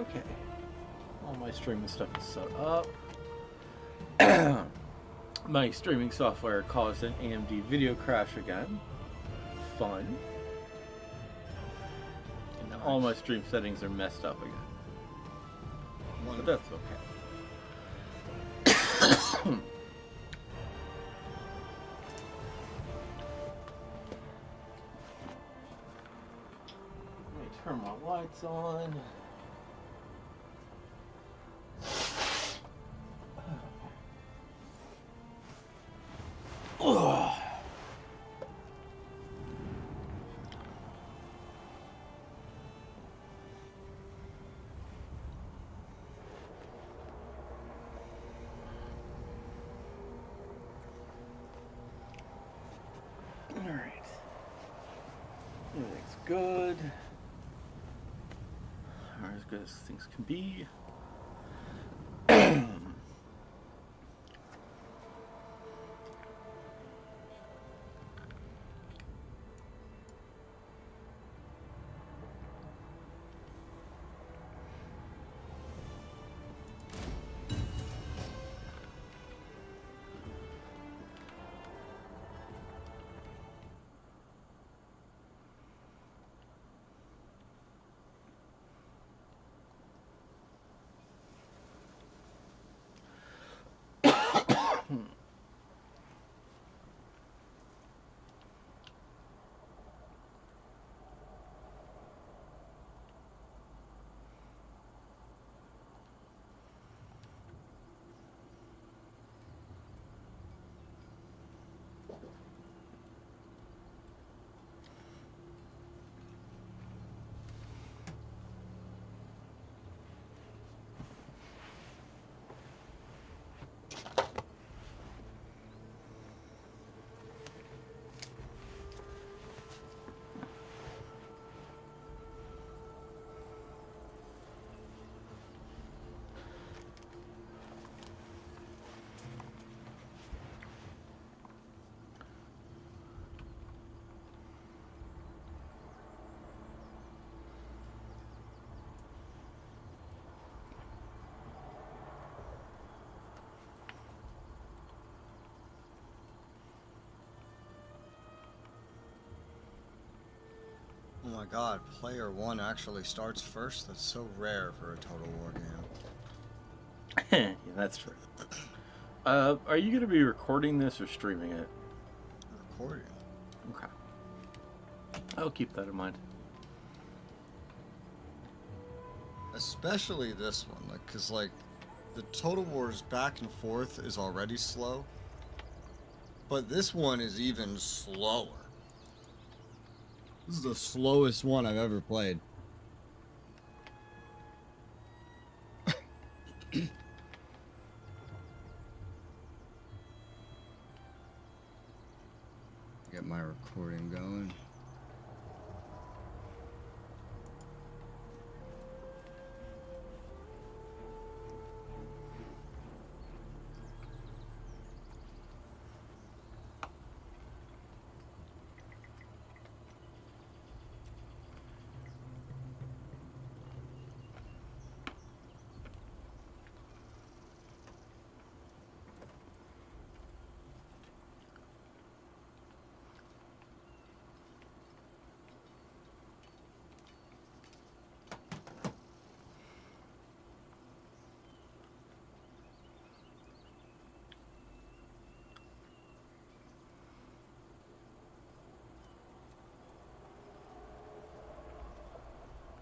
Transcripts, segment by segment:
Okay. All my streaming stuff is set up. My streaming software caused an AMD video crash again. Fun. And all my stream settings are messed up again. But that's okay. Let me turn my lights on. Ugh. Alright. Everything's good. Or as good as things can be. Oh my god, player 1 actually starts first? That's so rare for a Total War game. Yeah, that's true. Are you going to be recording this or streaming it? Recording. Okay. I'll keep that in mind. Especially this one, like, cause like, the Total War's back and forth is already slow, but this one is even slower. This is the slowest one I've ever played. Get my recording going.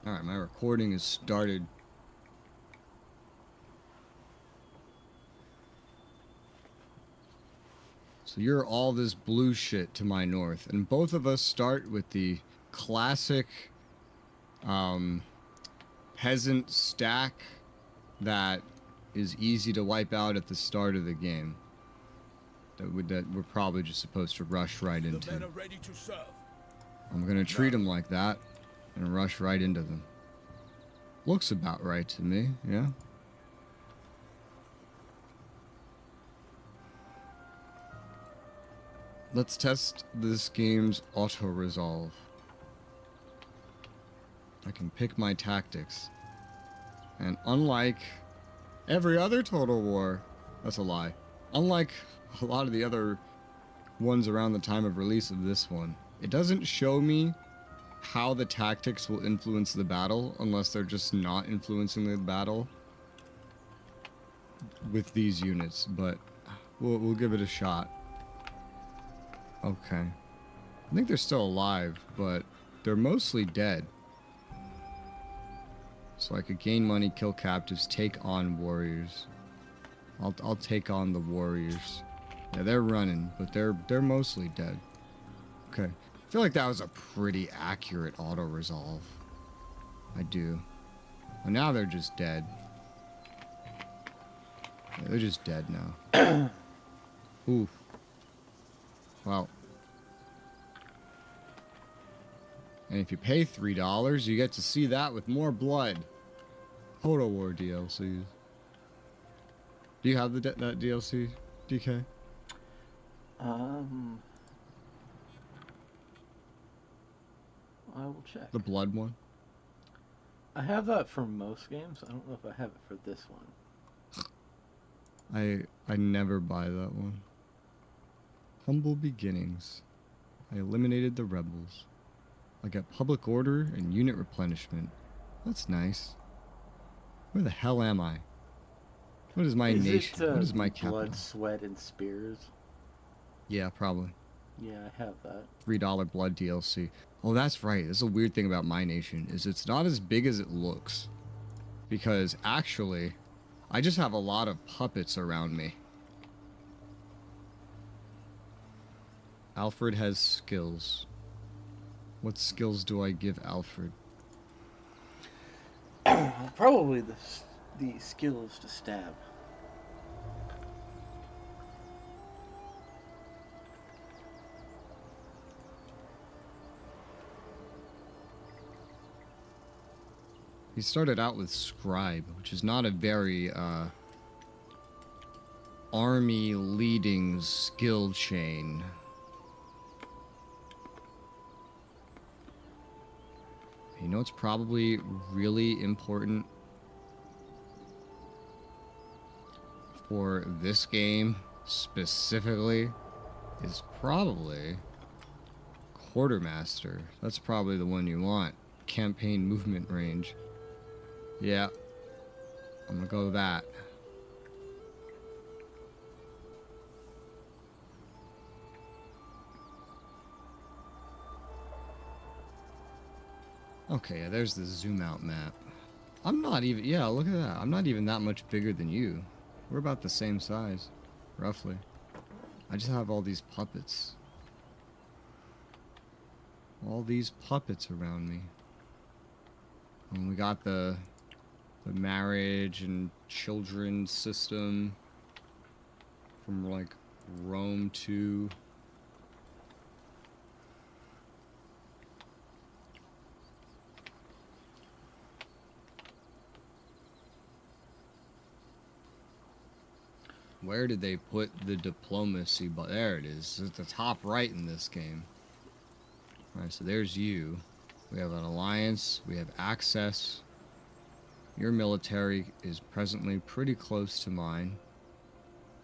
Alright, my recording has started. So you're all this blue shit to my north, and both of us start with the classic peasant stack that is easy to wipe out at the start of the game. That we're probably just supposed to rush right into. I'm gonna treat them like that and rush right into them. Looks about right to me, yeah? Let's test this game's auto-resolve. I can pick my tactics. And unlike every other Total War, that's a lie. Unlike a lot of the other ones around the time of release of this one, it doesn't show me how the tactics will influence the battle unless they're just not influencing the battle with these units, but we'll give it a shot. Okay. I think they're still alive, but they're mostly dead. So I could gain money, kill captives, take on warriors. I'll take on the warriors. Yeah, they're running, but they're mostly dead. Okay. I feel like that was a pretty accurate auto-resolve. I do. Well, now they're just dead. Yeah, they're just dead now. Oof. Well. And if you pay $3, you get to see that with more blood. Total War DLCs. Do you have that DLC, DK? I will check. The blood one? I have that for most games. I don't know if I have it for this one. I never buy that one. Humble beginnings. I eliminated the rebels. I got public order and unit replenishment. That's nice. Where the hell am I? What is my nation? What is my capital? Blood, Sweat, and Spears? Yeah, probably. Yeah, I have that. $3 blood DLC. Oh, that's right. That's a weird thing about my nation, is it's not as big as it looks. Because actually, I just have a lot of puppets around me. Alfred has skills. What skills do I give Alfred? Probably the skill is to stab. He started out with Scribe, which is not a very army leading skill chain. You know what's probably really important for this game specifically is probably Quartermaster. That's probably the one you want. Campaign movement range. Yeah, I'm gonna go with that. Okay, yeah, there's the zoom out map. I'm not even, yeah, look at that. I'm not even that much bigger than you. We're about the same size, roughly. I just have all these puppets. All these puppets around me. And we got the marriage and children system from like Rome 2. Where did they put the diplomacy? But there it is. It's at the top right in this game. Alright, so there's you. We have an alliance. We have access. Your military is presently pretty close to mine.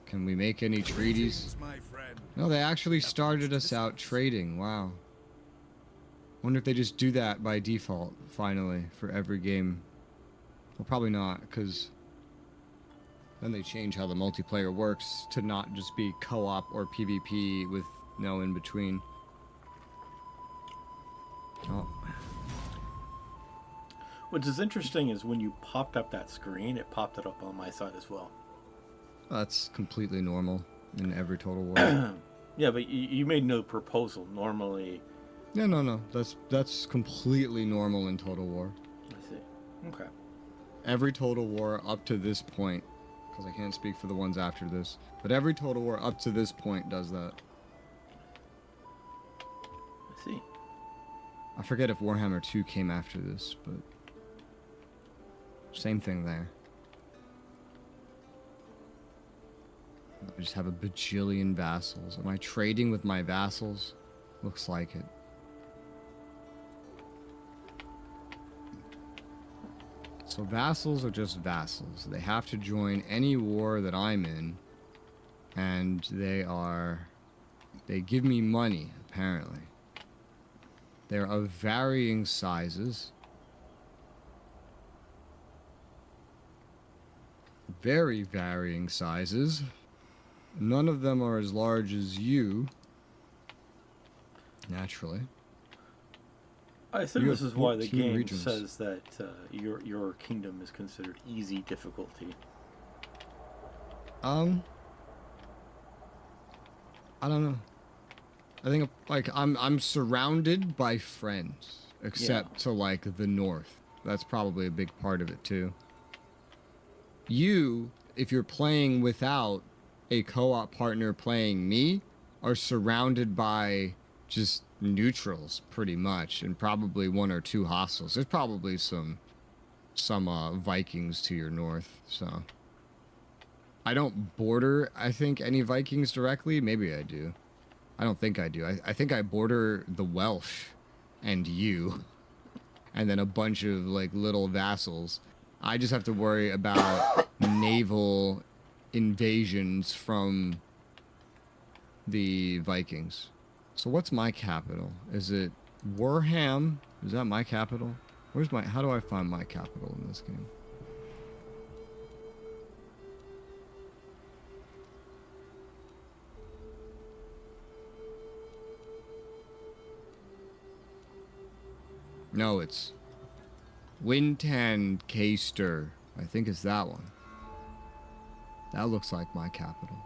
Can we make any treaties? No, they actually started us out trading. Wow. Wonder if they just do that by default, finally, for every game. Well, probably not, because then they change how the multiplayer works to not just be co-op or PvP with no in-between. Oh. Which is interesting is when you popped up that screen, it popped it up on my side as well. That's completely normal in every Total War. Yeah, but you made no proposal. Normally... Yeah, no. That's completely normal in Total War. I see. Okay. Every Total War up to this point, because I can't speak for the ones after this, but every Total War up to this point does that. I see. I forget if Warhammer 2 came after this, but same thing there. I just have a bajillion vassals. Am I trading with my vassals? Looks like it. So vassals are just vassals. They have to join any war that I'm in, and they give me money, apparently. They're of varying sizes. Very varying sizes. None of them are as large as you. Naturally. I assume this is why the game regions. says that your kingdom is considered easy difficulty. I don't know. I think like I'm surrounded by friends, except to like the north. That's probably a big part of it too. You, if you're playing without a co-op partner playing me, are surrounded by just neutrals pretty much, and probably one or two hostiles. There's probably some Vikings to your north, so I don't border, I think, any Vikings directly. Maybe I do. I don't think I do. I think I border the Welsh and you, and then a bunch of like little vassals. I just have to worry about naval invasions from the Vikings. So what's my capital? Is it Warham? Is that my capital? How do I find my capital in this game? No, it's Wintancaster. I think it's that one. That looks like my capital.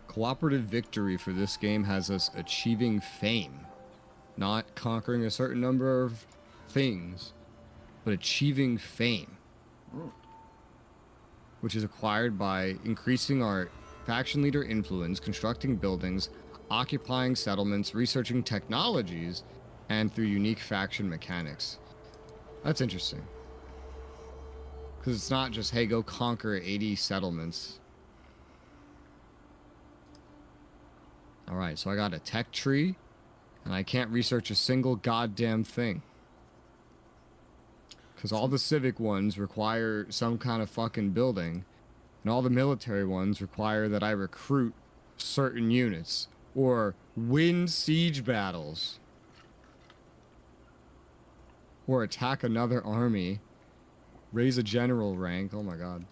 Cooperative victory for this game has us achieving fame. Not conquering a certain number of things, but achieving fame. Which is acquired by increasing our faction leader influence, constructing buildings, occupying settlements, researching technologies, and through unique faction mechanics. That's interesting. Because it's not just, hey, go conquer 80 settlements. Alright, so I got a tech tree, and I can't research a single goddamn thing. Because all the civic ones require some kind of fucking building, and all the military ones require that I recruit certain units, or win siege battles, or attack another army, raise a general rank. Oh my god.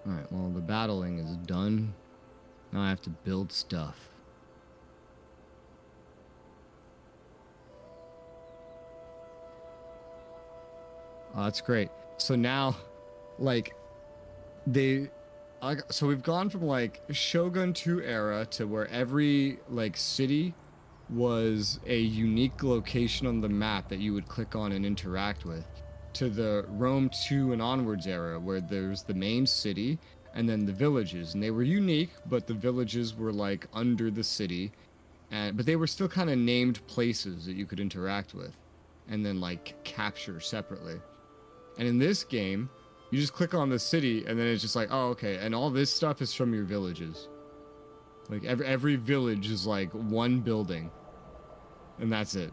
Alright, well, the battling is done. Now I have to build stuff. Oh, that's great. So now, like, so we've gone from, like, Shogun 2 era to where every, like, city was a unique location on the map that you would click on and interact with, to the Rome 2 and onwards era, where there's the main city and then the villages, and they were unique, but the villages were like under the city, but they were still kind of named places that you could interact with and then like capture separately. And in this game, you just click on the city and then it's just like, oh, okay, and all this stuff is from your villages. Like every village is like one building, and that's it.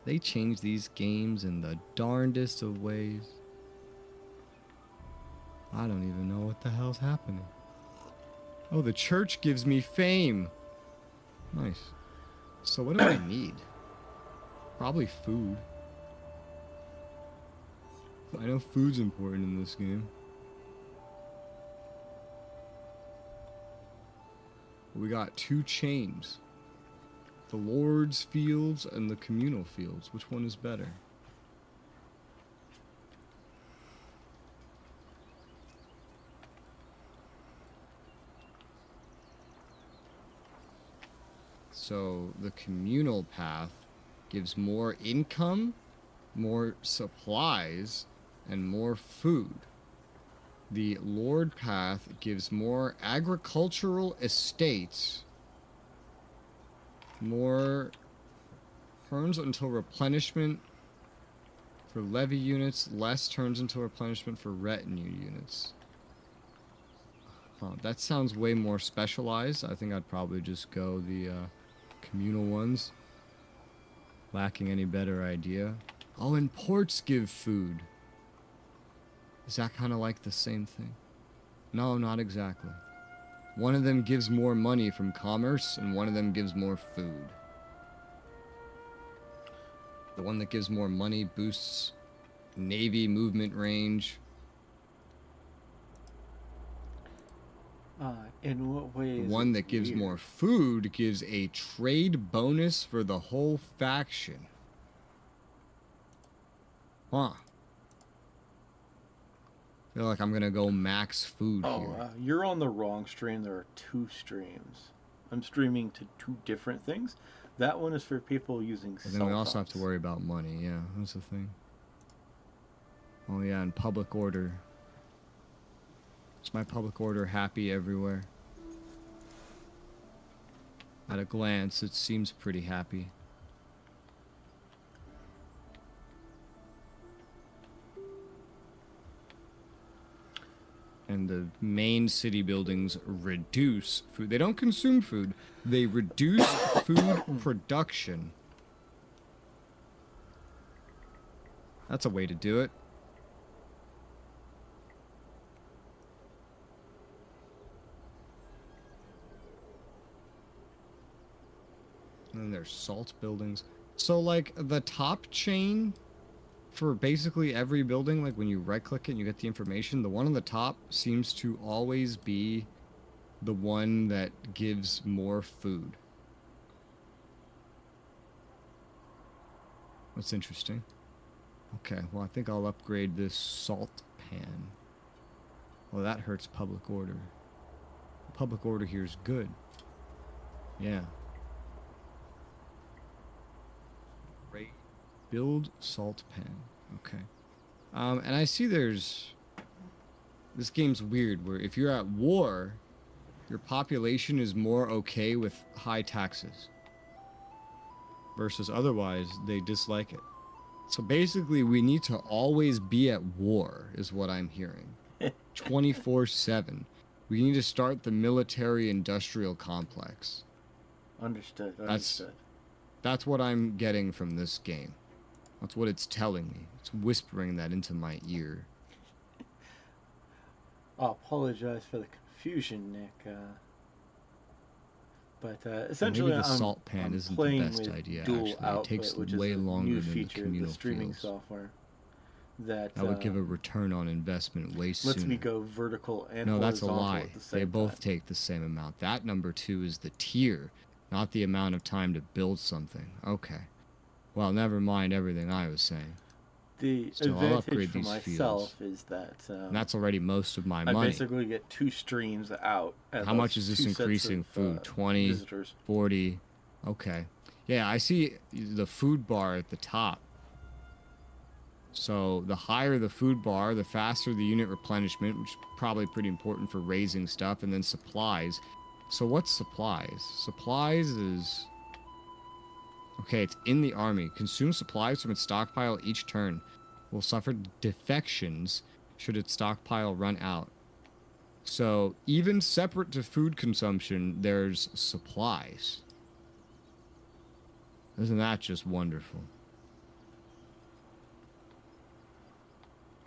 They change these games in the darndest of ways. I don't even know what the hell's happening. Oh, the church gives me fame. Nice. So what do I need? Probably food. I know food's important in this game. We got 2 chains. The Lord's Fields and the Communal Fields. Which one is better? So the communal path gives more income, more supplies, and more food. The Lord Path gives more agricultural estates, more turns until replenishment for levy units, less turns until replenishment for retinue units. Huh, that sounds way more specialized. I think I'd probably just go the communal ones. Lacking any better idea. Oh, and ports give food. Is that kind of like the same thing? No, not exactly. One of them gives more money from commerce, and one of them gives more food. The one that gives more money boosts navy movement range. In what way The is one it that gives weird? more food gives a trade bonus for the whole faction. Huh. I feel like I'm gonna go max food here. You're on the wrong stream. There are 2 streams. I'm streaming to 2 different things. That one is for people using But cell then we also have phones. to worry about money. Yeah, that's the thing. Oh yeah, and public order. Is my public order happy everywhere? At a glance, it seems pretty happy. And the main city buildings reduce food. They don't consume food. They reduce food production. That's a way to do it. And then there's salt buildings. So, like, the top chain for basically every building, like when you right-click it and you get the information, the one on the top seems to always be the one that gives more food. That's interesting. Okay, well, I think I'll upgrade this salt pan. Well, that hurts public order. Public order here is good. Yeah. Great. Build salt pan. Okay. And I see there's... This game's weird, where if you're at war, your population is more okay with high taxes. Versus otherwise, they dislike it. So basically, we need to always be at war, is what I'm hearing. 24/7. We need to start the military-industrial complex. Understood. That's what I'm getting from this game. That's what it's telling me. It's whispering that into my ear. I apologize for the confusion, Nick. But essentially, maybe the salt pan I'm isn't the playing best with idea. dual Actually, output, it takes which way is a longer new than the feature of the communal streaming fields. software. That would give a return on investment way sooner. lets me go vertical and no, horizontal that's a lie. at the same They both time. take the same amount. That number 2 is the tier, not the amount of time to build something. Okay. Well, never mind everything I was saying. The Still, I'll advantage upgrade for these myself fields. is that And that's already most of my I money. basically get 2 streams out. How much is this increasing food? 20, visitors. 40. Okay. Yeah, I see the food bar at the top. So the higher the food bar, the faster the unit replenishment, which is probably pretty important for raising stuff, and then supplies. So what's supplies? Supplies is... Okay, it's in the army. Consume supplies from its stockpile each turn. Will suffer defections should its stockpile run out. So even separate to food consumption, there's supplies. Isn't that just wonderful?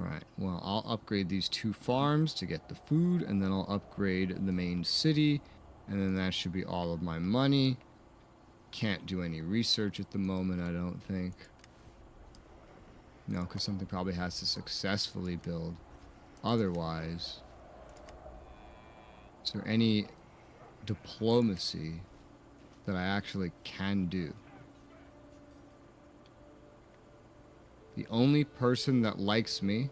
Alright, well, I'll upgrade these 2 farms to get the food, and then I'll upgrade the main city, and then that should be all of my money. Can't do any research at the moment, I don't think. No, because something probably has to successfully build. Otherwise... Is there any diplomacy that I actually can do? The only person that likes me...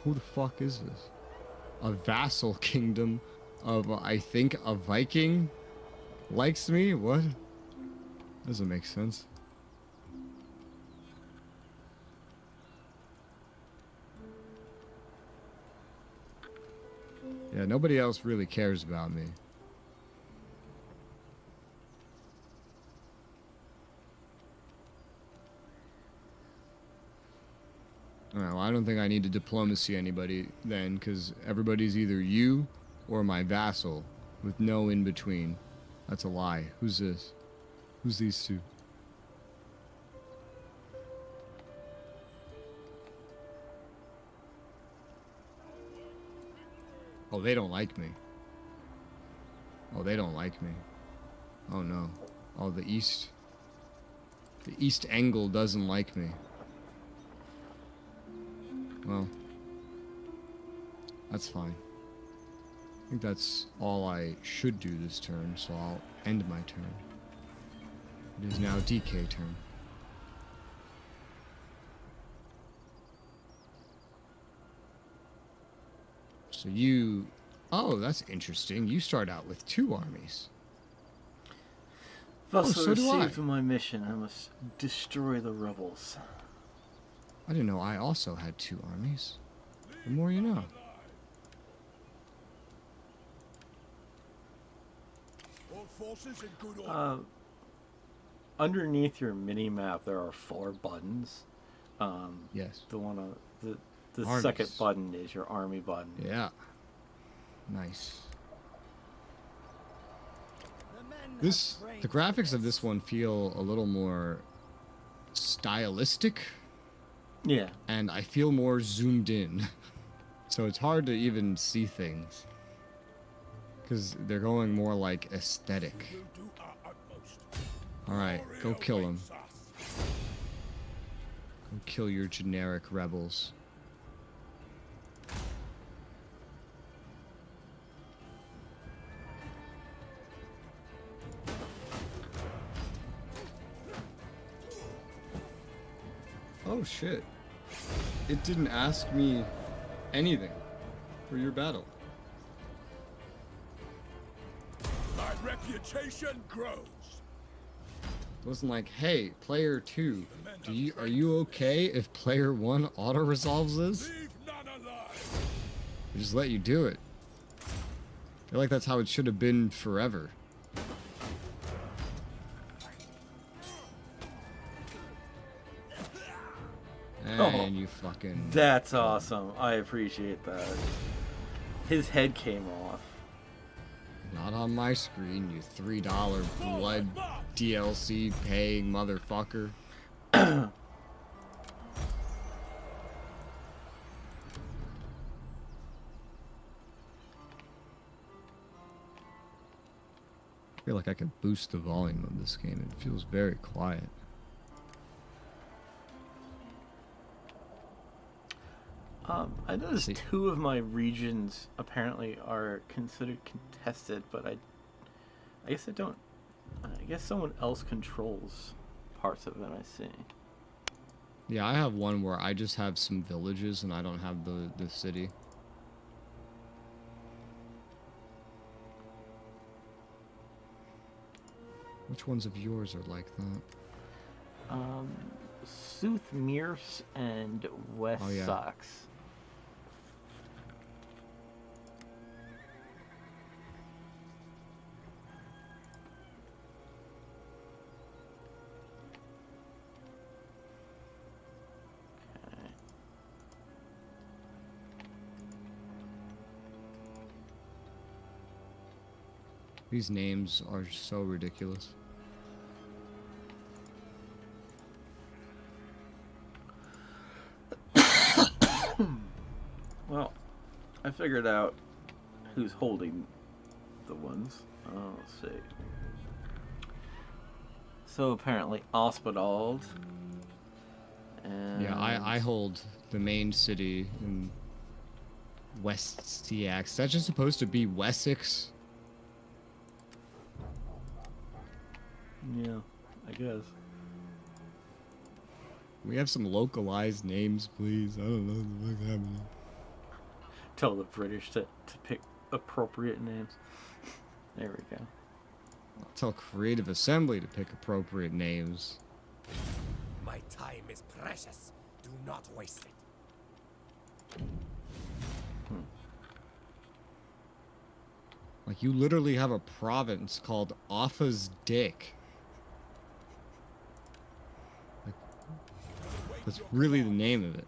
Who the fuck is this? A vassal kingdom of, I think, a Viking likes me? What? Doesn't make sense. Yeah, nobody else really cares about me. Alright, well, I don't think I need to diplomacy anybody then, because everybody's either you or my vassal, with no in-between. That's a lie. Who's this? Who's these two? Oh, they don't like me. Oh, they don't like me. Oh, no. Oh, the East Angle doesn't like me. Well, that's fine. I think that's all I should do this turn, so I'll end my turn. It is now DK turn. So you... Oh, that's interesting. You start out with 2 armies. Vessel so do I. received my mission. I must destroy the rebels. I didn't know I also had 2 armies. The more you know. Underneath your mini map, there are 4 buttons. Yes. The one on the Armies. second button is your army button. Yeah. Nice. The graphics of this one feel a little more stylistic. Yeah. And I feel more zoomed in. So it's hard to even see things. Because they're going more like aesthetic. Alright, go kill him. Go kill your generic rebels. Oh shit. It didn't ask me anything for your battle. My reputation grows. It wasn't like, hey, player 2, are you okay if player 1 auto-resolves this? Leave none alive. I just let you do it. I feel like that's how it should have been forever. And you fucking... That's awesome. I appreciate that. His head came off. Not on my screen, you $3 blood DLC paying motherfucker. I feel like I could boost the volume of this game. It feels very quiet. I noticed 2 of my regions apparently are considered contested, but I guess I don't. I guess someone else controls parts of it. I see. Yeah, I have one where I just have some villages and I don't have the city. Which ones of yours are like that? Soothmeers and West Oh, yeah. Sox. These names are so ridiculous. Well, I figured out who's holding the ones. Let's see. So apparently Ospedald. And Yeah, I hold the main city in West Seax. Is that just supposed to be Wessex? Yeah, I guess. We have some localized names, please. I don't know what the fuck's happening. Tell the British to pick appropriate names. There we go. I'll tell Creative Assembly to pick appropriate names. My time is precious. Do not waste it. Like, you literally have a province called Offa's Dick. Like, that's really the name of it.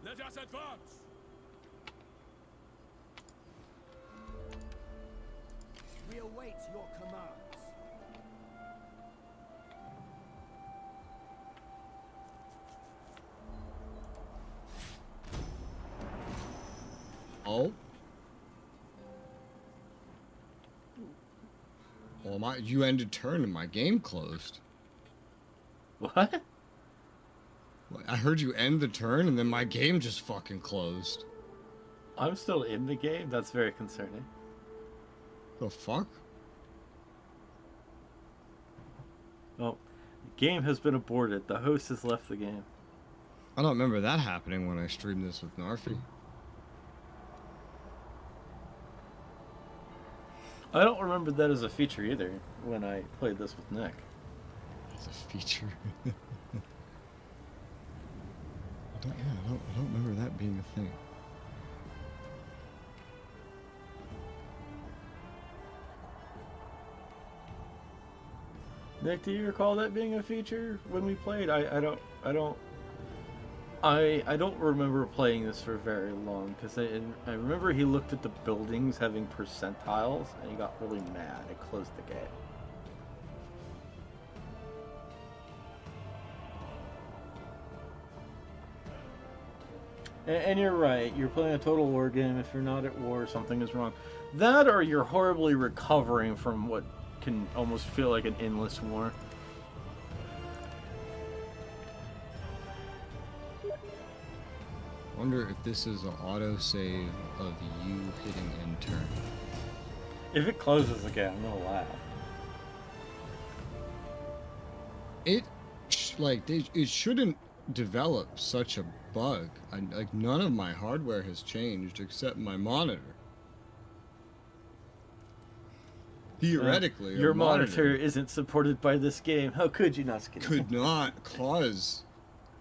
Let us advance! We await your commands. Oh? Well, you ended turn and my game closed. What? I heard you end the turn and then my game just fucking closed. I'm still in the game? That's very concerning. The fuck? Oh, the game has been aborted. The host has left the game. I don't remember that happening when I streamed this with Narfi. I don't remember that as a feature either when I played this with Nick. It's a feature. I don't remember that being a thing. Nick, do you recall that being a feature when we played? I don't remember playing this for very long because I remember he looked at the buildings having percentiles and he got really mad and closed the game. And you're right, you're playing a total war game. If you're not at war, something is wrong. That or you're horribly recovering from what can almost feel like an endless war. Wonder if this is an autosave of you hitting end turn. If it closes again, I'm gonna laugh. It shouldn't develop such a bug. Like, none of my hardware has changed except my monitor. Theoretically, your monitor isn't supported by this game. How could you not? Could not cause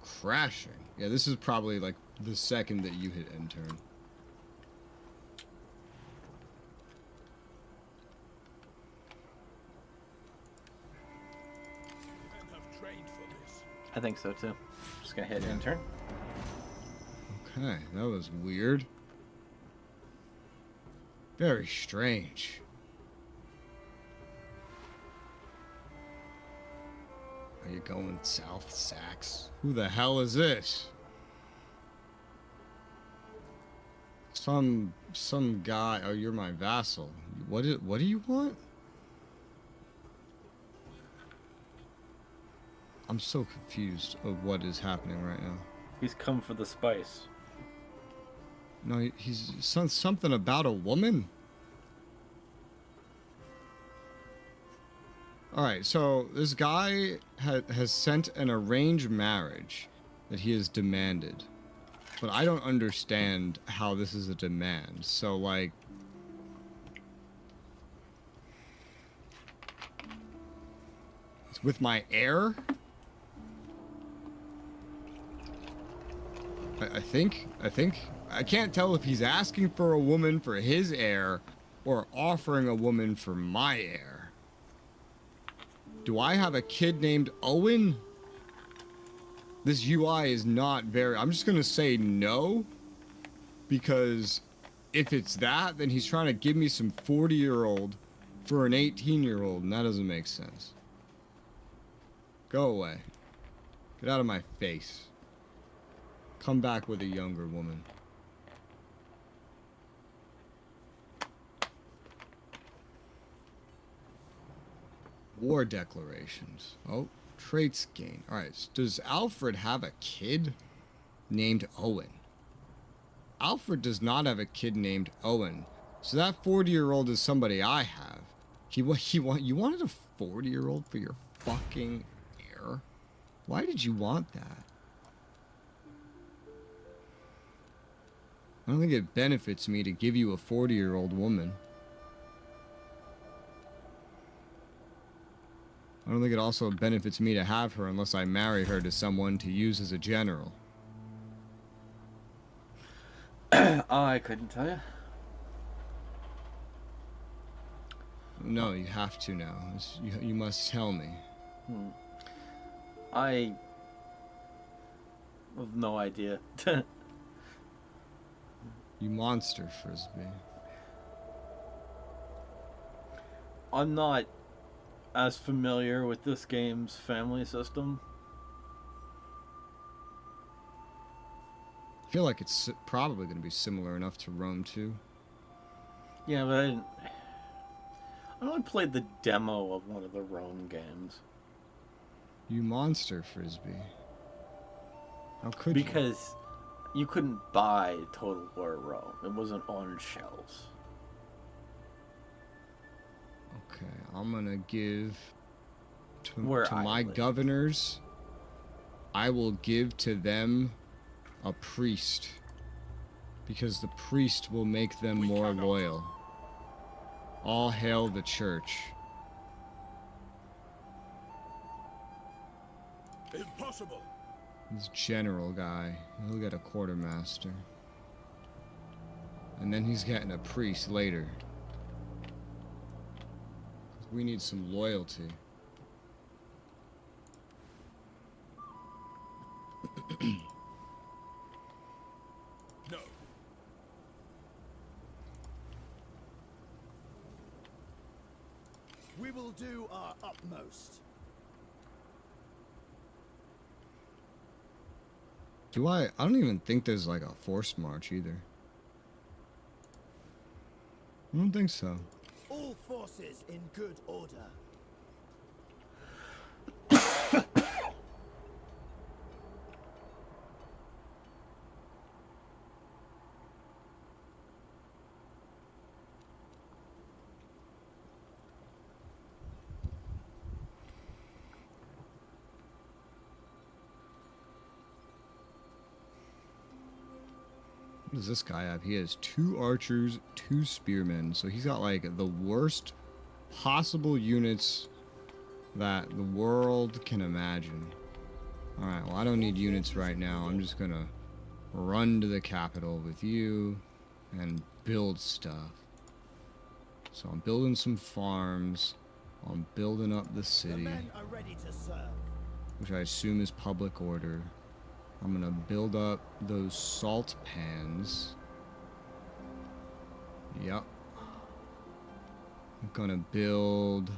crashing. Yeah, this is probably like the second that you hit end turn. I think so too. Just gonna hit end turn. Okay, that was weird. Very strange. Are you going south, Sax? Who the hell is this? Some guy. Oh, you're my vassal. What do you want? I'm so confused of what is happening right now. He's come for the spice. No, he's something about a woman. Alright, so this guy has sent an arranged marriage that he has demanded. But I don't understand how this is a demand. So, like... It's with my heir? I think. I can't tell if he's asking for a woman for his heir or offering a woman for my heir. Do I have a kid named Owen? This UI is not very... I'm just going to say no. Because if it's that, then he's trying to give me some 40-year-old for an 18-year-old, and that doesn't make sense. Go away. Get out of my face. Come back with a younger woman. War declarations. Oh, traits gain. Alright, so does Alfred have a kid named Owen? Alfred does not have a kid named Owen. So that 40-year-old is somebody I have. You wanted a 40-year-old for your fucking heir? Why did you want that? I don't think it benefits me to give you a 40-year-old woman. I don't think it also benefits me to have her unless I marry her to someone to use as a general. I couldn't tell you. No, you have to now. You must tell me. I have no idea. You monster, Frisbee. I'm not as familiar with this game's family system. I feel like it's probably going to be similar enough to Rome 2. Yeah, but I only played the demo of one of the Rome games. You monster, Frisbee. How could you? Because you couldn't buy Total War Rome. It wasn't on shelves. Okay, I'm going to give to I my live. governors, I will give to them a priest. Because the priest will make them more loyal. All hail the church. Impossible. This general guy, he'll get a quartermaster. And then he's getting a priest later. We need some loyalty. No. We will do our utmost. I don't even think there's like a forced march either. I don't think so. All forces in good order. What does this guy have? He has 2 archers, 2 spearmen. So he's got like the worst possible units that the world can imagine. Alright, well I don't need units right now. I'm just gonna run to the capital with you and build stuff. So I'm building some farms. I'm building up the The city, men are ready to serve. which I assume is public order. I'm gonna build up those salt pans. Yep. I'm gonna build...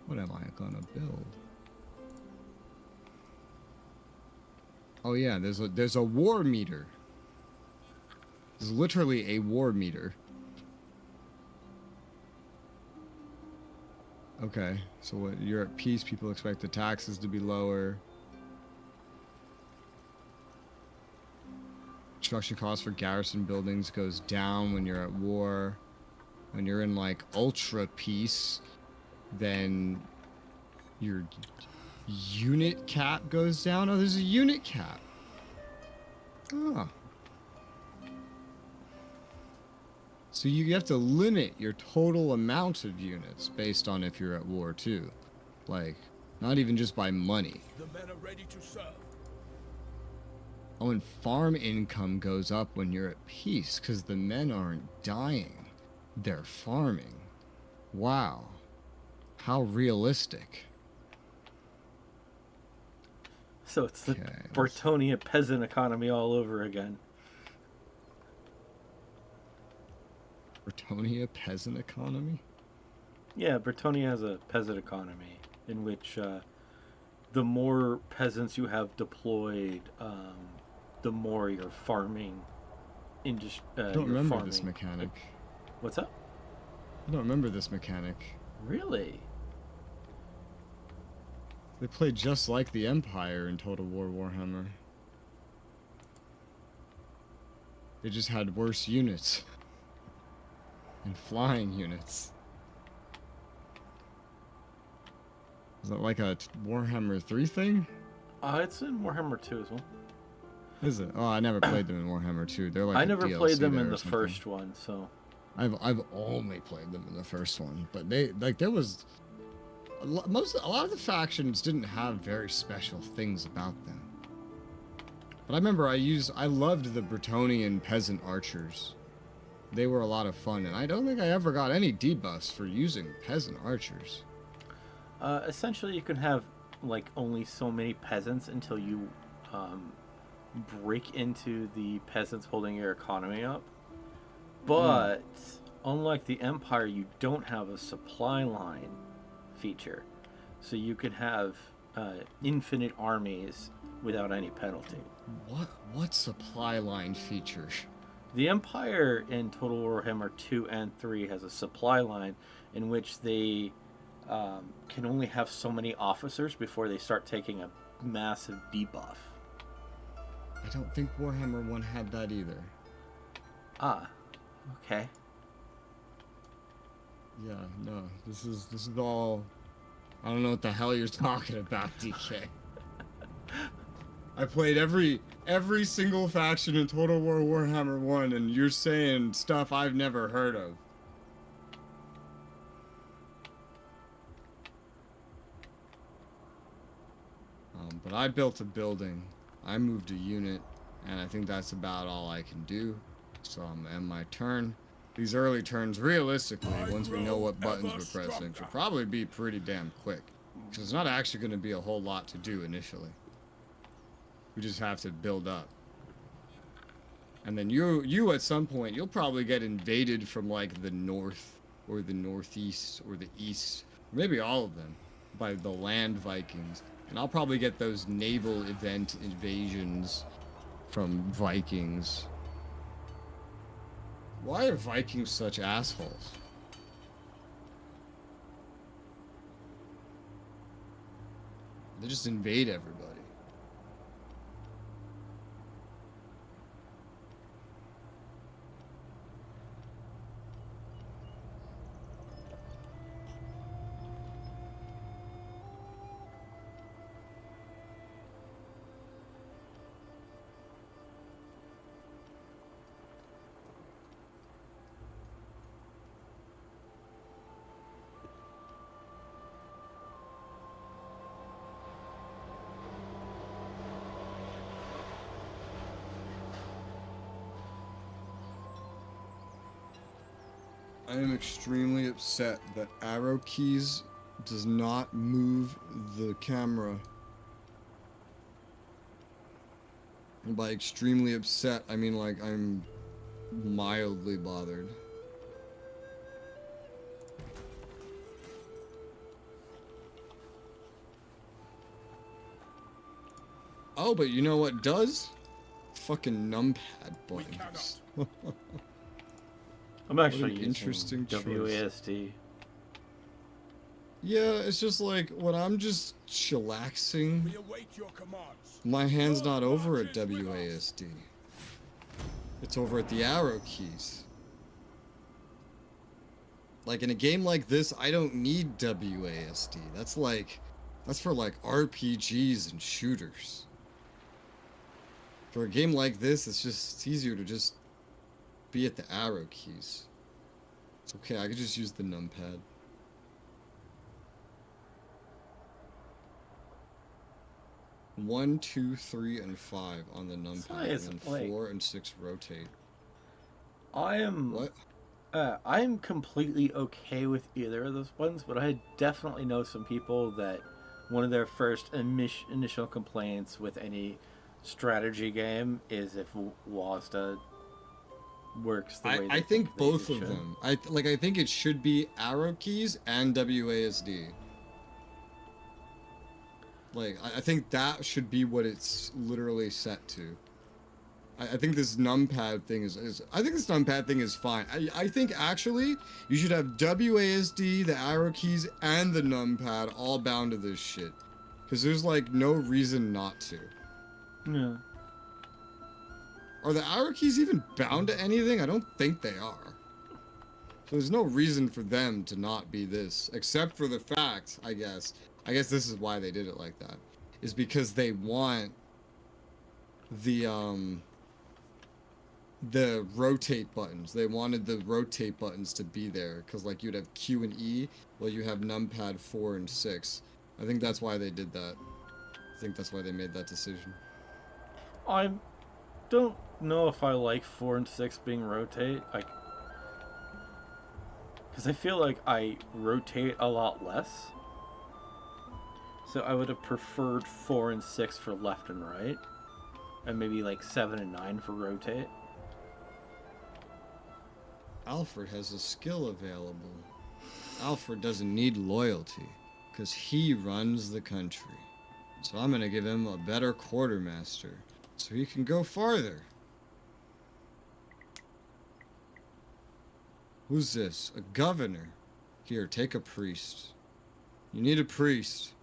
What am I gonna build? Oh yeah, there's a war meter. There's literally a war meter. Okay, so what, you're at peace, people expect the taxes to be lower. Construction costs for garrison buildings goes down when you're at war. When you're in like ultra peace, then your unit cap goes down. Oh, there's a unit cap. Oh. So you have to limit your total amount of units based on if you're at war too. Like, not even just by money. The men are ready to serve. Oh, and farm income goes up when you're at peace, because the men aren't dying. They're farming. Wow. How realistic? So it's the Okay, Britannia peasant economy all over again. Britonia peasant economy? Yeah, Britannia has a peasant economy in which the more peasants you have deployed, the more your farming I don't your remember this farming. mechanic. What's up? I don't remember this mechanic. Really? They play just like the Empire in Total War Warhammer. They just had worse units. And flying units. Is that like a Warhammer 3 thing? It's in Warhammer 2 as well. Is it? Oh, I never played them in Warhammer 2. They're like I a never DLC played them there in or the something. first one, so I've only played them in the first one, but there was a lot of the factions didn't have very special things about them. But I remember I loved the Bretonian peasant archers. They were a lot of fun, and I don't think I ever got any debuffs for using peasant archers. essentially you can have like only so many peasants until you break into the peasants holding your economy up. But unlike the Empire, you don't have a supply line feature, so you can have infinite armies without any penalty. What supply line feature? The Empire in Total Warhammer 2 and 3 has a supply line in which they can only have so many officers before they start taking a massive debuff. I don't think Warhammer 1 had that either. Ah, okay. Yeah, no. This is all I don't know what the hell you're talking about, DK. I played every single faction in Total War Warhammer 1 and you're saying stuff I've never heard of. But I built a building, I moved a unit, and I think that's about all I can do. So I'm gonna end my turn. These early turns, realistically, once we know what buttons we're pressing, should probably be pretty damn quick. Because it's not actually going to be a whole lot to do initially. We just have to build up. And then you at some point, you'll probably get invaded from like the north, or the northeast, or the east, maybe all of them, by the land Vikings. And I'll probably get those naval event invasions from Vikings. Why are Vikings such assholes? They just invade everybody. I am extremely upset that arrow keys does not move the camera. And by extremely upset, I mean like I'm mildly bothered. Oh, but you know what does? Fucking numpad buttons. I'm actually an using interesting choice. WASD. Yeah, it's just like when I'm just chillaxing, We await your commands. my hand's not over at WASD. It's over at the arrow keys. Like in a game like this, I don't need WASD. That's for like RPGs and shooters. For a game like this, it's easier to just be at the arrow keys. It's okay, I could just use the numpad. One, 2, 3, and 5 on the numpad, Nice, and like- 4 and 6 rotate. I am What? I'm completely okay with either of those ones, but I definitely know some people that one of their first initial complaints with any strategy game is if WASD works the way I they think think both it of should. them. I think it should be arrow keys and WASD. Like I think that should be what it's literally set to. I think this numpad thing is I think this numpad thing is fine. I think actually you should have WASD, the arrow keys, and the numpad all bound to this shit. Because there's like no reason not to. Yeah. Are the arrow keys even bound to anything? I don't think they are. So there's no reason for them to not be this, except for the fact, I guess this is why they did it like that, is because they want the rotate buttons. They wanted the rotate buttons to be there, because like you'd have Q and E, well you have numpad 4 and 6. I think that's why they did that. I think that's why they made that decision. I don't know if I like 4 and 6 being rotate. Like, because I feel like I rotate a lot less. So I would have preferred 4 and 6 for left and right. And maybe like 7 and 9 for rotate. Alfred has a skill available. Alfred doesn't need loyalty, because he runs the country. So I'm gonna give him a better quartermaster, so he can go farther. Who's this? A governor. Here, take a priest. You need a priest.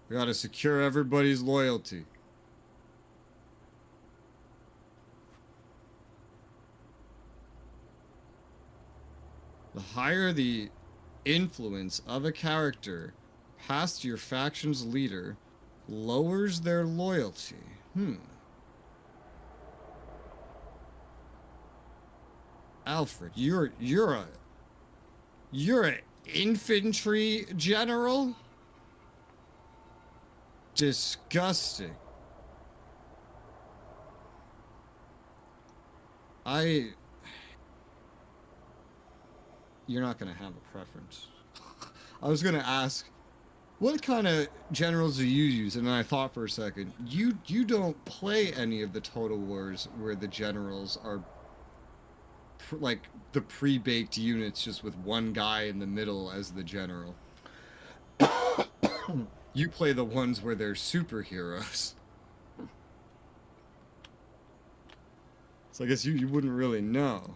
We gotta secure everybody's loyalty. The higher the influence of a character past your faction's leader, lowers their loyalty. Alfred, you're an infantry general? Disgusting. You're not gonna have a preference. I was gonna ask, what kind of generals do you use? And then I thought for a second, you don't play any of the Total Wars where the generals are like the pre-baked units just with one guy in the middle as the general. You play the ones where they're superheroes. So I guess you wouldn't really know.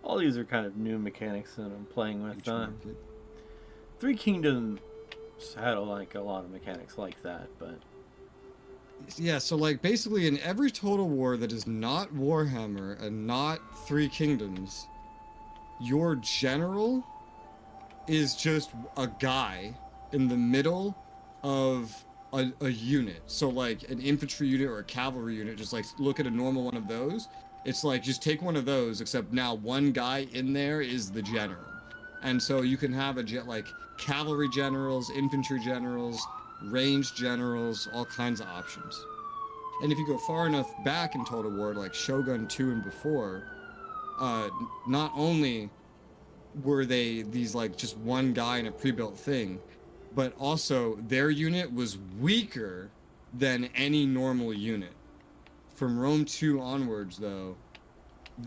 All these are kind of new mechanics that I'm playing with. Three Kingdoms had like a lot of mechanics like that, but yeah, so like basically in every Total War that is not Warhammer and not Three Kingdoms, your general is just a guy in the middle of a unit. So like an infantry unit or a cavalry unit, just like look at a normal one of those. It's like just take one of those, except now one guy in there is the general. And so you can have like cavalry generals, infantry generals, ranged generals, all kinds of options. And if you go far enough back in Total War, like Shogun 2 and before, not only were they these like just one guy in a pre-built thing, but also their unit was weaker than any normal unit. From Rome 2 onwards, though,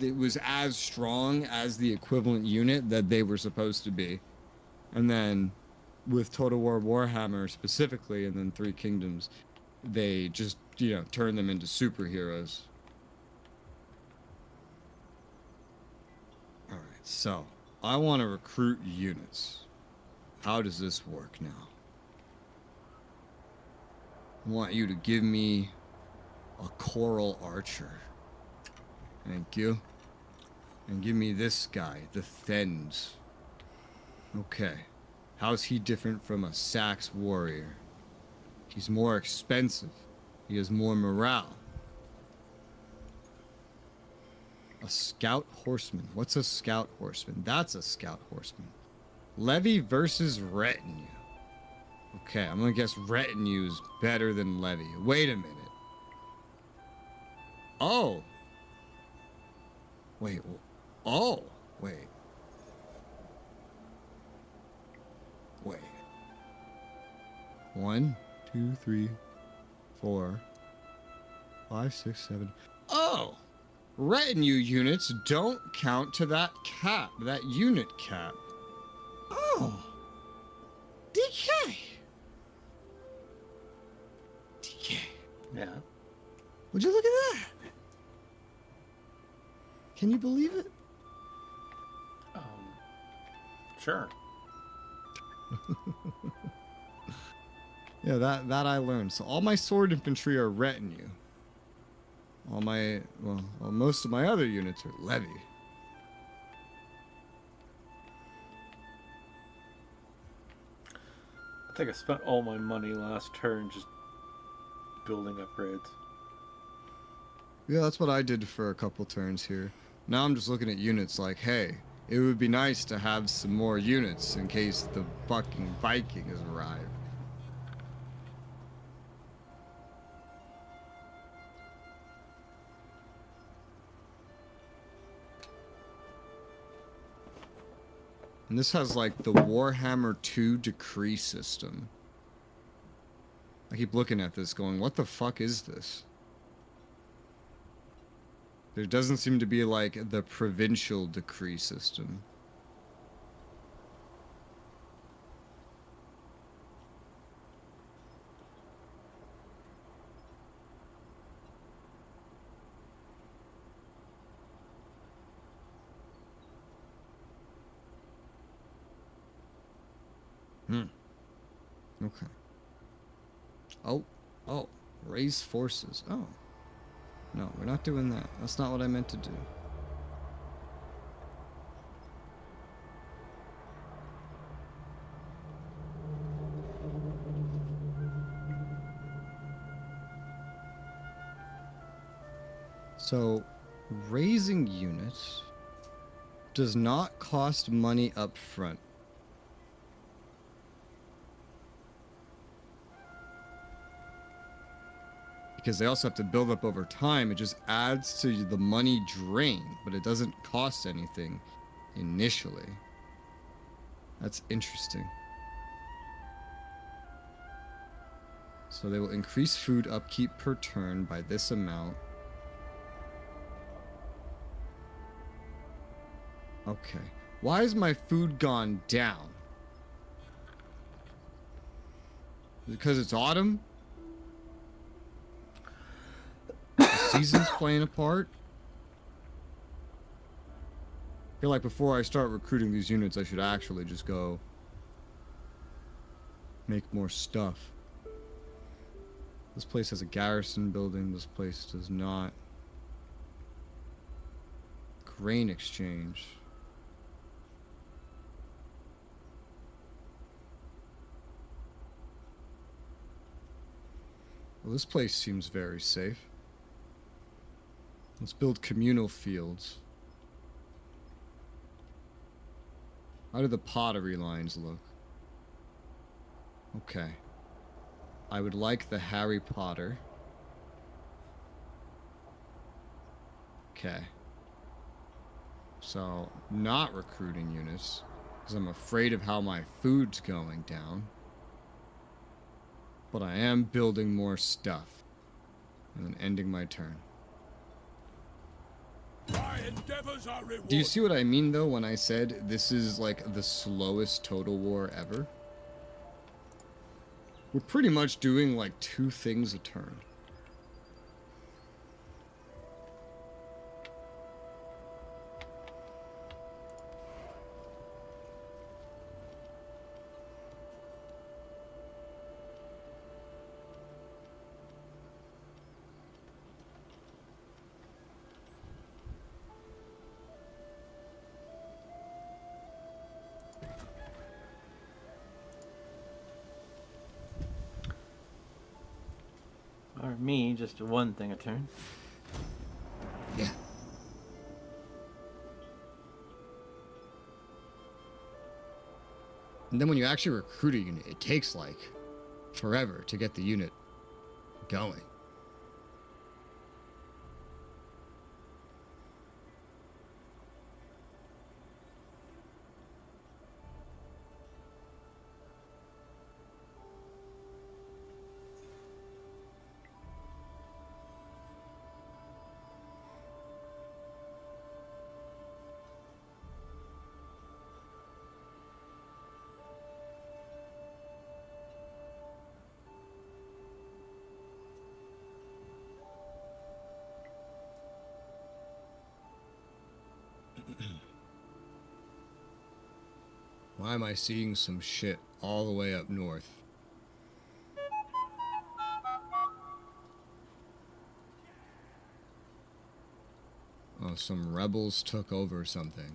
it was as strong as the equivalent unit that they were supposed to be. And then with Total War Warhammer specifically, and then Three Kingdoms, they just, turn them into superheroes. Alright, so I want to recruit units. How does this work now? I want you to give me a Coral Archer. Thank you. And give me this guy, the Thens. Okay. How's he different from a Sax warrior? He's more expensive. He has more morale. A Scout Horseman. What's a Scout Horseman? That's a Scout Horseman. Levy versus Retinue. Okay, I'm gonna guess retinue's better than levy. Wait a minute. Oh. Wait. Oh. Wait. Wait. 1, 2, 3, 4, 5, 6, 7. Oh! Retinue units don't count to that cap, that unit cap. Oh. DK. DK. Yeah. Would you look at that? Can you believe it? Sure. Yeah, that I learned. So all my sword infantry are retinue. All my, well, most of my other units are levy. I think I spent all my money last turn just building upgrades. Yeah, that's what I did for a couple turns here. Now I'm just looking at units like, hey, it would be nice to have some more units in case the fucking Viking has arrived. And this has like the Warhammer 2 decree system. I keep looking at this going, what the fuck is this? There doesn't seem to be like the provincial decree system. Okay. Oh, raise forces. Oh. No, we're not doing that. That's not what I meant to do. So, raising units does not cost money up front. Because they also have to build up over time. It just adds to the money drain, but it doesn't cost anything initially. That's interesting. So they will increase food upkeep per turn by this amount. Okay. Why has my food gone down? Because it's autumn? The season's playing a part? I feel like before I start recruiting these units, I should actually just go make more stuff. This place has a garrison building. This place does not. Grain exchange. Well, this place seems very safe. Let's build communal fields. How do the pottery lines look? Okay. I would like the Harry Potter. Okay. So, not recruiting units, because I'm afraid of how my food's going down. But I am building more stuff. And then ending my turn. My endeavors are rewarded. Do you see what I mean, though, when I said this is, like, the slowest Total War ever? We're pretty much doing, like, 2 things a turn. Or me, just one thing a turn. Yeah. And then when you actually recruit a unit, it takes like forever to get the unit going. Why am I seeing some shit all the way up north? Oh, some rebels took over something.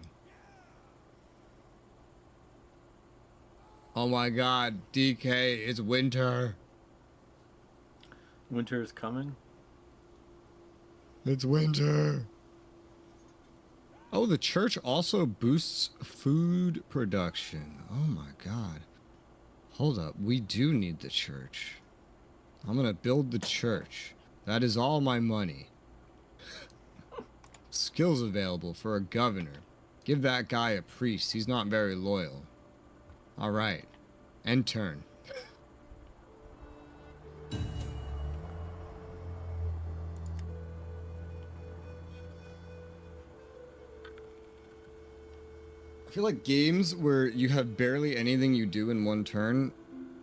Oh my god, DK, it's winter. Winter is coming. It's winter. Oh, the church also boosts food production. Oh my god. Hold up, we do need the church. I'm gonna build the church. That is all my money. Skills available for a governor. Give that guy a priest. He's not very loyal. Alright. End turn. I feel like games where you have barely anything you do in one turn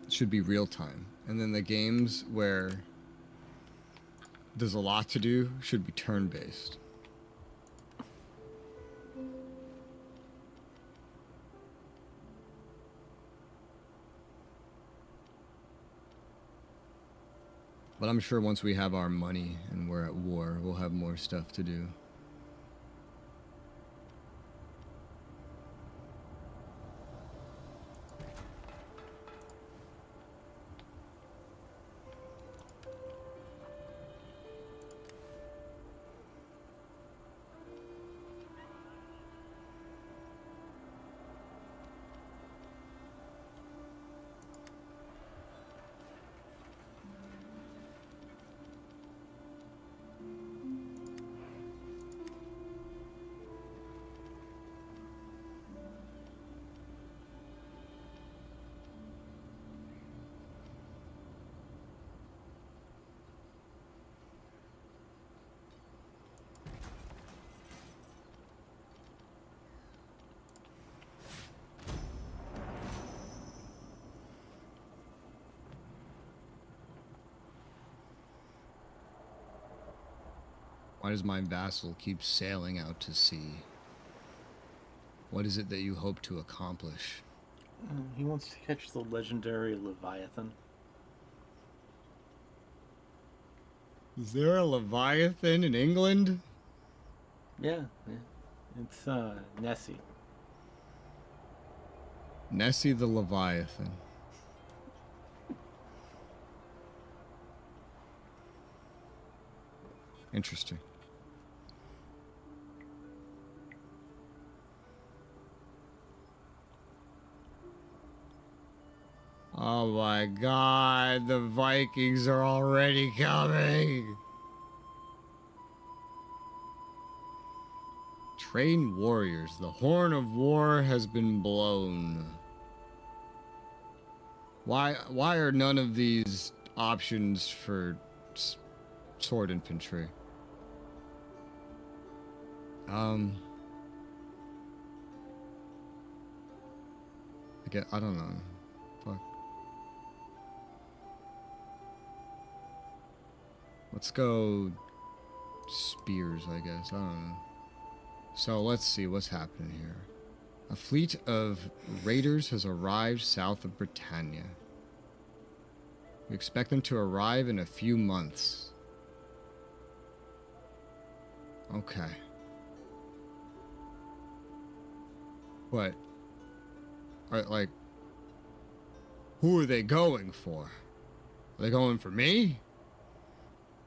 should be real time. And then the games where there's a lot to do should be turn based. But I'm sure once we have our money and we're at war, we'll have more stuff to do. Why does my vassal keep sailing out to sea? What is it that you hope to accomplish? He wants to catch the legendary Leviathan. Is there a Leviathan in England? Yeah. It's Nessie. Nessie the Leviathan. Interesting. Oh my god, the Vikings are already coming! Train warriors, the horn of war has been blown. Why are none of these options for sword infantry? I don't know. Fuck. Let's go spears, I guess. I don't know. So let's see what's happening here. A fleet of raiders has arrived south of Britannia. We expect them to arrive in a few months. Okay. What? Like, who are they going for? Are they going for me?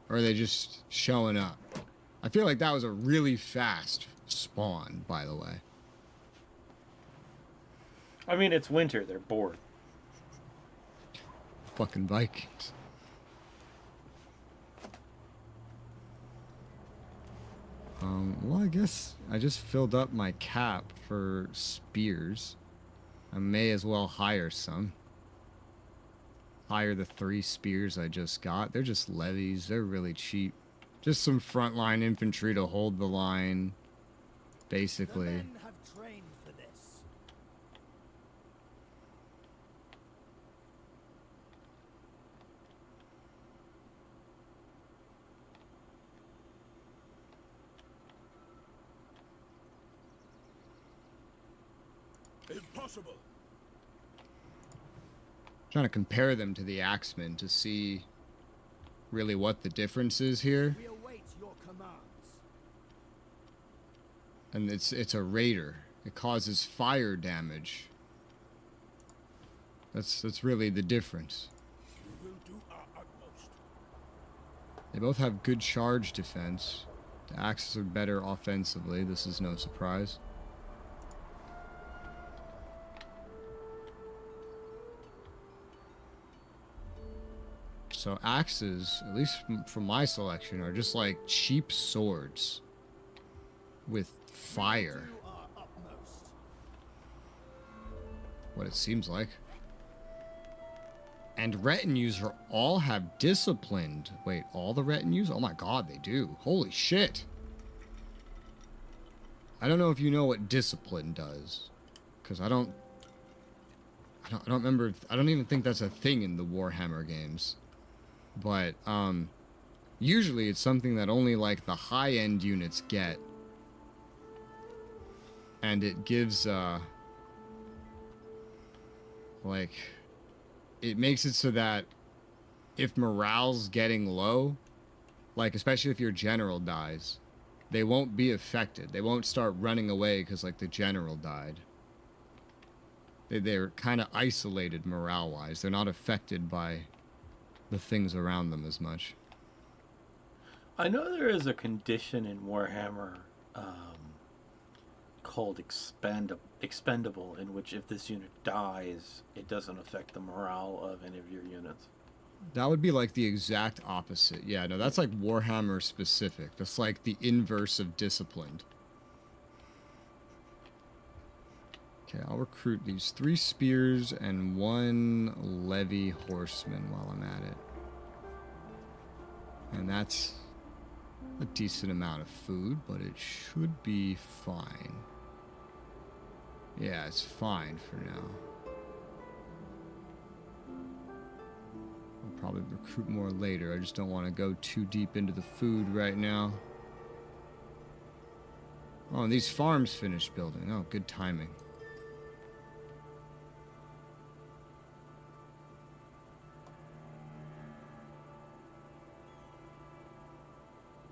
Or are they just showing up? I feel like that was a really fast spawn, by the way. I mean, it's winter. They're bored. fucking Vikings. Well, I guess I just filled up my cap for spears. I may as well hire some. Hire the 3 spears I just got. They're just levies. They're really cheap. Just some frontline infantry to hold the line, basically. The men have trained for this. Impossible. Trying to compare them to the Axemen to see really what the difference is here. We await your commands. And it's a raider. It causes fire damage. That's really the difference. We will do our utmost. They both have good charge defense. The Axes are better offensively. This is no surprise. So axes, at least from my selection, are just like cheap swords with fire. Do our utmost. What it seems like. And retinues all have disciplined. Wait, all the retinues? Oh my god, they do. Holy shit. I don't know if you know what discipline does, because I don't remember. I don't even think that's a thing in the Warhammer games. But usually it's something that only like the high-end units get, and it gives like it makes it so that if morale's getting low, like especially if your general dies, they won't be affected. They won't start running away because like the general died. They're kind of isolated morale-wise. They're not affected by the things around them as much. I know there is a condition in Warhammer called expendable, in which if this unit dies, it doesn't affect the morale of any of your units. That would be like the exact opposite. Yeah, no, that's like Warhammer specific. That's like the inverse of disciplined. Okay, I'll recruit these 3 spears and 1 levy horseman while I'm at it. And that's a decent amount of food, but it should be fine. Yeah, it's fine for now. I'll probably recruit more later. I just don't want to go too deep into the food right now. Oh, and these farms finished building. Oh, good timing.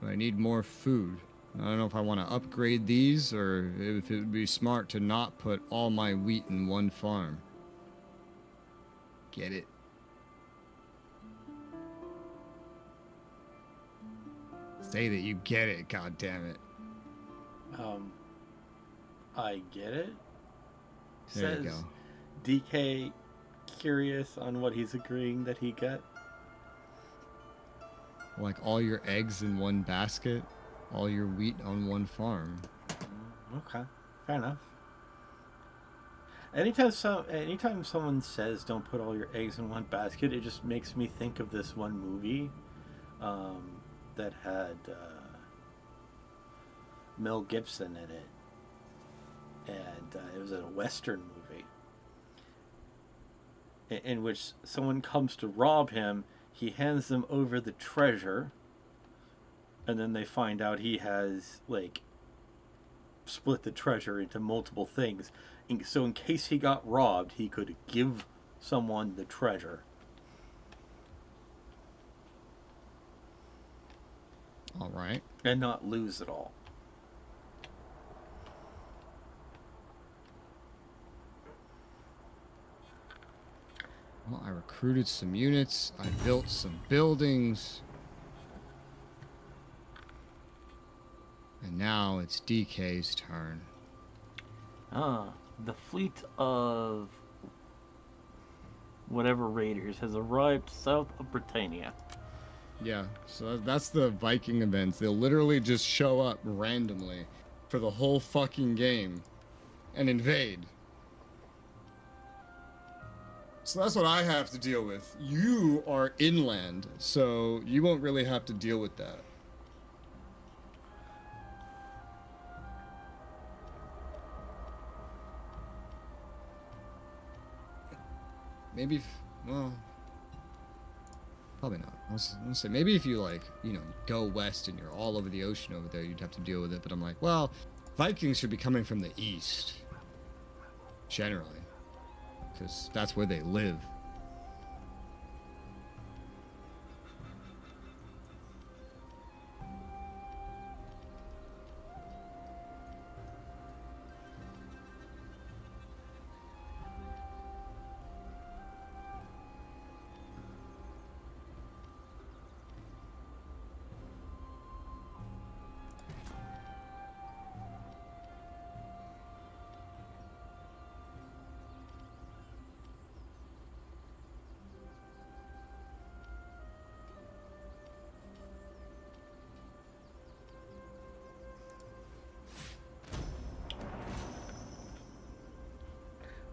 I need more food. I don't know if I want to upgrade these or if it would be smart to not put all my wheat in one farm. Get it? Say that you get it, god damn it. I get it. There you go. DK curious on what he's agreeing that he got. Like all your eggs in one basket, all your wheat on one farm. Okay, fair enough. Anytime someone says don't put all your eggs in one basket, it just makes me think of this one movie that had Mel Gibson in it, and it was a Western movie in which someone comes to rob him. He hands them over the treasure, and then they find out he has, like, split the treasure into multiple things. So in case he got robbed, he could give someone the treasure. All right. And not lose it all. Well, I recruited some units. I built some buildings. And now it's DK's turn. The fleet of whatever raiders has arrived south of Britannia. Yeah, so that's the Viking events. They'll literally just show up randomly for the whole fucking game and invade. So that's what I have to deal with. You are inland, so you won't really have to deal with that. Maybe, well, probably not. I was gonna say, maybe if you, like, you know, go west and you're all over the ocean over there, you'd have to deal with it. But I'm like, well, Vikings should be coming from the east, generally, because that's where they live.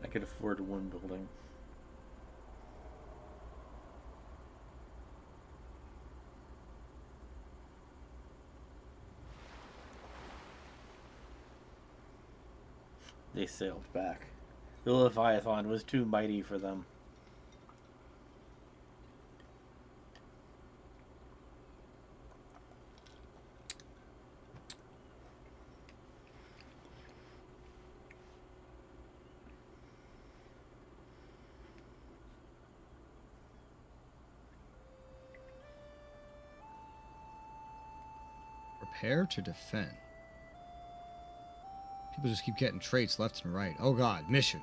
I could afford one building. They sailed back. The Leviathan was too mighty for them. Prepare to defend. People just keep getting traits left and right. Oh god, mission.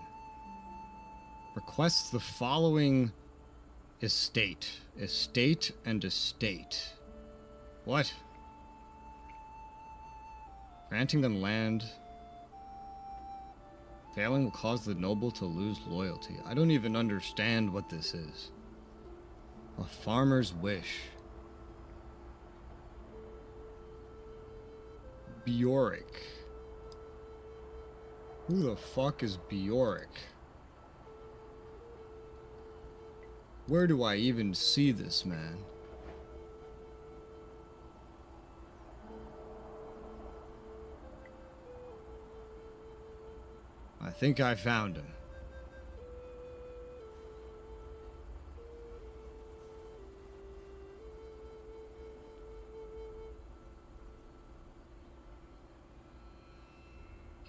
Requests the following estate. Estate and estate. What? Granting them land. Failing will cause the noble to lose loyalty. I don't even understand what this is. A farmer's wish. Bjoric. Who the fuck is Bjoric? Where do I even see this man? I think I found him.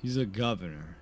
He's a governor.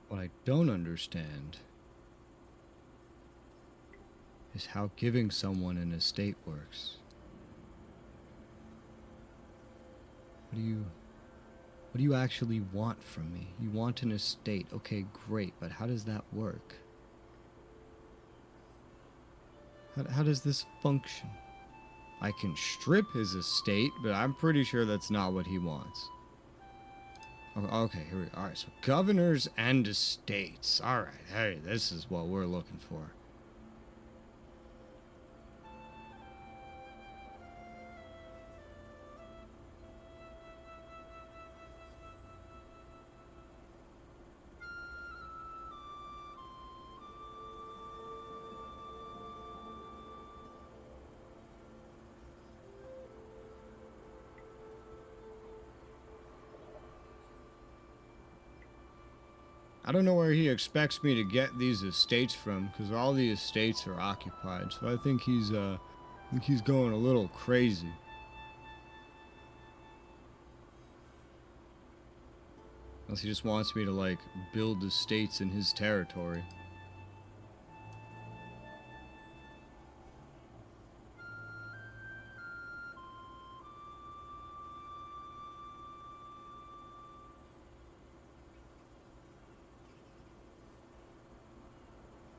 What I don't understand is how giving someone an estate works. What do you actually want from me? You want an estate. Okay, great, but how does that work? How does this function? I can strip his estate, but I'm pretty sure that's not what he wants. Okay, here we go. Alright, so governors and estates. Alright, hey, this is what we're looking for. I don't know where he expects me to get these estates from, because all the estates are occupied. So I think he's going a little crazy. Unless he just wants me to, like, build estates in his territory.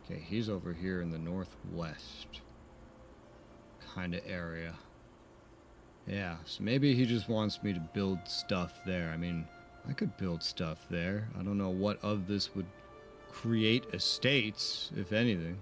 Okay, he's over here in the northwest kind of area. Yeah, so maybe he just wants me to build stuff there. I mean, I could build stuff there. I don't know what of this would create estates, if anything.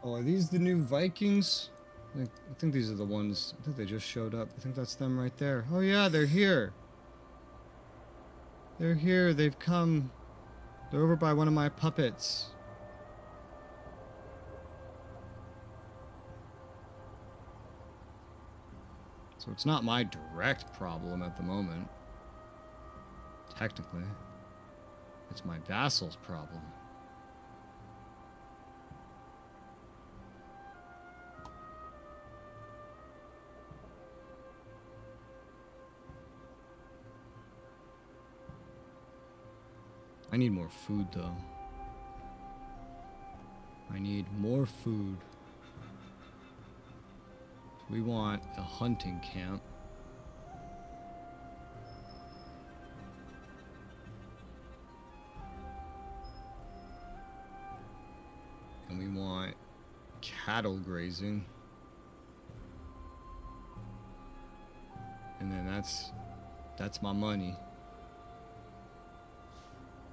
Oh, are these the new Vikings? I think these are the ones. I think they just showed up. I think that's them right there. Oh yeah, they're here. They're here. They've come. They're over by one of my puppets. So it's not my direct problem at the moment. Technically. It's my vassal's problem. I need more food, though. I need more food. We want a hunting camp. And we want cattle grazing. And then that's my money.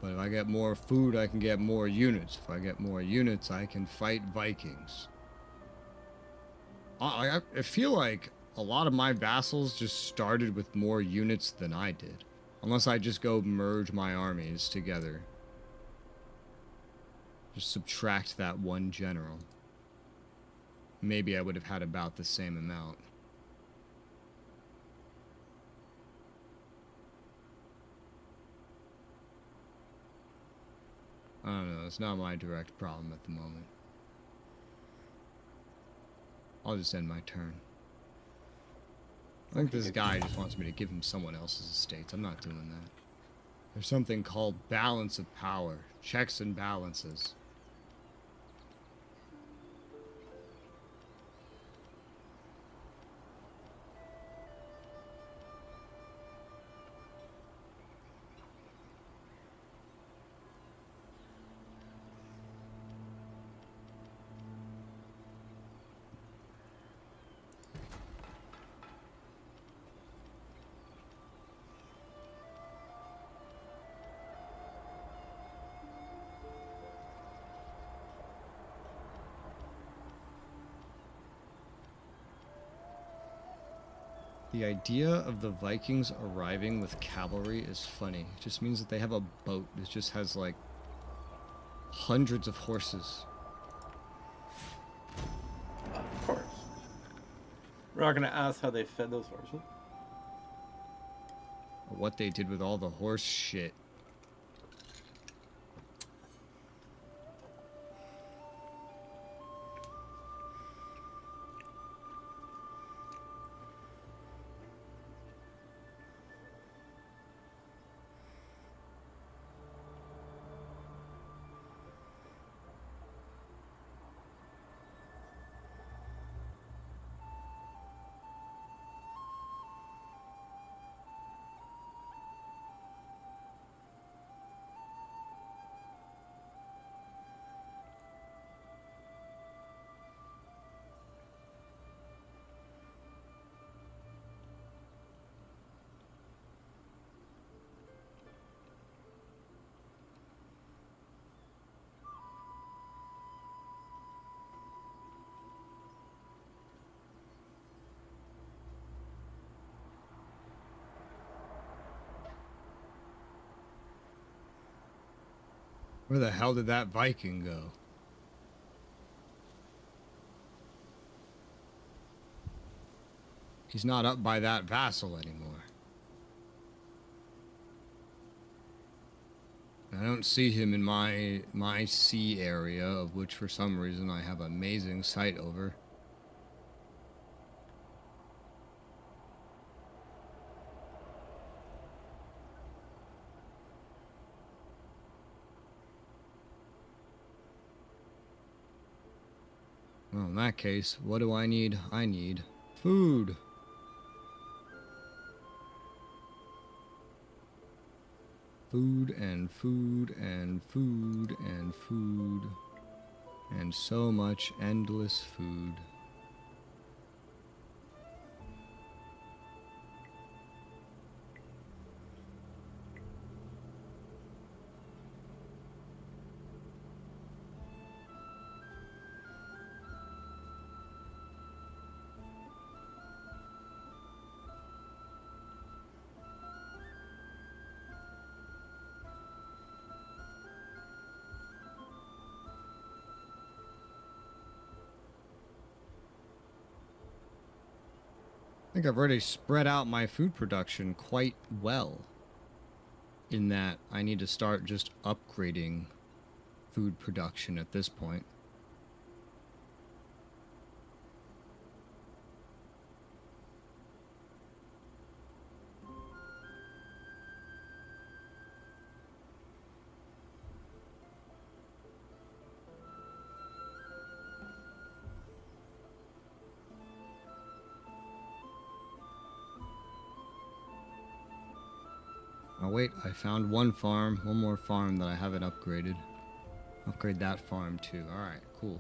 But if I get more food, I can get more units. If I get more units, I can fight Vikings. I feel like a lot of my vassals just started with more units than I did. Unless I just go merge my armies together. Just subtract that one general. Maybe I would have had about the same amount. I don't know, it's not my direct problem at the moment. I'll just end my turn. I think this guy just wants me to give him someone else's estates. I'm not doing that. There's something called balance of power. Checks and balances. The idea of the Vikings arriving with cavalry is funny. It just means that they have a boat that just has, like, hundreds of horses. Of course. We're not going to ask how they fed those horses. Or what they did with all the horse shit. Where the hell did that Viking go? He's not up by that vassal anymore. I don't see him in my sea area, of which for some reason I have amazing sight over. Well, in that case, what do I need? I need food. Food and food and food and food. And so much endless food. I think I've already spread out my food production quite well, in that I need to start just upgrading food production at this point. Oh wait, I found one more farm that I haven't upgraded. Upgrade that farm too. Alright, cool.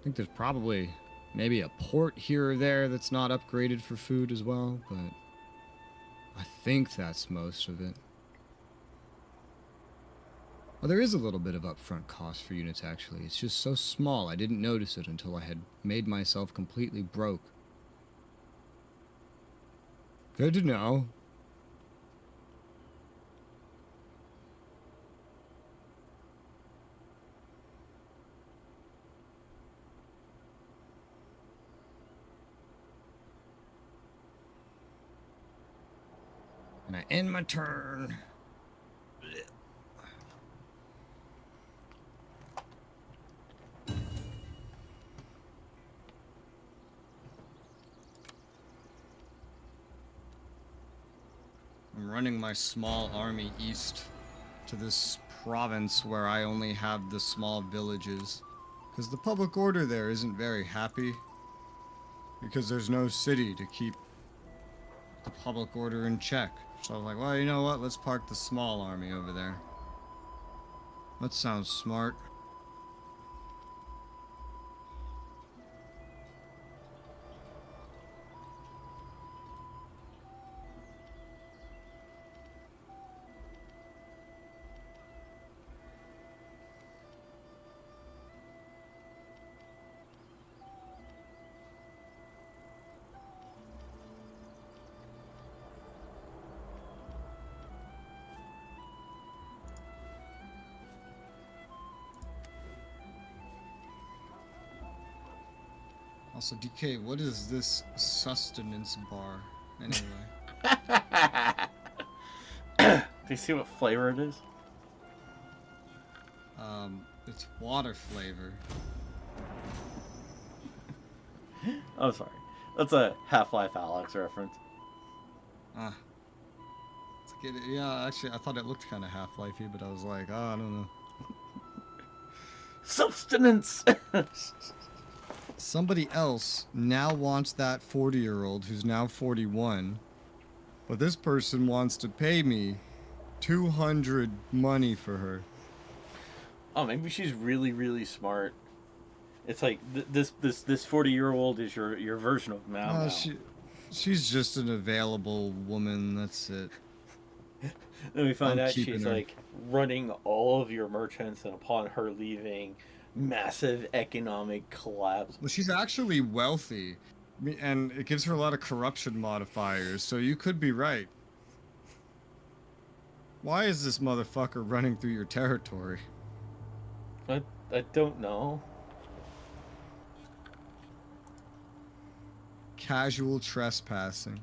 I think there's probably maybe a port here or there that's not upgraded for food as well, but I think that's most of it. Well, there is a little bit of upfront cost for units actually. It's just so small I didn't notice it until I had made myself completely broke. Good to know. And I end my turn. I'm running my small army east to this province where I only have the small villages. Because the public order there isn't very happy. Because there's no city to keep the public order in check. So I was like, well, you know what? Let's park the small army over there. That sounds smart. Also, DK, what is this sustenance bar, anyway? Do you see what flavor it is? It's water flavor. Oh, sorry. That's a Half-Life Alyx reference. Ah. Yeah, actually, I thought it looked kind of Half-Life-y, but I was like, oh, I don't know. Substance! Somebody else now wants that 40-year-old who's now 41, but this person wants to pay me 200 money for her. Oh, maybe she's really, really smart. It's like this 40-year-old is your version of Mao. No, she's just an available woman. That's it. Then we find I'm out she's keeping her. like running all of your merchants, and upon her leaving, massive economic collapse. Well, she's actually wealthy, and it gives her a lot of corruption modifiers, so you could be right. Why is this motherfucker running through your territory? I don't know. Casual trespassing.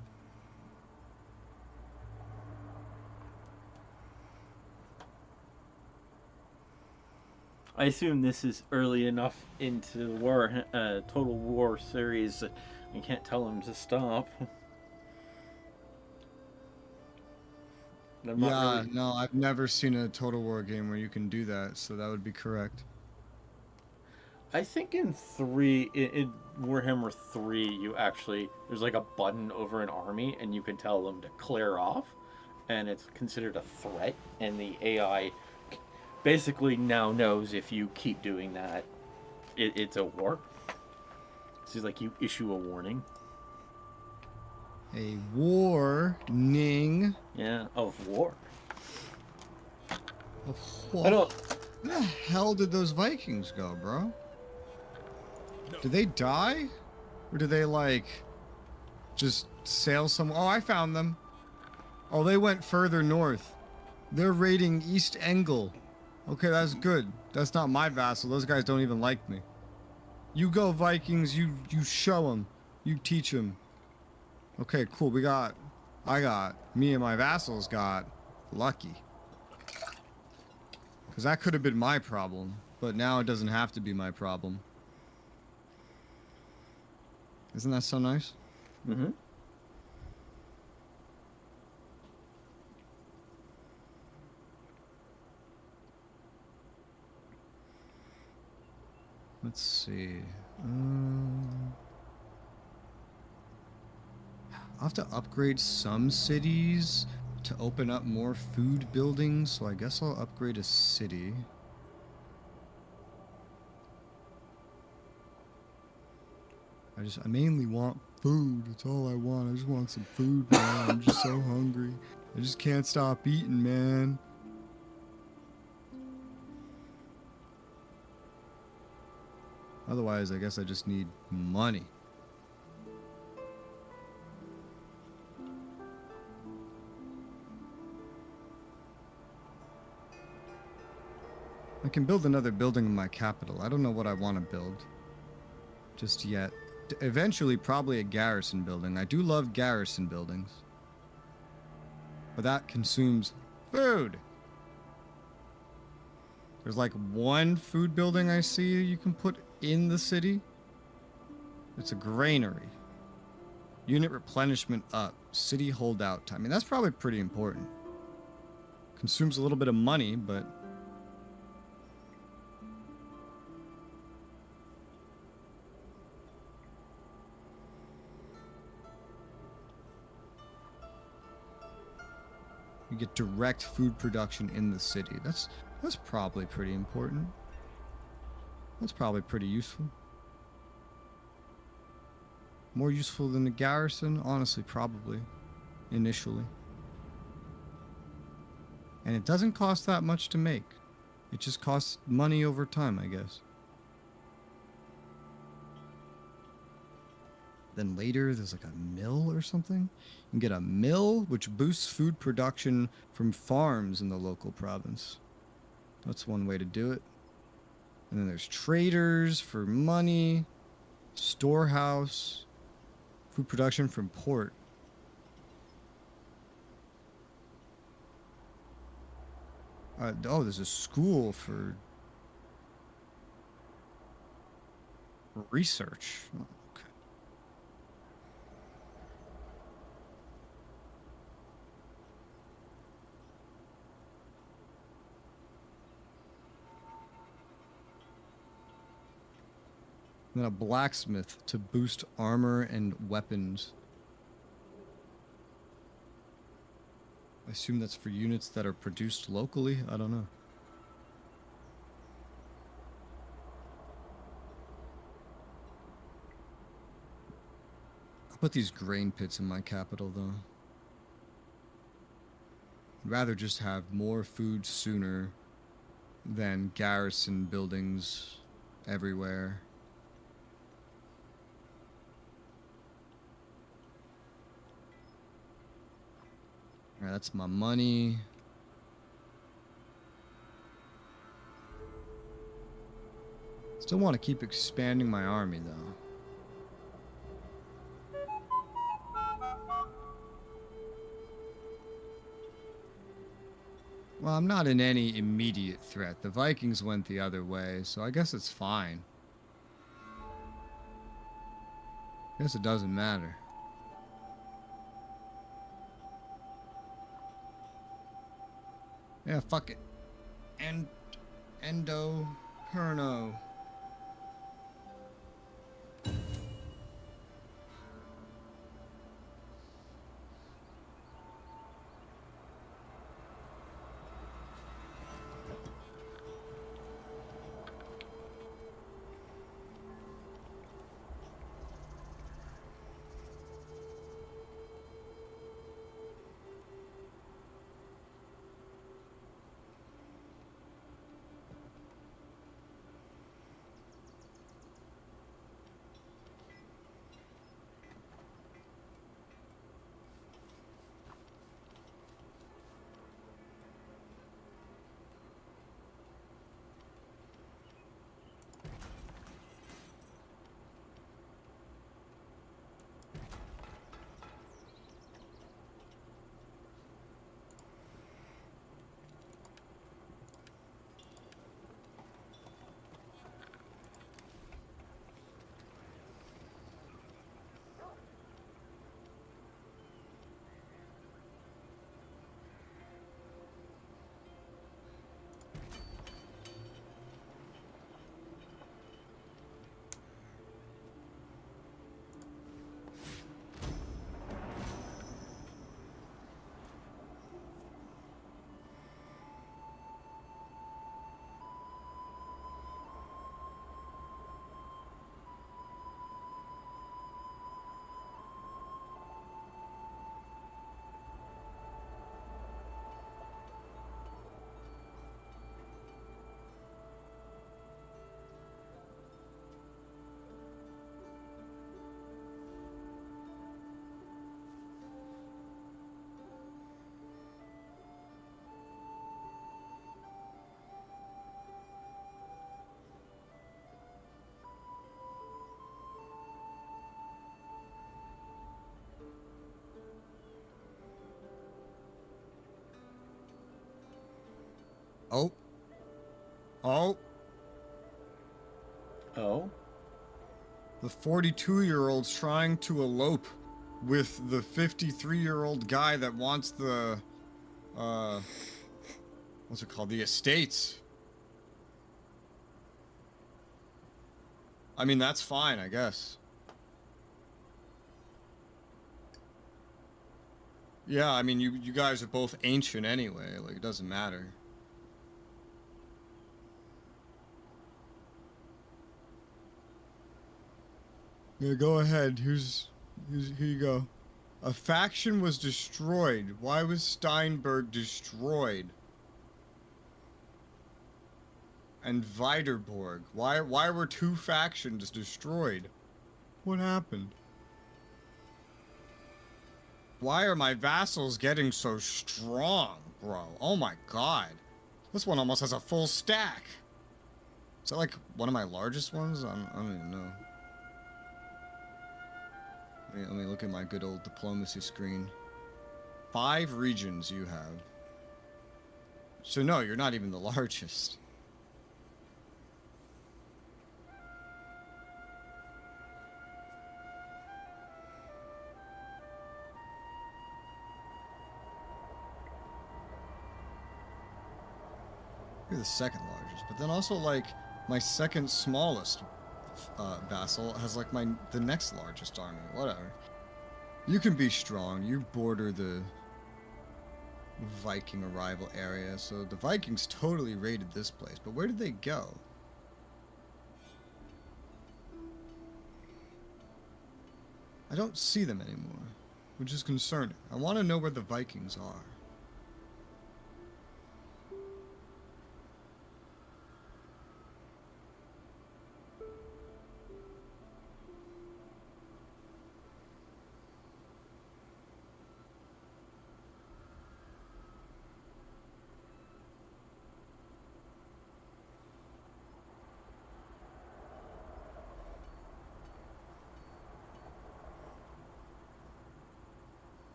I assume this is early enough into the war, Total War series that you can't tell him to stop. I'm not Yeah, really. no, I've never seen a Total War game where you can do that, so that would be correct. I think in in Warhammer 3, you actually there's like a button over an army, and you can tell them to clear off, and it's considered a threat, and the AI basically now knows if you keep doing that, it's a war. So it's like you issue a warning. A warning Yeah, of war. of I what? don't. Where the hell did those Vikings go, bro? Did they die? Or did they, like, just sail somewhere? Oh, I found them. Oh, they went further north. They're raiding East Engel. Okay, that's good. That's not my vassal. Those guys don't even like me. You go, Vikings. You show them. You teach them. Okay, cool. Me and my vassals got lucky. Because that could have been my problem. But now it doesn't have to be my problem. Isn't that so nice? Mm-hmm. Let's see. I'll have to upgrade some cities to open up more food buildings, so I guess I'll upgrade a city. I mainly want food. That's all I want. I just want some food, man. I'm just so hungry. I just can't stop eating, man. Otherwise, I guess I just need money. I can build another building in my capital. I don't know what I want to build just yet. Eventually, probably a garrison building. I do love garrison buildings. But that consumes food. There's like one food building I see you can put in the city. It's a granary. Unit replenishment up. City holdout time. I mean, that's probably pretty important. Consumes a little bit of money, but... you get direct food production in the city. That's probably pretty important. That's probably pretty useful. More useful than the garrison? Honestly, probably. Initially. And it doesn't cost that much to make. It just costs money over time, I guess. Then later, there's like a mill or something. You can get a mill, which boosts food production from farms in the local province. That's one way to do it. And then there's traders for money, storehouse, food production from port. Oh, there's a school for research. Oh, okay. And then a blacksmith to boost armor and weapons. I assume that's for units that are produced locally. I don't know. I'll put these grain pits in my capital, though. I'd rather just have more food sooner than garrison buildings everywhere. Alright, that's my money. Still want to keep expanding my army, though. Well, I'm not in any immediate threat. The Vikings went the other way, so I guess it's fine. Guess it doesn't matter. Yeah, fuck it. Endo Perno. Oh. Oh. Oh? The 42-year-old's trying to elope with the 53-year-old guy that wants the, what's it called? The estates. I mean, that's fine, I guess. Yeah, I mean, you guys are both ancient anyway, like, it doesn't matter. Yeah, go ahead. Here you go. A faction was destroyed. Why was Steinberg destroyed? And Weiderborg. Why were two factions destroyed? What happened? Why are my vassals getting so strong, bro? Oh my god. This one almost has a full stack. Is that like one of my largest ones? I don't even know. Let me look at my good old diplomacy screen. 5 regions you have. So no, you're not even the largest. You're the second largest, but then also like my second smallest vassal has like the next largest army. Whatever. You can be strong. You border the Viking arrival area, so the Vikings totally raided this place. But where did they go? I don't see them anymore, which is concerning. I want to know where the Vikings are.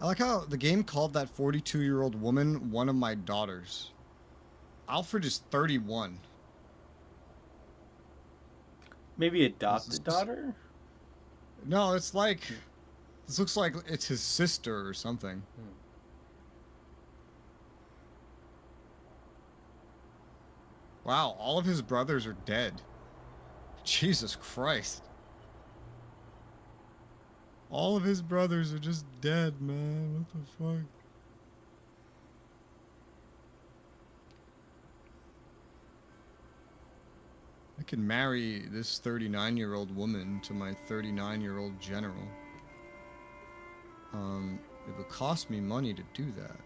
I like how the game called that 42-year-old woman one of my daughters. Alfred is 31. Maybe adopted daughter? No, it's like... This looks like it's his sister or something. Wow, all of his brothers are dead. Jesus Christ. All of his brothers are just dead, man. What the fuck? I can marry this 39-year-old woman to my 39-year-old general. It would cost me money to do that.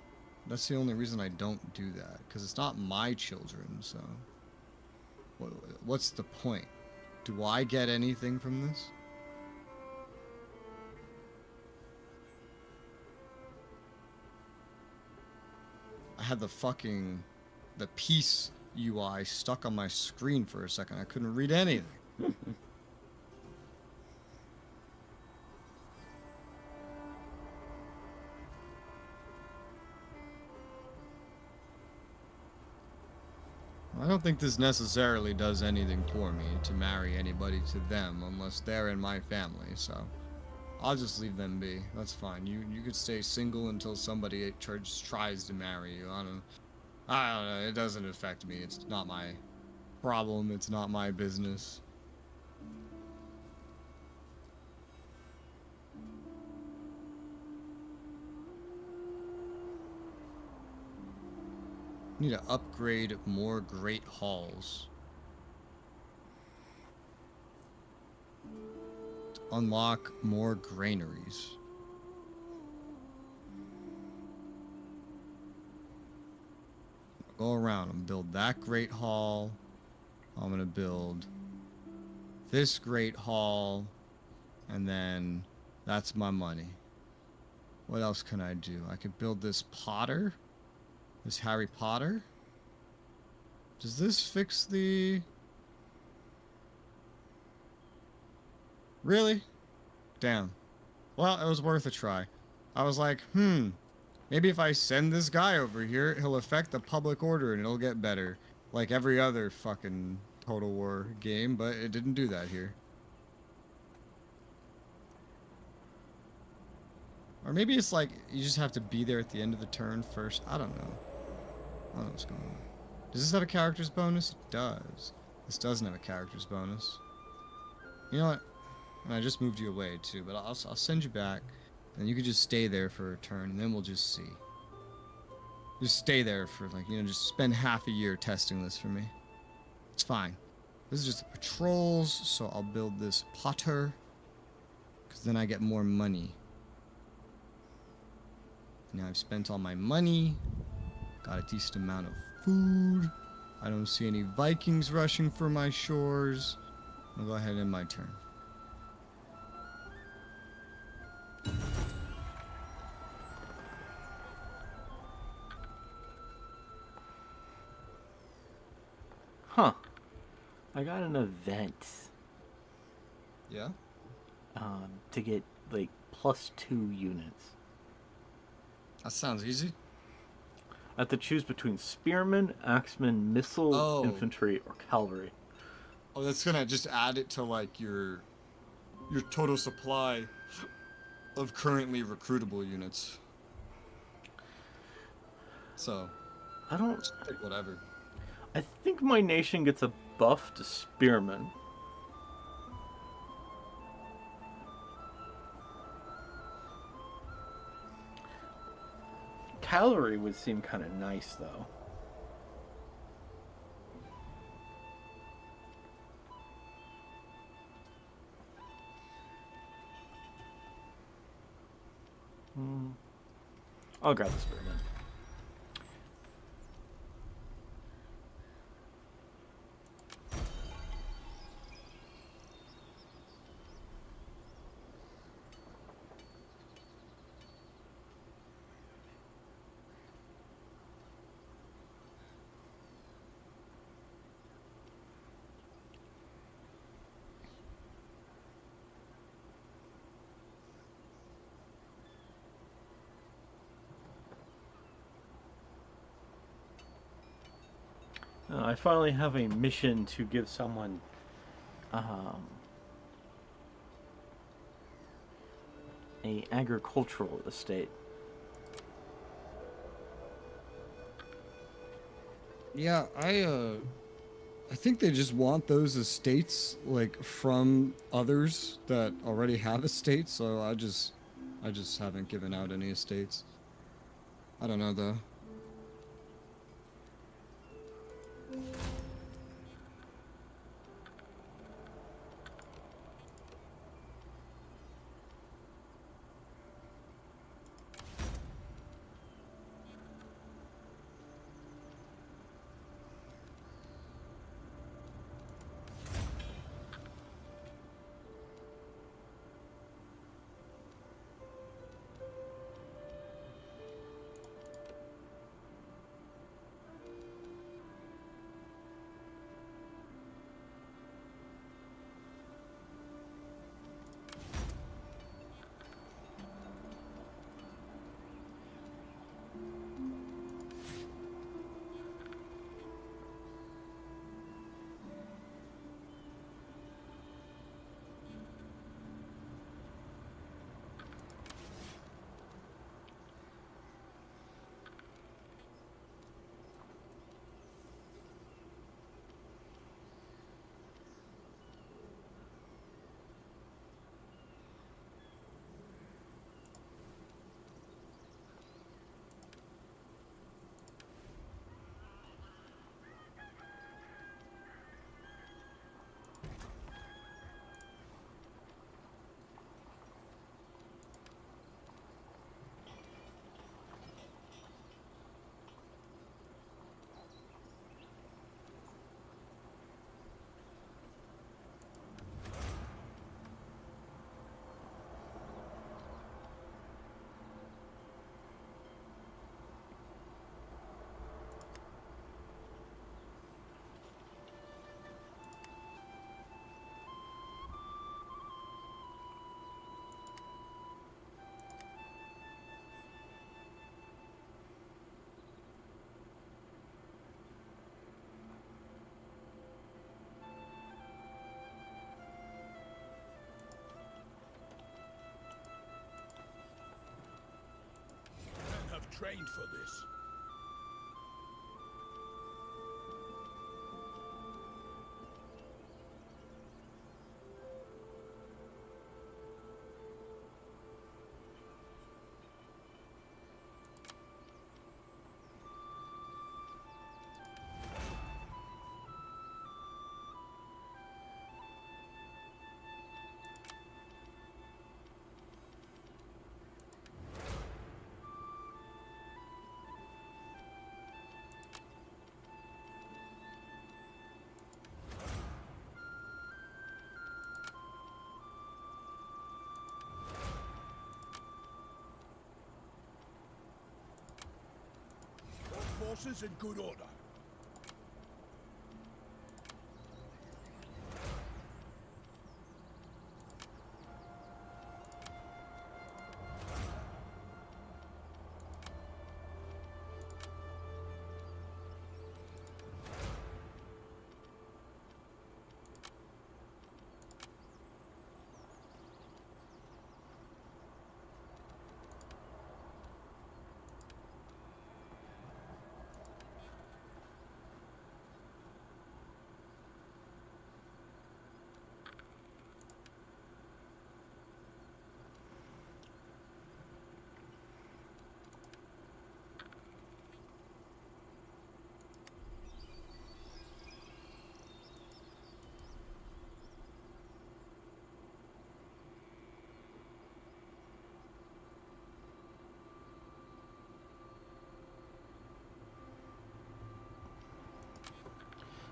That's the only reason I don't do that, because it's not my children, so... What's the point? Do I get anything from this? I had the peace UI stuck on my screen for a second. I couldn't read anything. I don't think this necessarily does anything for me to marry anybody to them unless they're in my family, so I'll just leave them be. That's fine. You could stay single until somebody tries to marry you. I don't know. It doesn't affect me. It's not my problem. It's not my business. Need to upgrade more great halls. To unlock more granaries. Go around and build that great hall. I'm gonna build this great hall, and then that's my money. What else can I do? I could build this Potter. This Harry Potter? Does this fix the... Really? Damn. Well, it was worth a try. I was like, maybe if I send this guy over here, he'll affect the public order and it'll get better. Like every other fucking Total War game, but it didn't do that here. Or maybe it's like, you just have to be there at the end of the turn first. I don't know. I don't know what's going on. Does this have a character's bonus? It does. This doesn't have a character's bonus. You know what? And I just moved you away too, but I'll send you back. And you could just stay there for a turn, and then we'll just see. Just stay there for, like, just spend half a year testing this for me. It's fine. This is just the patrols, so I'll build this Potter. Because then I get more money. Now I've spent all my money. Got a decent amount of food. I don't see any Vikings rushing for my shores. I'll go ahead and end my turn. Huh. I got an event. Yeah? To get, like, +2 units. That sounds easy. I have to choose between spearmen, axemen, missile, infantry, or cavalry. Oh, that's gonna just add it to, like, your total supply of currently recruitable units. So, I don't... just pick whatever. I think my nation gets a buff to spearmen. Cavalry would seem kind of nice, though. I'll grab the spearmen. I finally have a mission to give someone um, a agricultural estate. Yeah, I think they just want those estates like from others that already have estates, so I just haven't given out any estates. I don't know though. Men have trained for this. All forces in good order.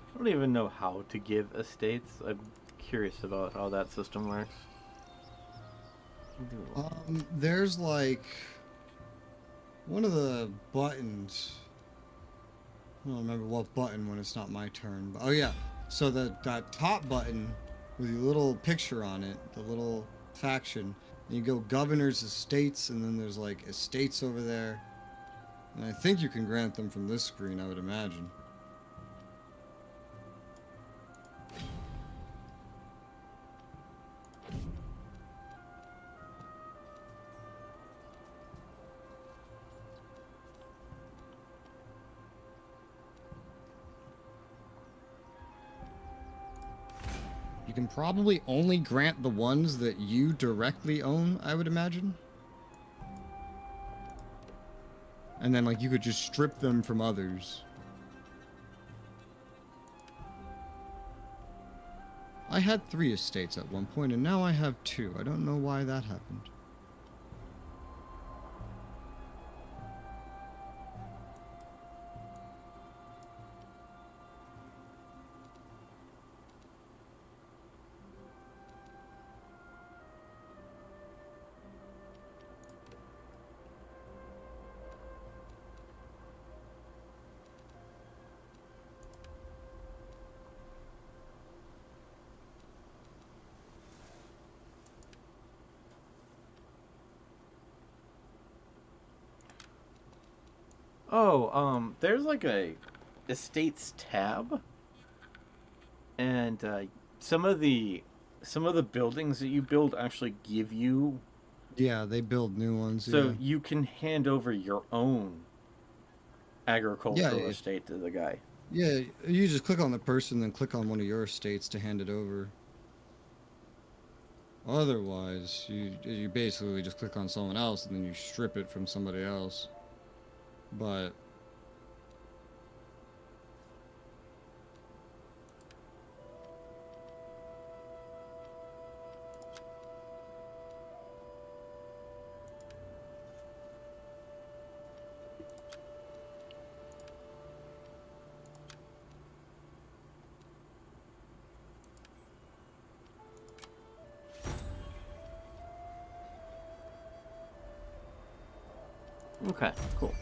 I don't even know how to give estates. I'm curious about how that system works. There's like one of the buttons. I don't remember what button when it's not my turn. But, oh yeah, so that top button with your little picture on it, the little faction, and you go governors, estates, and then there's like estates over there. And I think you can grant them from this screen, I would imagine. can probably only grant the ones that you directly own, I would imagine. And then, like, you could just strip them from others. I had 3 estates at one point, and now I have 2. I don't know why that happened. Oh, there's like a estates tab, and some of the buildings that you build actually give you, Yeah, they build new ones, so yeah. you can hand over your own agricultural Yeah, estate to the guy. yeah, you just click on the person, then click on one of your estates to hand it over. Otherwise, you basically just click on someone else, and then you strip it from somebody else. But Okay, cool.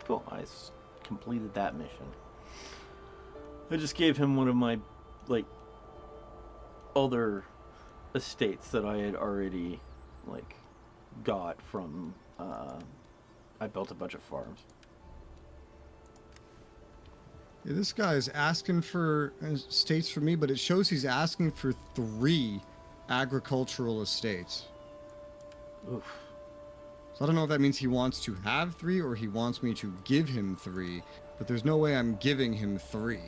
Cool. Completed that mission. I just gave him one of my, like, other estates that I had already, like, got from. I built a bunch of farms. yeah, this guy's asking for estates for me, but it shows he's asking for 3 agricultural estates. Oof. So I don't know if that means he wants to have 3 or he wants me to give him 3, but there's no way I'm giving him 3.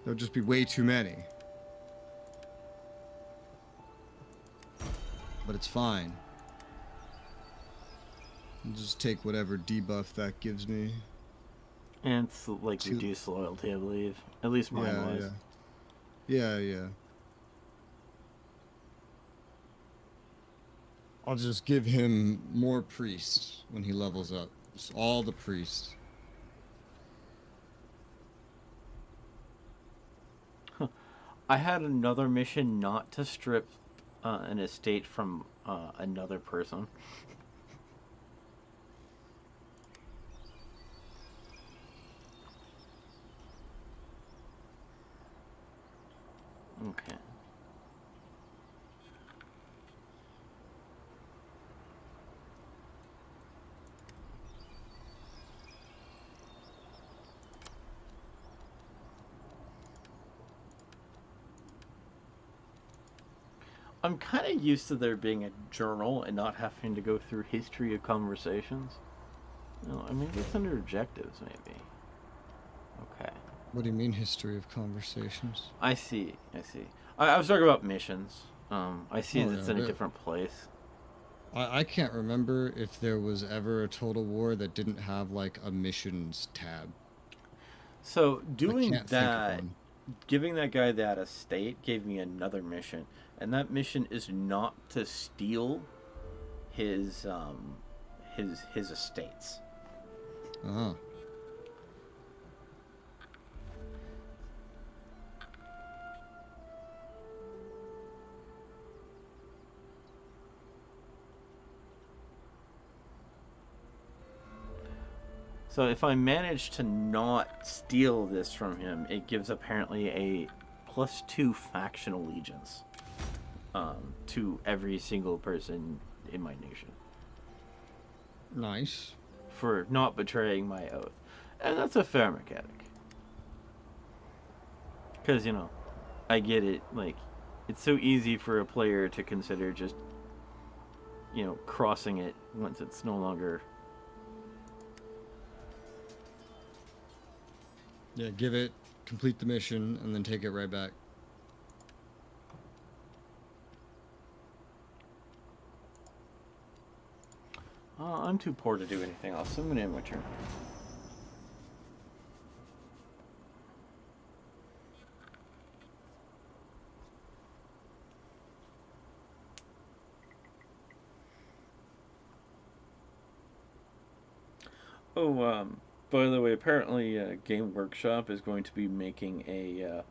There'll just be way too many. But it's fine. I'll just take whatever debuff that gives me. And it's like reduced loyalty, I believe. At least mine Yeah, was. yeah. Yeah. I'll just give him more priests when he levels up. Just all the priests. I had another mission not to strip an estate from another person. Okay. I'm kind of used to there being a journal and not having to go through history of conversations. No, I mean, it's under objectives, maybe. Okay. What do you mean, history of conversations? I see. I was talking about missions. I see Oh, that's yeah, in a different place. I can't remember if there was ever a Total War that didn't have, like, a missions tab. So, I doing can't think of that, one. giving that guy that estate gave me another mission. And that mission is not to steal his estates. Uh-huh. So if I manage to not steal this from him, it gives apparently a +2 faction allegiance to every single person in my nation Nice. for not betraying my oath. And that's a fair mechanic. Because, I get it, like, it's so easy for a player to consider just, crossing it once it's no longer. Yeah, complete the mission, and then take it right back. I'm too poor to do anything else, so I'm going to end my turn. Oh, by the way, apparently Game Workshop is going to be making a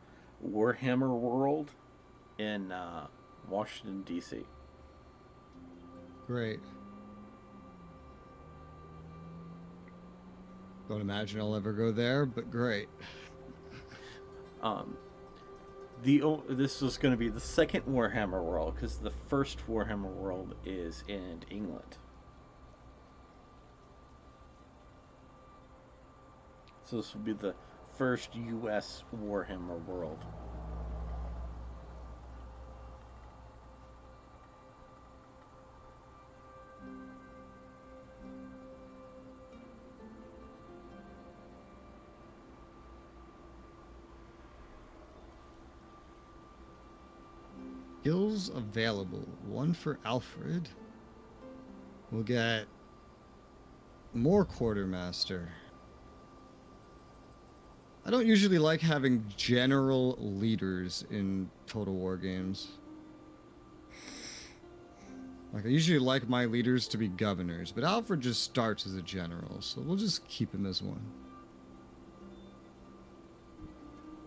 Warhammer world in Washington, D.C. Great. Don't imagine I'll ever go there, but great. This was going to be the second Warhammer world, because the first Warhammer world is in England. So this will be the first U.S. Warhammer world. Skills available. One for Alfred. We'll get more quartermaster. I don't usually like having general leaders in Total War games. Like, I usually like my leaders to be governors, but Alfred just starts as a general, so we'll just keep him as one.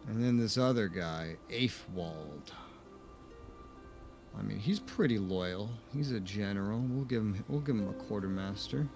And then this other guy, Aefwald. I mean, he's pretty loyal. He's a general. We'll give him a quartermaster.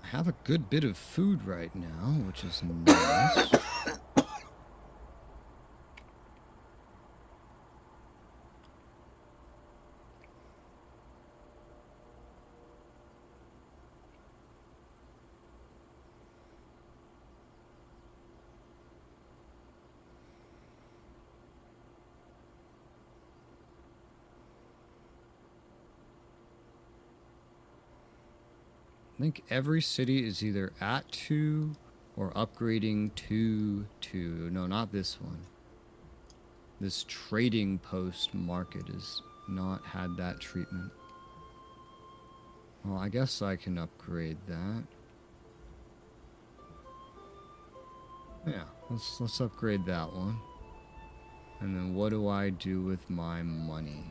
Have a good bit of food right now, which is nice. I think every city is either at 2 or upgrading to 2. No, not this one. This trading post market has not had that treatment. Well, I guess I can upgrade that. Yeah, let's upgrade that one. And then what do I do with my money?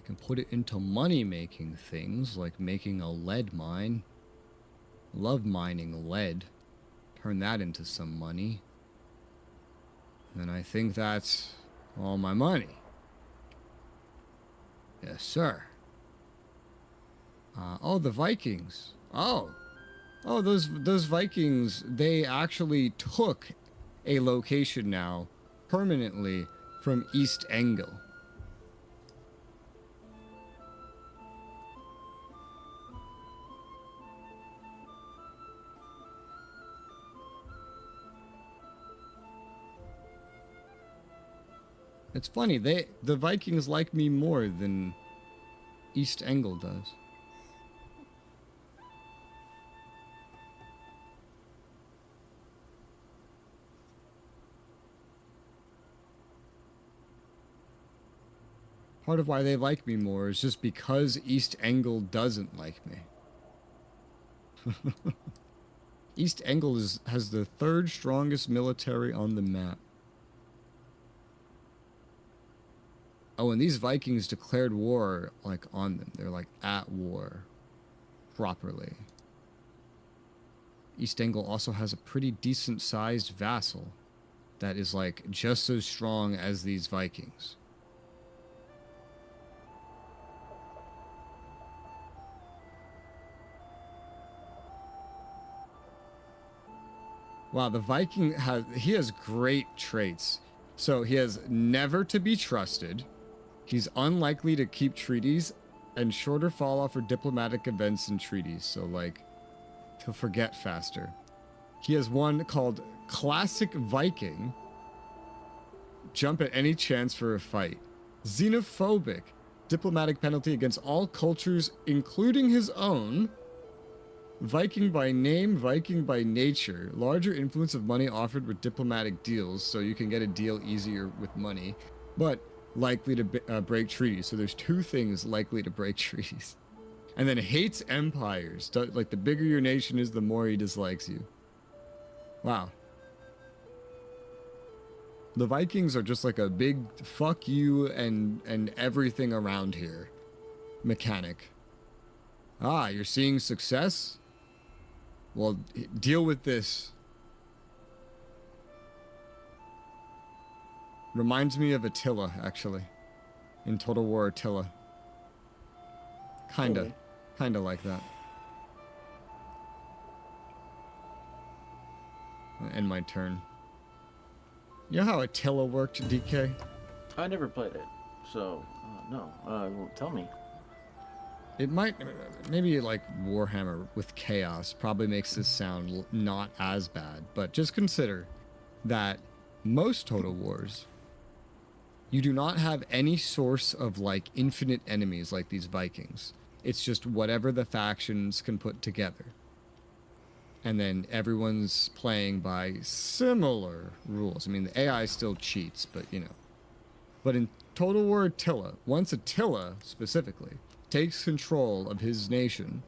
Can put it into money-making things, like making a lead mine. Love mining lead. Turn that into some money. And I think that's all my money. Yes, sir. Oh, the Vikings. Oh, those Vikings, they actually took a location now, permanently, from East Angel. It's funny, the Vikings like me more than East Angel does. part of why they like me more is just because East Angle doesn't like me. East Angle has the third strongest military on the map. Oh, and these Vikings declared war, like, on them. They're, like, at war. Properly. East Angle also has a pretty decent-sized vassal that is, like, just as strong as these Vikings. Wow, the Viking has great traits. So he has never to be trusted. He's unlikely to keep treaties and shorter fall off for diplomatic events and treaties. So like, he'll forget faster. He has one called Classic Viking. Jump at any chance for a fight. Xenophobic. Diplomatic penalty against all cultures, including his own. Viking by name, Viking by nature. Larger influence of money offered with diplomatic deals, so you can get a deal easier with money. But likely to break treaties. So there's two things likely to break treaties. And then hates empires. Like, the bigger your nation is, the more he dislikes you. Wow. The Vikings are just like a big fuck you and everything around here mechanic. Ah, you're seeing success? Well, deal with this. Reminds me of Attila, actually. In Total War Attila. Kinda like that. I'll end my turn. You know how Attila worked, DK? I never played it, so no. Well, tell me. It might, maybe like Warhammer with chaos probably makes this sound not as bad, but just consider that most Total Wars, you do not have any source of like infinite enemies like these Vikings. It's just whatever the factions can put together. And then everyone's playing by similar rules. I mean, the AI still cheats, but you know. But in Total War Attila, once Attila specifically takes control of his nation,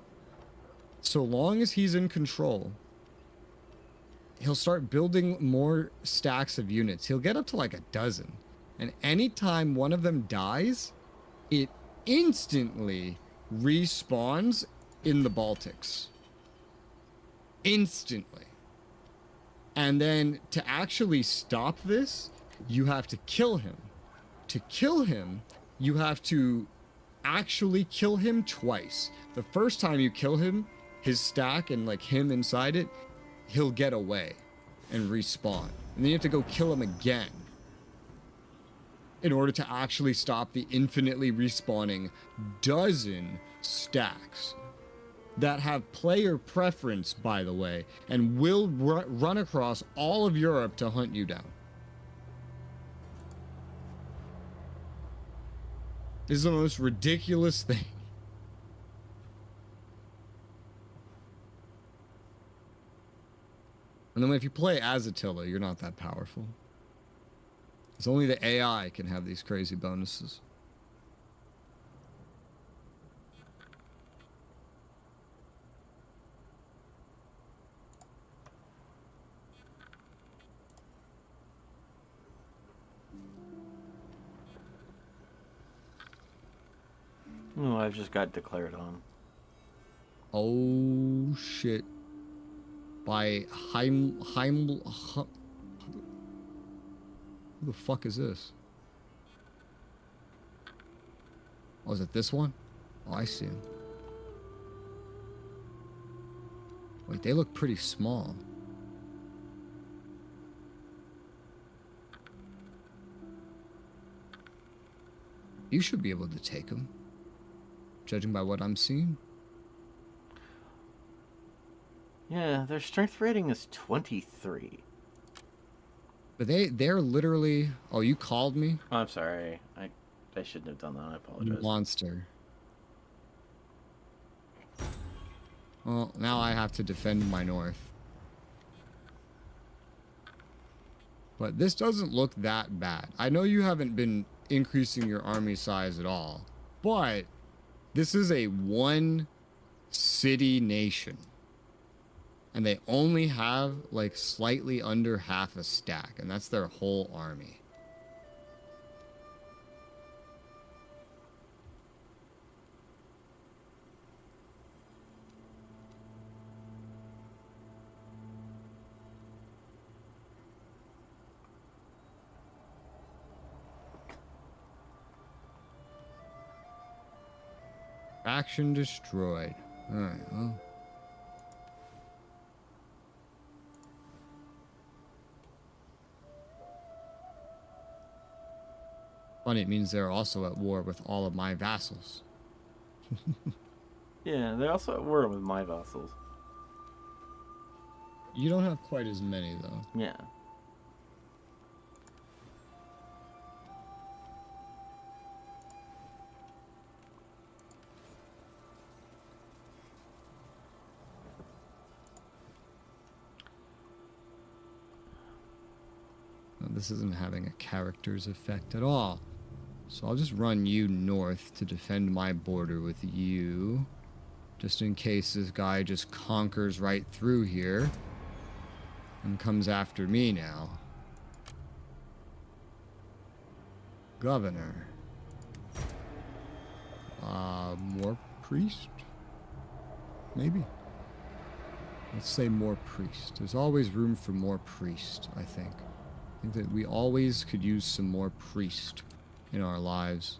so long as he's in control, he'll start building more stacks of units. He'll get up to like a dozen. And anytime one of them dies, it instantly respawns in the Baltics. Instantly. And then to actually stop this, you have to kill him. To kill him, you have to actually kill him twice. The first time you kill him, his stack and like him inside it, he'll get away and respawn. And then you have to go kill him again in order to actually stop the infinitely respawning dozen stacks that have player preference, by the way, and will run across all of Europe to hunt you down. This is the most ridiculous thing. And then if you play as Attila, you're not that powerful. It's only the AI can have these crazy bonuses. Oh, I've just got declared on. Oh shit. By who the fuck is this? Oh, is it this one? Oh, I see him. Wait, they look pretty small. You should be able to take them, judging by what I'm seeing. Yeah, their strength rating is 23. But they're literally... Oh, you called me? Oh, I'm sorry. I shouldn't have done that. I apologize. Monster. Well, now I have to defend my north. But this doesn't look that bad. I know you haven't been increasing your army size at all. But this is a one city nation. And they only have like slightly under half a stack, and that's their whole army. Faction destroyed. Alright, well. Funny, it means they're also at war with all of my vassals. Yeah, they're also at war with my vassals. You don't have quite as many, though. Yeah. This isn't having a character's effect at all. So I'll just run you north to defend my border with you. Just in case this guy just conquers right through here. And comes after me now. Governor. More priest? Maybe. Let's say more priest. There's always room for more priest, I think. I think that we always could use some more priest in our lives.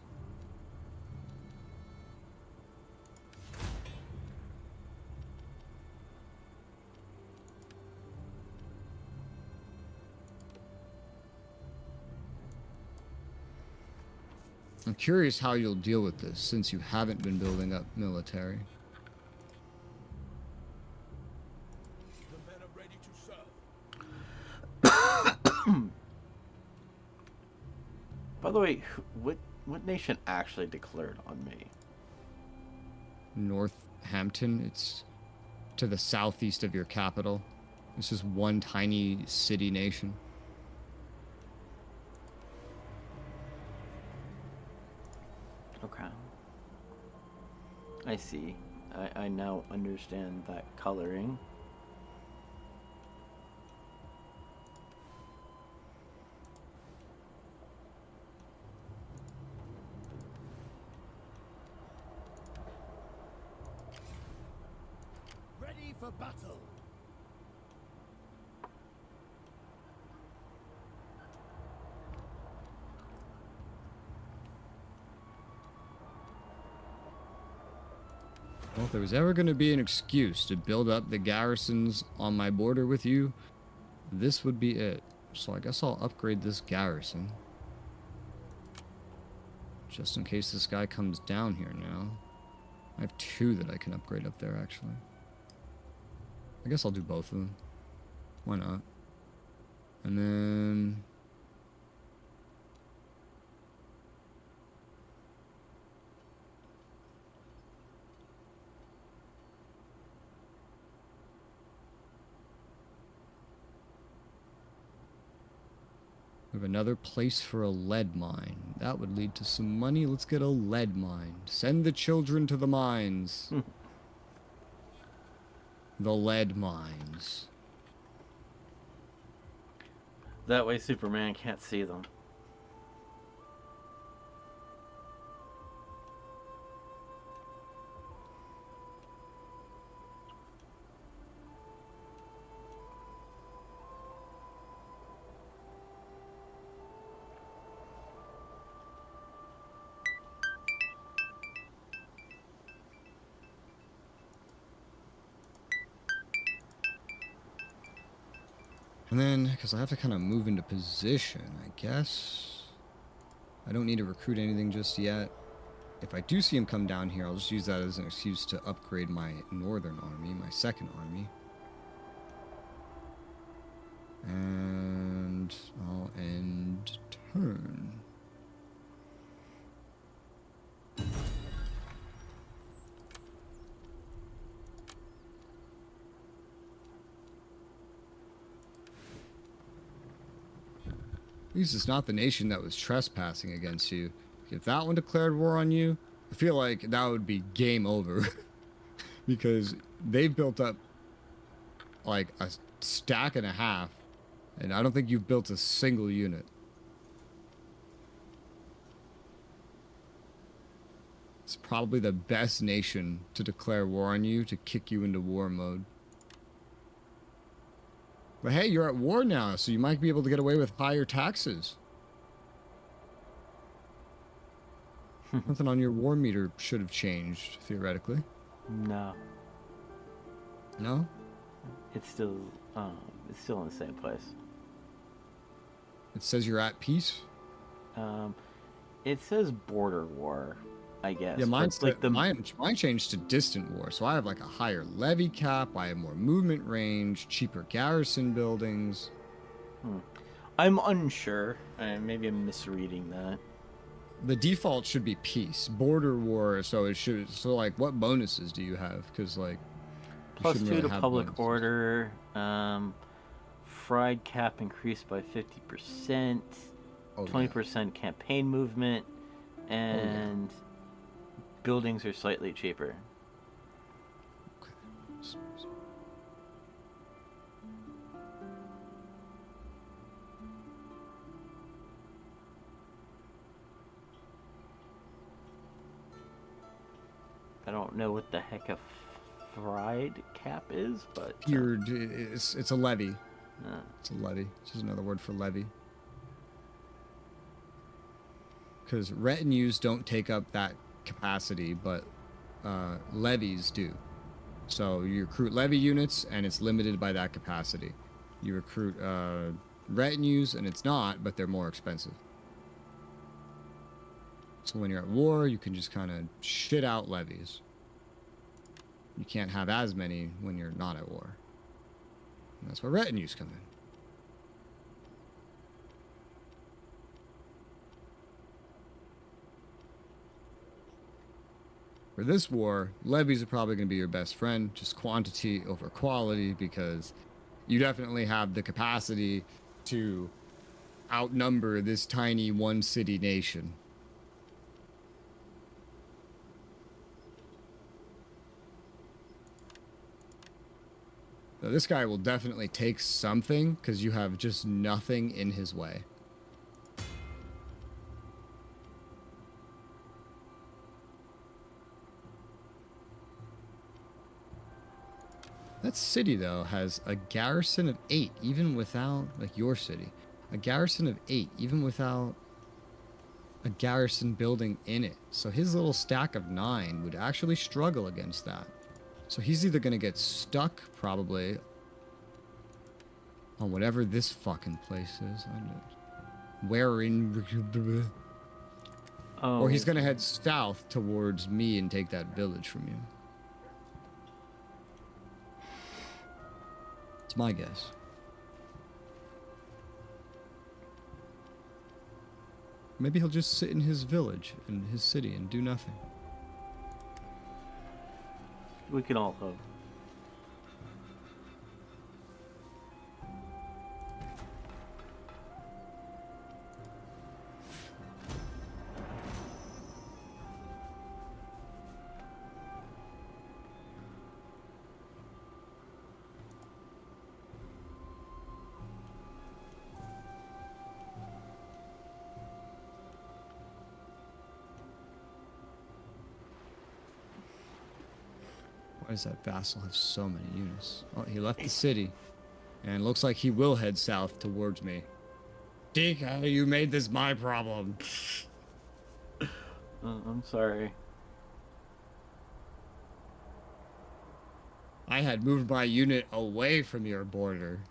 I'm curious how you'll deal with this since you haven't been building up military. The men are ready to serve. By the way, what nation actually declared on me? Northampton, it's to the southeast of your capital. It's just one tiny city nation. Okay. I see. I now understand that coloring. Ready for battle. Well, if there was ever going to be an excuse to build up the garrisons on my border with you, this would be it. So I guess I'll upgrade this garrison. Just in case this guy comes down here now. I have 2 that I can upgrade up there, actually. I guess I'll do both of them. Why not? And then... we have another place for a lead mine. That would lead to some money. Let's get a lead mine. Send the children to the mines. The lead mines. That way Superman can't see them. And then, because I have to kind of move into position, I guess. I don't need to recruit anything just yet. If I do see him come down here, I'll just use that as an excuse to upgrade my northern army, my second army. And I'll end turn. least it's not the nation that was trespassing against you. If that one declared war on you, I feel like that would be game over. Because they've built up like a stack and a half, and I don't think you've built a single unit. It's probably the best nation to declare war on you, to kick you into war mode. But hey, you're at war now, so you might be able to get away with higher taxes. Nothing on your war meter should have changed, theoretically. No. No? It's still in the same place. It says you're at peace? It says border war, I guess. Yeah, mine's like mine changed to distant war, so I have like a higher levy cap, I have more movement range, cheaper garrison buildings. I'm unsure. Maybe I'm misreading that. The default should be peace. Border war, so it should. So like, what bonuses do you have? Because like, +2 to public order. Fried cap increased by 50%. 20% campaign movement, and buildings are slightly cheaper. Okay. I don't know what the heck a fried cap is, but it's a levy. It's a levy. It's just another word for levy. Because retinues don't take up that capacity, but levies do. So you recruit levy units, and it's limited by that capacity. You recruit retinues, and it's not, but they're more expensive. So when you're at war, you can just kind of shit out levies. You can't have as many when you're not at war. And that's where retinues come in. For this war, levies are probably going to be your best friend, just quantity over quality, because you definitely have the capacity to outnumber this tiny one-city nation. Now, this guy will definitely take something, because you have just nothing in his way. That city, though, has a garrison of 8, even without, like your city, a garrison of 8, even without a garrison building in it. So his little stack of 9 would actually struggle against that. So he's either going to get stuck, probably, on whatever this fucking place is. Where in... Or he's going to head south towards me and take that village from you. It's my guess. Maybe he'll just sit in his village, in his city, and do nothing. We can all hope. Why does that vassal have so many units? Oh, he left the city. And looks like he will head south towards me. Dika, you made this my problem. I'm sorry. I had moved my unit away from your border.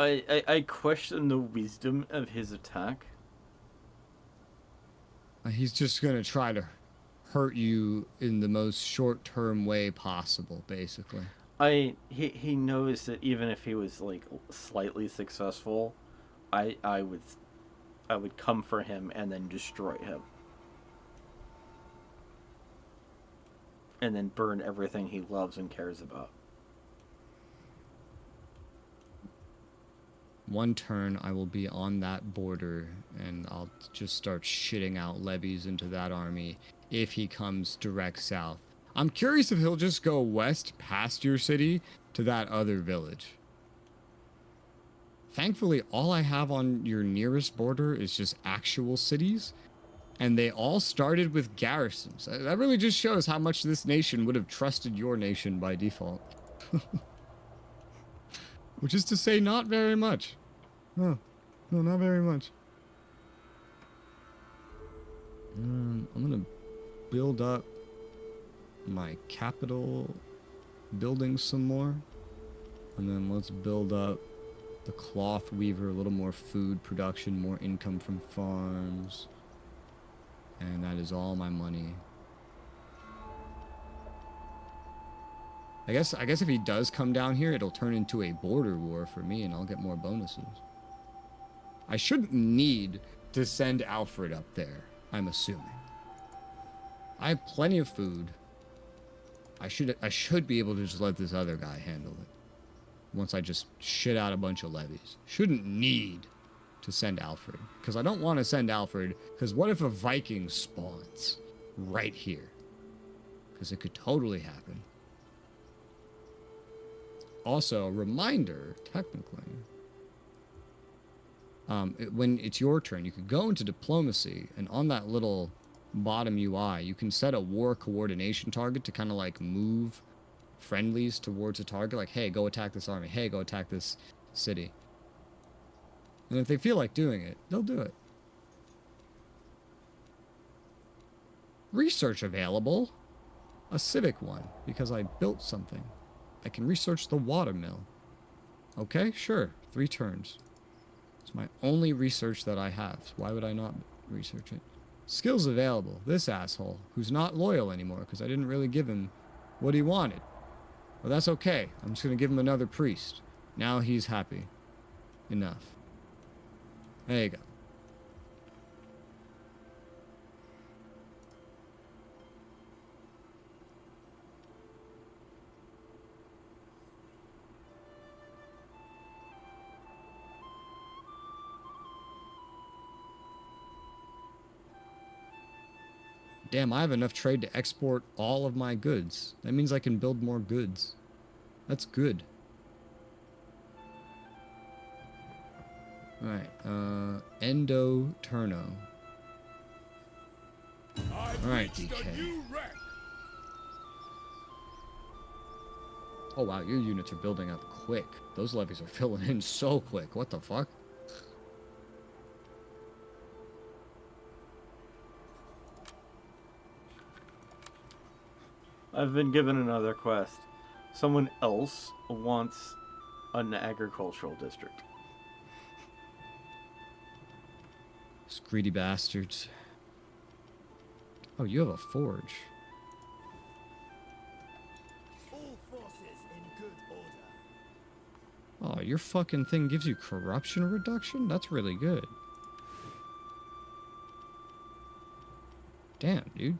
I question the wisdom of his attack. He's just gonna try to hurt you in the most short-term way possible, basically. He knows that even if he was like slightly successful, I would come for him and then destroy him. and then burn everything he loves and cares about. One turn, I will be on that border, and I'll just start shitting out levies into that army if he comes direct south. I'm curious if he'll just go west past your city to that other village. Thankfully, all I have on your nearest border is just actual cities, and they all started with garrisons. That really just shows how much this nation would have trusted your nation by default. Which is to say, not very much. No, not very much. I'm gonna build up my capital building some more. And then let's build up the cloth weaver, a little more food production, more income from farms. And that is all my money. I guess if he does come down here, it'll turn into a border war for me, and I'll get more bonuses. I shouldn't need to send Alfred up there, I'm assuming. I have plenty of food. I should be able to just let this other guy handle it. Once I just shit out a bunch of levies. Shouldn't need to send Alfred. Because I don't want to send Alfred, because what if a Viking spawns right here? Because it could totally happen. Also, reminder, technically, when it's your turn, you could go into diplomacy, and on that little bottom UI, you can set a war coordination target to kind of like move friendlies towards a target. Like, hey, go attack this army. Hey, go attack this city. And if they feel like doing it, they'll do it. Research available. A civic one, because I built something. I can research the watermill. Okay, sure. 3 turns. It's my only research that I have. So why would I not research it? Skills available. This asshole, who's not loyal anymore, because I didn't really give him what he wanted. Well, that's okay. I'm just going to give him another priest. Now he's happy. Enough. There you go. Damn, I have enough trade to export all of my goods. That means I can build more goods. That's good. Alright, Endo Turno. Alright, DK. Oh wow, your units are building up quick. Those levies are filling in so quick. What the fuck? I've been given another quest. Someone else wants an agricultural district. Those greedy bastards. Oh, you have a forge. All forces in good order. Oh, your fucking thing gives you corruption reduction? That's really good. Damn, dude.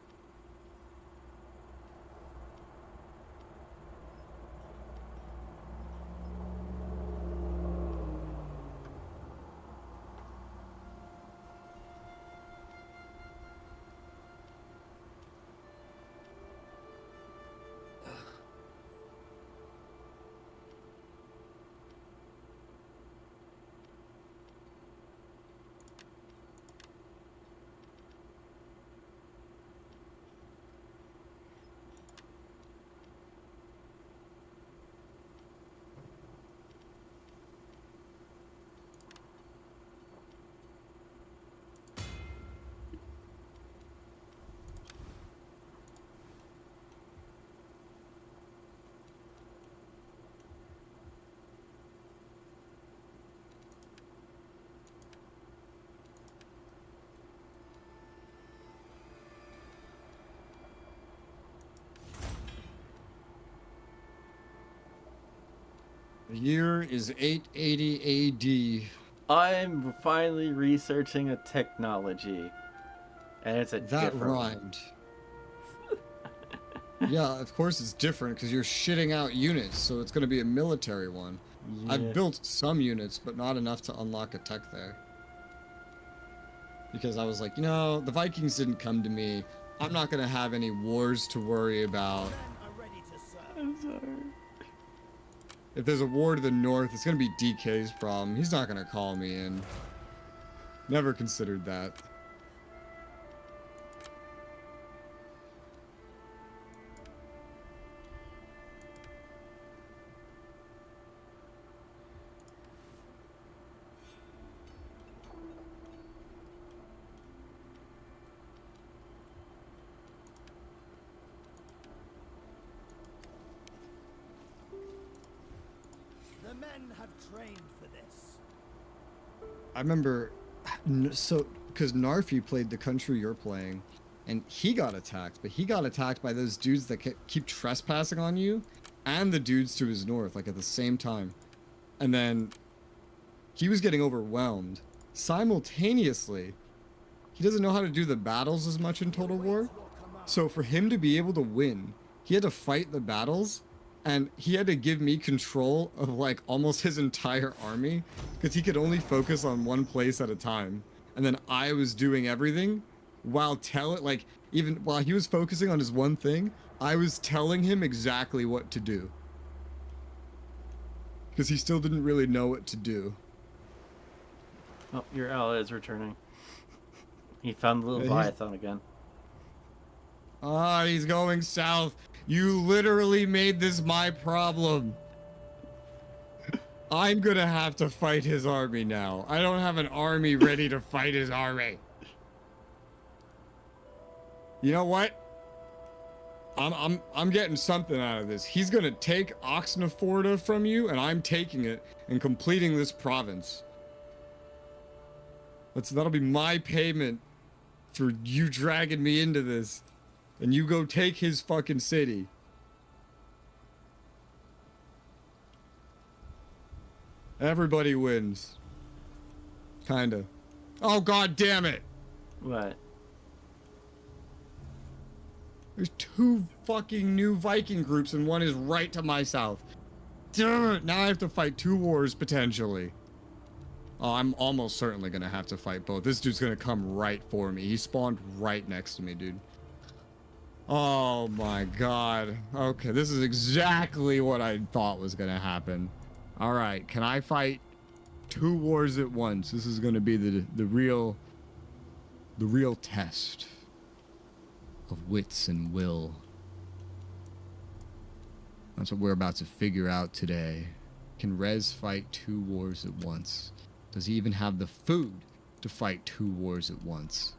The year is 880 AD. I'm finally researching a technology. And it's a That different one. rhymed. Yeah, of course it's different because you're shitting out units, so it's going to be a military one. Yeah. I've built some units, but not enough to unlock a tech there. Because I was like, the Vikings didn't come to me. I'm not going to have any wars to worry about. I'm sorry. If there's a war to the north, it's going to be DK's problem. He's not going to call me in. Never considered that. The men have trained for this. I remember, because Narfi played the country you're playing, and he got attacked, but he got attacked by those dudes that keep trespassing on you, and the dudes to his north, like at the same time. And then he was getting overwhelmed. Simultaneously, he doesn't know how to do the battles as much in Total War. So for him to be able to win, he had to fight the battles, and he had to give me control of like almost his entire army, because he could only focus on one place at a time. And then I was doing everything while even while he was focusing on his one thing, I was telling him exactly what to do. Because he still didn't really know what to do. Oh, your ally is returning. He found the little Leviathan again. Ah, he's going south. You literally made this my problem. I'm gonna have to fight his army now. I don't have an army ready to fight his army. You know what? I'm getting something out of this. He's gonna take Oxnaforda from you, and I'm taking it and completing this province. That'll be my payment for you dragging me into this. And you go take his fucking city. Everybody wins. Kinda. Oh, god damn it! What? There's 2 fucking new Viking groups and one is right to my south. Damn it! Now I have to fight 2 wars potentially. Oh, I'm almost certainly gonna have to fight both. This dude's gonna come right for me. He spawned right next to me, dude. Oh my god. Okay, this is exactly what I thought was gonna happen. Alright, can I fight 2 wars at once? This is gonna be the real test of wits and will. That's what we're about to figure out today. Can Rez fight 2 wars at once? Does he even have the food to fight 2 wars at once?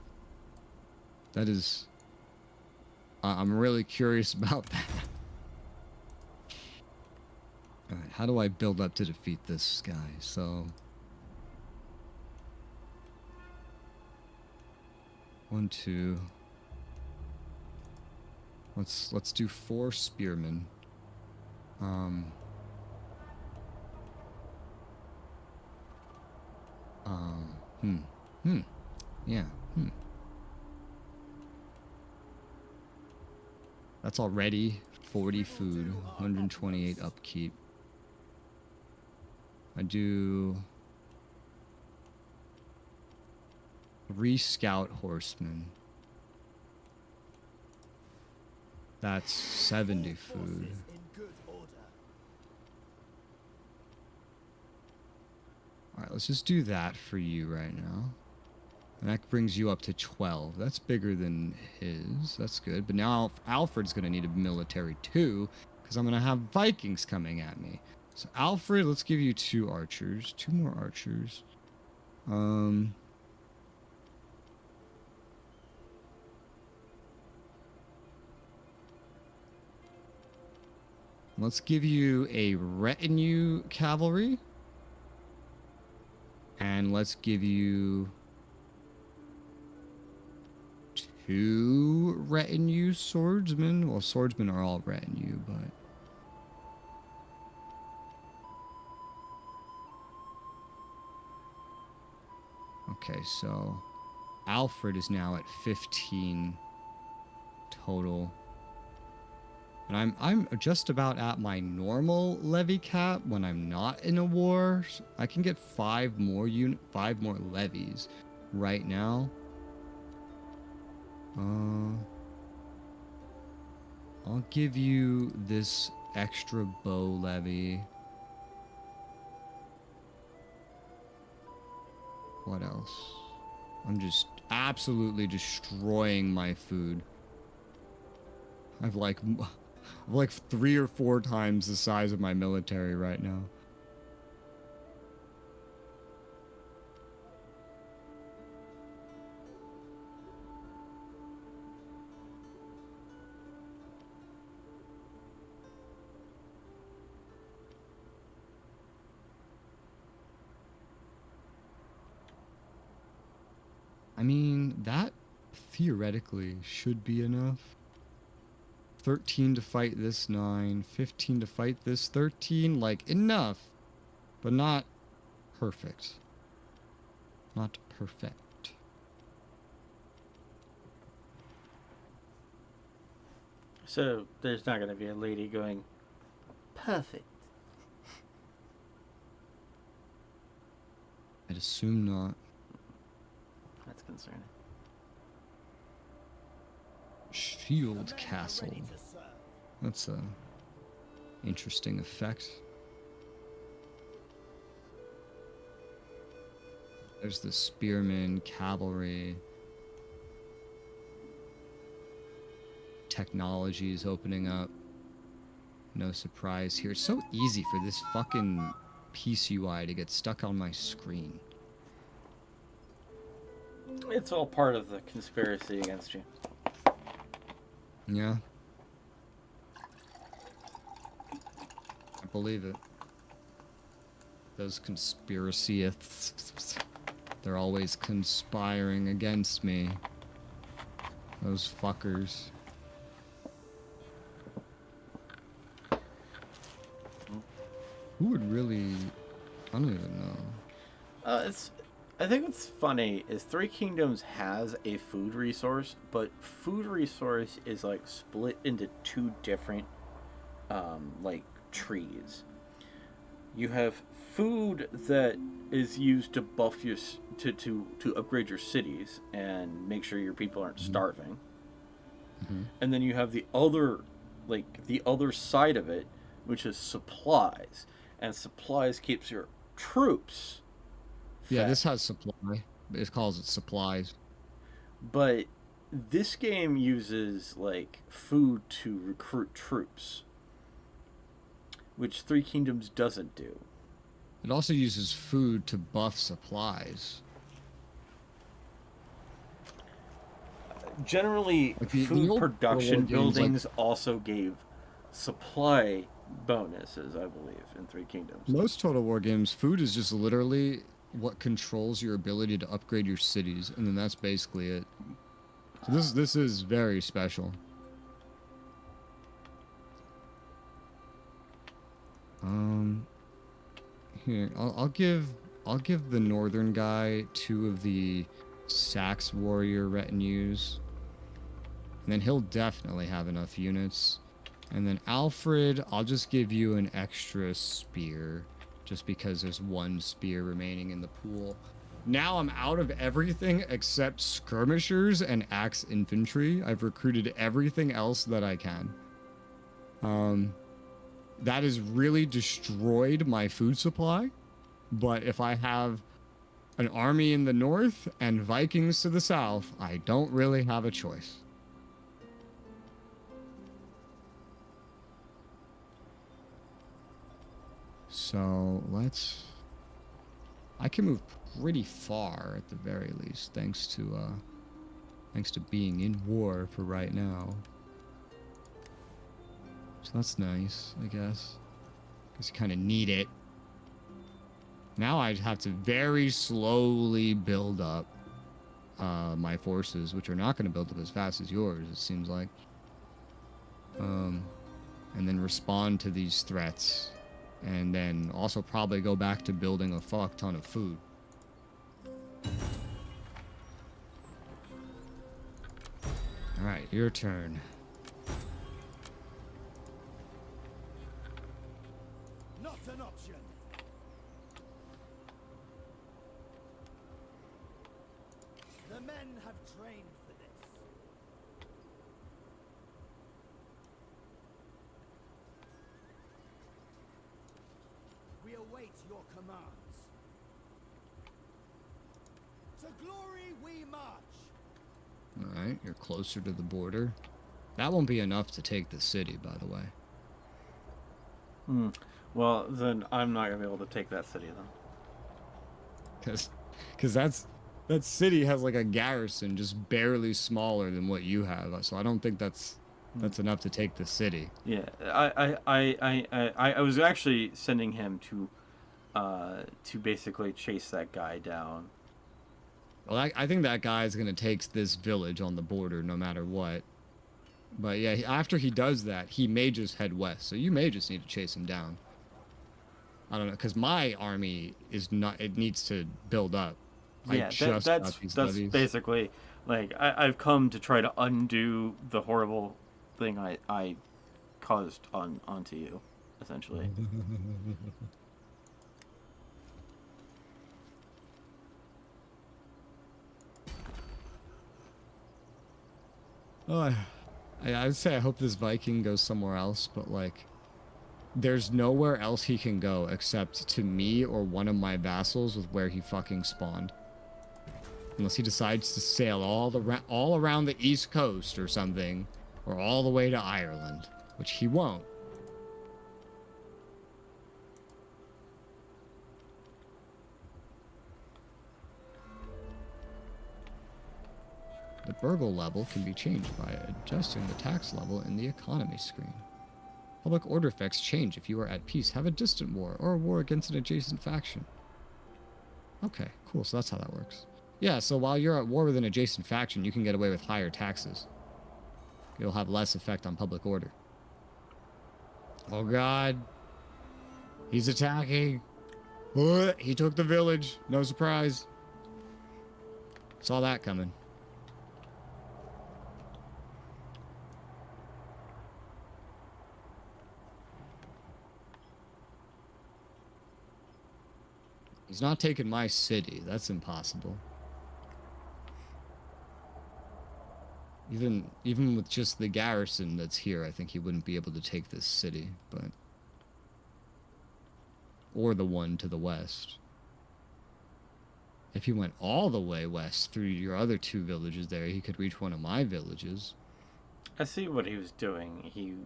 That is... I'm really curious about that. Alright, how do I build up to defeat this guy? So... 1, 2... Let's do 4 spearmen. Yeah, That's already 40 food, 128 upkeep. I do 3 scout horsemen. That's 70 food. Alright, let's just do that for you right now. And that brings you up to 12. That's bigger than his. That's good. But now Alfred's going to need a military too, because I'm going to have Vikings coming at me. So Alfred, let's give you 2 archers. 2 more archers. Let's give you a retinue cavalry. And let's give you 2 retinue swordsmen. Well, swordsmen are all retinue, but... Okay, so Alfred is now at 15 total. And I'm just about at my normal levy cap when I'm not in a war. I can get 5 more levies right now. I'll give you this extra bow levy. What else? I'm just absolutely destroying my food. I've like 3 or 4 times the size of my military right now. I mean, that theoretically should be enough. 13 to fight this 9, 15 to fight this 13, like enough, but not perfect. Not perfect. So there's not going to be a lady going, perfect. I'd assume not. That's concerning. Shield Castle. That's a interesting effect. There's the spearmen, cavalry. Technology is opening up. No surprise here. It's so easy for this fucking piece UI to get stuck on my screen. It's all part of the conspiracy against you. Yeah. I believe it. Those conspiracyists, they're always conspiring against me. Those fuckers. Who would really... I don't even know. I think what's funny is Three Kingdoms has a food resource, but food resource is like split into 2 different like trees. You have food that is used to buff your to upgrade your cities and make sure your people aren't starving. And then you have the other side of it, which is supplies. And supplies keeps your troops fed. Yeah, this has supply. It calls it supplies. But this game uses like food to recruit troops, which Three Kingdoms doesn't do. It also uses food to buff supplies. Generally, Like food old production games, buildings also gave supply bonuses, I believe, in Three Kingdoms. Most Total War games, food is just literally what controls your ability to upgrade your cities, and then that's basically it. So this is very special. Here, I'll give the northern guy 2 of the Sax warrior retinues, and then he'll definitely have enough units. And then Alfred, I'll just give you an extra spear, just because there's 1 spear remaining in the pool. Now I'm out of everything except skirmishers and axe infantry. I've recruited everything else that I can. That has really destroyed my food supply. But if I have an army in the north and Vikings to the south, I don't really have a choice. So I can move pretty far at the very least, thanks to being in war for right now. So that's nice, I guess. Because you kind of need it. Now I have to very slowly build up my forces, which are not going to build up as fast as yours, it seems like. And then respond to these threats. And then also probably go back to building a fuck ton of food. Alright, your turn. an option. The men have trained for this. We await your commands. To glory we march. Alright, you're closer to the border. That won't be enough to take the city, by the way. Well, then I'm not gonna be able to take that city then. Because that city has like a garrison just barely smaller than what you have. So I don't think that's enough to take the city. Yeah, I was actually sending him to basically chase that guy down. Well, I think that guy's gonna take this village on the border no matter what. But yeah, after he does that, he may just head west. So you may just need to chase him down. I don't know, because my army is not. It needs to build up. Yeah, that's basically like I've come to try to undo the horrible thing I caused onto you, essentially. Oh, I'd say I hope this Viking goes somewhere else, but like, there's nowhere else he can go except to me or one of my vassals with where he fucking spawned. Unless he decides to sail all around the East Coast or something, or all the way to Ireland, which he won't. The burgle level can be changed by adjusting the tax level in the economy screen. Public order effects change if you are at peace, have a distant war, or a war against an adjacent faction. Okay, cool, so that's how that works. Yeah, so while you're at war with an adjacent faction, you can get away with higher taxes. It'll have less effect on public order. Oh god. He's attacking. He took the village. No surprise. Saw that coming. He's not taking my city. That's impossible. Even with just the garrison that's here, I think he wouldn't be able to take this city, but... Or the one to the west. If he went all the way west through your other two villages there, he could reach one of my villages. I see what he was doing.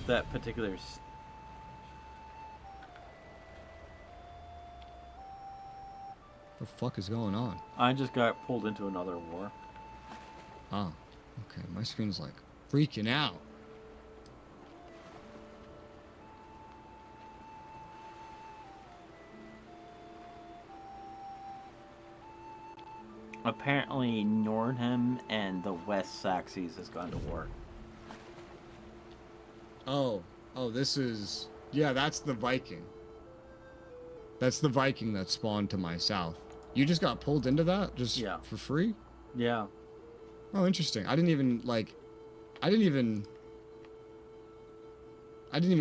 That particular... What the fuck is going on? I just got pulled into another war. Oh, okay. My screen's like freaking out. Apparently, Nordheim and the West Saxes has gone to war. Oh, this is... Yeah, that's the Viking. That's the Viking that spawned to my south. You just got pulled into that? Just for free? Yeah. Oh, interesting. I didn't even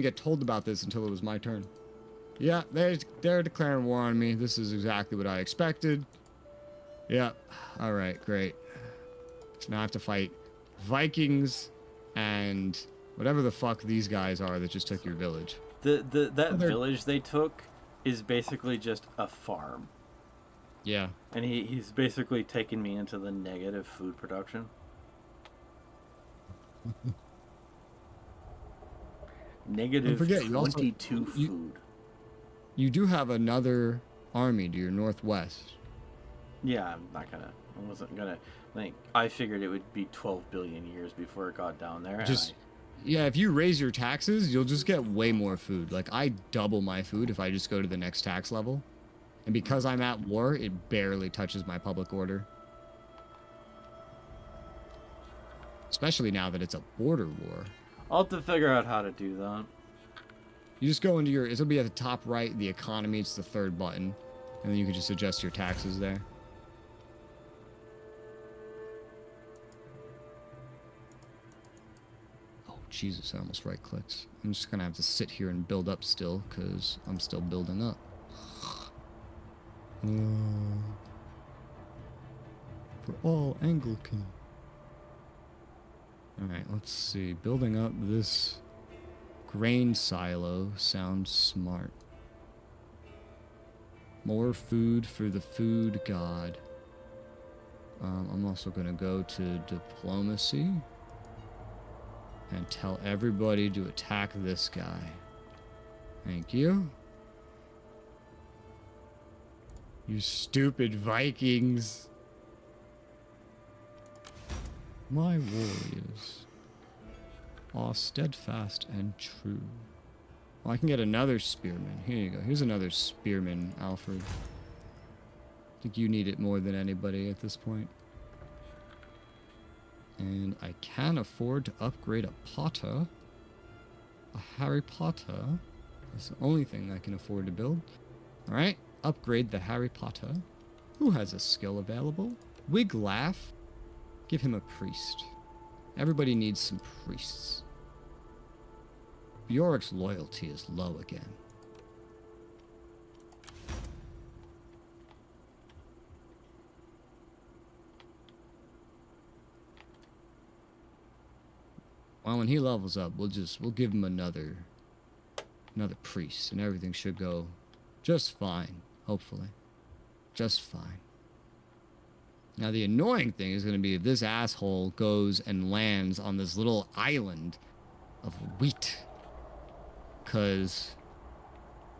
get told about this until it was my turn. Yeah, they're declaring war on me. This is exactly what I expected. Yeah. Alright, great. So now I have to fight Vikings and whatever the fuck these guys are that just took your village. That village they took is basically just a farm. Yeah. And he's basically taken me into the negative food production. Negative 22 food. You do have another army to your northwest. Yeah, I wasn't gonna, like, I figured it would be 12 billion years before it got down there. Yeah, if you raise your taxes, you'll just get way more food. Like, I double my food if I just go to the next tax level. And because I'm at war, it barely touches my public order. Especially now that it's a border war. I'll have to figure out how to do that. You just go into your... It'll be at the top right, the economy. It's the third button. And then you can just adjust your taxes there. Jesus, I almost right-clicked. I'm just gonna have to sit here and build up still, because I'm still building up. For all Anglican. Alright, let's see. Building up this grain silo sounds smart. More food for the food god. I'm also gonna go to diplomacy and tell everybody to attack this guy. Thank you. You stupid Vikings. My warriors are steadfast and true. Well, I can get another spearman. Here you go. Here's another spearman, Alfred. I think you need it more than anybody at this point. And I can afford to upgrade a Potter. A Harry Potter. That's the only thing I can afford to build. Alright, upgrade the Harry Potter. Who has a skill available? Wiglaf. Give him a priest. Everybody needs some priests. Bjork's loyalty is low again. Well, when he levels up, we'll give him another priest, and everything should go just fine, hopefully. Just fine. Now, the annoying thing is going to be if this asshole goes and lands on this little island of wheat. Because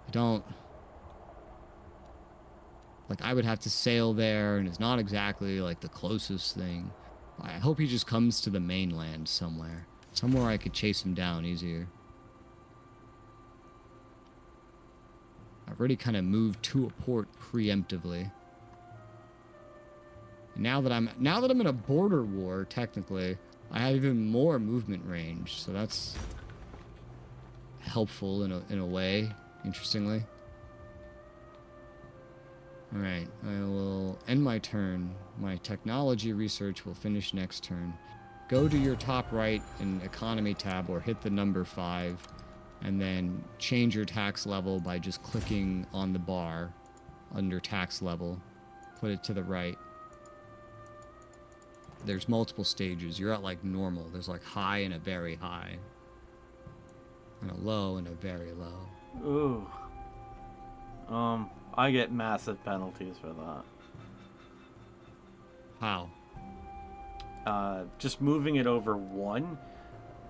I don't... Like, I would have to sail there, and it's not exactly, like, the closest thing. I hope he just comes to the mainland somewhere. Somewhere I could chase him down easier. I've already kind of moved to a port preemptively. And now that I'm in a border war, technically, I have even more movement range, so that's helpful in a way, interestingly. Alright, I will end my turn. My technology research will finish next turn. Go to your top right in economy tab or hit the number 5 and then change your tax level by just clicking on the bar under tax level. Put it to the right. There's multiple stages. You're at like normal. There's like high and a very high. And a low and a very low. Ooh. I get massive penalties for that. How? Just moving it over 1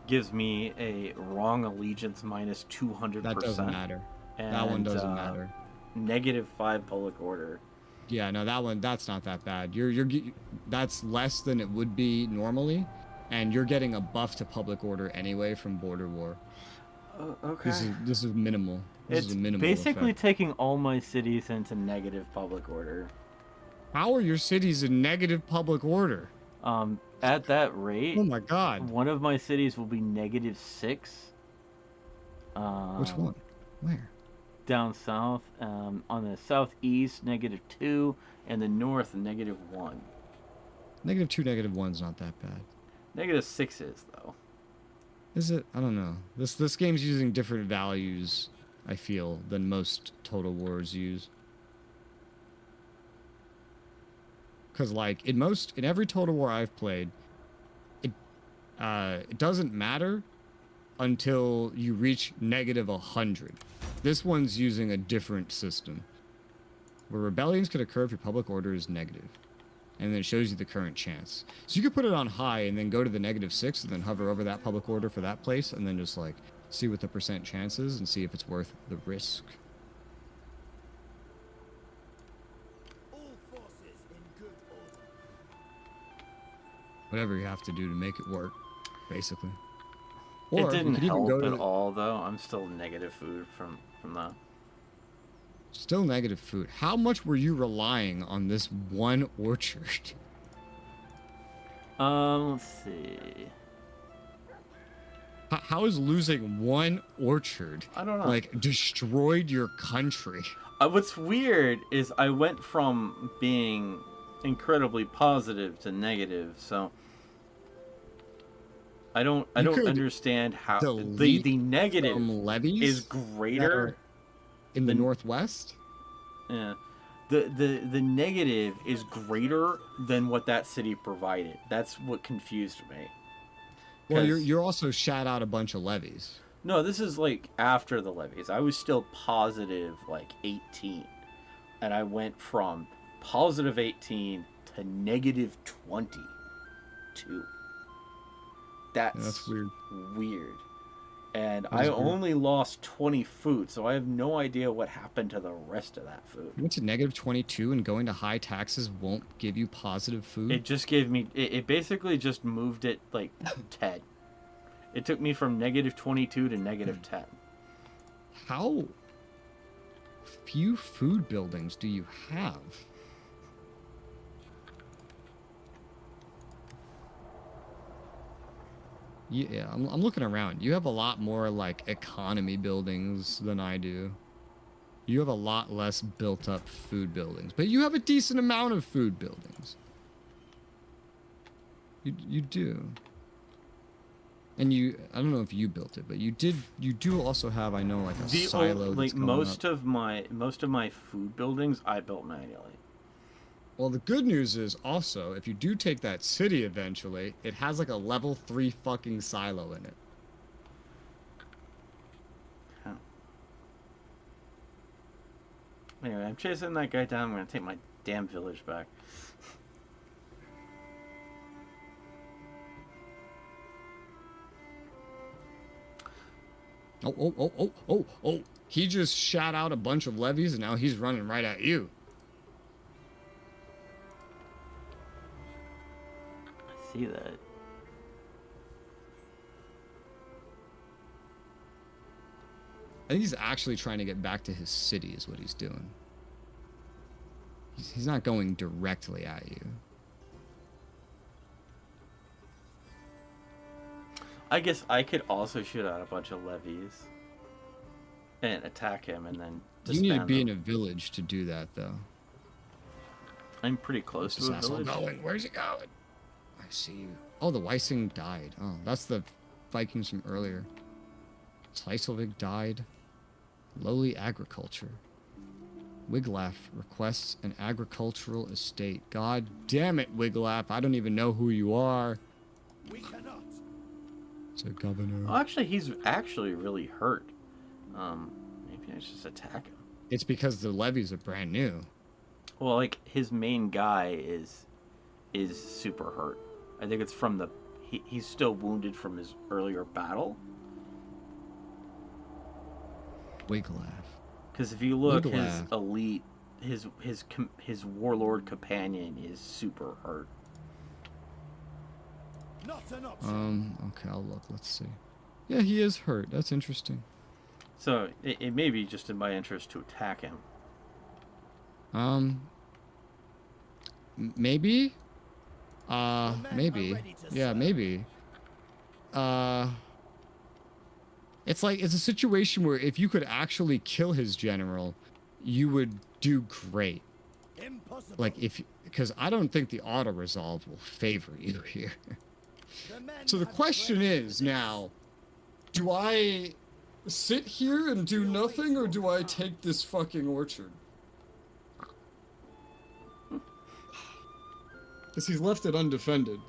gives me a wrong allegiance minus 200%. That doesn't matter. And, that one doesn't matter. -5 public order. Yeah, no, that's not that bad. That's less than it would be normally, and you're getting a buff to public order anyway from border war. Okay. This is minimal. This is a minimal basically effect. taking all my cities into negative public order. How are your cities in negative public order? At that rate, Oh my god. one of my cities will be -6. Which one? Where? Down south. On the southeast, -2, and the north, -1. -2, -1's not that bad. -6 is though. Is it? I don't know. This game's using different values, I feel, than most Total Wars use. Because, like, in every Total War I've played, it doesn't matter until you reach -100. This one's using a different system, where rebellions could occur if your public order is negative. And then it shows you the current chance. So you could put it on high and then go to the -6 and then hover over that public order for that place and then just, like, see what the % chance is and see if it's worth the risk. Whatever you have to do to make it work, basically. Or it didn't you could even help go to at all, though. I'm still negative food from that. Still negative food. How much were you relying on this one orchard? Let's see. How is losing one orchard, I don't know. like, destroyed your country? What's weird is I went from being incredibly positive to negative, so I You don't could understand how delete the negative some levies is that greater are in the than northwest. yeah. The negative is greater than what that city provided. That's what confused me. Well, Cuz you're also shat out a bunch of levies. no, this is like after the levies. I was still positive like 18. And I went from positive 18 to negative 22. Yeah, that's That's weird. weird. And That I is weird. only lost 20 food, so I have no idea what happened to the rest of that food. You went to negative 22, and going to high taxes won't give you positive food. It just gave me, it basically just moved it like 10. It took me from negative 22 to negative 10. How few food buildings do you have? Yeah, I'm looking around. You have a lot more like economy buildings than I do. You have a lot less built up food buildings, but you have a decent amount of food buildings. You do. And I don't know if you built it, but you do also have, I know, like a silo that's like going most up. of my food buildings I built manually. Well, the good news is also, if you do take that city eventually, it has like a level 3 fucking silo in it. Huh. Anyway, I'm chasing that guy down. I'm gonna take my damn village back. Oh. He just shot out a bunch of levies and now he's running right at you. I see that. I think he's actually trying to get back to his city is what he's doing. He's not going directly at you. I guess I could also shoot out a bunch of levies and attack him and then You need to disband be in them. a village to do that, though. I'm pretty close Where's to this a asshole village. going? Where's he going? I see you. Oh, the Weissing died. Oh, that's the Vikings from earlier. Slicelvig died. Lowly agriculture. Wiglaf requests an agricultural estate. God damn it, Wiglaf. I don't even know who you are. We cannot. It's a governor. Oh, actually, he's actually really hurt. Maybe I should just attack him. It's because the levies are brand new. Well, like his main guy is super hurt. I think it's from the he's still wounded from his earlier battle. Wiglaf. Because if you look, his Wiglaf. elite, his warlord companion is super hurt. Not an option. Okay, I'll look. Let's see. Yeah, he is hurt. That's interesting. So it may be just in my interest to attack him. Maybe? The men are Maybe. ready to Yeah, serve. maybe. It's like, it's a situation where if you could actually kill his general, you would do great. Impossible. Like, because I don't think the auto-resolve will favor you here. The men So the have question trained is for this. now, do I sit here and do nothing, or do I take this fucking orchard? Because he's left it undefended.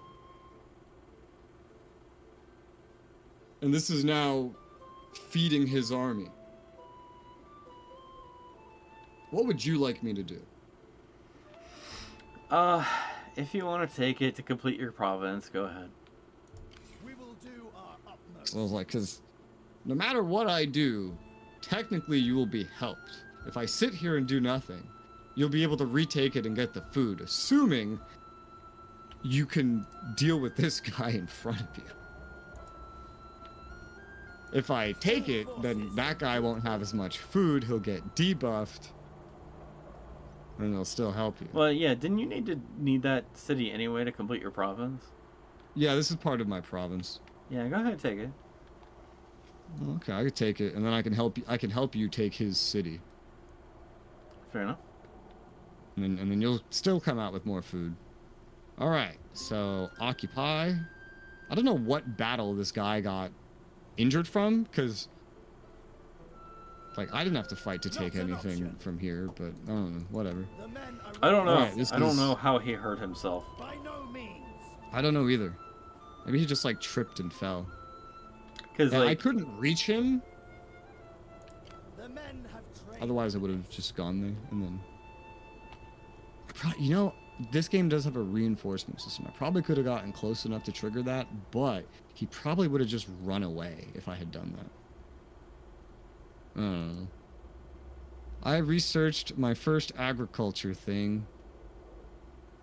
And this is now feeding his army. What would you like me to do? If you want to take it to complete your province, go ahead. We will do our utmost. So I was like, because no matter what I do, technically you will be helped. If I sit here and do nothing, you'll be able to retake it and get the food, assuming you can deal with this guy in front of you. If I take it, then that guy won't have as much food, he'll get debuffed, and they'll still help you. Well, yeah. Didn't you need that city anyway to complete your province? Yeah, this is part of my province. Yeah, go ahead and take it. Okay, I could take it, and then I can help you take his city. Fair enough. And then you'll still come out with more food. All right, so occupy, I don't know what battle this guy got injured from, because like I didn't have to fight to take anything from here, but I don't know, whatever. The men are I don't know. Alright, I don't know how he hurt himself. by no means. I don't know either. Maybe he just like tripped and fell. Because And like I couldn't reach him. The men have trained. Otherwise, I would have just gone there and then. You know, this game does have a reinforcement system. I probably could have gotten close enough to trigger that, but he probably would have just run away if I had done that. I researched my first agriculture thing,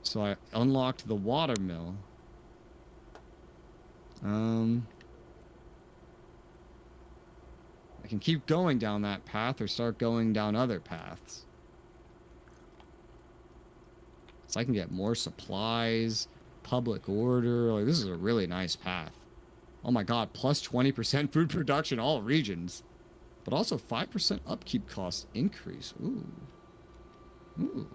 so I unlocked the watermill. I can keep going down that path or start going down other paths. So I can get more supplies, public order. Like, this is a really nice path. Oh my god, plus 20% food production, all regions. But also 5% upkeep cost increase. Ooh. Ooh.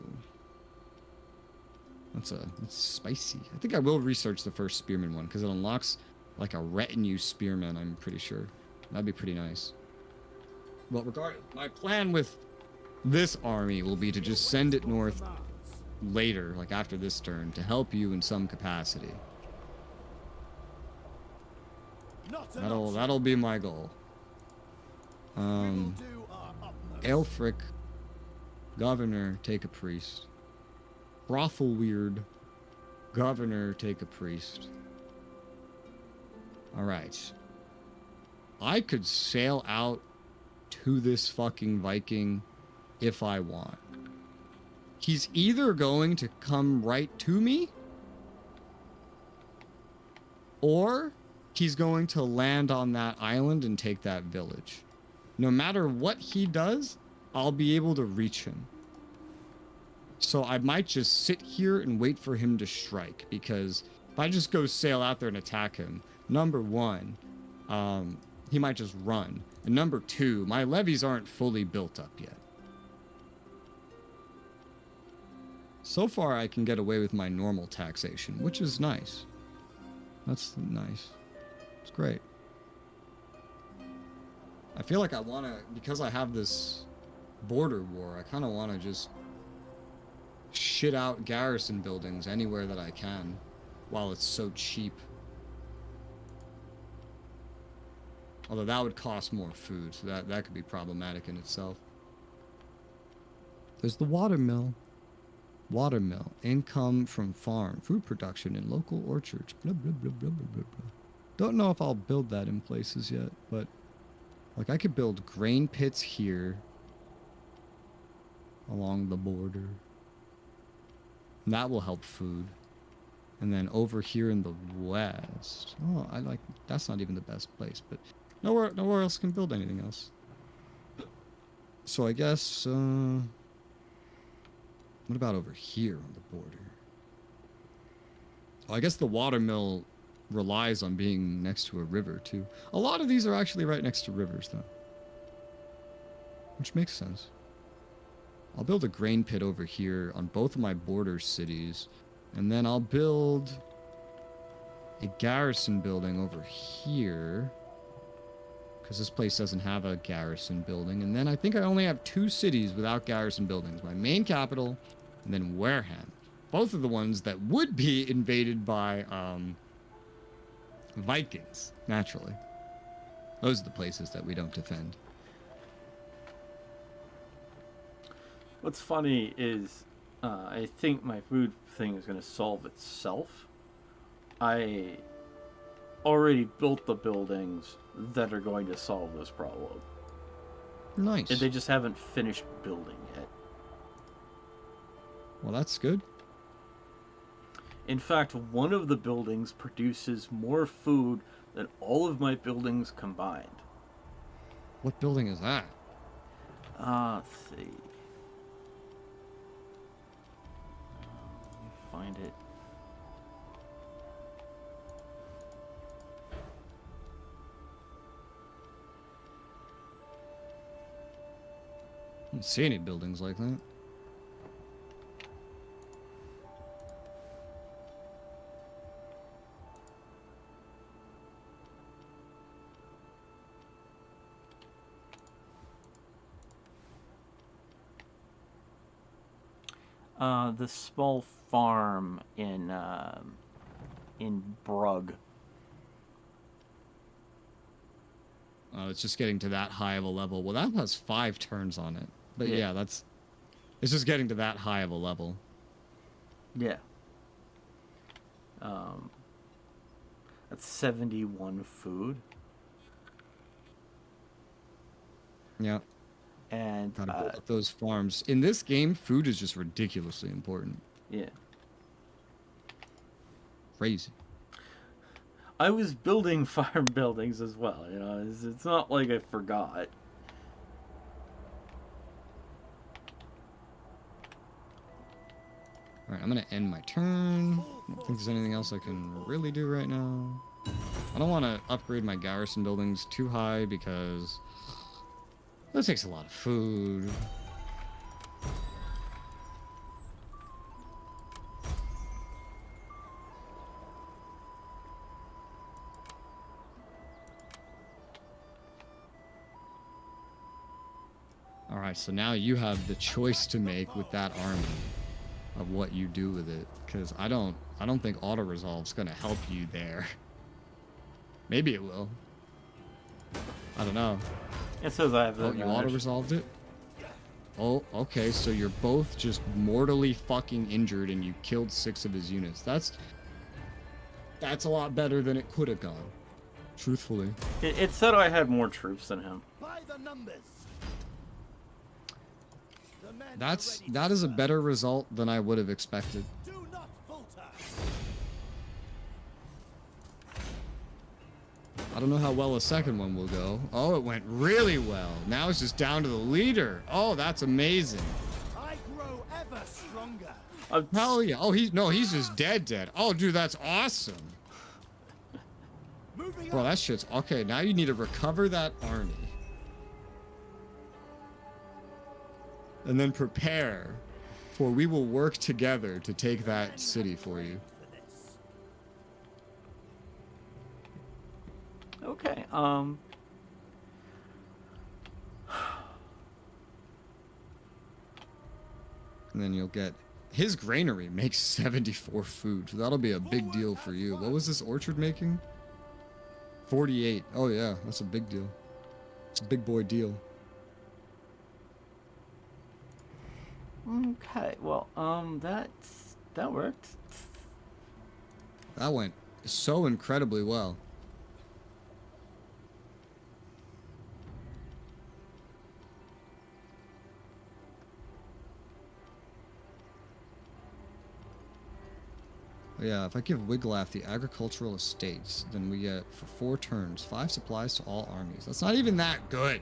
That's spicy. I think I will research the first spearman one, because it unlocks like a retinue spearman, I'm pretty sure. That'd be pretty nice. Well, my plan with this army will be to just send it north later, like after this turn, to help you in some capacity. That'll be my goal. Aelfric, governor, take a priest. Brothel weird, governor, take a priest. Alright. I could sail out to this fucking Viking if I want. He's either going to come right to me, or he's going to land on that island and take that village. No matter what he does, I'll be able to reach him. So I might just sit here and wait for him to strike, because if I just go sail out there and attack him, number one, he might just run. And number two, my levies aren't fully built up yet. So far, I can get away with my normal taxation, which is nice. That's nice. It's great. I feel like I want to, because I have this border war, I kind of want to just shit out garrison buildings anywhere that I can while it's so cheap. Although that would cost more food, so that could be problematic in itself. There's the watermill. Watermill. Income from farm. Food production in local orchards. Blah, blah, blah, blah, blah, blah, blah. Don't know if I'll build that in places yet, but like I could build grain pits here along the border. And that will help food. And then over here in the west. Oh, that's not even the best place, but nowhere else can build anything else. So I guess, what about over here on the border? Oh, I guess the watermill relies on being next to a river, too. A lot of these are actually right next to rivers, though. Which makes sense. I'll build a grain pit over here on both of my border cities. And then I'll build a garrison building over here, because this place doesn't have a garrison building. And then I think I only have 2 cities without garrison buildings. My main capital, and then Wareham. Both of the ones that would be invaded by Vikings, naturally. Those are the places that we don't defend. What's funny is I think my food thing is going to solve itself. I already built the buildings that are going to solve this problem. Nice. And they just haven't finished building yet. Well, that's good. In fact, one of the buildings produces more food than all of my buildings combined. What building is that? Let's see. Let me find it. I don't see any buildings like that. The small farm in Brug. It's just getting to that high of a level. Well, that has 5 turns on it. But yeah, it's just getting to that high of a level. Yeah. That's 71 food. Yeah. And Gotta build up those farms. In this game, food is just ridiculously important. yeah. Crazy. I was building farm buildings as well, you know. It's not like I forgot. Alright, I'm gonna end my turn. I don't think there's anything else I can really do right now. I don't want to upgrade my garrison buildings too high because that takes a lot of food. Alright, so now you have the choice to make with that army of what you do with it, because I don't think auto resolve's gonna help you there. Maybe it will. I don't know. It says I have the Oh, you auto resolved it? Oh, okay, so you're both just mortally fucking injured and you killed 6 of his units. That's a lot better than it could have gone. Truthfully. It said I had more troops than him. By the numbers. The men are That ready is to a serve. better result than I would have expected. Do not falter. I don't know how well a second one will go. Oh, it went really well. Now it's just down to the leader. Oh, that's amazing. I grow ever stronger. Hell yeah. Oh, he's just dead. Oh, dude, that's awesome. Moving Bro, on. that shit's... Okay, now you need to recover that army. And then prepare, for we will work together to take that city for you. For this. Okay. And then you'll get... His granary makes 74 food. So that'll be a big deal for you. What was this orchard making? 48. Oh, yeah. That's a big deal. It's a big boy deal. Okay. Well, that worked. That went so incredibly well. Yeah, if I give Wiglaf the agricultural estates, then we get, for 4 turns, 5 supplies to all armies. That's not even that good.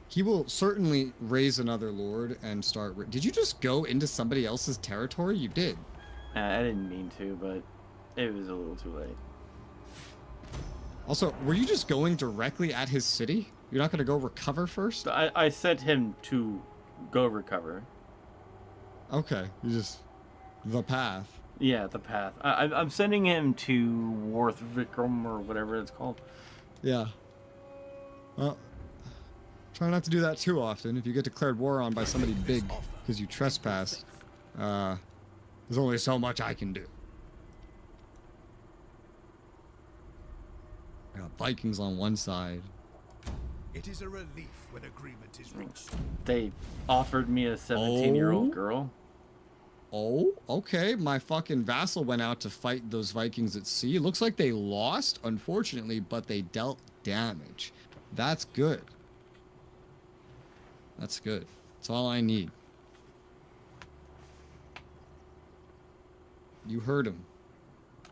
He will certainly raise another lord and start... Did you just go into somebody else's territory? You did. I didn't mean to, but it was a little too late. Also, were you just going directly at his city? You're not going to go recover first? I sent him to go recover. Okay, you just... The path. Yeah, the path. I'm sending him to Worth Vikram or whatever it's called. Yeah. Well, try not to do that too often. If you get declared war on by somebody big because you trespassed, there's only so much I can do. I got Vikings on one side. It is a relief when agreement is reached. They offered me a 17-year-old Oh? girl. Oh, okay. My fucking vassal went out to fight those Vikings at sea. Looks like they lost, unfortunately, but they dealt damage. That's good. That's good. That's all I need. You heard him.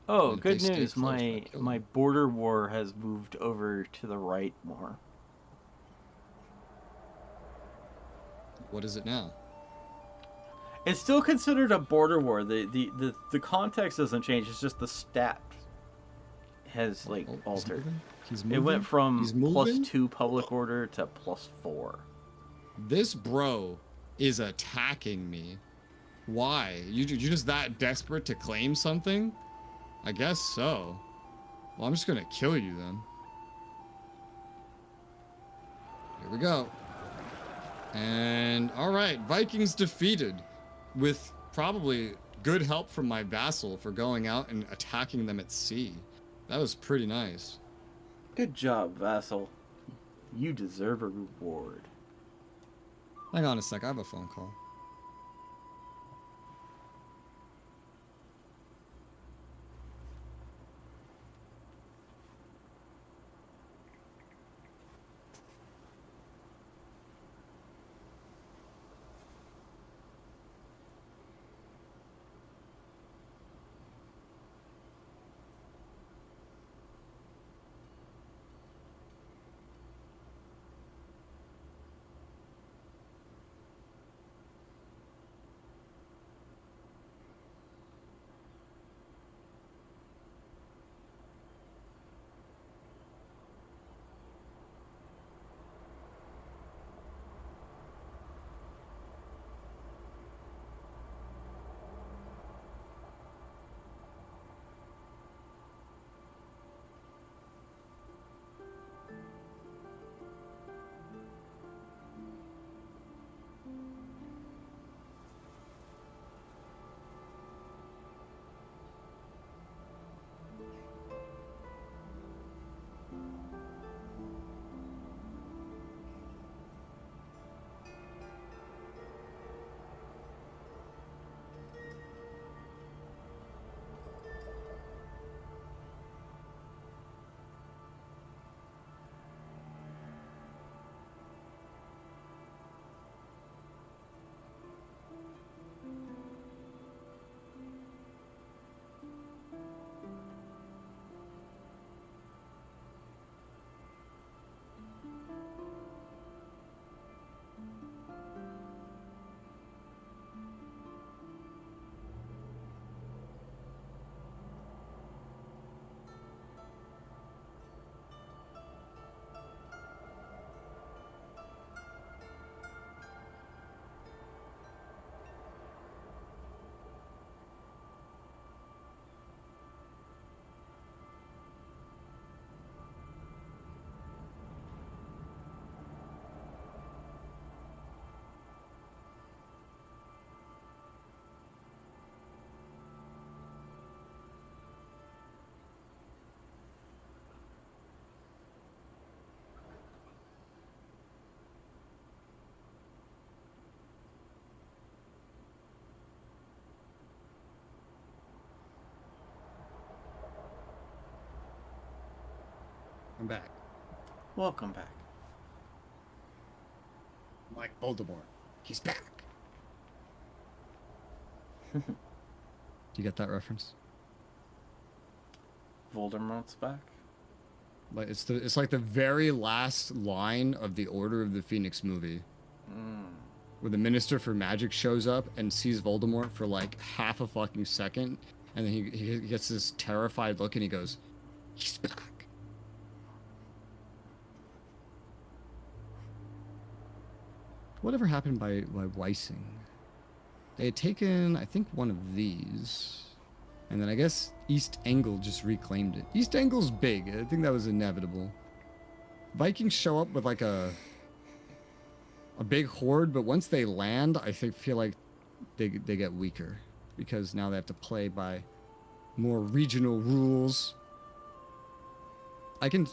Oh, And if they good stay news. close, I'll My kill my them. border war has moved over to the right more. What is it now? It's still considered a border war. The context doesn't change. It's just the stat has like Oh, he's altered. moving? He's It moving? went from He's moving? +2 public order to +4. This bro is attacking me. Why? You're just that desperate to claim something? I guess so. Well, I'm just gonna kill you then. Here we go. And all right, Vikings defeated with probably good help from my vassal for going out and attacking them at sea. That was pretty nice. Good job, vassal. You deserve a reward. Hang on a sec, I have a phone call. I'm back. Welcome back. Like Voldemort. He's back. Do you get that reference? Voldemort's back. Like it's like the very last line of the Order of the Phoenix movie. Where the Minister for Magic shows up and sees Voldemort for like half a fucking second, and then he gets this terrified look and he goes, "He's back." Whatever happened by Weissing? They had taken, I think, one of these, and then I guess East Angle just reclaimed it. East Angle's big. I think that was inevitable. Vikings show up with like a big horde, but once they land, I feel like they get weaker because now they have to play by more regional rules. I can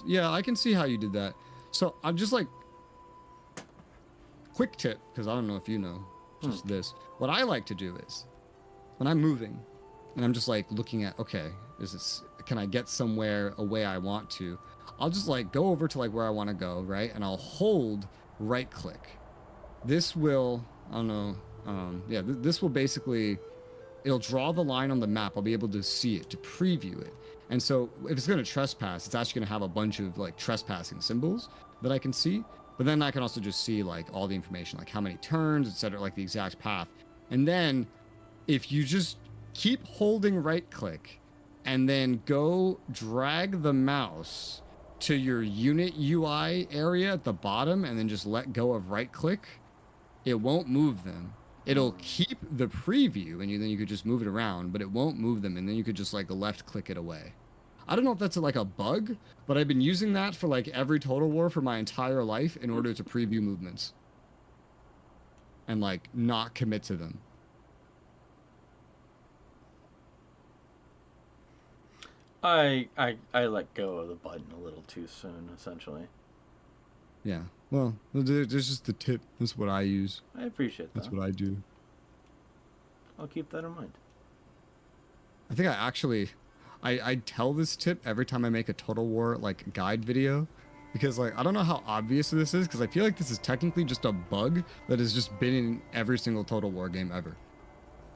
see how you did that. So I'm just like, quick tip, because I don't know if you know, just this. What I like to do is, when I'm moving, and I'm just like looking at, okay, can I get somewhere a way I want to? I'll just like go over to like where I want to go, right? And I'll hold right click. This will, I don't know, this will basically, it'll draw the line on the map. I'll be able to see it, to preview it. And so if it's going to trespass, it's actually going to have a bunch of like trespassing symbols that I can see. But then I can also just see like all the information, like how many turns, etc., like the exact path. And then if you just keep holding right click and then go drag the mouse to your unit UI area at the bottom and then just let go of right click, it won't move them. It'll keep the preview and then you could just move it around, but it won't move them. And then you could just like left click it away. I don't know if that's like a bug, but I've been using that for like every Total War for my entire life in order to preview movements. And like not commit to them. I let go of the button a little too soon, essentially. Yeah. Well, there's just the tip. That's what I use. I appreciate that. That's what I do. I'll keep that in mind. I think I tell this tip every time I make a Total War like guide video, because like I don't know how obvious this is, because I feel like this is technically just a bug that has just been in every single Total War game ever.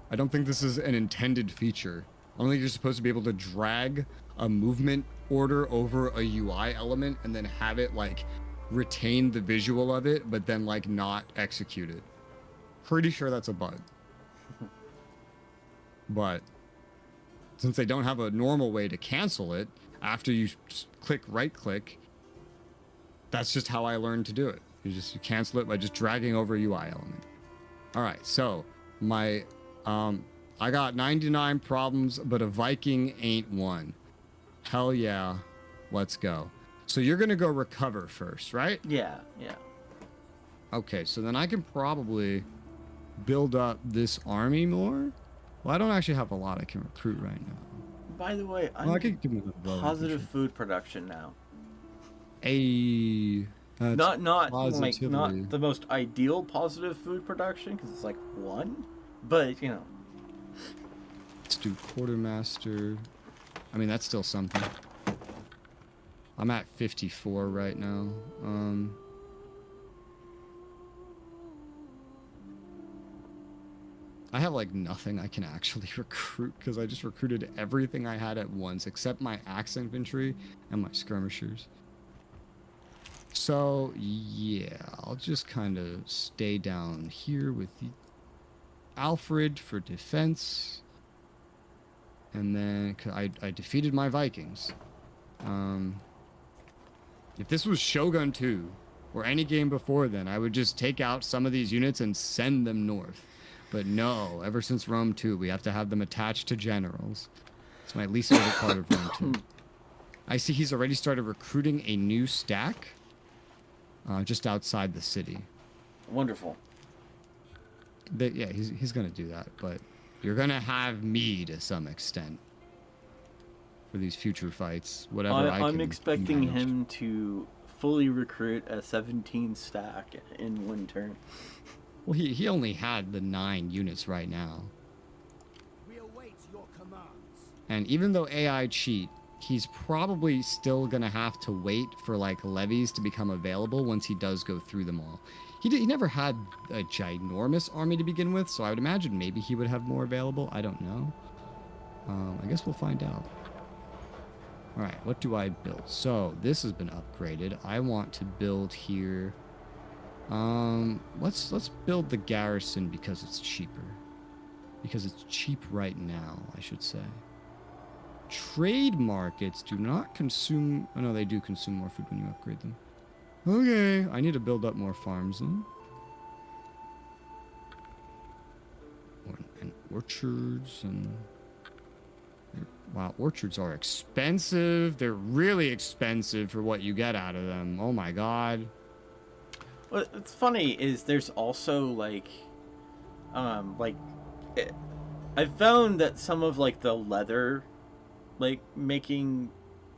I don't think this is an intended feature. I don't think you're supposed to be able to drag a movement order over a UI element and then have it like retain the visual of it, but then like not execute it. Pretty sure that's a bug. But since they don't have a normal way to cancel it after you just right click, that's just how I learned to do it. You cancel it by just dragging over a UI element. All right, so my I got 99 problems, but a Viking ain't one. Hell yeah, let's go. So you're gonna go recover first, right? Yeah. Okay, so then I can probably build up this army more. Well, I don't actually have a lot I can recruit right now. By the way, I'm Well, I could give them a positive food production now. Not Not the most ideal positive food production, because it's like 1, but you know. Let's do quartermaster. I mean, that's still something. I'm at 54 right now. I have like nothing I can actually recruit because I just recruited everything I had at once except my axe infantry and my skirmishers. So yeah, I'll just kind of stay down here with Alfred for defense. And then I defeated my Vikings. If this was Shogun 2 or any game before then, I would just take out some of these units and send them north. But no, ever since Rome 2, we have to have them attached to generals. It's my least favorite part of Rome 2. I see he's already started recruiting a new stack just outside the city. Wonderful. Yeah, he's going to do that, but you're going to have me to some extent for these future fights, whatever I'm expecting him to fully recruit a 17 stack in one turn. Well, he only had the 9 units right now. We await your commands. And even though AI cheat, he's probably still gonna have to wait for like levies to become available once he does go through them all. He never had a ginormous army to begin with, so I would imagine maybe he would have more available. I don't know. I guess we'll find out. All right, what do I build? So this has been upgraded. I want to build here. Let's build the garrison because it's cheaper. Because it's cheap right now, I should say. Trade markets do not consume... Oh, no, they do consume more food when you upgrade them. Okay, I need to build up more farms then. And orchards and... Wow, orchards are expensive. They're really expensive for what you get out of them. Oh my god. What's funny is there's also like I found that some of like the leather like making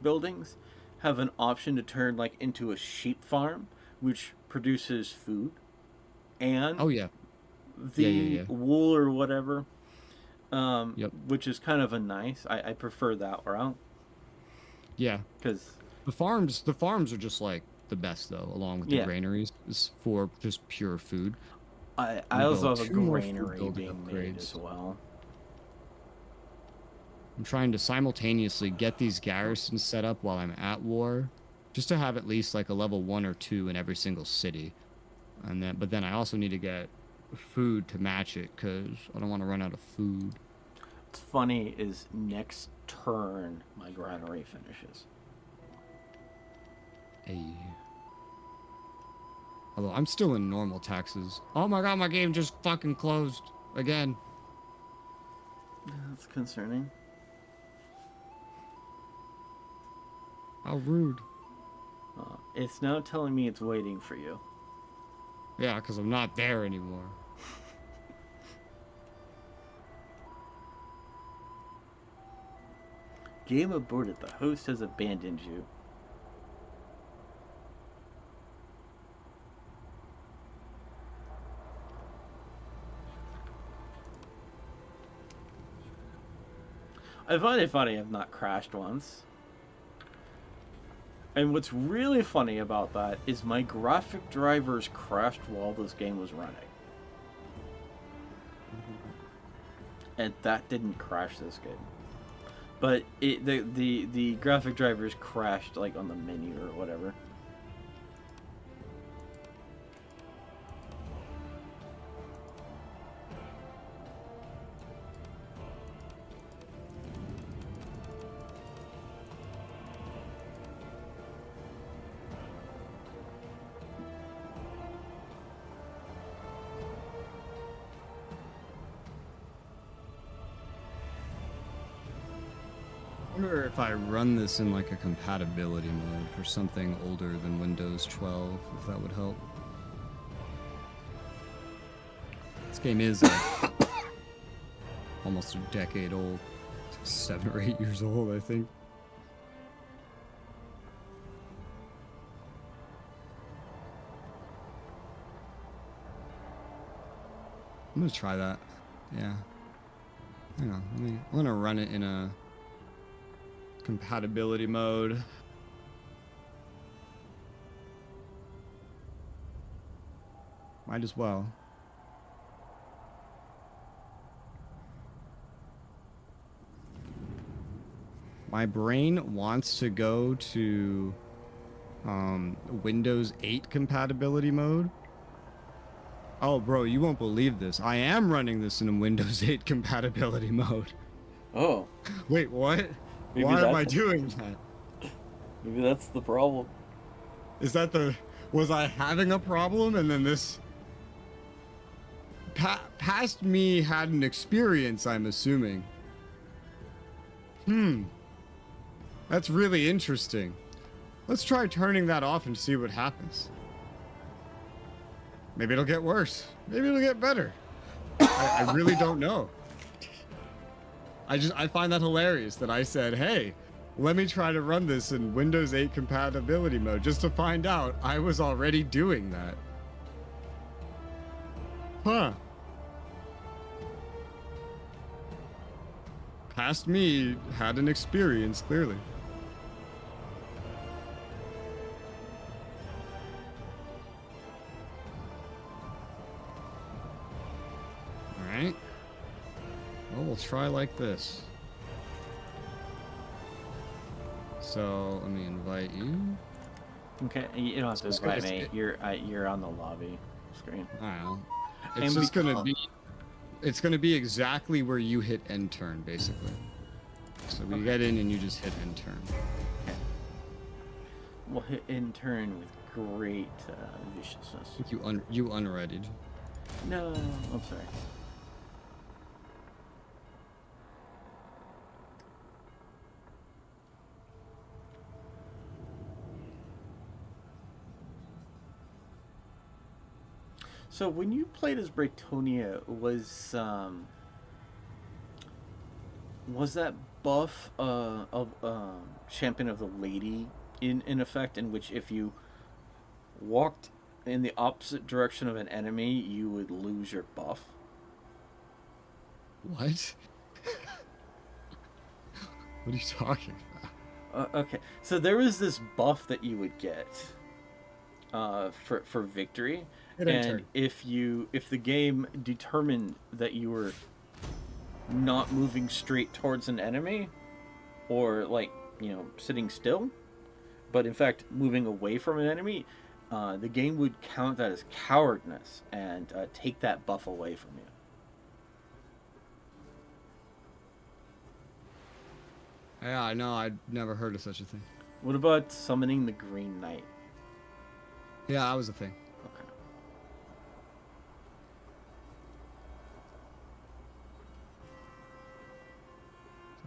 buildings have an option to turn like into a sheep farm, which produces food and oh yeah the wool or whatever, yep. which is kind of a nice. I prefer that route. Yeah, because the farms are just like the best though, along with the granaries, is for just pure food. I also have a granary being made as well. I'm trying to simultaneously get these garrisons set up while I'm at war, just to have at least like a level 1 or 2 in every single city, but then I also need to get food to match it because I don't want to run out of food. What's funny is next turn my granary finishes. Although I'm still in normal taxes. Oh my god, my game just fucking closed again. That's concerning. How rude. It's now telling me it's waiting for you. Yeah, because I'm not there anymore. Game aborted. The host has abandoned you. I find it funny I've not crashed once. And what's really funny about that is my graphic drivers crashed while this game was running. And that didn't crash this game. But the graphic drivers crashed like on the menu or whatever. I wonder if I run this in like a compatibility mode for something older than Windows 12, if that would help. This game is almost a decade old. 7 or 8 years old, I think. I'm gonna try that. Yeah. Hang on. I'm gonna run it in a compatibility mode. Might as well. My brain wants to go to Windows 8 compatibility mode. Oh, bro, you won't believe this. I am running this in a Windows 8 compatibility mode. Oh. Wait, what? Maybe Why am I doing that? Maybe that's the problem. Is that the... Was I having a problem and then this... past me had an experience, I'm assuming. That's really interesting. Let's try turning that off and see what happens. Maybe it'll get worse. Maybe it'll get better. I really don't know. I find that hilarious that I said, hey, let me try to run this in Windows 8 compatibility mode just to find out I was already doing that. Huh. Past me had an experience, clearly. Alright. Well, we'll try like this. So, let me invite you. Okay, you don't have to It's invite gonna- me. You're on the lobby screen. I don't know. It's And just gonna be... It's gonna be exactly where you hit end turn, basically. So we get in and you just hit end turn. We'll hit in turn with great viciousness. You unreadied. No, I'm sorry. So when you played as Britannia, was that buff of Champion of the Lady in effect, in which if you walked in the opposite direction of an enemy, you would lose your buff? What? What are you talking about? Okay, so there was this buff that you would get for victory, and if the game determined that you were not moving straight towards an enemy, or like, you know, sitting still, but in fact moving away from an enemy, the game would count that as cowardness and take that buff away from you. Yeah, I know. I'd never heard of such a thing. What about summoning the Green Knight? Yeah, that was a thing. Okay.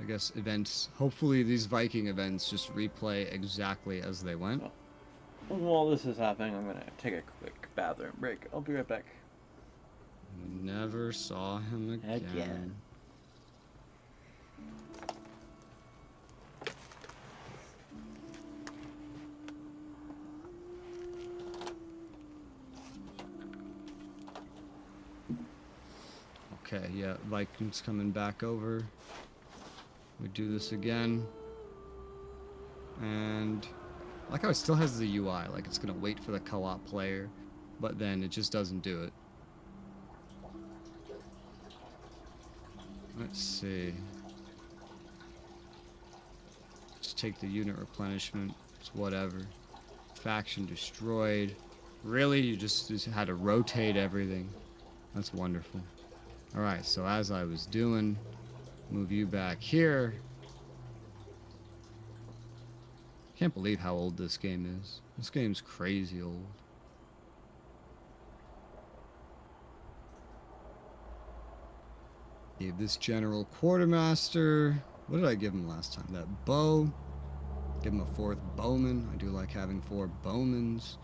I guess, events. Hopefully these Viking events just replay exactly as they went. While this is happening, I'm gonna take a quick bathroom break. I'll be right back. Never saw him again. Okay, yeah, Vikings coming back over. We do this again. And I like how it still has the UI, like it's gonna wait for the co-op player, but then it just doesn't do it. Let's see. Just take the unit replenishment, it's whatever. Faction destroyed. Really, you just had to rotate everything. That's wonderful. Alright, so as I was doing, move you back here. Can't believe how old this game is. This game's crazy old. Gave this general quartermaster. What did I give him last time? That bow. Give him a 4th bowman. I do like having 4 bowmans.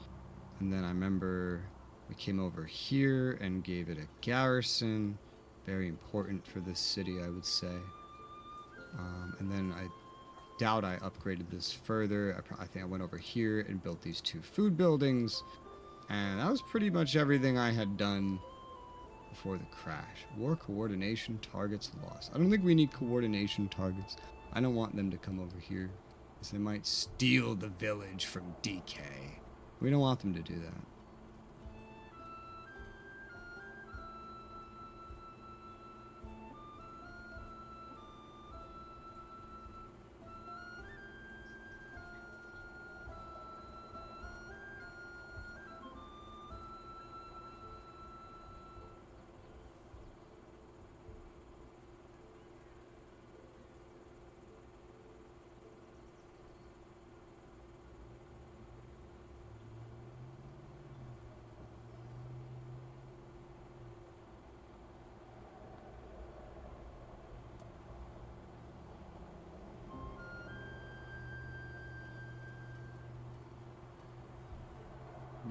And then I remember we came over here and gave it a garrison. Very important for this city, I would say. And then I doubt I upgraded this further. I think I went over here and built these 2 food buildings. And that was pretty much everything I had done before the crash. War coordination targets lost. I don't think we need coordination targets. I don't want them to come over here, because they might steal the village from DK. We don't want them to do that.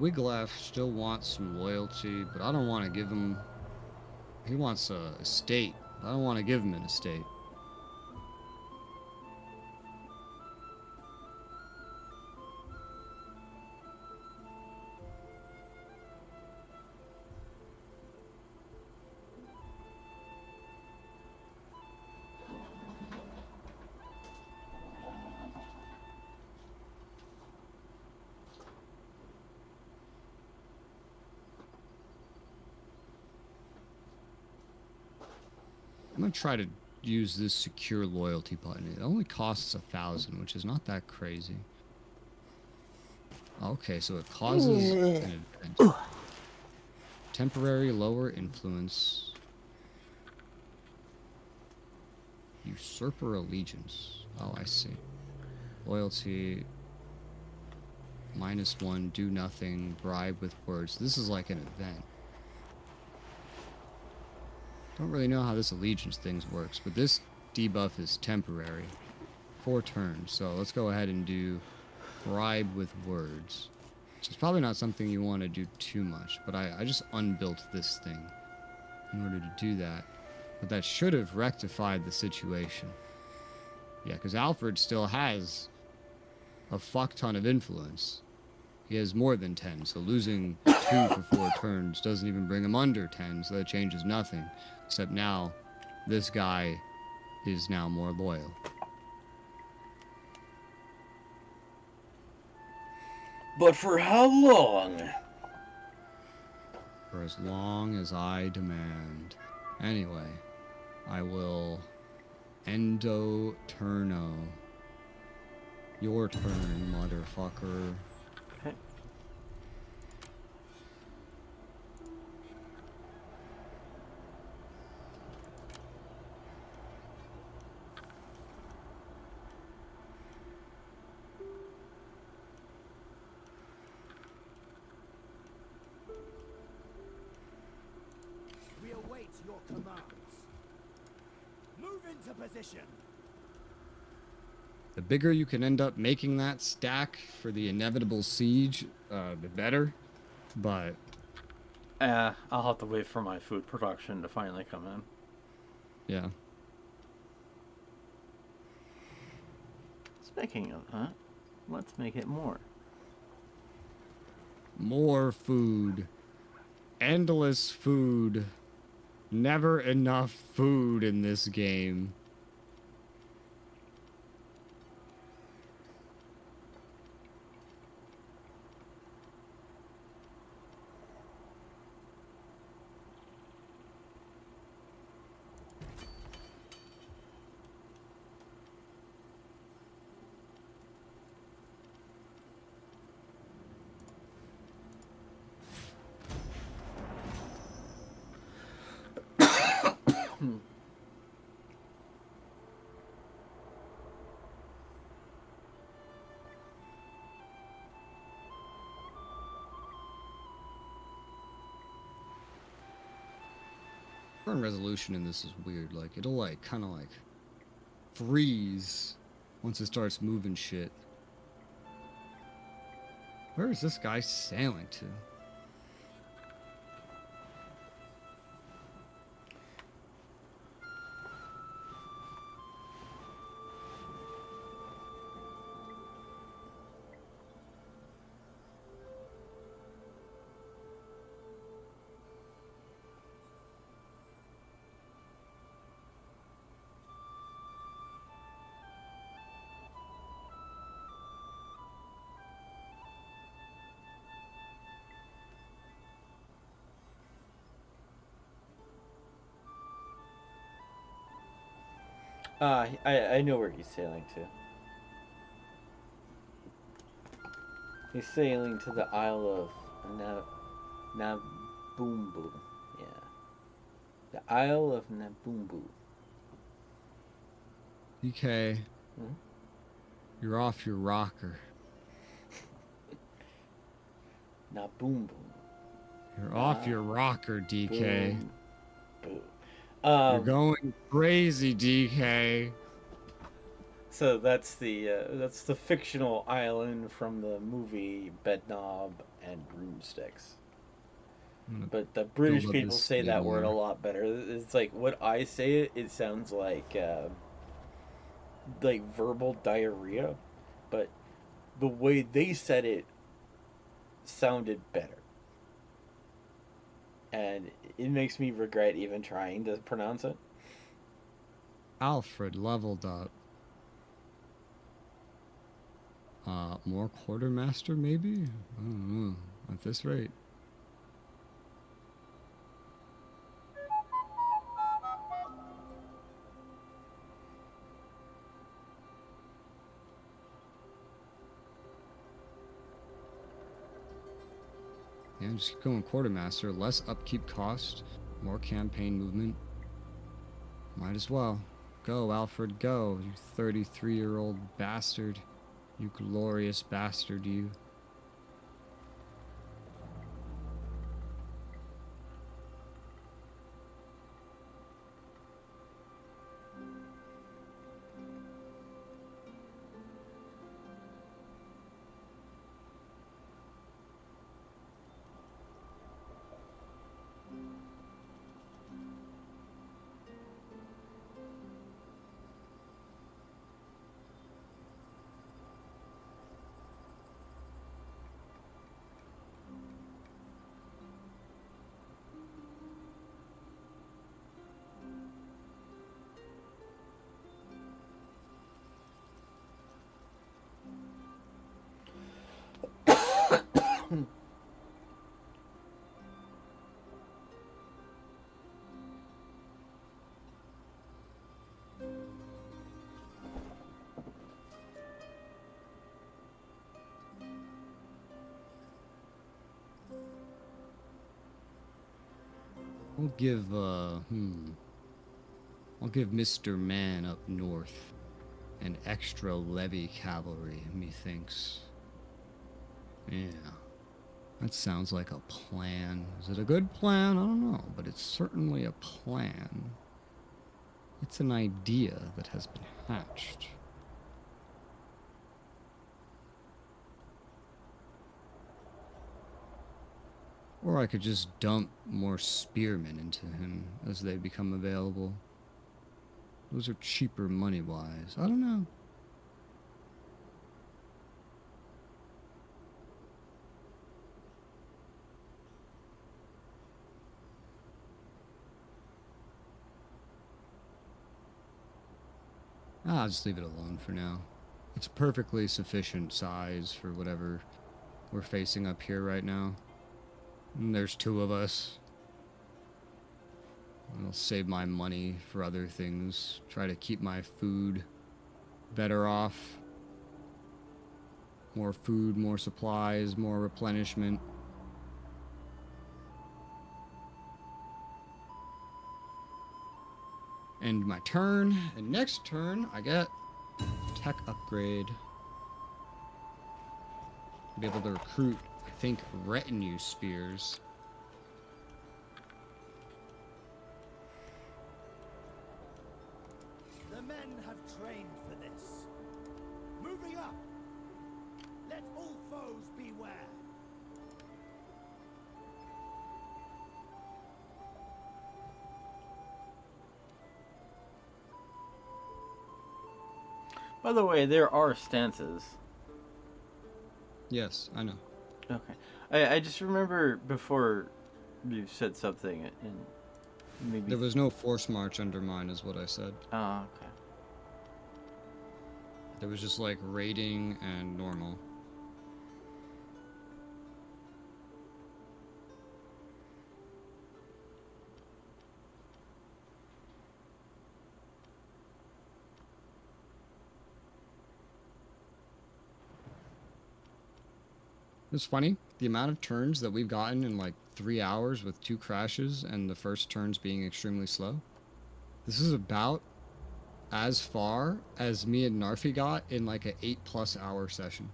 Wiglaf still wants some loyalty, but I don't want to give him... He wants a estate. I don't want to give him an estate. I'm gonna try to use this secure loyalty button. It only costs 1,000, which is not that crazy. Okay, so it causes an event. Temporary lower influence. Usurper allegiance. Oh, I see. Loyalty. -1, do nothing, bribe with words. This is like an event. Don't really know how this allegiance thing works, but this debuff is temporary. 4 turns, so let's go ahead and do bribe with words. So it's probably not something you want to do too much, but I just unbuilt this thing in order to do that. But that should have rectified the situation. Yeah, because Alfred still has a fuck ton of influence. He has more than 10, so losing 2 for 4 turns doesn't even bring him under 10, so that changes nothing. Except now, this guy is now more loyal. But for how long? For as long as I demand. Anyway, I will endo turno. Your turn, motherfucker. Okay. We await your commands. Move into position. The bigger you can end up making that stack for the inevitable siege, the better. But I'll have to wait for my food production to finally come in. yeah. Speaking of that, let's make it more. More food. Endless food. Never enough food in this game. Current resolution in this is weird. Like, it'll, like, kind of, like, freeze once it starts moving shit. Where is this guy sailing to? I know where he's sailing to. He's sailing to the Isle of Nabumbu. Yeah. The Isle of Nabumbu. DK, you're off your rocker. Nabumbu. You're off your rocker, DK. Boom. You're going crazy, DK. So that's the fictional island from the movie Bedknob and Broomsticks. But the British people say that word a lot better. It's like what I say it sounds like verbal diarrhea, but the way they said it sounded better. And it makes me regret even trying to pronounce it. Alfred leveled up. More quartermaster, maybe? I don't know. At this rate. Yeah, just keep going quartermaster. Less upkeep cost. More campaign movement. Might as well. Go, Alfred, go. You 33-year-old bastard. You glorious bastard, you. I'll give Mr. Man up north an extra levy cavalry, methinks. Yeah. That sounds like a plan. Is it a good plan? I don't know, but it's certainly a plan. It's an idea that has been hatched. Or I could just dump more spearmen into him as they become available. Those are cheaper money-wise. I don't know. I'll just leave it alone for now. It's a perfectly sufficient size for whatever we're facing up here right now. And there's 2 of us. I'll save my money for other things. Try to keep my food better off. More food, more supplies, more replenishment. End my turn, and next turn I get tech upgrade. Be able to recruit, I think, retinue spears. The men have trained for this. Moving up. Let all foes beware. By the way, there are stances. Yes, I know. Okay. I just remember before you said something and maybe... There was no force march under mine, is what I said. Oh, okay. There was just like raiding and normal. It's funny, the amount of turns that we've gotten in like 3 hours with 2 crashes and the first turns being extremely slow. This is about as far as me and Narfi got in like an 8+ hour session.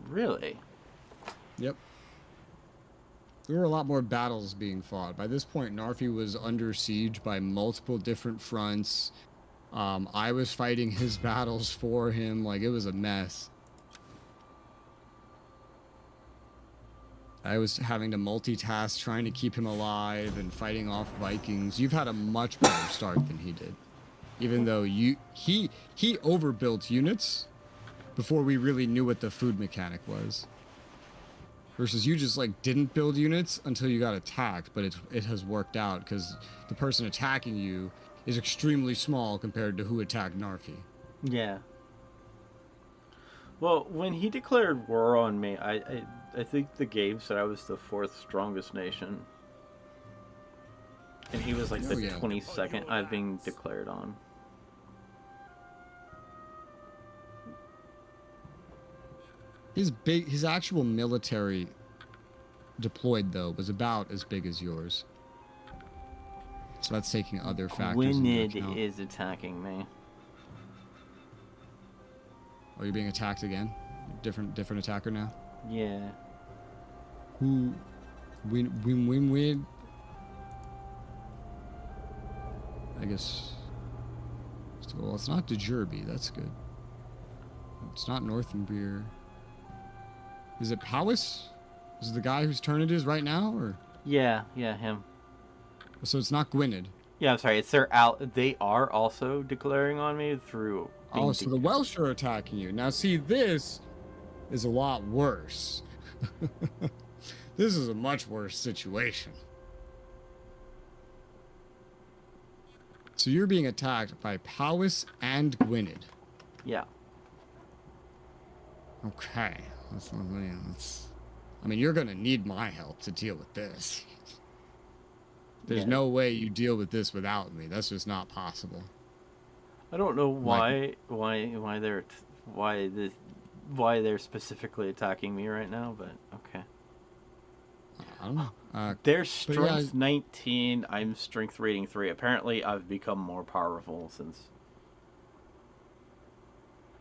Really? Yep. There were a lot more battles being fought. By this point, Narfi was under siege by multiple different fronts. I was fighting his battles for him. Like, it was a mess. I was having to multitask, trying to keep him alive and fighting off Vikings. You've had a much better start than he did. Even though he overbuilt units before we really knew what the food mechanic was. Versus you just like didn't build units until you got attacked, but it has worked out because the person attacking you is extremely small compared to who attacked Narfi. Yeah. Well, when he declared war on me, I think the game said I was the 4th strongest nation. And he was like the 22nd I've been declared on. His actual military deployed though was about as big as yours. So that's taking other factors into account. Gwynedd is attacking me. Oh, you're being attacked again? Different attacker now? Yeah. Who? Win. I guess. Well, it's not DeJerby. That's good. It's not Northumbria. Is it Powys? Is it the guy whose turn it is right now, or? Yeah, him. So it's not Gwynedd. Yeah, I'm sorry. It's they are also declaring on me through. Oh, so the Welsh are attacking you. Now, see, this is a lot worse. This is a much worse situation. So you're being attacked by Powys and Gwynedd. Yeah. Okay. I mean, you're going to need my help to deal with this. There's no way you deal with this without me. That's just not possible. I don't know why they're specifically attacking me right now, but okay. I don't know. They're strength 19. I'm strength rating 3. Apparently, I've become more powerful since.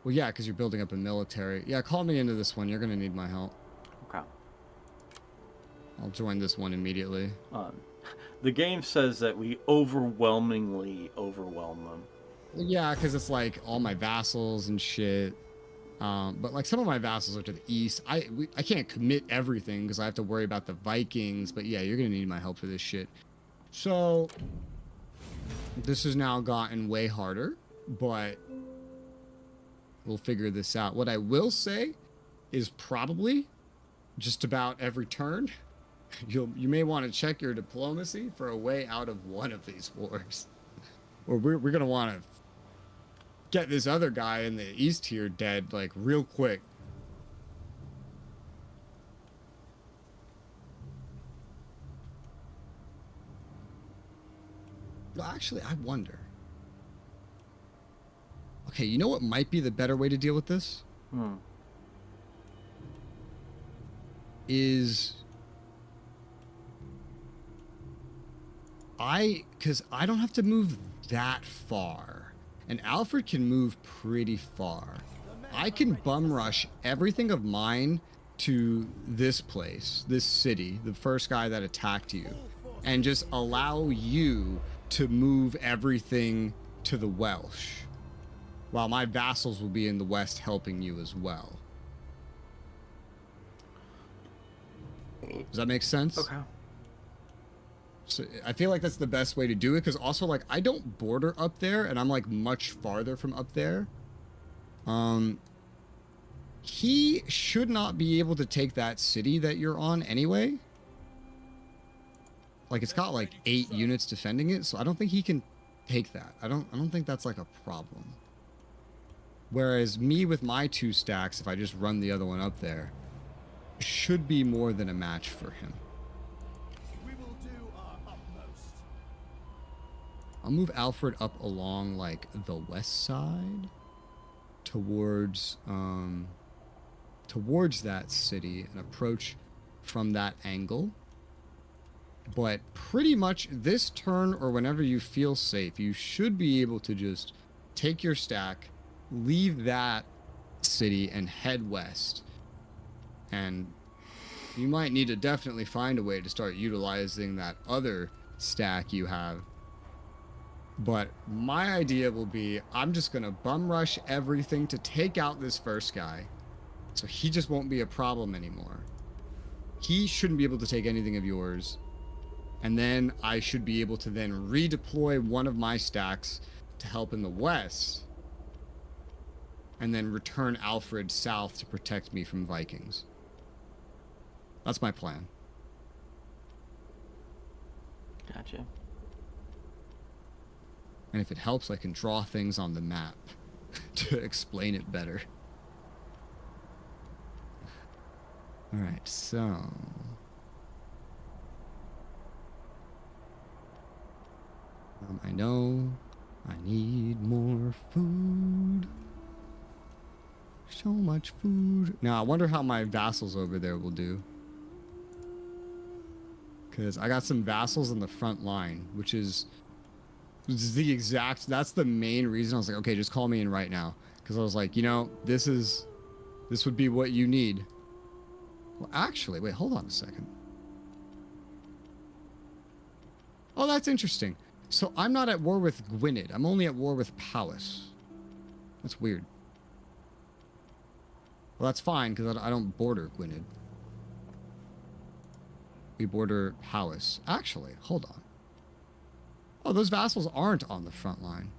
Well, yeah, because you're building up a military. Yeah, call me into this one. You're going to need my help. Okay. I'll join this one immediately. The game says that we overwhelmingly overwhelm them. Well, yeah, because it's like all my vassals and shit. But like some of my vassals are to the east. I can't commit everything because I have to worry about the Vikings. But yeah, you're gonna need my help for this shit. So this has now gotten way harder, but we'll figure this out. What I will say is probably just about every turn, you may want to check your diplomacy for a way out of one of these wars. Or we're going to want to get this other guy in the east here dead, like, real quick. Well, actually, I wonder. Okay, you know what might be the better way to deal with this? Is because I don't have to move that far, and Alfred can move pretty far. I can bum rush everything of mine to this place, this city, the first guy that attacked you, and just allow you to move everything to the Welsh, while my vassals will be in the west helping you as well. Does that make sense? Okay. So I feel like that's the best way to do it, because also, like, I don't border up there, and I'm like much farther from up there. He should not be able to take that city that you're on anyway. Like, it's got like 8 units defending it, so I don't think he can take that. I don't think that's like a problem. Whereas me with my 2 stacks, if I just run the other one up there, should be more than a match for him. We will do our utmost. I'll move Alfred up along like the west side towards that city and approach from that angle. But pretty much this turn, or whenever you feel safe, you should be able to just take your stack, leave that city, and head west. And you might need to definitely find a way to start utilizing that other stack you have. But my idea will be, I'm just going to bum rush everything to take out this first guy, so he just won't be a problem anymore. He shouldn't be able to take anything of yours. And then I should be able to then redeploy one of my stacks to help in the west, and then return Alfred south to protect me from Vikings. That's my plan. Gotcha. And if it helps, I can draw things on the map to explain it better. Alright, so... I know I need more food. So much food. Now, I wonder how my vassals over there will do. Because I got some vassals on the front line, which is the exact... That's the main reason I was like, okay, just call me in right now. Because I was like, you know, this would be what you need. Well, actually, wait, hold on a second. Oh, that's interesting. So I'm not at war with Gwynedd. I'm only at war with Powys. That's weird. Well, that's fine, because I don't border Gwynedd. We border Powys. Actually, hold on. Oh, those vassals aren't on the front line.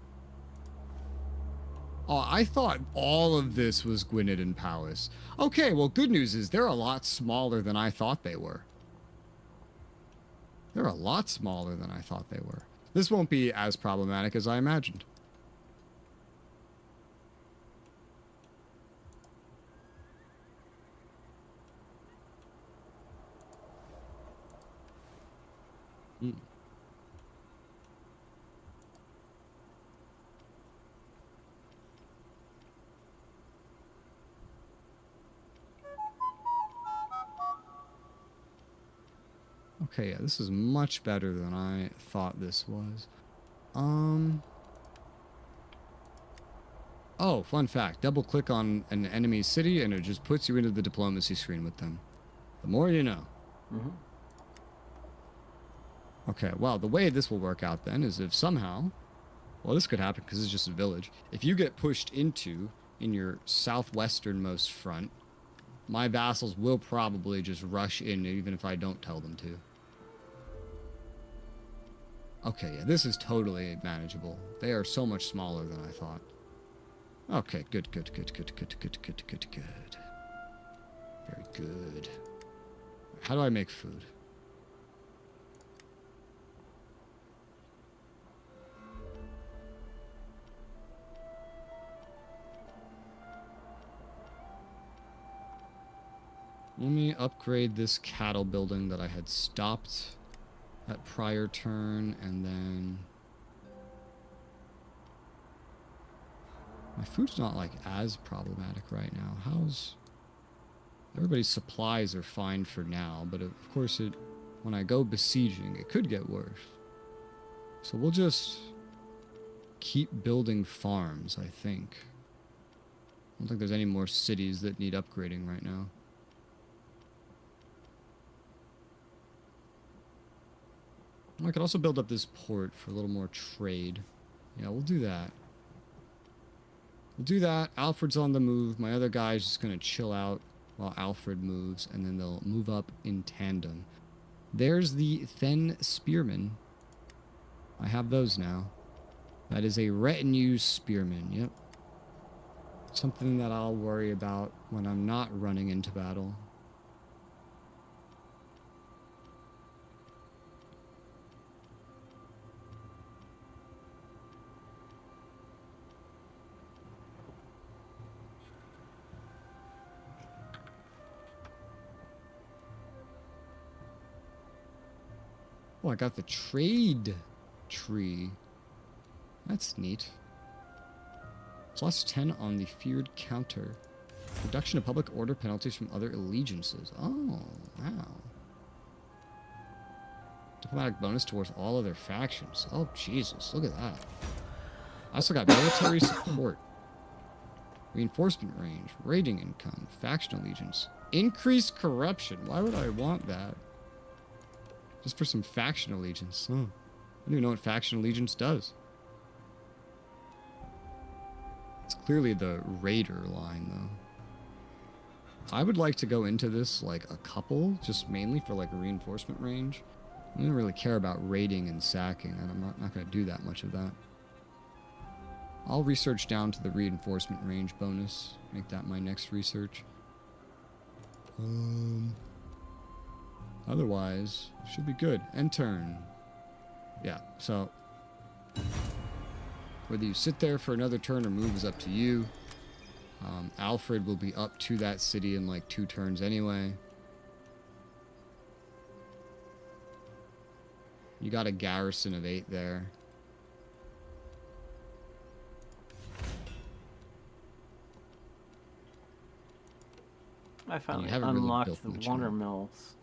Oh, I thought all of this was Gwynedd and Powys. Okay, well, good news is they're a lot smaller than I thought they were. They're a lot smaller than I thought they were. This won't be as problematic as I imagined. Okay, yeah, this is much better than I thought this was. Oh, fun fact. Double click on an enemy city and it just puts you into the diplomacy screen with them. The more you know. Mm-hmm. Okay, well, the way this will work out then is if somehow... Well, this could happen because it's just a village. If you get pushed into in your southwesternmost front. My vassals will probably just rush in, even if I don't tell them to. Okay, yeah, this is totally manageable. They are so much smaller than I thought. Okay, good. Very good. How do I make food? Let me upgrade this cattle building that I had stopped that prior turn, and then my food's not like as problematic right now. How's everybody's supplies are fine for now, but of course when I go besieging, it could get worse. So we'll just keep building farms, I think. I don't think there's any more cities that need upgrading right now. I could also build up this port for a little more trade. Yeah, we'll do that. We'll do that. Alfred's on the move. My other guy's just going to chill out while Alfred moves, and then they'll move up in tandem. There's the Fen Spearmen. I have those now. That is a retinue spearman, yep. Something that I'll worry about when I'm not running into battle. Oh, I got the trade tree. That's neat. Plus 10 on the feared counter. Reduction of public order penalties from other allegiances. Oh, wow. Diplomatic bonus towards all other factions. Oh, Jesus. Look at that. I also got military support. Reinforcement range. Raiding income. Faction allegiance. Increased corruption. Why would I want that? Just for some faction allegiance. Oh. I don't even know what faction allegiance does. It's clearly the raider line, though. I would like to go into this like a couple, just mainly for like a reinforcement range. I don't really care about raiding and sacking, and I'm not going to do that much of that. I'll research down to the reinforcement range bonus. Make that my next research. Otherwise, should be good. End turn. Yeah, so whether you sit there for another turn or move is up to you. Alfred will be up to that city in like 2 turns anyway. You got a garrison of 8 there. I finally really unlocked the built water mills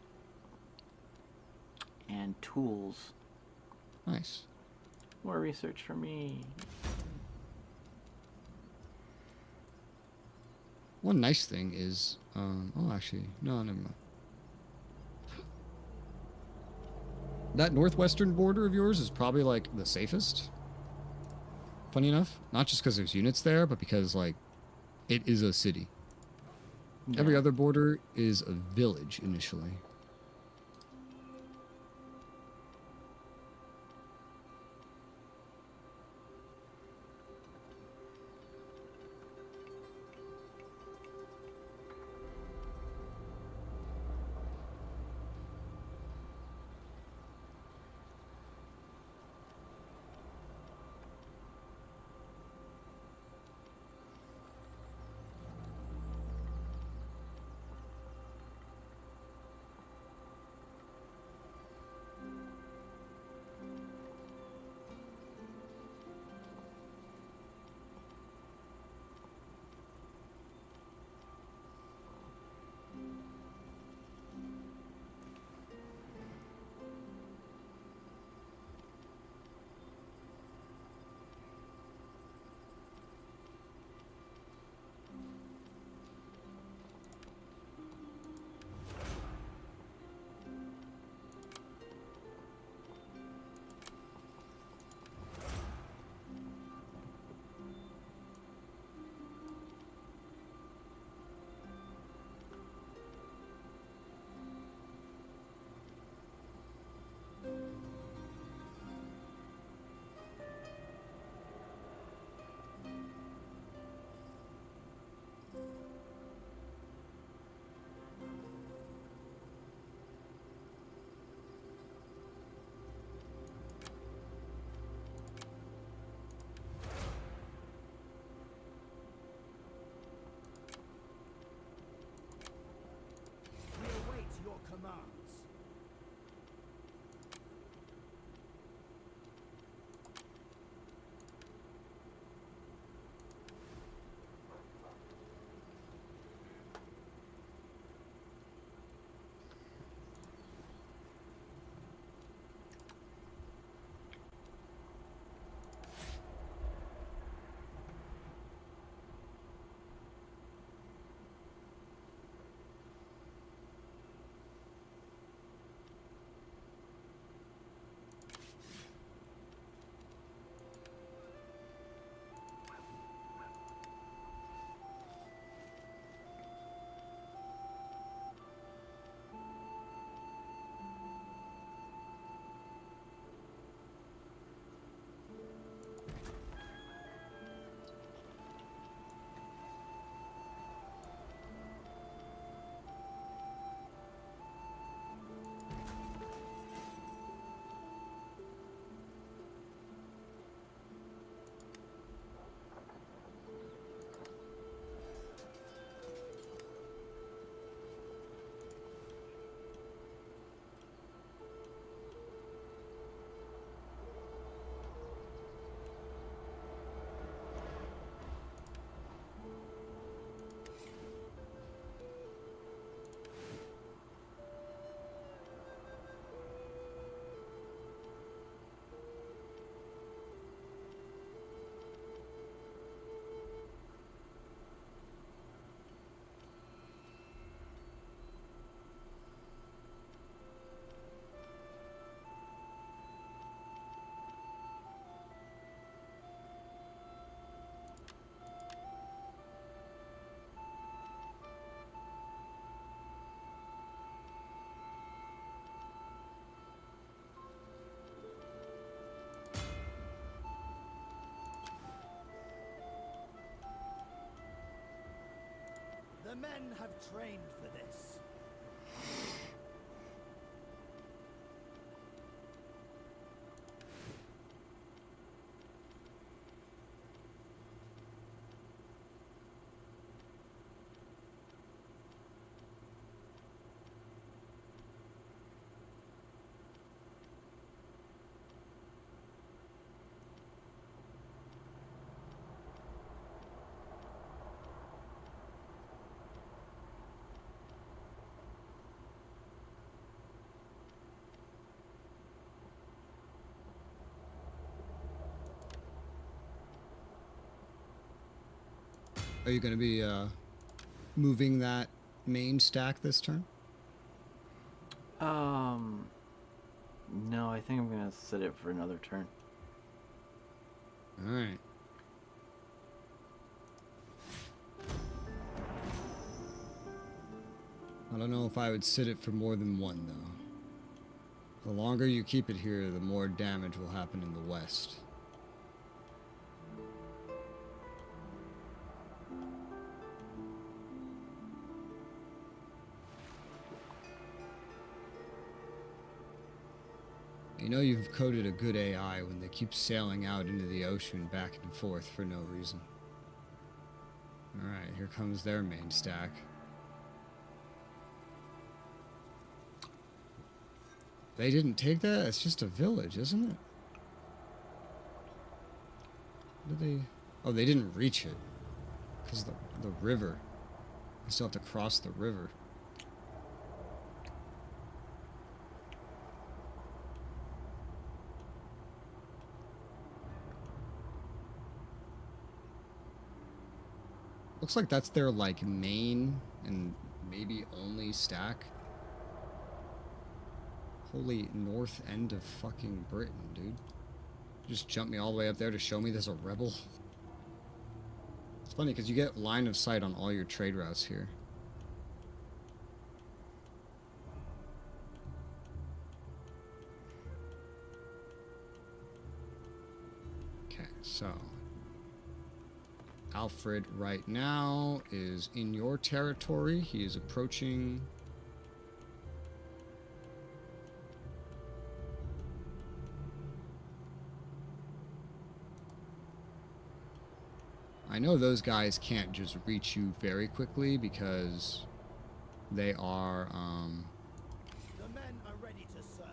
and tools. Nice. More research for me. One nice thing is, oh, actually, no, never mind. That northwestern border of yours is probably, like, the safest. Funny enough. Not just because there's units there, but because, like, it is a city. Yeah. Every other border is a village, initially. The men have trained for this. Are you going to be moving that main stack this turn? No, I think I'm gonna set it for another turn. All right. I don't know if I would sit it for more than one, though. The longer you keep it here, the more damage will happen in the west. You know you've coded a good AI when they keep sailing out into the ocean back and forth for no reason. Alright, here comes their main stack. They didn't take that? It's just a village, isn't it? What did they... Oh, they didn't reach it. Because the river. They still have to cross the river. Looks like that's their, like, main and maybe only stack. Holy north end of fucking Britain, dude. Just jump me all the way up there to show me there's a rebel. It's funny because you get line of sight on all your trade routes here. Okay, so Alfred right now is in your territory. He is approaching. I know those guys can't just reach you very quickly because they are, The men are ready to serve.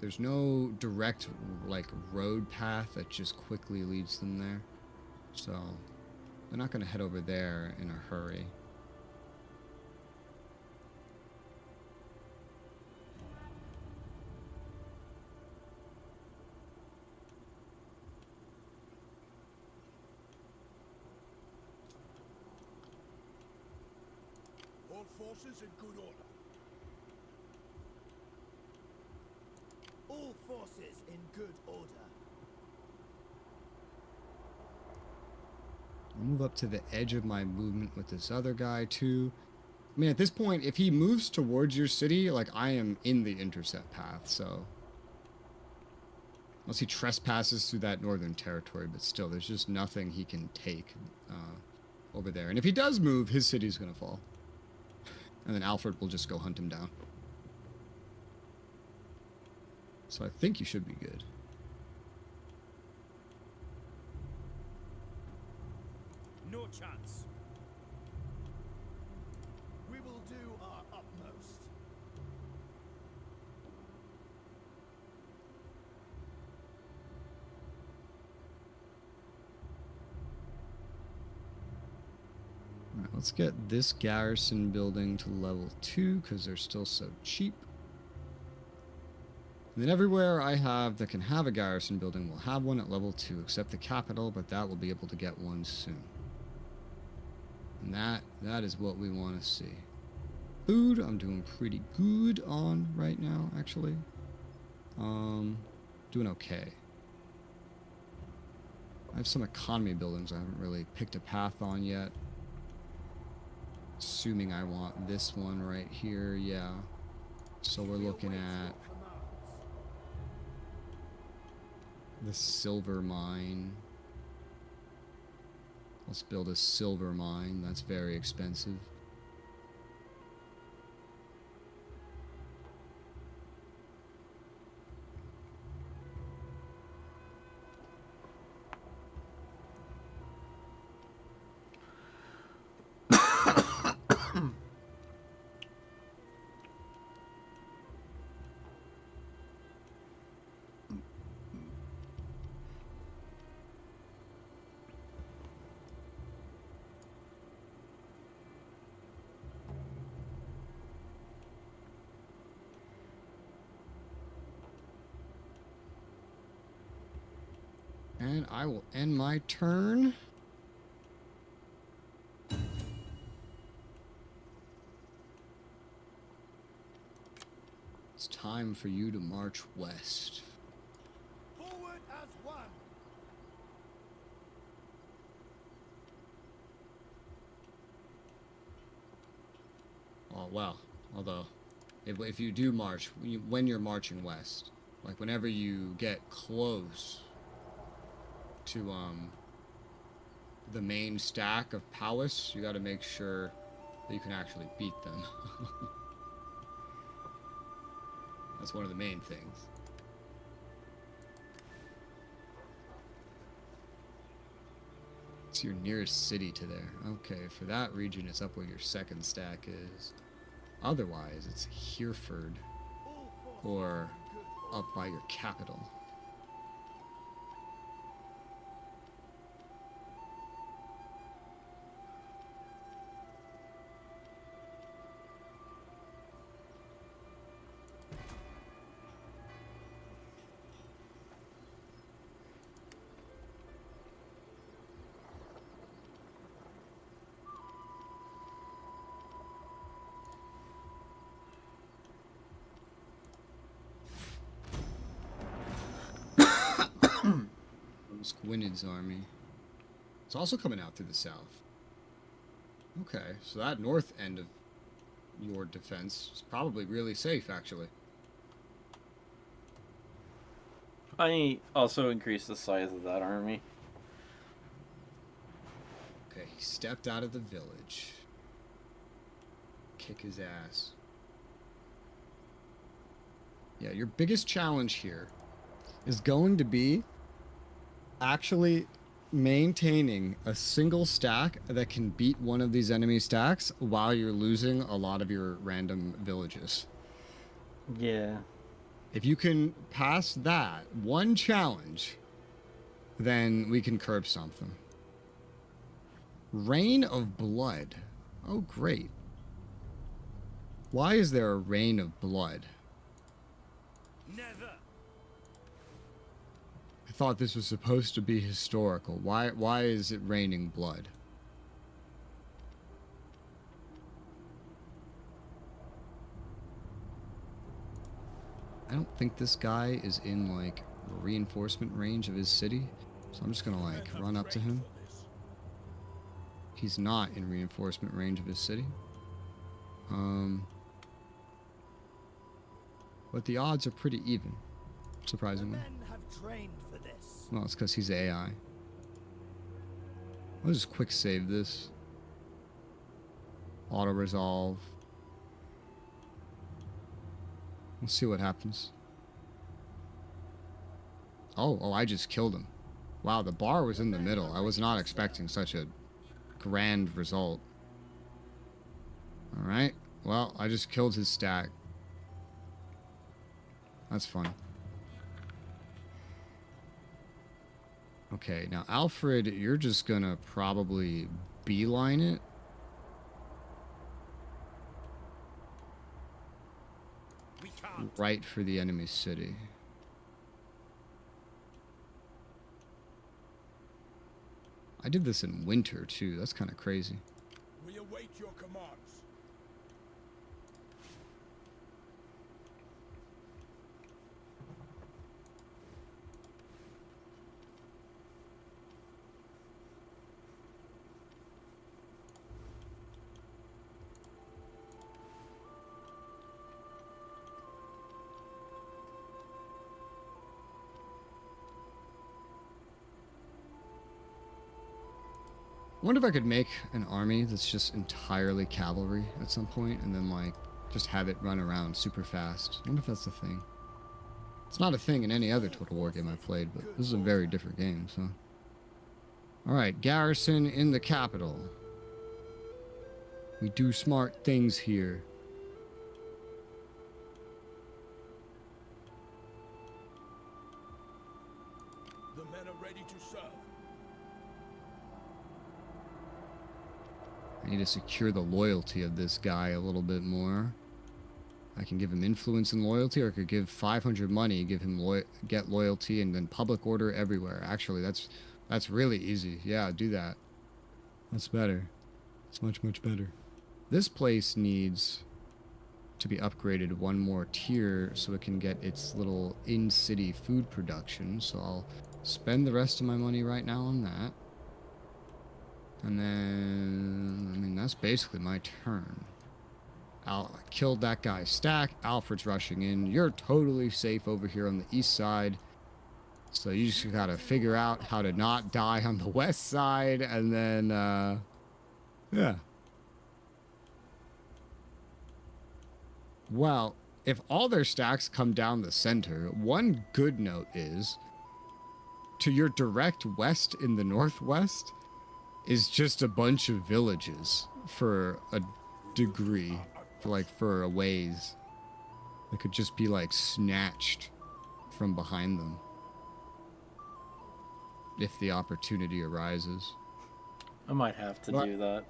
there's no direct, like, road path that just quickly leads them there. So, they're not going to head over there in a hurry. All forces in good order. All forces in good order. I'll move up to the edge of my movement with this other guy, too. I mean, at this point, if he moves towards your city, like, I am in the intercept path, so... Unless he trespasses through that northern territory, but still, there's just nothing he can take over there. And if he does move, his city's gonna fall. And then Alfred will just go hunt him down. So I think you should be good. No chance. We will do our utmost. Alright, let's get this garrison building to level 2, because they're still so cheap. And then everywhere I have that can have a garrison building will have one at level 2, except the capital, but that will be able to get one soon. And that is what we want to see. Food, I'm doing pretty good on right now, actually. Doing okay. I have some economy buildings I haven't really picked a path on yet. Assuming I want this one right here, yeah. So we're looking at the silver mine. Let's build a silver mine. That's very expensive. And I will end my turn. It's time for you to march west. Forward as one. Oh, well, although, if you do march, when you're marching west, like whenever you get close to, the main stack of palace, you gotta make sure that you can actually beat them. That's one of the main things. It's your nearest city to there. Okay, for that region, it's up where your second stack is. Otherwise, it's Hereford, or up by your capital. Gwyned's army. It's also coming out through the south. Okay, so that north end of your defense is probably really safe, actually. I also increased the size of that army. Okay, he stepped out of the village. Kick his ass. Yeah, your biggest challenge here is going to be actually maintaining a single stack that can beat one of these enemy stacks while you're losing a lot of your random villages. Yeah. If you can pass that one challenge, then we can curb something. Rain of Blood. Oh, great. Why is there a rain of blood? Never. I thought this was supposed to be historical. Why is it raining blood? I don't think this guy is in, like, reinforcement range of his city. So I'm just gonna, like, run up to him. He's not in reinforcement range of his city. But the odds are pretty even, The surprisingly. men have trained for this. Well, it's because he's AI. I'll just quick save this. Auto resolve. We'll see what happens. Oh, I just killed him. Wow, the bar was in the middle. I was not expecting such a grand result. Alright, well, I just killed his stack. That's fun. Okay, now Alfred, you're just gonna probably beeline it. We can't. Right for the enemy city. I did this in winter too. That's kind of crazy. We await your commands. I wonder if I could make an army that's just entirely cavalry at some point, and then like just have it run around super fast. I wonder if that's the thing. It's not a thing in any other Total War game I've played, but this is a very different game, so. Alright, garrison in the capital. We do smart things here. The men are ready to serve. I need to secure the loyalty of this guy a little bit more. I can give him influence and loyalty, or I could give 500 money, give him get loyalty, and then public order everywhere. Actually, that's really easy. Yeah, do that. That's better. It's much, much better. This place needs to be upgraded one more tier so it can get its little in-city food production. So I'll spend the rest of my money right now on that. And then, I mean, that's basically my turn. I killed that guy's stack. Alfred's rushing in. You're totally safe over here on the east side. So you just gotta figure out how to not die on the west side. And then, yeah. Well, if all their stacks come down the center, one good note is, to your direct west in the northwest is just a bunch of villages for a degree. For a ways. It could just be like snatched from behind them. If the opportunity arises. I might have to do that.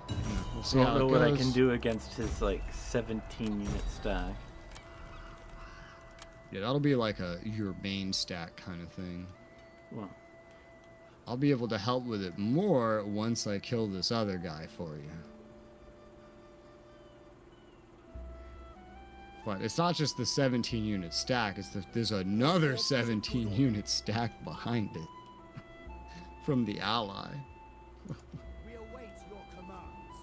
Yeah, we'll I see don't how know it what I goes. can do against his like 17 unit stack. Yeah, that'll be like your main stack kind of thing. Well, I'll be able to help with it more once I kill this other guy for you. But it's not just the 17 unit stack, it's there's another 17 unit stack behind it. From the ally. We await your commands.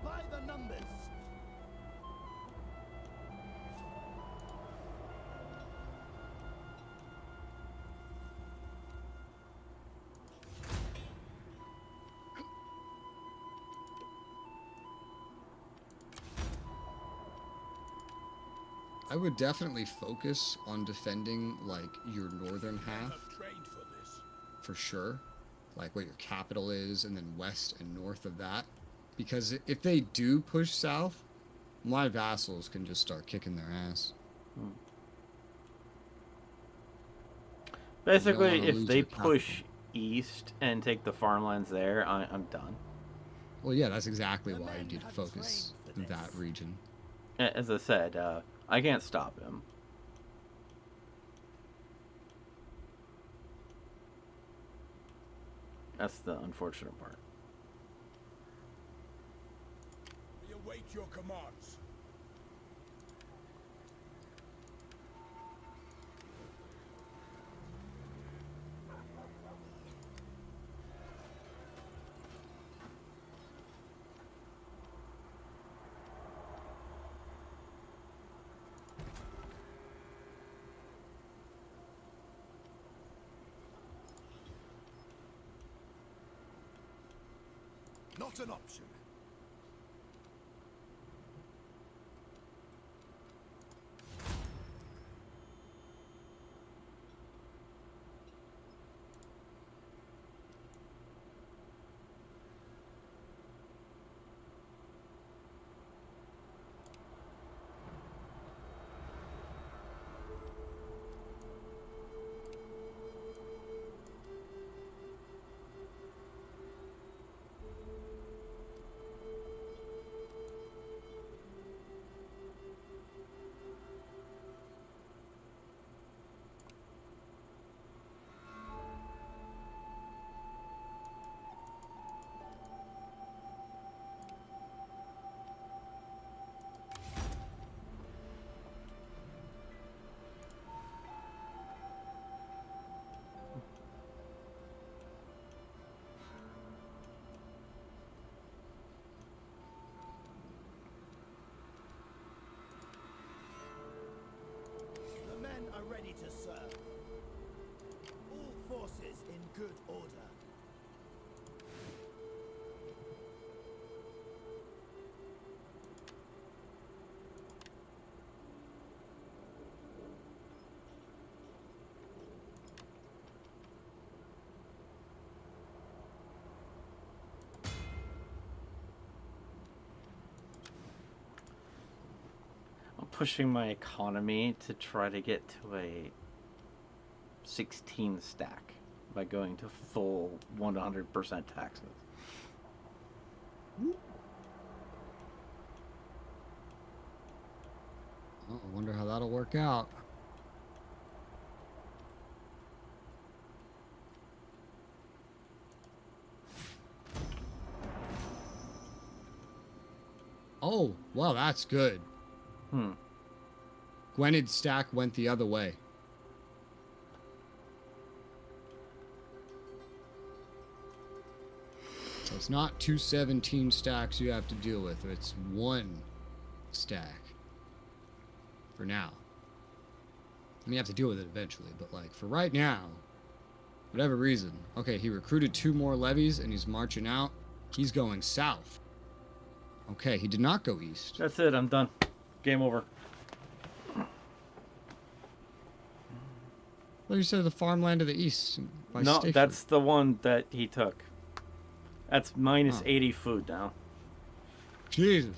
By the numbers. I would definitely focus on defending like your northern half Trained for this. for sure. Like what your capital is, and then west and north of that. Because if they do push south, my vassals can just start kicking their ass. basically, wanna if lose they your capital. push east and take the farmlands there, I'm done. Well, yeah, that's exactly The why you men need to have focus trained for that this. region. As I said, I can't stop him. That's the unfortunate part. We await your commands. Not an option. The men are ready to serve. All forces in good order. pushing my economy to try to get to a 16 stack by going to full 100% taxes. Oh, I wonder how that'll work out. Oh, well, that's good. Gwyned's stack went the other way. So it's not 217 stacks you have to deal with. It's one stack. For now. I mean, you have to deal with it eventually, but like for right now, whatever reason. Okay, he recruited 2 more levies and he's marching out. He's going south. Okay, he did not go east. That's it, I'm done. Game over. Well, you said the farmland to the east. By No, Stayford. that's the one that he took. That's minus 80 food now. Jesus.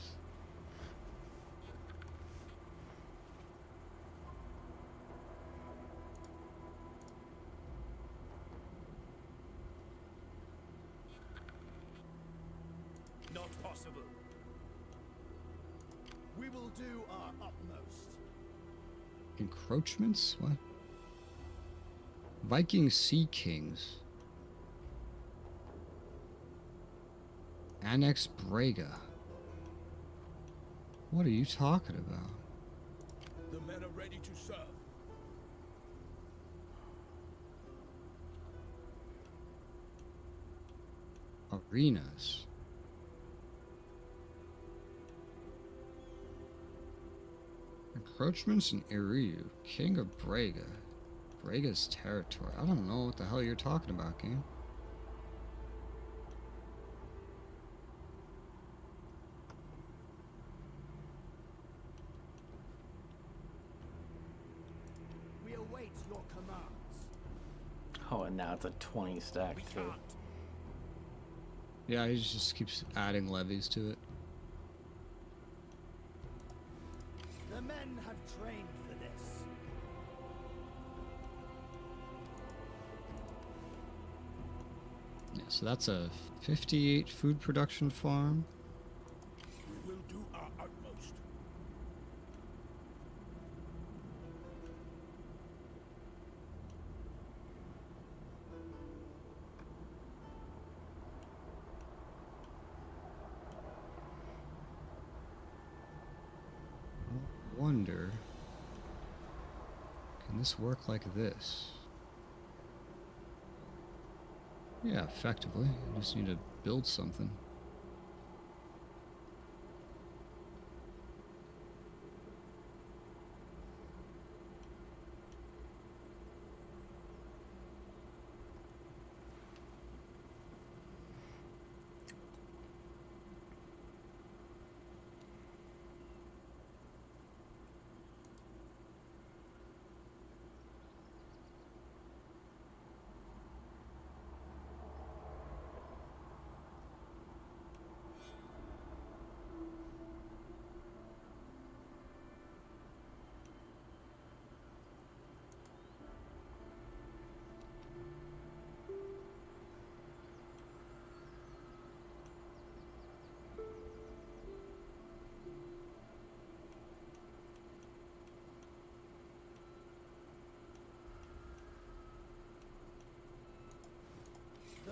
Not possible. We will do our utmost. Encroachments? What? Viking Sea Kings. Annex Braga. What are you talking about? The men are ready to serve. Arenas. Encroachments in Iriu. King of Braga. Braga's territory. I don't know what the hell you're talking about, game. We await your commands. Oh, and now it's a 20 stack We too. can't. Yeah, he just keeps adding levies to it. The men have trained for this. Yeah, so that's a 58 food production farm. We will do our utmost. Wonder, can this work like this? Yeah, effectively. I just need to build something.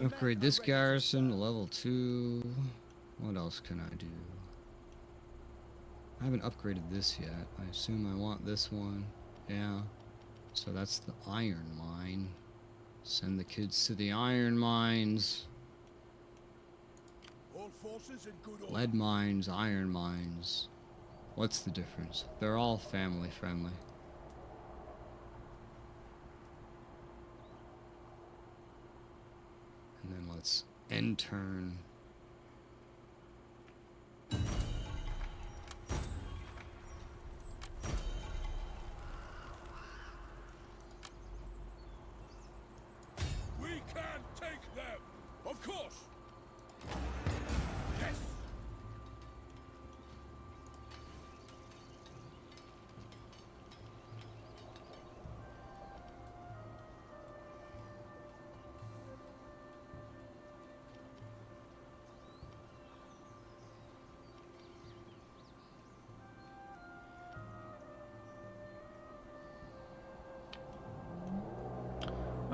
Upgrade this garrison to level 2. What else can I do? I haven't upgraded this yet. I assume I want this one. Yeah. So that's the iron mine. Send the kids to the iron mines. All forces in good order. Lead mines, iron mines. What's the difference? They're all family friendly. And then let's end turn. We can take them. Of course. Yes.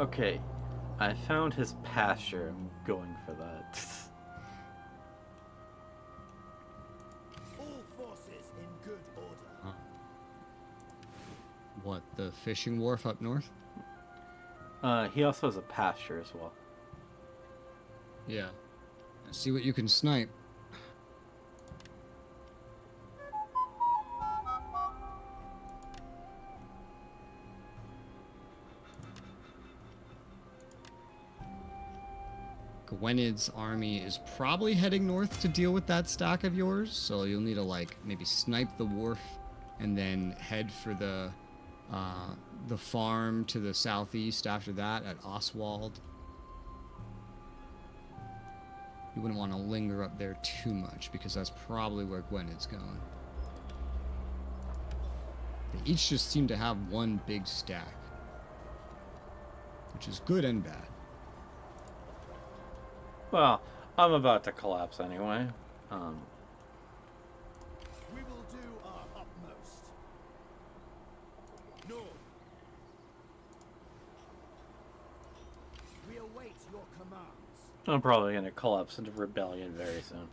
Okay, I found his pasture. I'm going for that. All forces in good order. Huh. What, the fishing wharf up north? He also has a pasture as well. Yeah. See what you can snipe. Gwyned's army is probably heading north to deal with that stack of yours, so you'll need to like maybe snipe the wharf and then head for the farm to the southeast after that at Oswald. You wouldn't want to linger up there too much because that's probably where Gwyned's going. They each just seem to have one big stack, which is good and bad. Well, I'm about to collapse anyway. We will do our utmost. No. We await your commands. I'm probably going to collapse into rebellion very soon.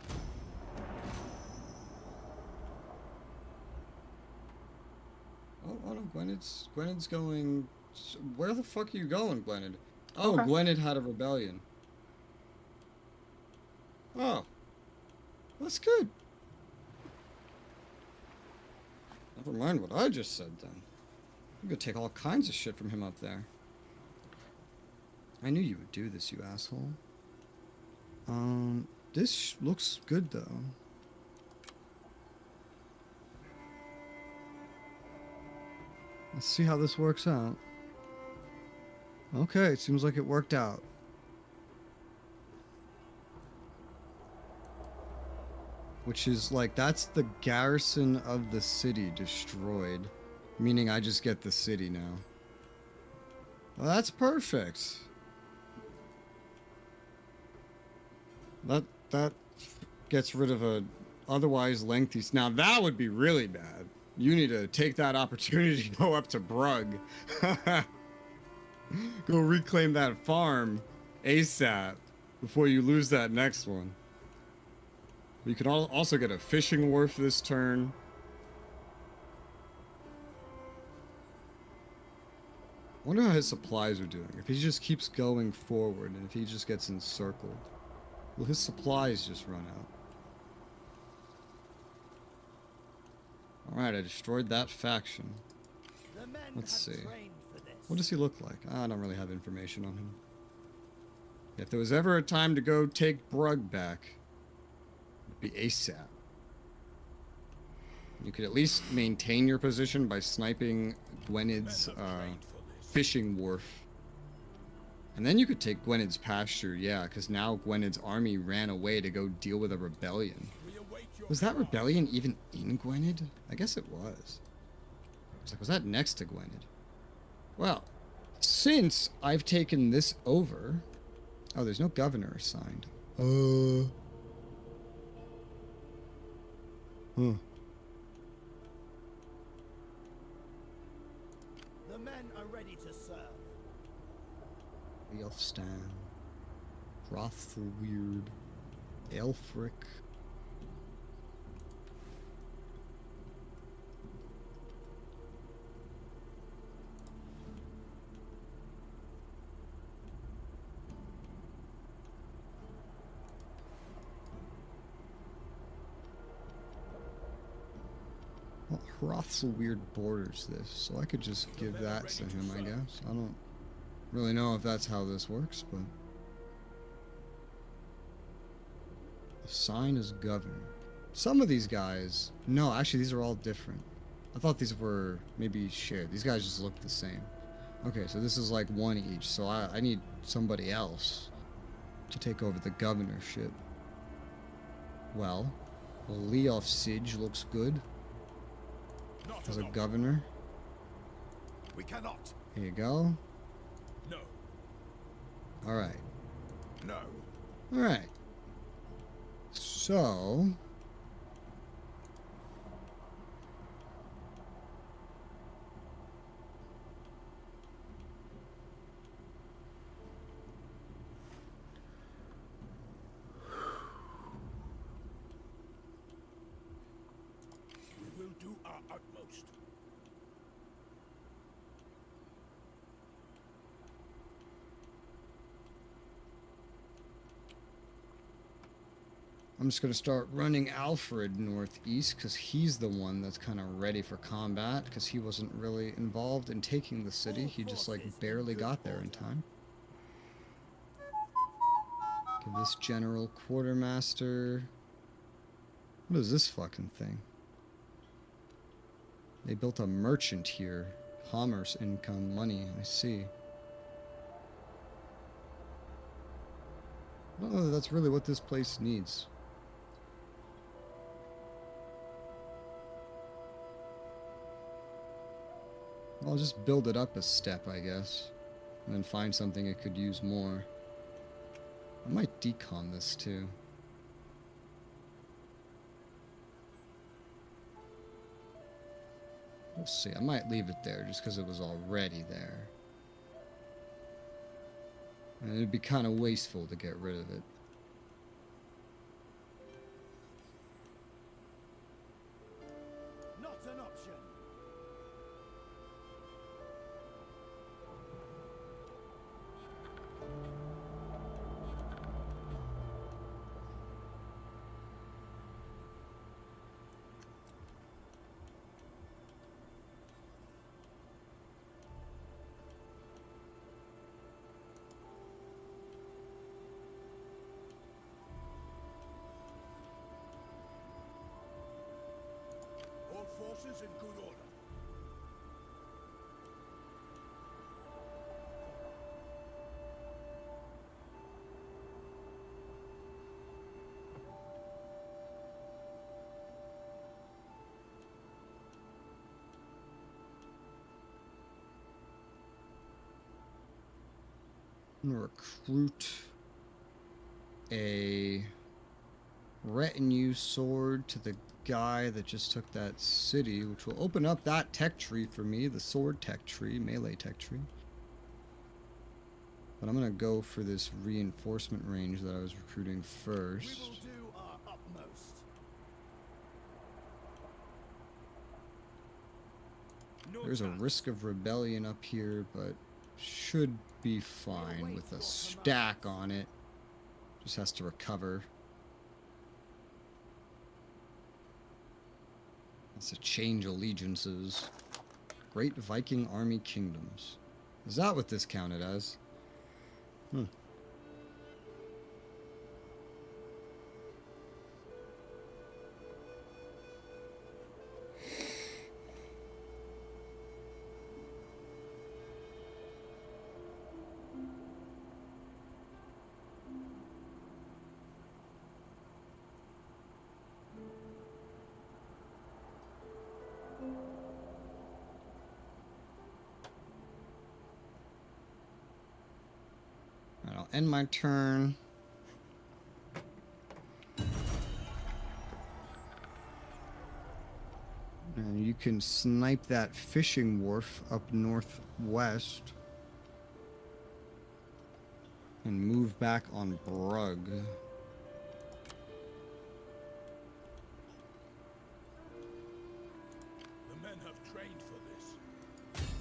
Oh no, Gwyned's going... Where the fuck are you going, Gwyned? Oh, Okay. Gwyned had a rebellion. Oh. That's good. Never mind what I just said, then. I'm gonna take all kinds of shit from him up there. I knew you would do this, you asshole. This looks good, though. Let's see how this works out. Okay, it seems like it worked out. Which is like, that's the garrison of the city destroyed. Meaning I just get the city now. Well, that's perfect. That gets rid of a otherwise lengthy... Now that would be really bad. You need to take that opportunity to go up to Brugg. Go reclaim that farm ASAP before you lose that next one. You could also get a fishing wharf this turn. I wonder how his supplies are doing. If he just keeps going forward and if he just gets encircled. Will his supplies just run out? Alright, I destroyed that faction. The men Let's have see. trained for this. What does he look like? I don't really have information on him. If there was ever a time to go take Brugg back, it'd be ASAP. You could at least maintain your position by sniping Gwyned's fishing wharf. And then you could take Gwyned's pasture, yeah, because now Gwyned's army ran away to go deal with a rebellion. Was that rebellion even in Gwyned? I guess it was. I was like, was that next to Gwyned? Well, since I've taken this over... Oh, there's no governor assigned. Huh. The men are ready to serve. Leofstan, Hrothweird, Aelfric. Well, Hrothweird borders this, so I could just give that to him, I guess. I don't really know if that's how this works, but... Assign as governor. Some of these guys... No, actually, these are all different. I thought these were maybe shared. These guys just look the same. Okay, so this is like one each, so I need somebody else to take over the governorship. Well, Leof Sidge looks good as a governor. We cannot. Here you go. No. Alright. No. Alright. So... I'm just going to start running Alfred northeast because he's the one that's kind of ready for combat because he wasn't really involved in taking the city. He just like barely got there in time. Give this general quartermaster. What is this fucking thing? They built a merchant here. Commerce, income, money. I see. I don't know that that's really what this place needs. I'll just build it up a step, I guess. And then find something it could use more. I might decon this too. We'll see. I might leave it there just because it was already there. And it'd be kind of wasteful to get rid of it. Not an option. All forces in good order. I'm gonna recruit a retinue sword to the guy that just took that city, which will open up that tech tree for me, the sword tech tree, melee tech tree. But I'm gonna go for this reinforcement range that I was recruiting We first. will do our utmost. There's a risk of rebellion up here, but should be fine with a stack on it. Just has to recover. It's a change allegiances. Great Viking Army Kingdoms. Is that what this counted as? Hmm. Alright, I'll end my turn. And you can snipe that fishing wharf up northwest. And move back on Brugg. The men have trained for this.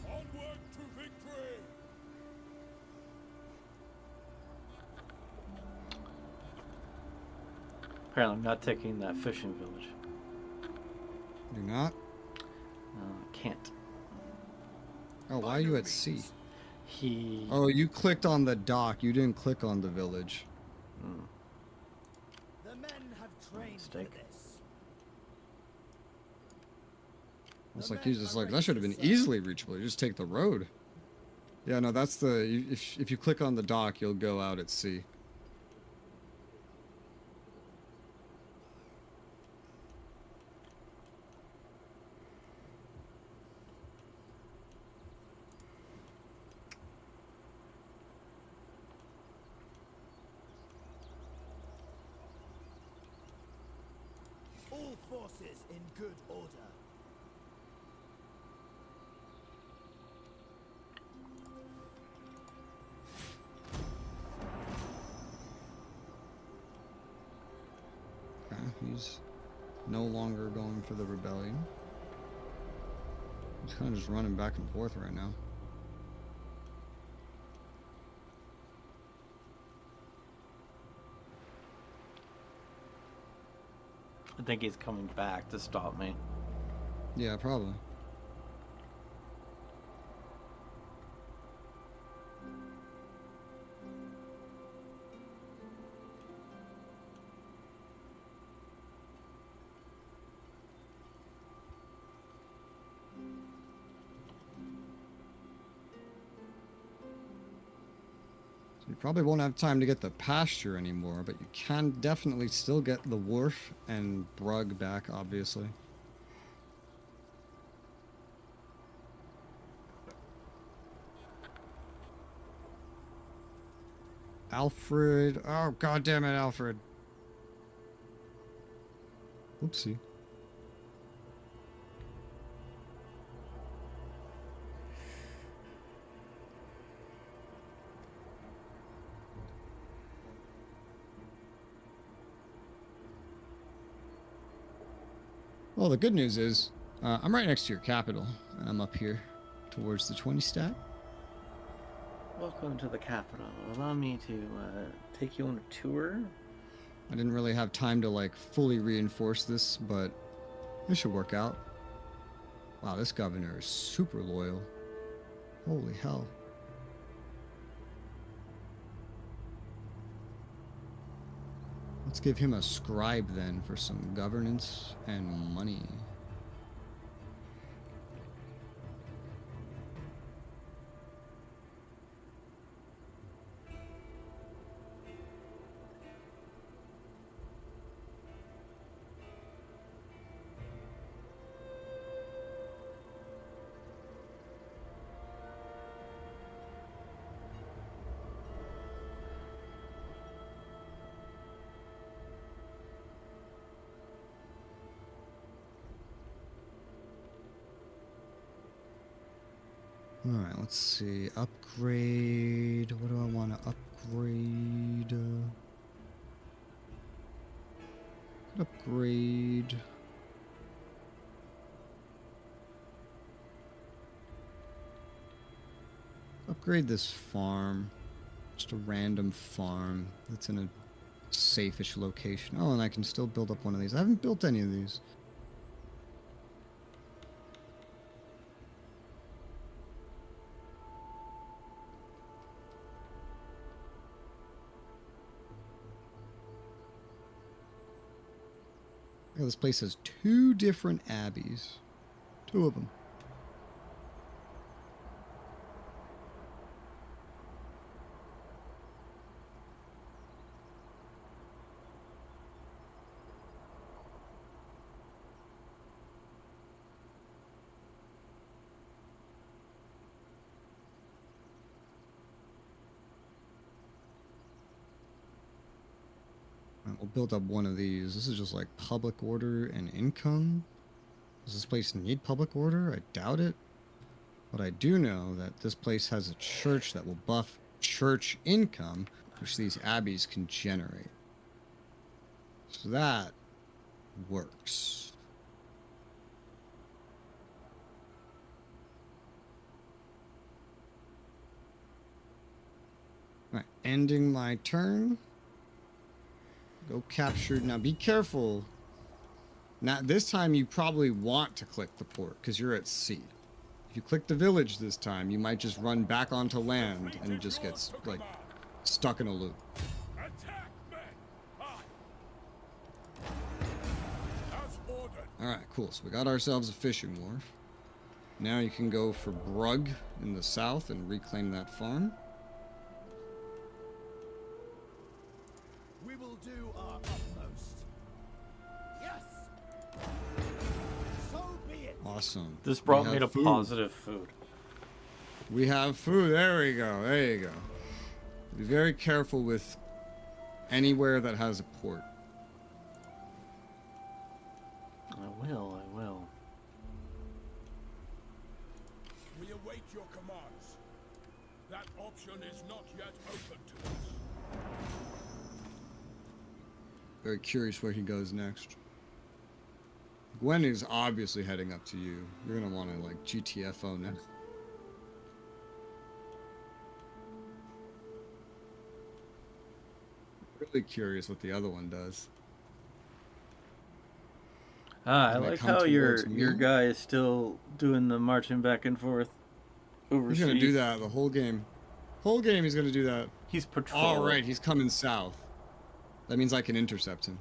Onward to victory! Apparently, I'm not taking that fishing village. Do not? Can't. Oh, why are you at sea? He. Oh, you clicked on the dock. You didn't click on the village. The men have trained for Mistake. this. It's like he's just like, that should have been easily reachable. You just take the road. Yeah, no, that's the... If you click on the dock, you'll go out at sea. All forces in good order. Okay, he's no longer going for the rebellion. He's kind of just running back and forth right now. I think he's coming back to stop me. Yeah, probably. You probably won't have time to get the pasture anymore, but you can definitely still get the wharf and Brug back, obviously. Alfred. Oh, God damn it, Alfred. Oopsie. Well, the good news is, I'm right next to your capital, and I'm up here towards the 20 stat. Welcome to the capital. Allow me to take you on a tour. I didn't really have time to, like, fully reinforce this, but it should work out. Wow, this governor is super loyal. Holy hell. Let's give him a scribe then for some governance and money. Alright, let's see. Upgrade. What do I want to upgrade? Upgrade. Upgrade this farm. Just a random farm that's in a safe-ish location. Oh, and I can still build up one of these. I haven't built any of these. Yeah, this place has 2 different abbeys. 2 of them. We'll build up one of these. This is just like public order and income. Does this place need public order? I doubt it. But I do know that this place has a church that will buff church income, which these abbeys can generate. So that works. Alright, ending my turn. Go capture. Now be careful. Now this time you probably want to click the port because you're at sea. If you click the village this time, you might just run back onto land and just get like stuck in a loop. Alright, cool. So we got ourselves a fishing wharf. Now you can go for Brug in the south and reclaim that farm. We will do our utmost. Yes. So be it. Awesome. This brought We me to have food. positive food. We have food. There we go. There you go. Be very careful with anywhere that has a port. I will. We await your commands. That option is not yet open to us. Very curious where he goes next. Gwen is obviously heading up to you. You're gonna want to like GTFO now. Really curious what the other one does. Ah, I He might like come how towards your me. guy is still doing the marching back and forth He's gonna do overseas. that the whole game. Whole game he's gonna do that. He's All patrolling. right, he's coming south. That means I can intercept him.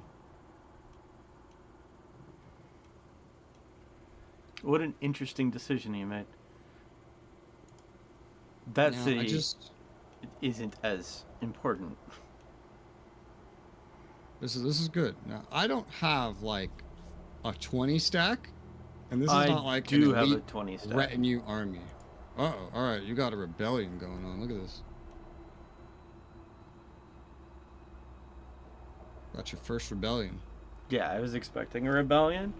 What an interesting decision he made. That Now, city isn't as important. this is good. Now I don't have like a 20 stack, and this is I not like an do have a elite 20 stack. retinue army. Uh-oh, all right, you got a rebellion going on. Look at this. Got your first rebellion. Yeah, I was expecting a rebellion.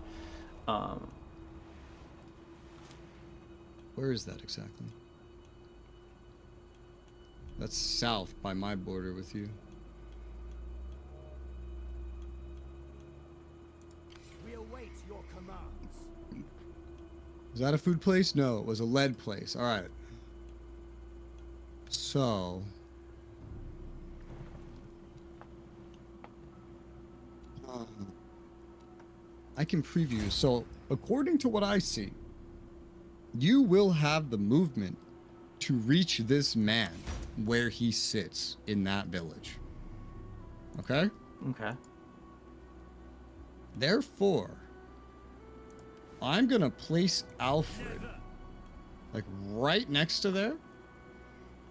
Where is that exactly? That's south by my border with you. We await your commands. Is that a food place? No, it was a lead place. All right. So, I can preview. So, according to what I see, you will have the movement to reach this man where he sits in that village. Okay? Okay. Therefore, I'm going to place Alfred like right next to there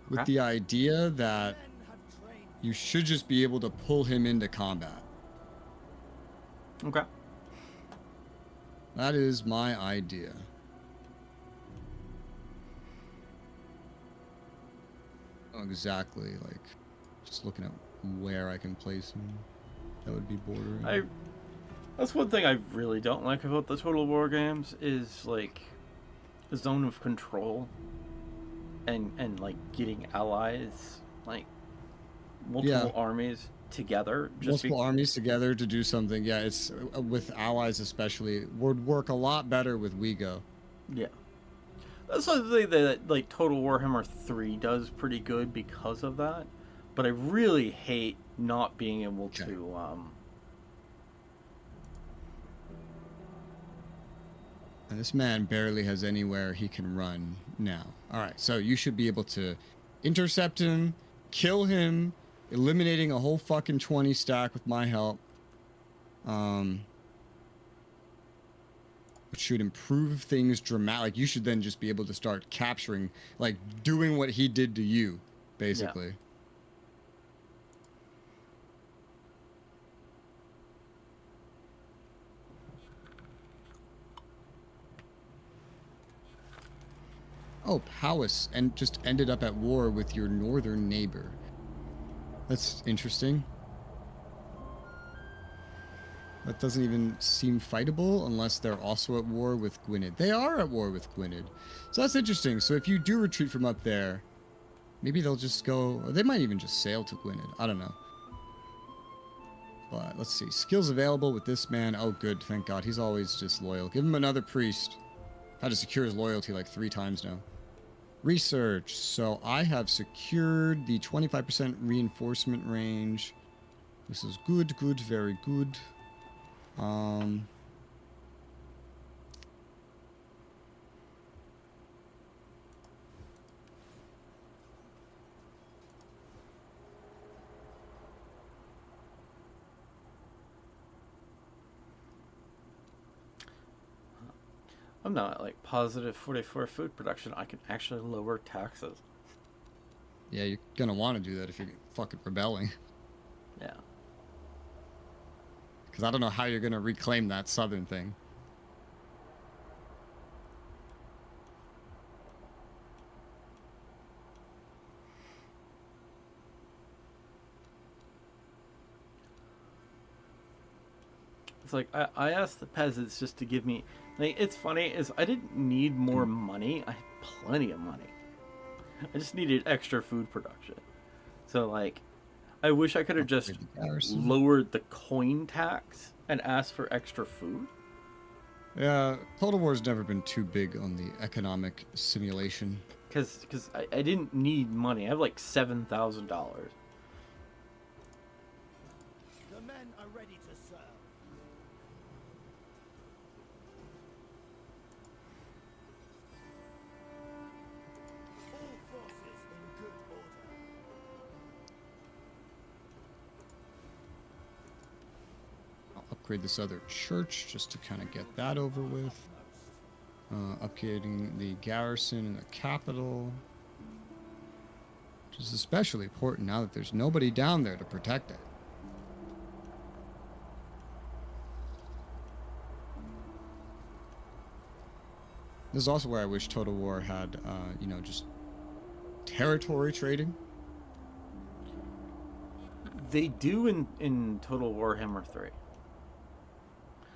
with Okay. the idea that Men have trained. you should just be able to pull him into combat. Okay. That is my idea. Oh, exactly, like just looking at where I can place him. That would be bordering. That's one thing I really don't like about the Total War games is like the zone of control and like getting allies, like multiple armies together. Multiple armies together to do something. Yeah, it's with allies especially would work a lot better with WeGo. Yeah. That's something that like Total Warhammer 3 does pretty good because of that. But I really hate not being able to And this man barely has anywhere he can run now. All right, so you should be able to intercept him, kill him, eliminating a whole fucking 20 stack with my help. Which should improve things dramatically. Like, you should then just be able to start capturing, like, doing what he did to you, basically. Oh, Powys and just ended up at war with your northern neighbor. That's interesting. That doesn't even seem fightable unless they're also at war with Gwynedd. They are at war with Gwynedd. So that's interesting. So if you do retreat from up there, maybe they'll just go... Or they might even just sail to Gwynedd. I don't know. But let's see. Skills available with this man. Oh, good. Thank God. He's always just loyal. Give him another priest. Had to secure his loyalty like 3 times now. Research. So I have secured the 25% reinforcement range. This is good, good, very good. I'm now at like positive 44 food production. I can actually lower taxes. Yeah, you're gonna want to do that if you're fucking rebelling. Yeah. Because I don't know how you're gonna reclaim that southern thing. It's like I asked the peasants just to give me. Like, it's funny is I didn't need more money. I had plenty of money. I just needed extra food production. So like, I wish I could have just lowered the coin tax and asked for extra food. Yeah, Total War's never been too big on the economic simulation. Because I didn't need money. I have like $7,000. The men are ready to serve. upgrade this other church just to kind of get that over with. Upgrading the garrison in the capital, which is especially important now that there's nobody down there to protect it. This is also where I wish Total War had, you know, just territory trading. They do in Total Warhammer 3.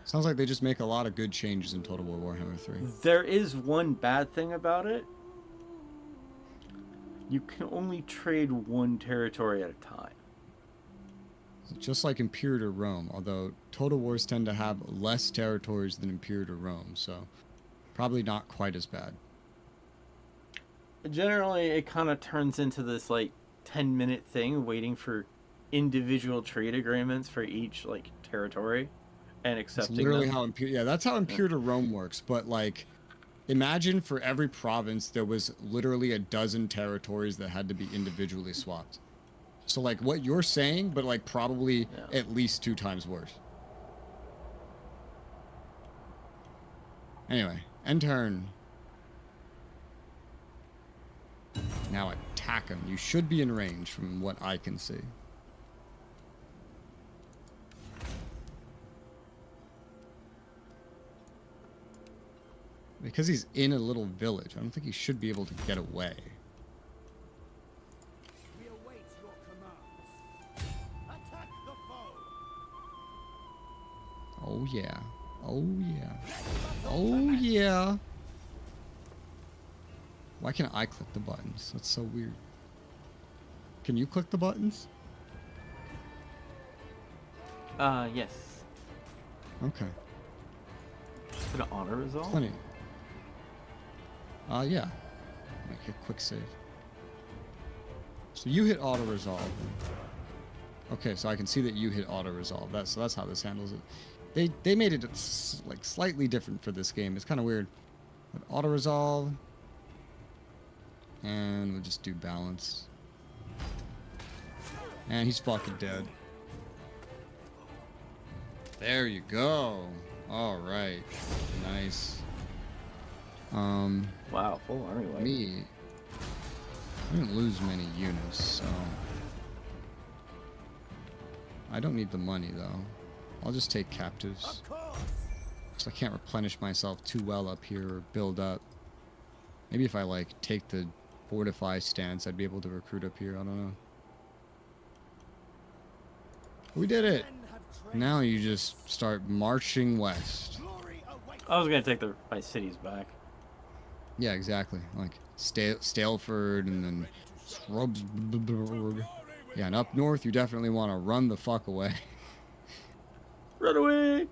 Sounds like they just make a lot of good changes in Total War Warhammer 3. There is one bad thing about it. You can only trade one territory at a time. Just like Imperator Rome, although Total Wars tend to have less territories than Imperator Rome, so probably not quite as bad. Generally, it kind of turns into this like 10-minute thing waiting for individual trade agreements for each like territory and accepting That's literally them. how yeah, that's how Imperator Rome works, but like imagine for every province there was literally a dozen territories that had to be individually swapped. So like what you're saying, but like probably at least 2 times worse. Anyway, end turn. Now attack him. You should be in range from what I can see. Because he's in a little village, I don't think he should be able to get away. We await your commands. Attack the foe. Oh yeah. Oh yeah. Oh yeah. Why can't I click the buttons? That's so weird. Can you click the buttons? Yes. Okay. Is it an honor resolve? Plenty. Yeah. Make a quick save. So you hit auto resolve. Okay, so I can see that you hit auto resolve. So that's how this handles it. They made it like slightly different for this game. It's kind of weird. But auto resolve, and we'll just do balance. And he's fucking dead. There you go. All right. Nice. Wow, full army life. Me. I didn't lose many units, so I don't need the money though. I'll just take captives. Of course. So I can't replenish myself too well up here or build up. Maybe if I like take the fortify stance, I'd be able to recruit up here. I don't know. We did it. Men have trained. Now you just start marching west. Glory awaits. I was gonna take my cities back. Yeah, exactly. Like Staleford and then Shrubsburg. Yeah, and up north you definitely want to run the fuck away. Run away!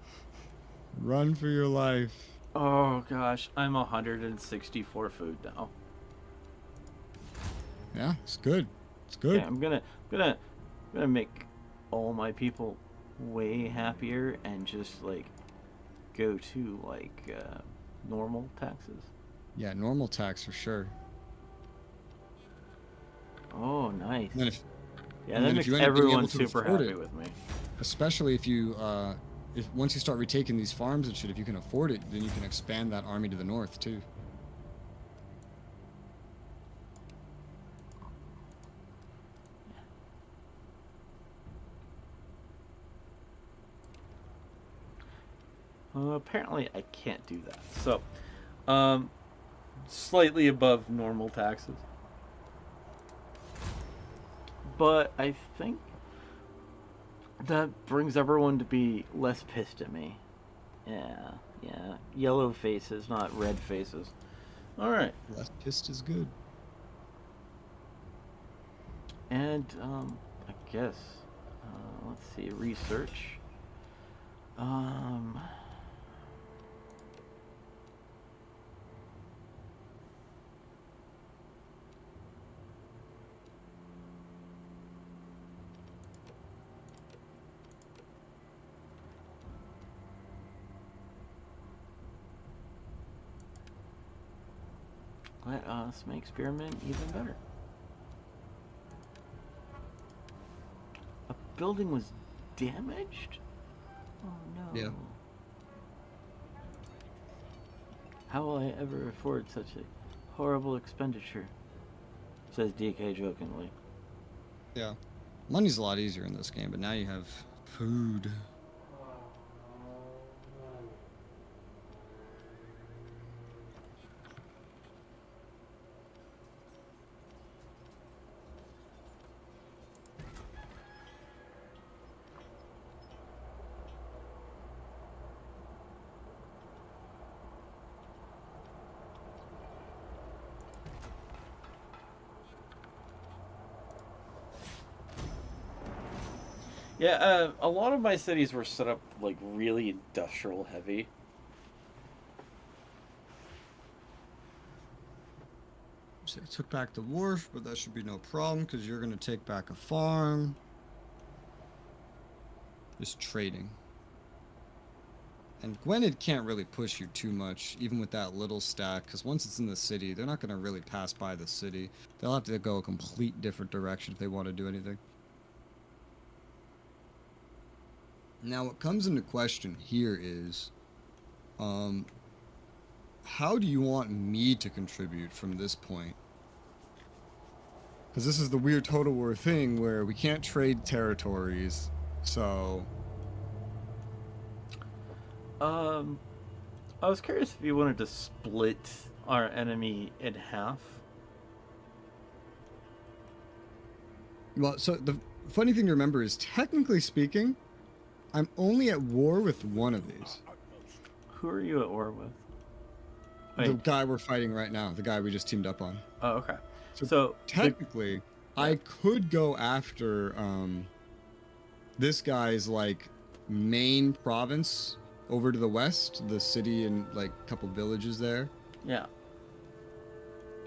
Run for your life. Oh gosh, I'm 164 food now. Yeah, it's good. It's good. Okay, I'm gonna make all my people way happier and just like go to like normal taxes. Yeah, normal tax for sure. Oh, nice. And then Yeah, and that then if makes you end up being everyone able to super afford happy it, with me. especially if you, once you start retaking these farms and shit, if you can afford it, then you can expand that army to the north too. Apparently, I can't do that. So, slightly above normal taxes. But I think that brings everyone to be less pissed at me. Yeah. Yellow faces, not red faces. Alright. Less pissed is good. And, I guess, let's see, research. Let us make Spearman even better. A building was damaged? Oh no. Yeah. How will I ever afford such a horrible expenditure? Says DK jokingly. Yeah. Money's a lot easier in this game, but now you have food. Yeah, a lot of my cities were set up like really industrial heavy. So I took back the wharf, but that should be no problem because you're going to take back a farm. Just trading. And Gwynedd can't really push you too much, even with that little stack, because once it's in the city, they're not going to really pass by the city. They'll have to go a complete different direction if they want to do anything. Now, what comes into question here is, how do you want me to contribute from this point? Because this is the weird Total War thing where we can't trade territories, so... I was curious if you wanted to split our enemy in half. Well, so the funny thing to remember is, technically speaking, I'm only at war with one of these. Who are you at war with? The Wait. guy we're fighting right now, the guy we just teamed up on. Oh, okay. So So technically, I could go after this guy's like main province over to the west, the city and like a couple villages there. yeah.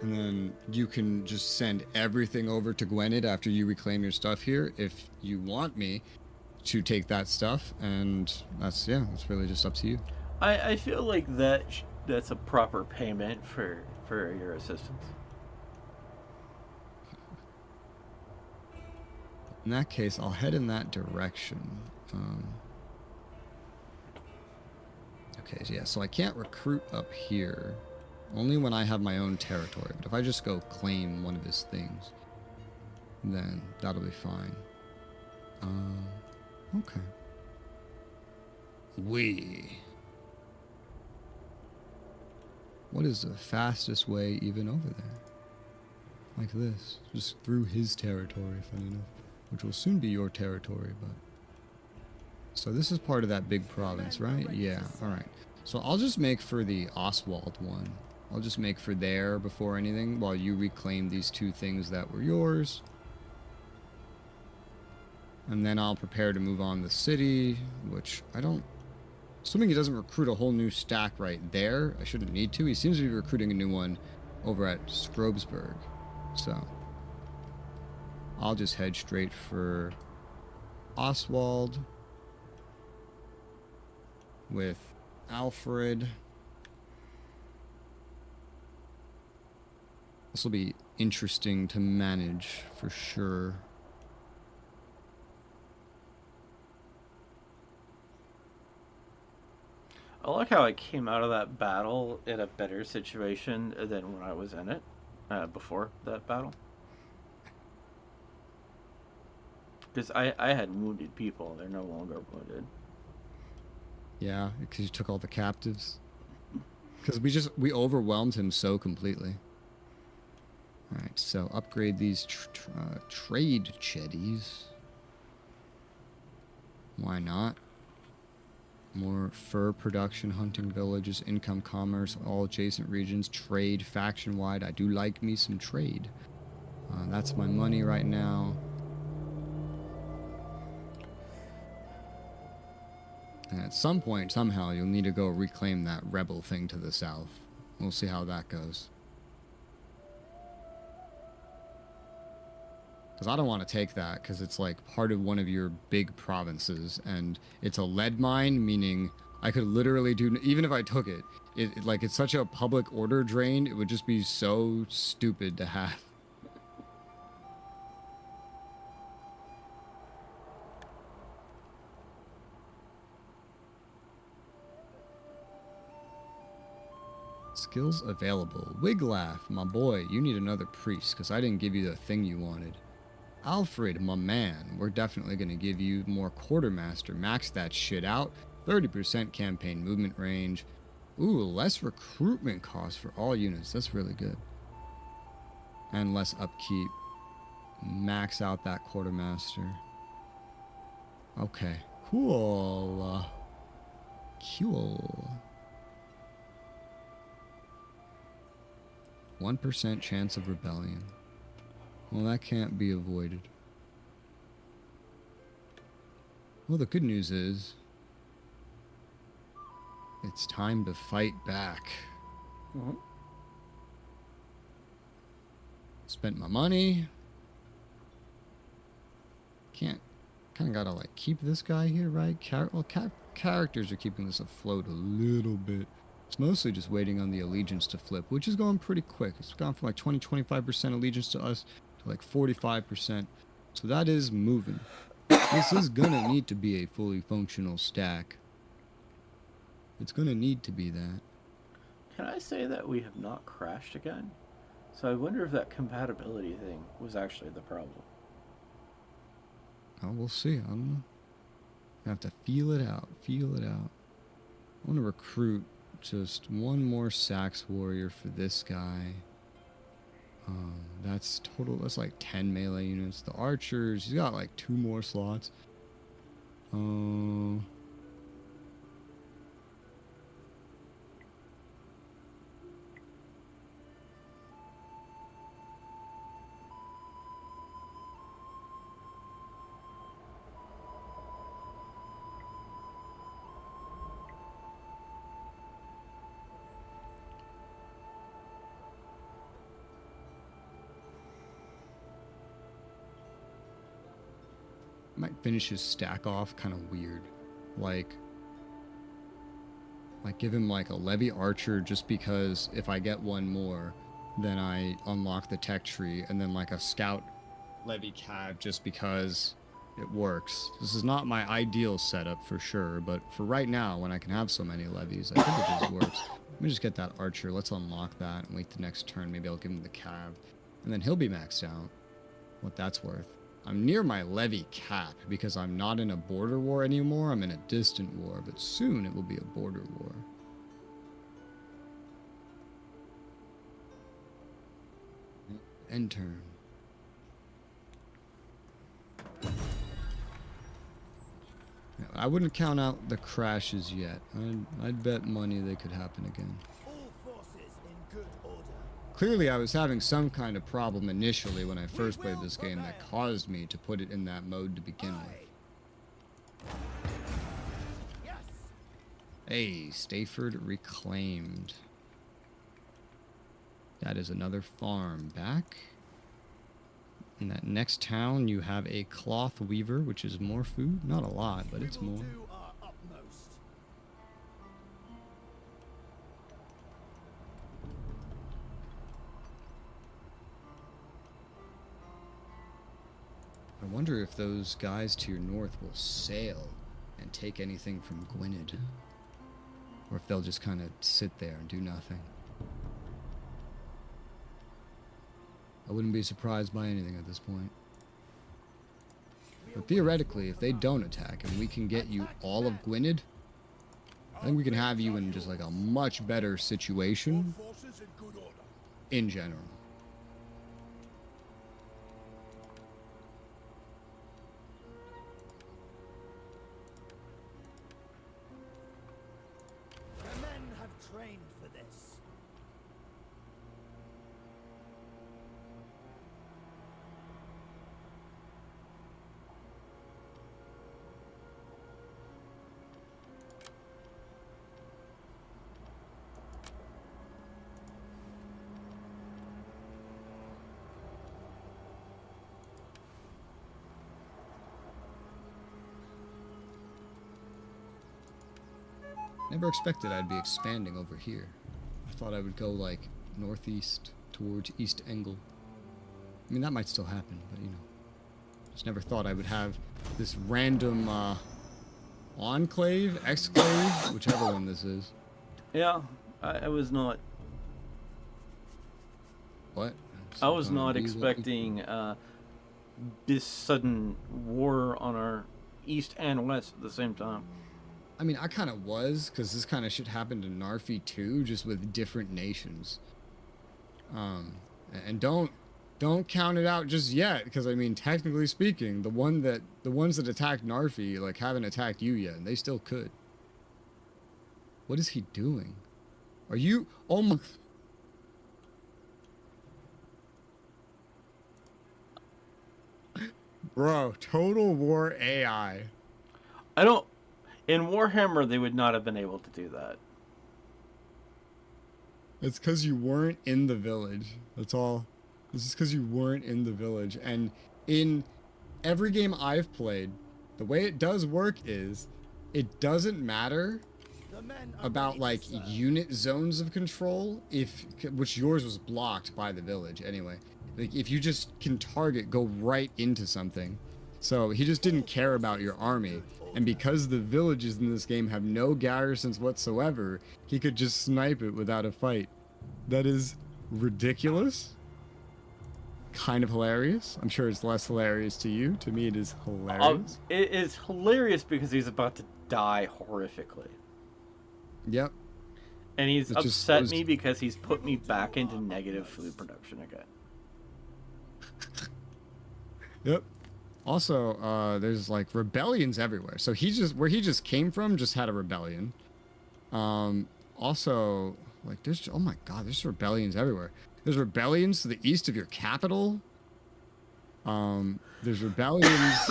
And then you can just send everything over to Gwynedd after you reclaim your stuff here if you want me to take that stuff. And that's really just up to you. I feel like that's a proper payment for your assistance. In that case, I'll head in that direction. Okay, yeah, so I can't recruit up here. Only when I have my own territory. But if I just go claim one of his things, then that'll be fine. Okay. What is the fastest way even over there? Like this. Just through his territory, funny enough. Which will soon be your territory, but... So this is part of that big province, right? Yeah, alright. So I'll just make for the Oswald one. I'll just make for there before anything, while you reclaim these two things that were yours. And then I'll prepare to move on the city, which I don't... Assuming he doesn't recruit a whole new stack right there, I shouldn't need to. He seems to be recruiting a new one over at Strobesburg. So I'll just head straight for Oswald with Alfred. This will be interesting to manage for sure. I like how I came out of that battle in a better situation than when I was in it before that battle. Because I had wounded people. They're no longer wounded. Yeah, because you took all the captives. Because we overwhelmed him so completely. Alright, so upgrade these trade chetties. Why not? More fur production, hunting villages, income, commerce, all adjacent regions, trade, faction-wide. I do like me some trade. That's my money right now. And at some point, somehow, you'll need to go reclaim that rebel thing to the south. We'll see how that goes. Because I don't want to take that, because it's like part of one of your big provinces, and it's a lead mine, meaning I could literally do, even if I took it, like it's such a public order drain, it would just be so stupid to have. Skills available. Wiglaff, my boy, you need another priest, because I didn't give you the thing you wanted. Alfred, my man, we're definitely going to give you more quartermaster. Max that shit out. 30% campaign movement range. Ooh, less recruitment cost for all units. That's really good. And less upkeep. Max out that quartermaster. Okay. Cool. Cool. 1% chance of rebellion. Well, that can't be avoided. Well, the good news is it's time to fight back. Mm-hmm. Spent my money. Kind of gotta like keep this guy here, right? Characters are keeping this afloat a little bit. It's mostly just waiting on the allegiance to flip, which is going pretty quick. It's gone from like 20-25% allegiance to us to like 45%. So that is moving. This is gonna need to be a fully functional stack. It's gonna need to be that. Can I say that we have not crashed again? So I wonder if that compatibility thing was actually the problem. Oh, we'll see. I don't know. I have to feel it out. Feel it out. I want to recruit just one more Sax warrior for this guy. That's total. That's like 10 melee units. The archers, he's got like 2 more slots. Might finish his stack off kind of weird, like give him like a levy archer just because if I get one more then I unlock the tech tree, and then like a scout levy cav just because it works. This is not my ideal setup for sure, but for right now when I can have so many levies, I think it just works. Let me just get that archer, let's unlock that and wait the next turn. Maybe I'll give him the cav and then he'll be maxed out, what that's worth. I'm near my levy cap because I'm not in a border war anymore. I'm in a distant war, but soon it will be a border war. End turn. Yeah, I wouldn't count out the crashes yet. I'd bet money they could happen again. Clearly, I was having some kind of problem initially when I first played this game that caused me to put it in that mode to begin with. Hey, Stayford reclaimed. That is another farm back. In that next town, you have a cloth weaver, which is more food. Not a lot, but it's more. I wonder if those guys to your north will sail and take anything from Gwynedd. Or if they'll just kind of sit there and do nothing. I wouldn't be surprised by anything at this point. But theoretically, if they don't attack and we can get you all of Gwynedd, I think we can have you in just like a much better situation in general. Never expected I'd be expanding over here. I thought I would go like northeast towards East Engel. I mean, that might still happen, but you know. Just never thought I would have this random enclave, exclave, whichever one this is. Yeah, I was not What? I was Gonna not be what we- expecting this sudden war on our east and west at the same time. I mean, I kind of was, because this kind of shit happened in Narfi too, just with different nations. And don't count it out just yet, because I mean, technically speaking, the ones that attacked Narfi like haven't attacked you yet, and they still could. What is he doing? Are you? Oh my! Bro, Total War AI. I don't. In Warhammer, they would not have been able to do that. It's because you weren't in the village. That's all. It's just because you weren't in the village. And in every game I've played, the way it does work is it doesn't matter The men are about ready like to serve. unit zones of control, which yours was blocked by the village anyway. Like if you just can target, go right into something. So he just didn't care about your army. And because the villages in this game have no garrisons whatsoever, he could just snipe it without a fight. That is ridiculous. Kind of hilarious. I'm sure it's less hilarious to you. To me, it is hilarious. It is hilarious because he's about to die horrifically. Yep. And he's It just upset shows- me because he's put me back into negative food production again. Yep. Also, there's like rebellions everywhere. So where he just came from just had a rebellion. Also, like there's, oh my god, there's rebellions everywhere. There's rebellions to the east of your capital. There's rebellions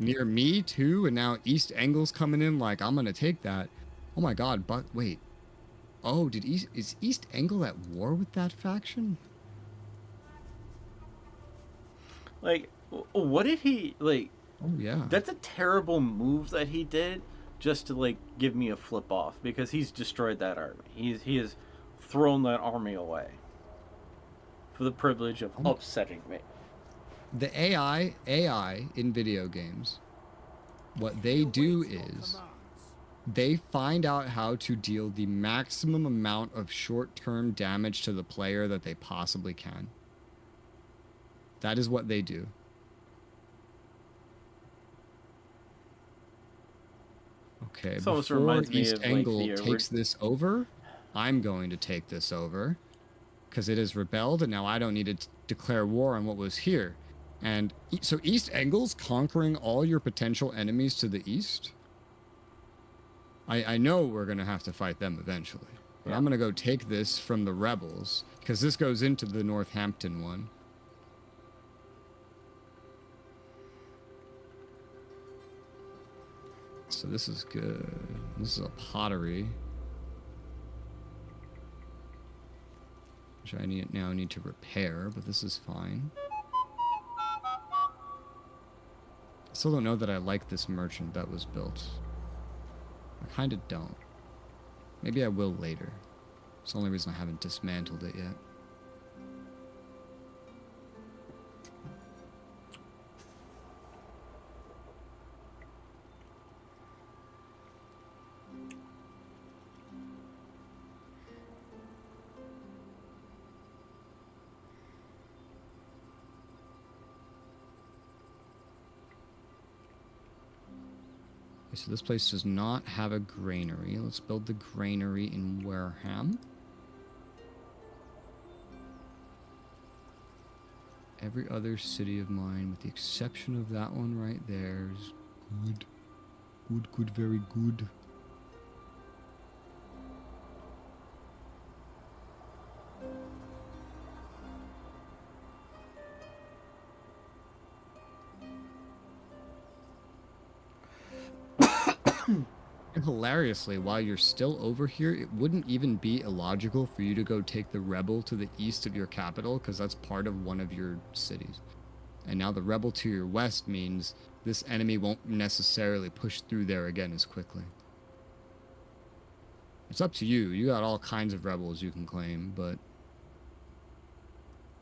near me too, and now East Angle's coming in like I'm gonna take that. Oh my god, but wait. Oh, is East Angle at war with that faction? Like, what did he like? Oh yeah. That's a terrible move that he did, just to like give me a flip off because he's destroyed that army. He has thrown that army away for the privilege of upsetting me. The AI in video games, what they do Await your is commands. they find out how to deal the maximum amount of short-term damage to the player that they possibly can. That is what they do. Okay, This almost before reminds me East of, like, Angle the takes this over, I'm going to take this over because it has rebelled, and now I don't need to declare war on what was here. And so East Angle's conquering all your potential enemies to the east. I know we're going to have to fight them eventually. But Yeah. I'm going to go take this from the rebels because this goes into the Northampton one. So this is good. This is a pottery. Which I now need to repair, but this is fine. I still don't know that I like this merchant that was built. I kind of don't. Maybe I will later. It's the only reason I haven't dismantled it yet. So this place does not have a granary. Let's build the granary in Wareham. Every other city of mine, with the exception of that one right there, is good. Good, good, very good. And hilariously, while you're still over here, it wouldn't even be illogical for you to go take the rebel to the east of your capital, because that's part of one of your cities. And now the rebel to your west means this enemy won't necessarily push through there again as quickly. It's up to you. You got all kinds of rebels you can claim, but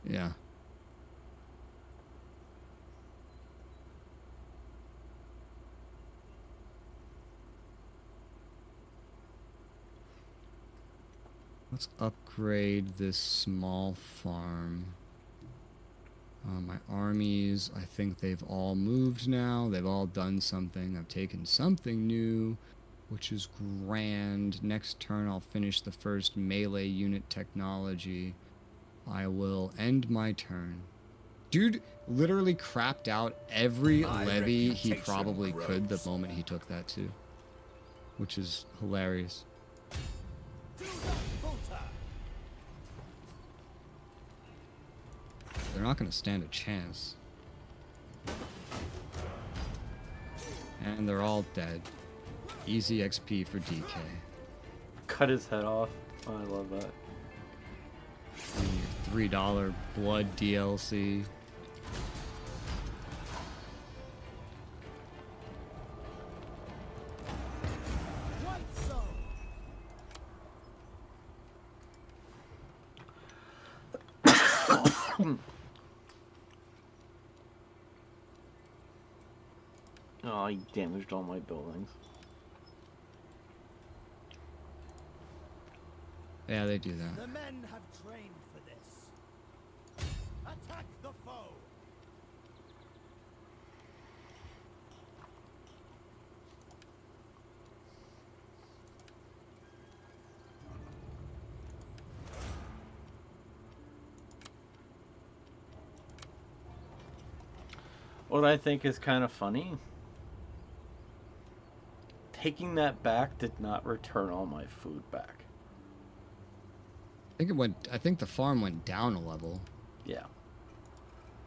yeah. Let's upgrade this small farm. My armies, I think they've all moved now. They've all done something. I've taken something new, which is grand. Next turn, I'll finish the first melee unit technology. I will end my turn. Dude literally crapped out every levy he probably could the moment he took that too, which is hilarious. They're not going to stand a chance. And they're all dead. Easy XP for DK. Cut his head off. Oh, I love that. And your $3 blood DLC. Oh, he damaged all my buildings. Yeah, they do that. The men have trained for this. Attack the foe. What I think is kind of funny, taking that back did not return all my food back. I think the farm went down a level, Yeah.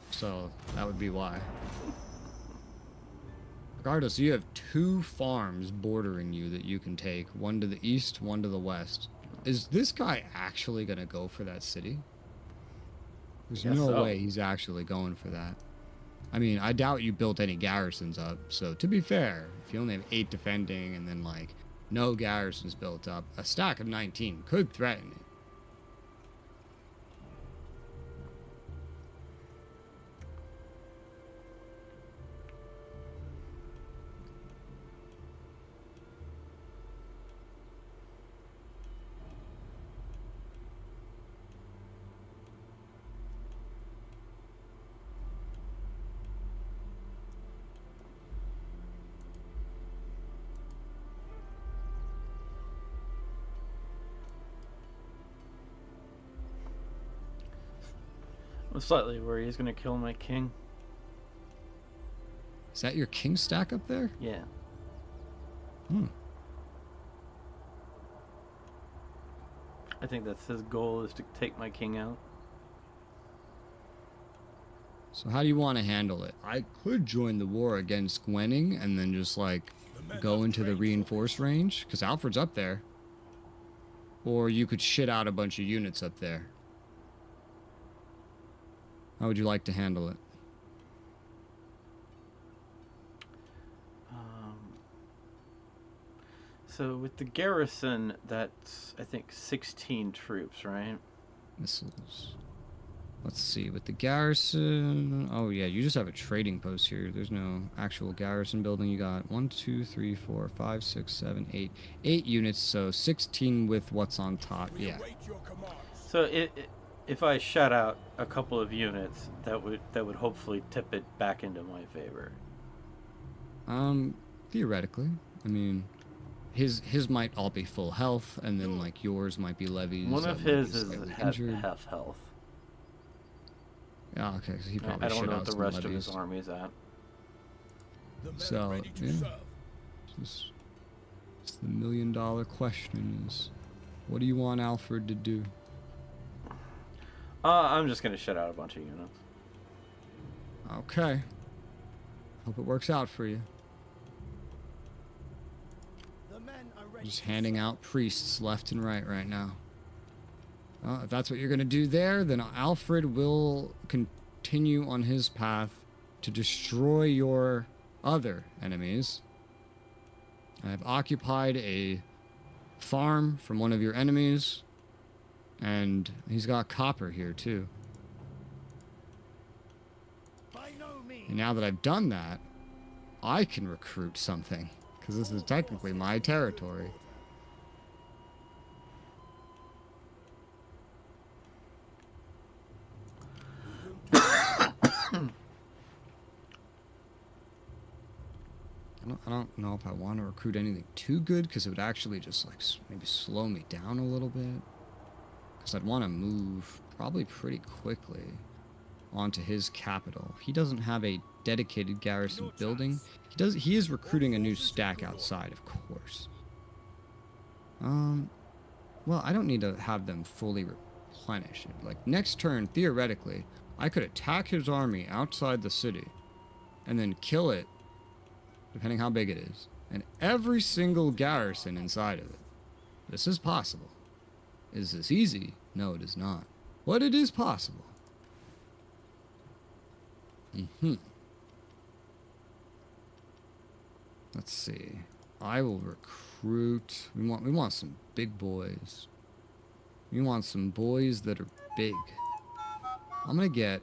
so that would be why. Regardless, you have 2 farms bordering you that you can take. One to the east, one to the west. Is this guy actually going to go for that city? There's Guess no so. way he's actually going for that. I mean, I doubt you built any garrisons up, so to be fair, if you only have 8 defending and then, like, no garrisons built up, a stack of 19 could threaten it. I'm slightly worried he's gonna kill my king. Is that your king stack up there? Yeah. I think that's his goal, is to take my king out. So how do you want to handle it? I could join the war against Gwenning and then just, like, go into the reinforced range, because Alfred's up there. Or you could shit out a bunch of units up there. How would you like to handle it? So with the garrison, that's, I think, 16 troops, right? Missiles. Let's see, with the garrison... Oh, yeah, you just have a trading post here. There's no actual garrison building. You got 1, 2, 3, 4, 5, 6, 7, 8. 8 units, so 16 with what's on top. Yeah. So if I shut out a couple of units, that would hopefully tip it back into my favor. Theoretically. I mean, his might all be full health, and then, like, yours might be levies. One of his is injured. half health. Yeah, okay, so he probably I don't shit know out what the some rest of levies. his army's at. So, yeah. It's the $1 million question is, what do you want Alfred to do? I'm just gonna shut out a bunch of units. Okay. Hope it works out for you. The men are ready. Just handing out priests left and right now. Well, if that's what you're going to do there, then Alfred will continue on his path to destroy your other enemies. I've occupied a farm from one of your enemies, and he's got copper here too. By no means. And now that I've done that, I can recruit something, because this is technically my territory. I don't know if I want to recruit anything too good, because it would actually just, like, maybe slow me down a little bit. Because I'd want to move probably pretty quickly onto his capital. He doesn't have a dedicated garrison building. He is recruiting a new stack outside, of course. Well, I don't need to have them fully replenish it. Like, next turn, theoretically, I could attack his army outside the city and then kill it, depending how big it is, and every single garrison inside of it. This is possible. Is this easy? No, it is not. But it is possible. Let's see. I will recruit. We want some big boys. We want some boys that are big. I'm gonna get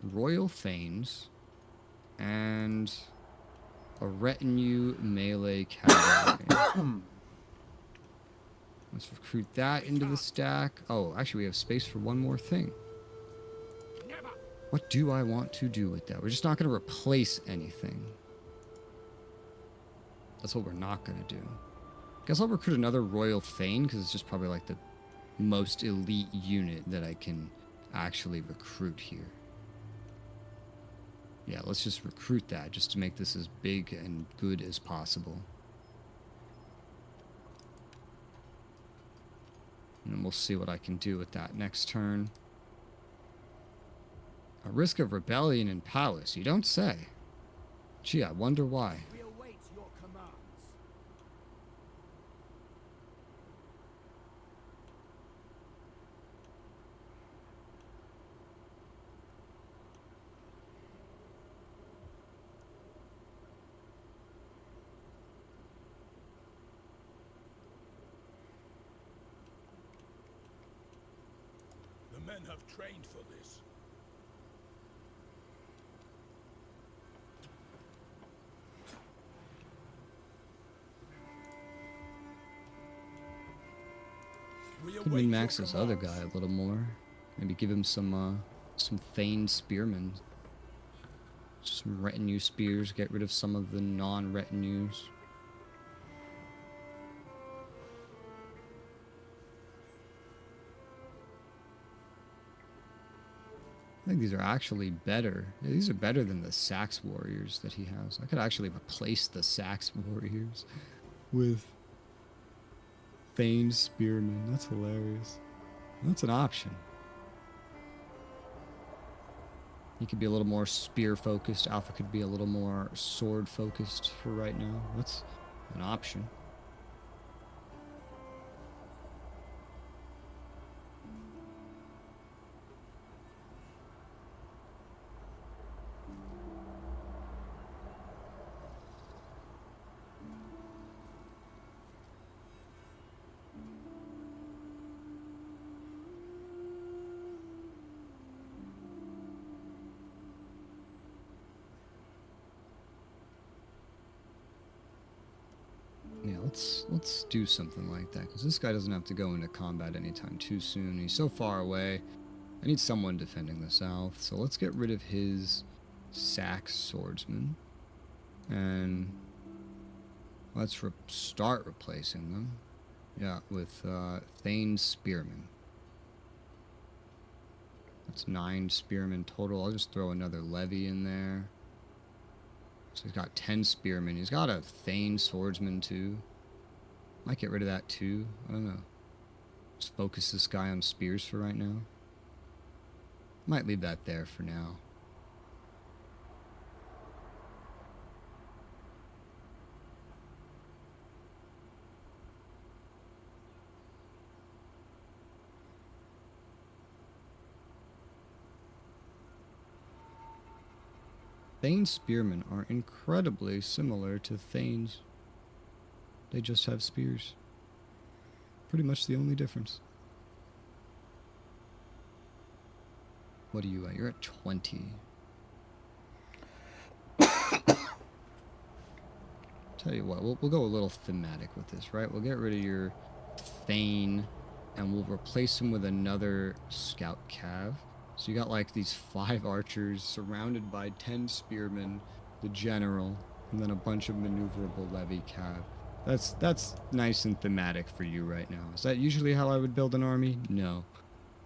royal thanes and a retinue melee cavalry. Let's recruit that into the stack. Oh, actually, we have space for one more thing. What do I want to do with that? We're just not going to replace anything. That's what we're not going to do. Guess I'll recruit another Royal Thane, because it's just probably like the most elite unit that I can actually recruit here. Yeah, let's just recruit that, just to make this as big and good as possible. And then we'll see what I can do with that next turn. A risk of rebellion in palace, you don't say. Gee, I wonder why. We await your commands. The men have trained for this. Could min-max this other guy a little more. Maybe give him some Thane spearmen. Some retinue spears, get rid of some of the non-retinues. I think these are actually better. Yeah, these are better than the Sax warriors that he has. I could actually replace the Sax warriors with Thane spearmen. That's hilarious. That's an option. He could be a little more spear focused. Alpha could be a little more sword focused for right now. That's an option. Yeah, let's do something like that, because this guy doesn't have to go into combat anytime too soon. He's so far away. I need someone defending the south, so let's get rid of his Sax swordsman, and let's start replacing them. Yeah, with Thane spearmen. That's 9 spearmen total. I'll just throw another levy in there. So he's got 10 spearmen. He's got a Thane swordsman too. Might get rid of that too. I don't know. Just focus this guy on spears for right now. Might leave that there for now. Thane spearmen are incredibly similar to Thanes. They just have spears. Pretty much the only difference. What are you at? You're at 20. Tell you what, we'll go a little thematic with this, right? We'll get rid of your Thane, and we'll replace him with another scout cav. So you got like these 5 archers surrounded by 10 spearmen, the general, And then a bunch of maneuverable levy cav. That's nice and thematic for you right now. Is that usually how I would build an army? No.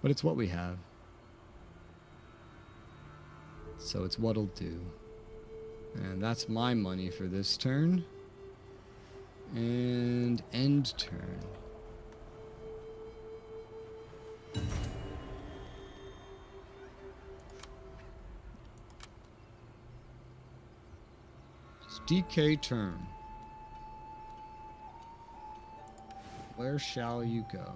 But it's what we have. So it's what'll do. And that's my money for this turn. And end turn. It's DK turn. Where shall you go?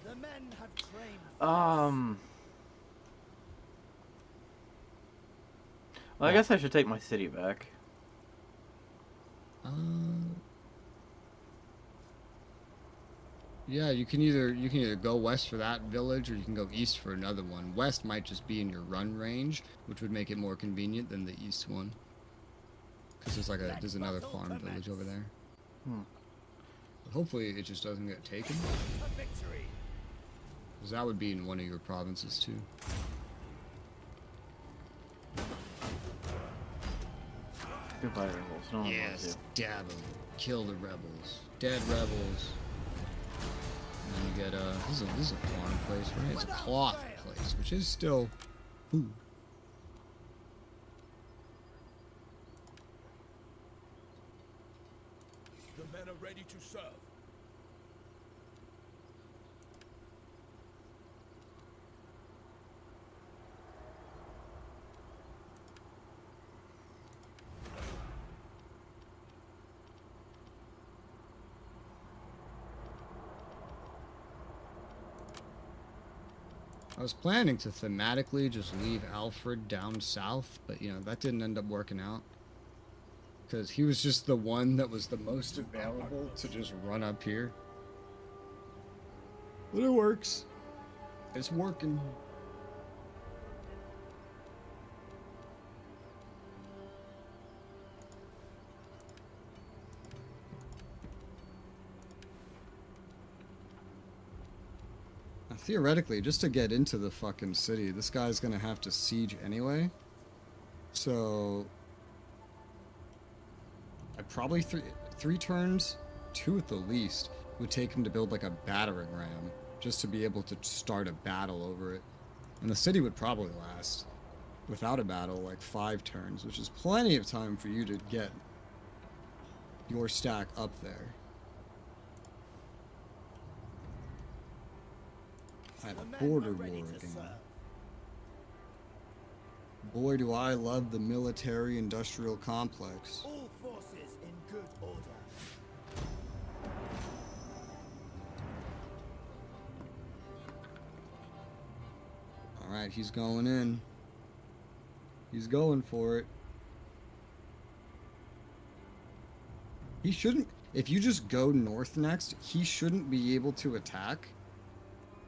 The men have trained. Well, I guess I should take my city back. Yeah, you can either go west for that village or you can go east for another one. West might just be in your run range, which would make it more convenient than the east one. Because there's another farm village over there. But hopefully it just doesn't get taken. Because that would be in one of your provinces too. Goodbye, rebels. No one wants you. Dab them. Kill the rebels. Dead rebels. And then you get this is a farm place, right? It's a cloth place, which is still food. The men are ready to serve. I was planning to thematically just leave Alfred down south, but you know, that didn't end up working out. Because he was just the one that was the most available to just run up here. But it works. It's working. Theoretically, just to get into the fucking city, this guy's gonna have to siege anyway. So I probably three turns, 2 at the least, would take him to build like a battering ram, just to be able to start a battle over it. And the city would probably last, without a battle, like 5 turns, which is plenty of time for you to get your stack up there. At border war again. Boy, do I love the military-industrial complex. All forces in good order. All right, he's going in. He's going for it. He shouldn't. If you just go north next, he shouldn't be able to attack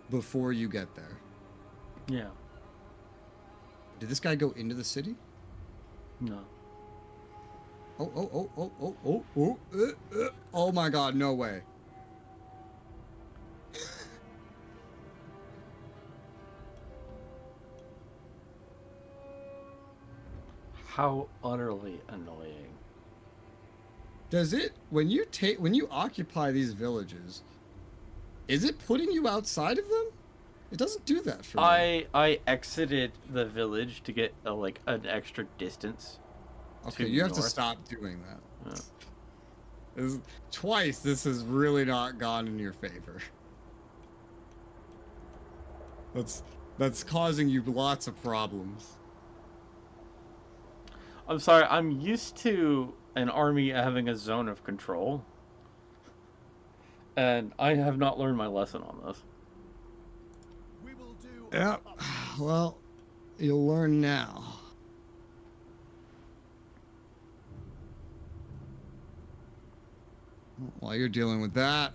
before you get there. Yeah. Did this guy go into the city? No. Oh my god, no way. How utterly annoying. Does it, when you occupy these villages, is it putting you outside of them? It doesn't do that for me. I exited the village to get like an extra distance. Okay, you have to stop doing that. Twice this has really not gone in your favor. That's causing you lots of problems. I'm sorry, I'm used to an army having a zone of control. And I have not learned my lesson on this. We will do Yeah. Well, you'll learn now. While you're dealing with that,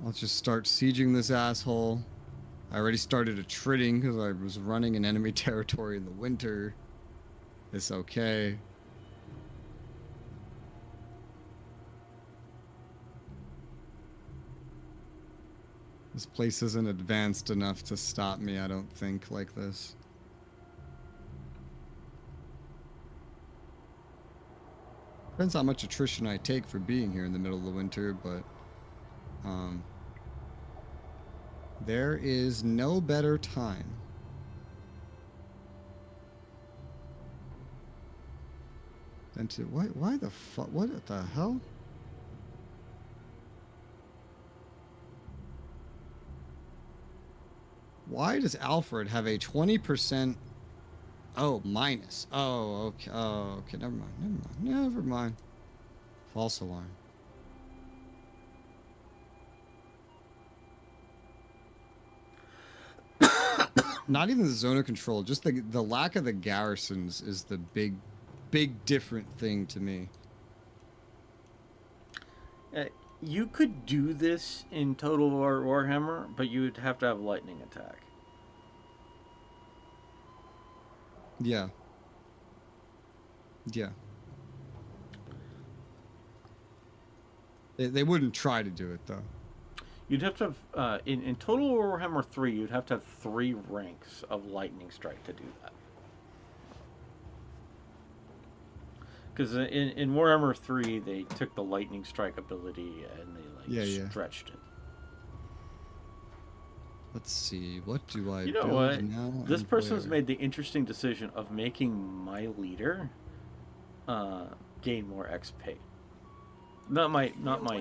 let's just start sieging this asshole. I already started attriting because I was running in enemy territory in the winter. It's okay. This place isn't advanced enough to stop me, I don't think, like this. Depends how much attrition I take for being here in the middle of the winter, but there is no better time than to why the fuck, what the hell? Why does Alfred have a 20%? Oh, minus. Oh, okay. Oh, okay. Never mind. Never mind. Never mind. False alarm. Not even the zone of control. Just the lack of the garrisons is the big different thing to me. You could do this in Total War Warhammer, but you would have to have lightning attack. Yeah. Yeah. They wouldn't try to do it though. You'd have to have in Total War Warhammer 3. You'd have to have 3 ranks of lightning strike to do that. Because in Warhammer 3, they took the lightning strike ability and they stretched it. Let's see. What do I? You know what? This person's made the interesting decision of making my leader gain more XP. Not my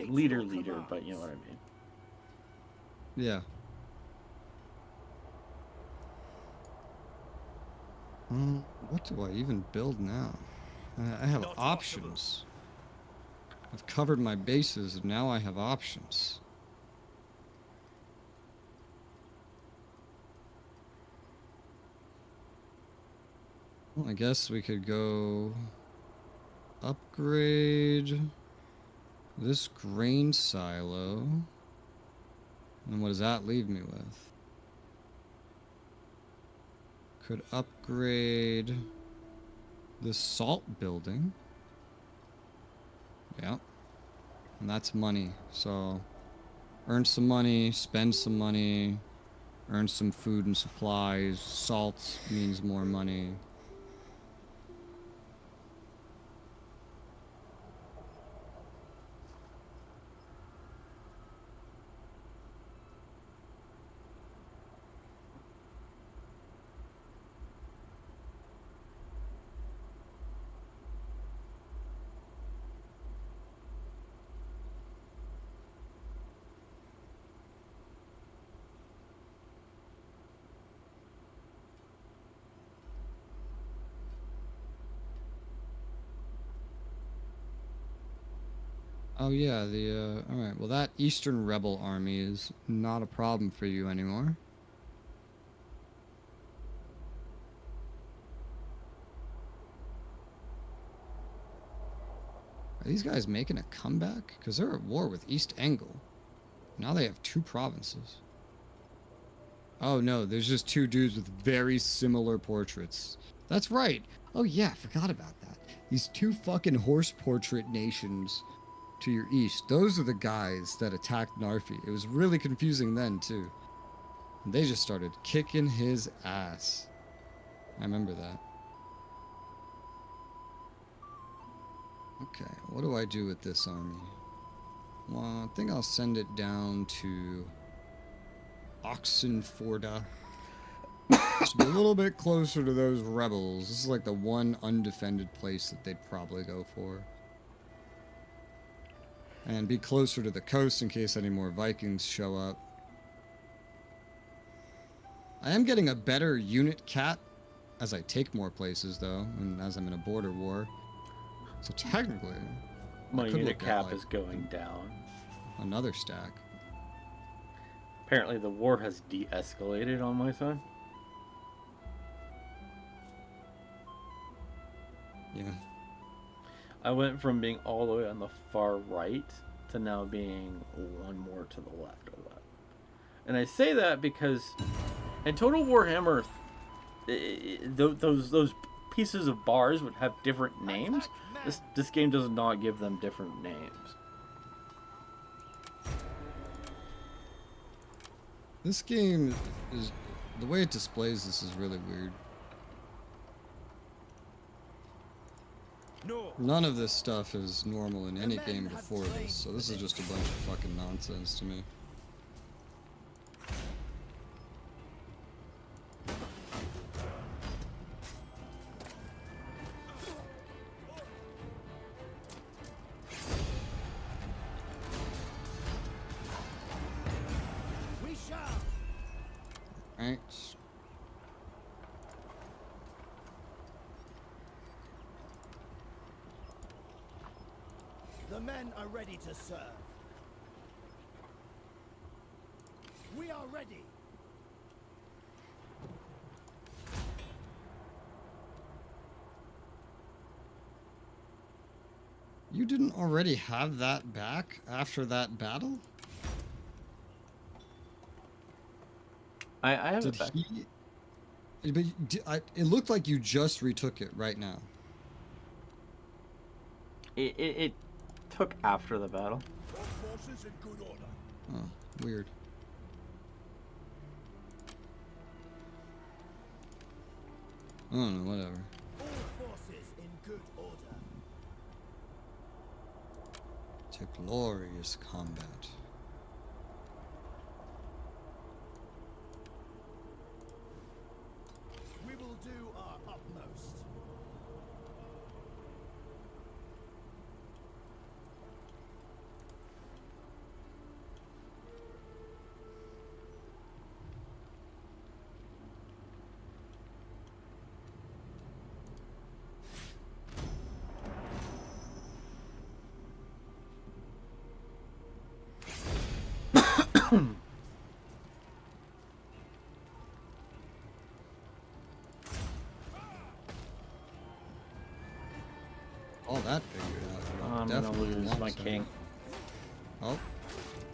leader, but you know what I mean. Yeah. What do I even build now? I have options. I've covered my bases, and now I have options. Well, I guess we could go upgrade this grain silo. And what does that leave me with? Could upgrade the salt building. Yeah. And that's money. So earn some money, spend some money, earn some food and supplies. Salt means more money. Oh yeah, alright, well that Eastern Rebel army is not a problem for you anymore. Are these guys making a comeback? Because they're at war with East Angel. Now they have 2 provinces. Oh no, there's just 2 dudes with very similar portraits. That's right! Oh yeah, I forgot about that. These 2 fucking horse portrait nations to your east. Those are the guys that attacked Narfi. It was really confusing then, too. And they just started kicking his ass. I remember that. Okay, what do I do with this army? Well, I think I'll send it down to Oxenforda. Just be a little bit closer to those rebels. This is like the one undefended place that they'd probably go for. And be closer to the coast in case any more Vikings show up. I am getting a better unit cap as I take more places, though, and as I'm in a border war. So technically, My could unit look at, cap like, is going down. another stack. Apparently the war has de-escalated on my side. Yeah. I went from being all the way on the far right to now being one more to the left of that. And I say that because in Total Warhammer, those pieces of bars would have different names. This game does not give them different names. This game is, the way it displays this is really weird. No. None of this stuff is normal in any game before this, so this is just a bunch of fucking nonsense to me. We shall. Right? The men are ready to serve. We are ready. You didn't already have that back after that battle? I have Did it back. he? But it looked like you just retook it right now. It took after the battle. All forces in good order. Oh, weird. I don't know, whatever. All forces in good order. To glorious combat. We will do our utmost. All that figured out. I'm gonna lose my king. Oh.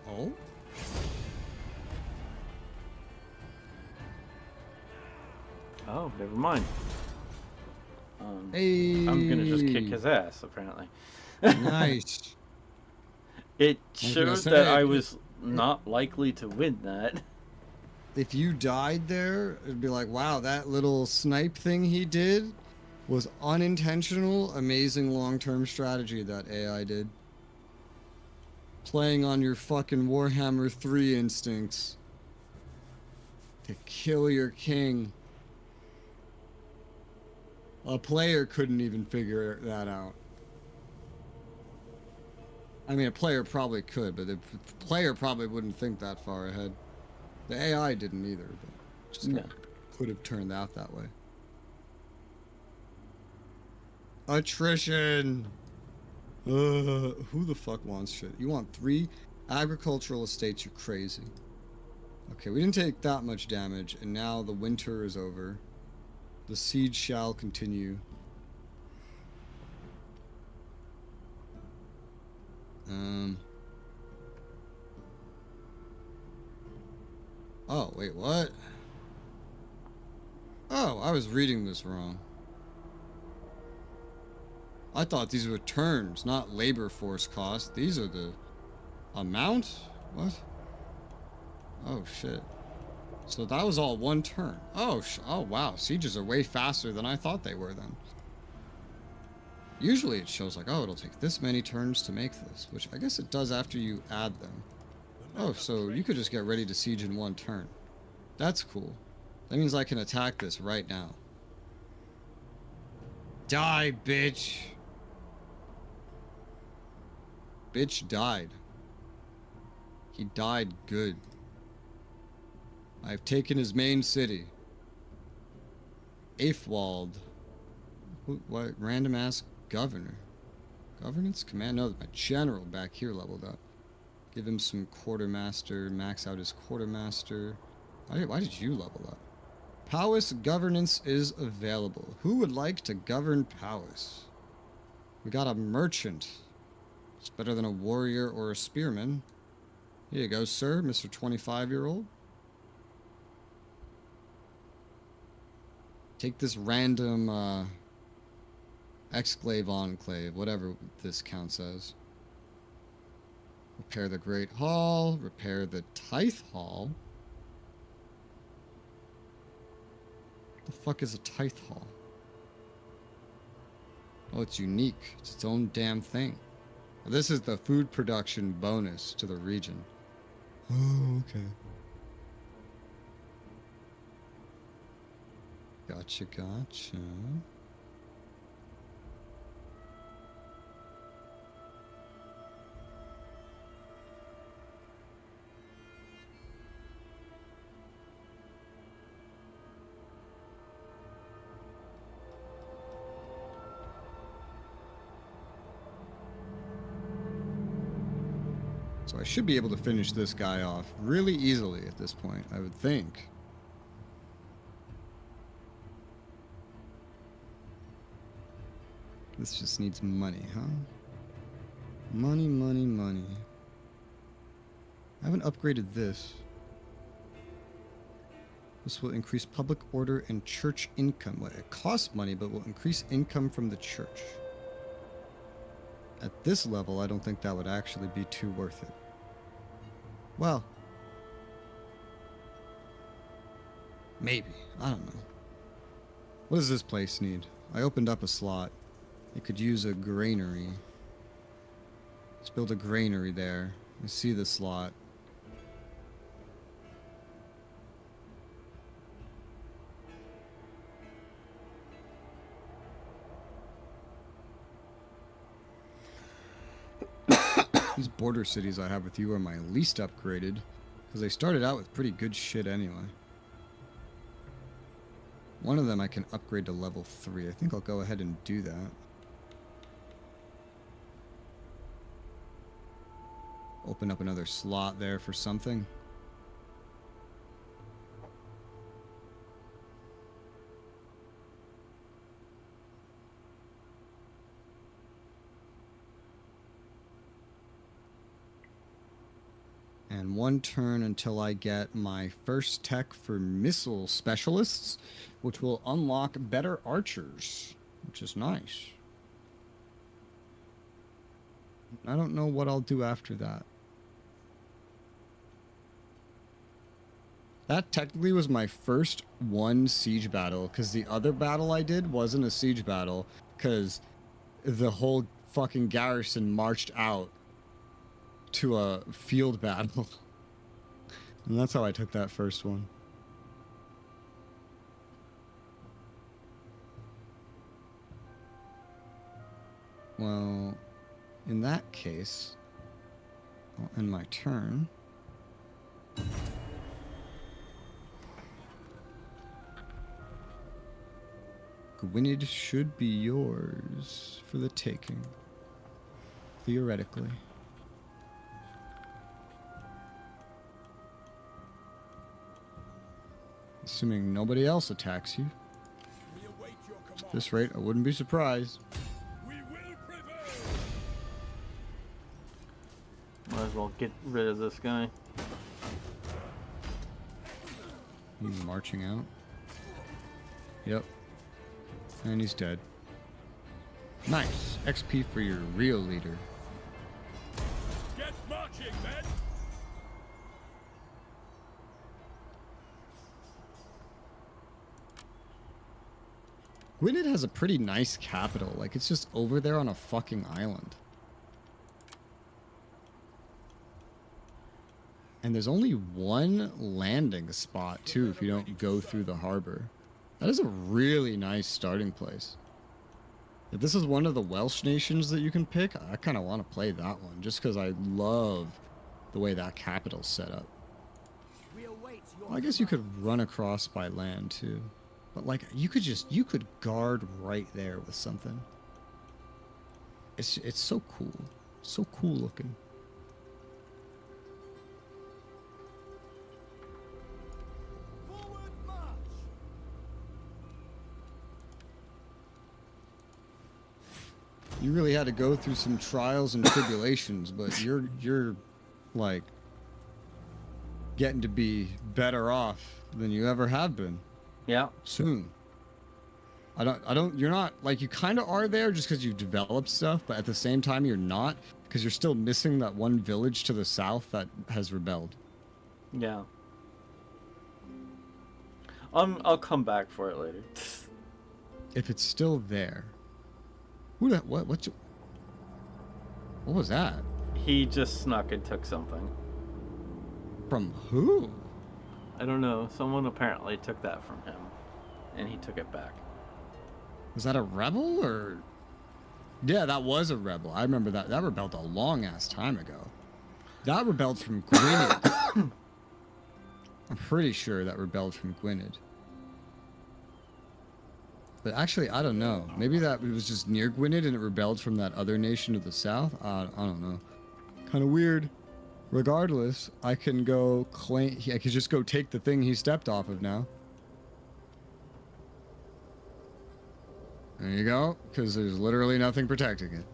Oh? Oh, never mind. Hey! I'm gonna just kick his ass, apparently. Nice. It was gonna shows that say, I was not likely to win that. If you died there, it'd be like, wow, that little snipe thing he did was unintentional, amazing long-term strategy that AI did. Playing on your fucking Warhammer 3 instincts to kill your king. A player couldn't even figure that out. I mean, a player probably could, but the player probably wouldn't think that far ahead. The AI didn't either, but just No. could have turned out that way. Attrition! Who the fuck wants shit? You want 3 agricultural estates, you're crazy. Okay, we didn't take that much damage, and now the winter is over. The siege shall continue. Oh, wait, what? Oh, I was reading this wrong. I thought these were turns, not labor force costs. These are the amount? What? Oh, shit. So that was all one turn. Oh, oh wow. Sieges are way faster than I thought they were then. Usually it shows like, oh, it'll take this many turns to make this, which I guess it does after you add them. Oh, so you could just get ready to siege in one turn. That's cool. That means I can attack this right now. Die, bitch! Bitch died. He died good. I've taken his main city. Aifwald. What? Random ass governor. Governance command. No, my general back here leveled up. Give him some quartermaster. Max out his quartermaster. Why did you level up? Powis governance is available. Who would like to govern Powis? We got a merchant. It's better than a warrior or a spearman. Here you go, sir, Mr. 25-year-old. Take this random exclave enclave, whatever this counts as. Repair the Great Hall. Repair the Tithe Hall. What the fuck is a Tithe Hall? Oh, it's unique. It's its own damn thing. Well, this is the food production bonus to the region. Oh, okay. Gotcha, gotcha. So I should be able to finish this guy off really easily at this point, I would think. This just needs money, huh? Money, money, money. I haven't upgraded this. This will increase public order and church income. Well, it costs money, but will increase income from the church. At this level, I don't think that would actually be too worth it. Well, maybe. I don't know. What does this place need? I opened up a slot. It could use a granary. Let's build a granary there. I see the slot. These border cities I have with you are my least upgraded, because they started out with pretty good shit anyway. One of them I can upgrade to level 3. I think I'll go ahead and do that. Open up another slot there for something. And one turn until I get my first tech for missile specialists, which will unlock better archers, which is nice. I don't know what I'll do after that. That technically was my first one siege battle, because the other battle I did wasn't a siege battle, because the whole fucking garrison marched out to a field battle. And that's how I took that first one. Well, in that case, I'll end my turn. Gwynedd should be yours for the taking. Theoretically. Assuming nobody else attacks you. At this rate, I wouldn't be surprised. We will prevail. Might as well get rid of this guy. He's marching out. Yep. And he's dead. Nice. XP for your real leader. Get marching, men. Gwynedd has a pretty nice capital. Like, it's just over there on a fucking island. And there's only one landing spot, too, if you don't go through the harbor. That is a really nice starting place. If this is one of the Welsh nations that you can pick, I kind of want to play that one, just because I love the way that capital's set up. Well, I guess you could run across by land, too. But, like, you could guard right there with something. it's so cool. So cool looking. Forward march! You really had to go through some trials and tribulations, but you're like getting to be better off than you ever have been. Yeah. Soon. You're not, like, you kind of are there just because you've developed stuff, but at the same time you're not, because you're still missing that one village to the south that has rebelled. Yeah. I'll come back for it later. If it's still there. Who the, what was that? He just snuck and took something. From who? I don't know. Someone apparently took that from him, and he took it back. Was that a rebel or? Yeah, that was a rebel. I remember that. That rebelled a long ass time ago. That rebelled from Gwynedd. I'm pretty sure that rebelled from Gwynedd. But actually, I don't know. Maybe that it was just near Gwynedd and it rebelled from that other nation to the south. I don't know. Kind of weird. Regardless, I can go claim. I could just go take the thing he stepped off of now. There you go, because there's literally nothing protecting it.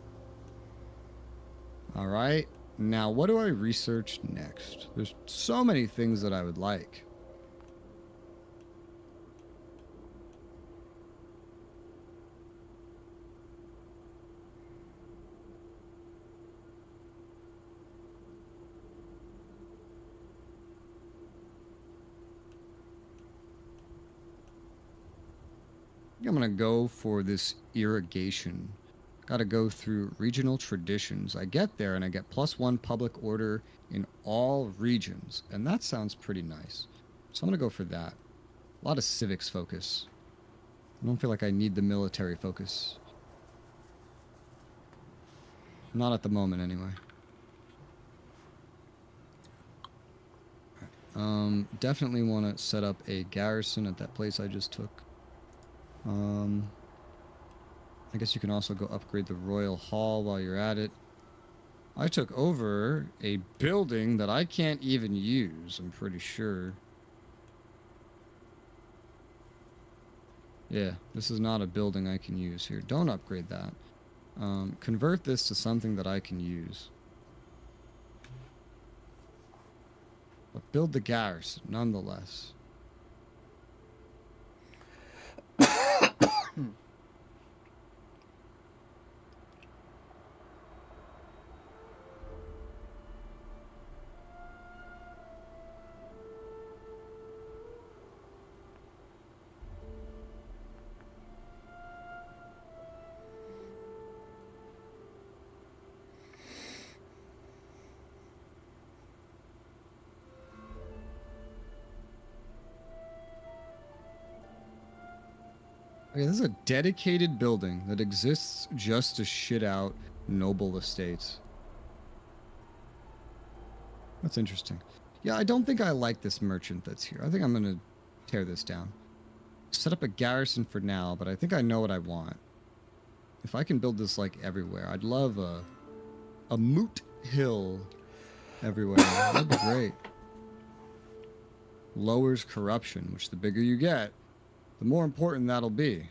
All right, now what do I research next? There's so many things that I would like. I'm gonna go for this irrigation. Gotta go through regional traditions. I get there and I get +1 public order in all regions, and that sounds pretty nice. So I'm gonna go for that. A lot of civics focus. I don't feel like I need the military focus. Not at the moment, anyway. Definitely want to set up a garrison at that place I just took. I guess you can also go upgrade the Royal Hall while you're at it. I took over a building that I can't even use, I'm pretty sure. Yeah, this is not a building I can use here. Don't upgrade that. Convert this to something that I can use. But build the garrison, nonetheless. Okay, this is a dedicated building that exists just to shit out noble estates. That's interesting. Yeah, I don't think I like this merchant that's here. I think I'm gonna tear this down. Set up a garrison for now, but I think I know what I want. If I can build this like everywhere, I'd love a moot hill everywhere. That'd be great. Lowers corruption, which the bigger you get, the more important that'll be.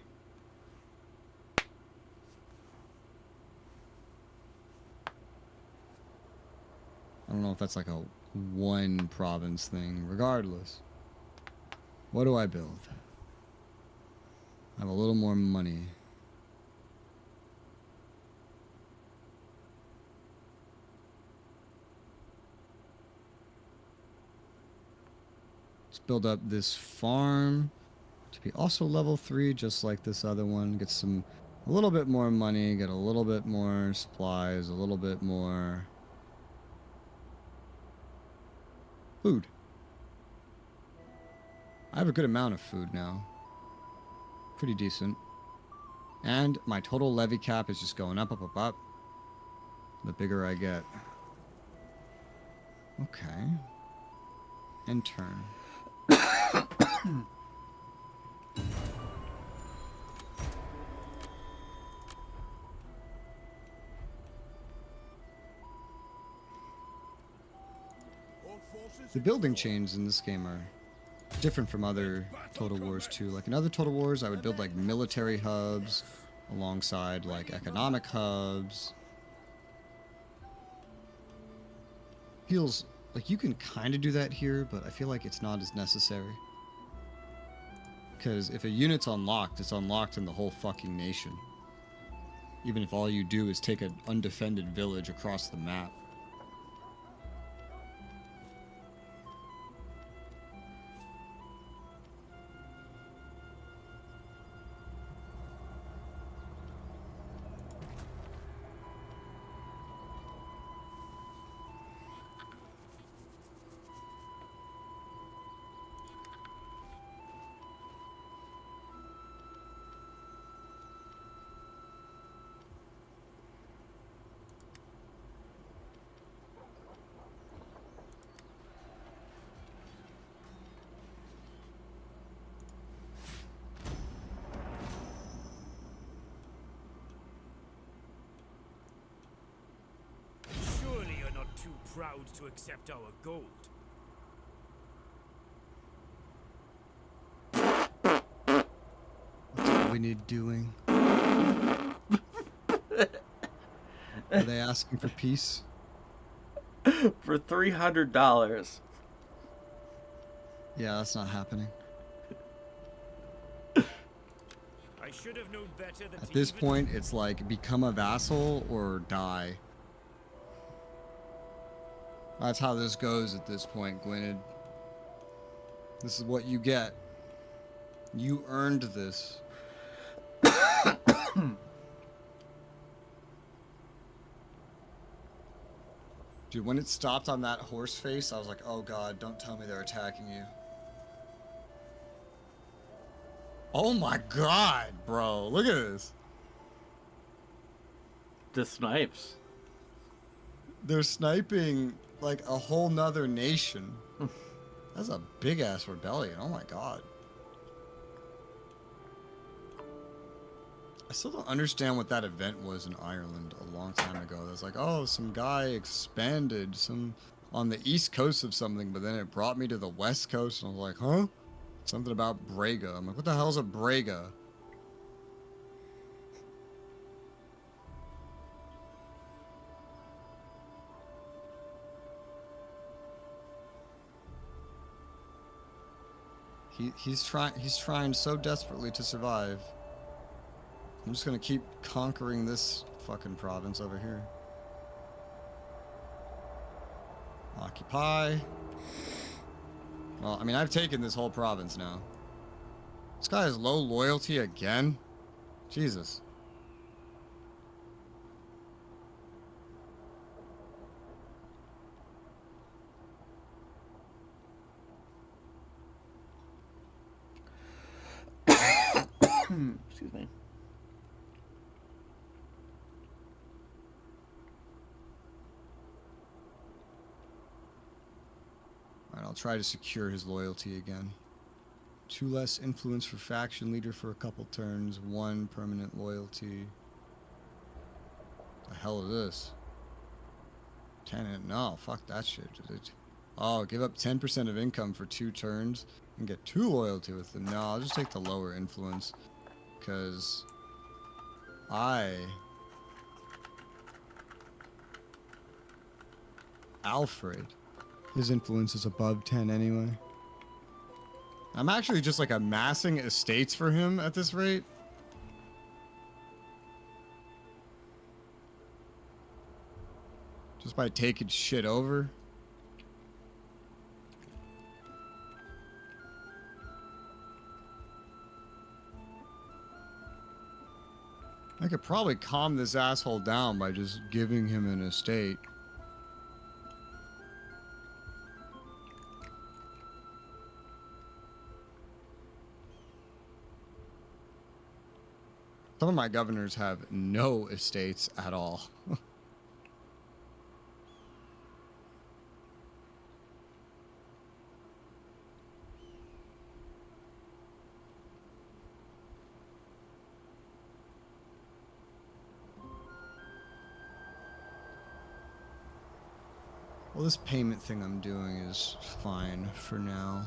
I don't know if that's like a one province thing. Regardless, what do I build? I have a little more money. Let's build up this farm to be also level 3, just like this other one. Get a little bit more money, get a little bit more supplies, a little bit more food. I have a good amount of food now. Pretty decent. And my total levy cap is just going up, up, up, up. The bigger I get. Okay. And turn. The building chains in this game are different from other Total Wars too. Like in other Total Wars, I would build like military hubs alongside like economic hubs. Feels like you can kind of do that here, but I feel like it's not as necessary. Because if a unit's unlocked, it's unlocked in the whole fucking nation. Even if all you do is take an undefended village across the map. Surely you're not too proud to accept our gold. What's we need doing? Are they asking for peace? For $300. Yeah, that's not happening. I should have known better than At to this even... point, it's like become a vassal or die. That's how this goes at this point, Gwynedd. This is what you get. You earned this. Dude, when it stopped on that horse face, I was like, oh god, don't tell me they're attacking you. Oh my god, bro. Look at this. The snipes. They're sniping like a whole nother nation. That's a big ass rebellion. Oh my god. I still don't understand what that event was in Ireland a long time ago. It was like, oh, some guy expanded some on the east coast of something, but then it brought me to the west coast, and I was like, huh? Something about Braga. I'm like, what the hell's a Braga? He's trying so desperately to survive. I'm just gonna keep conquering this fucking province over here. Occupy. Well, I mean, I've taken this whole province now. This guy has low loyalty again? Jesus. Excuse me. Alright, I'll try to secure his loyalty again. 2 less influence for faction leader for a couple turns. 1 permanent loyalty. The hell is this? 10. No, fuck that shit. Oh, give up 10% of income for 2 turns and get 2 loyalty with them. No, I'll just take the lower influence. Because Alfred, his influence is above 10 anyway. I'm actually just like amassing estates for him at this rate. Just by taking shit over. I could probably calm this asshole down by just giving him an estate. Some of my governors have no estates at all. Well, this payment thing I'm doing is fine for now.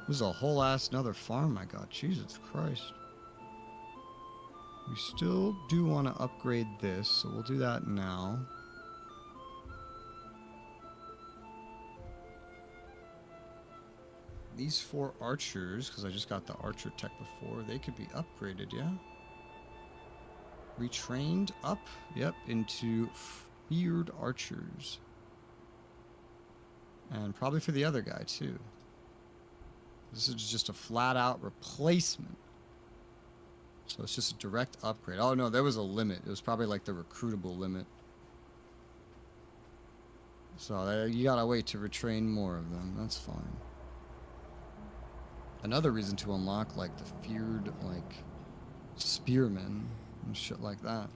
This is a whole ass another farm I got. Jesus Christ. We still do want to upgrade this, so we'll do that now. These 4 archers, because I just got the archer tech before, they could be upgraded, yeah? Retrained up, yep, into feared archers. And probably for the other guy, too. This is just a flat-out replacement. So it's just a direct upgrade. Oh, no, there was a limit. It was probably like the recruitable limit. So you gotta wait to retrain more of them. That's fine. Another reason to unlock, like, the feared, like, spearmen and shit like that.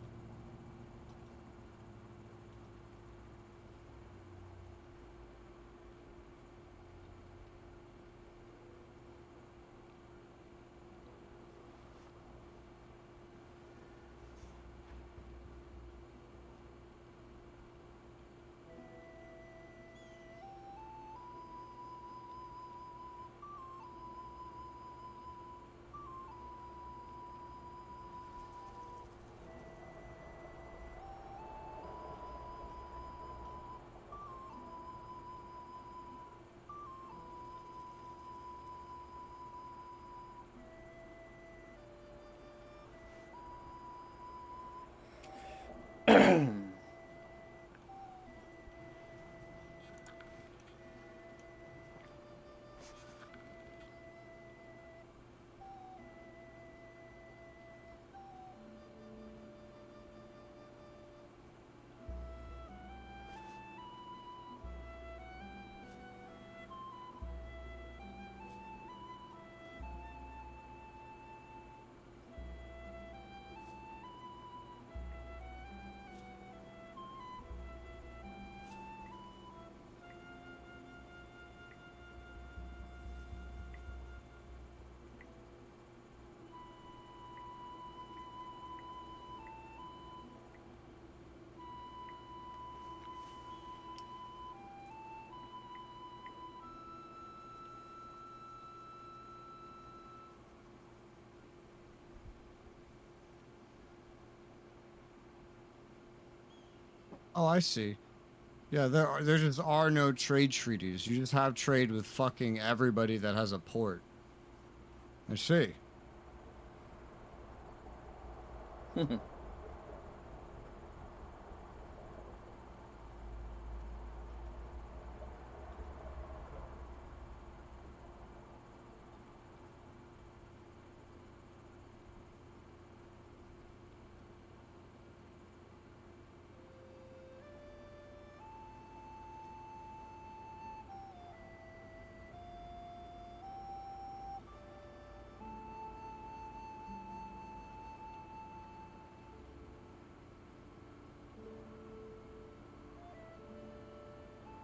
Oh, I see. Yeah, there just are no trade treaties. You just have trade with fucking everybody that has a port. I see.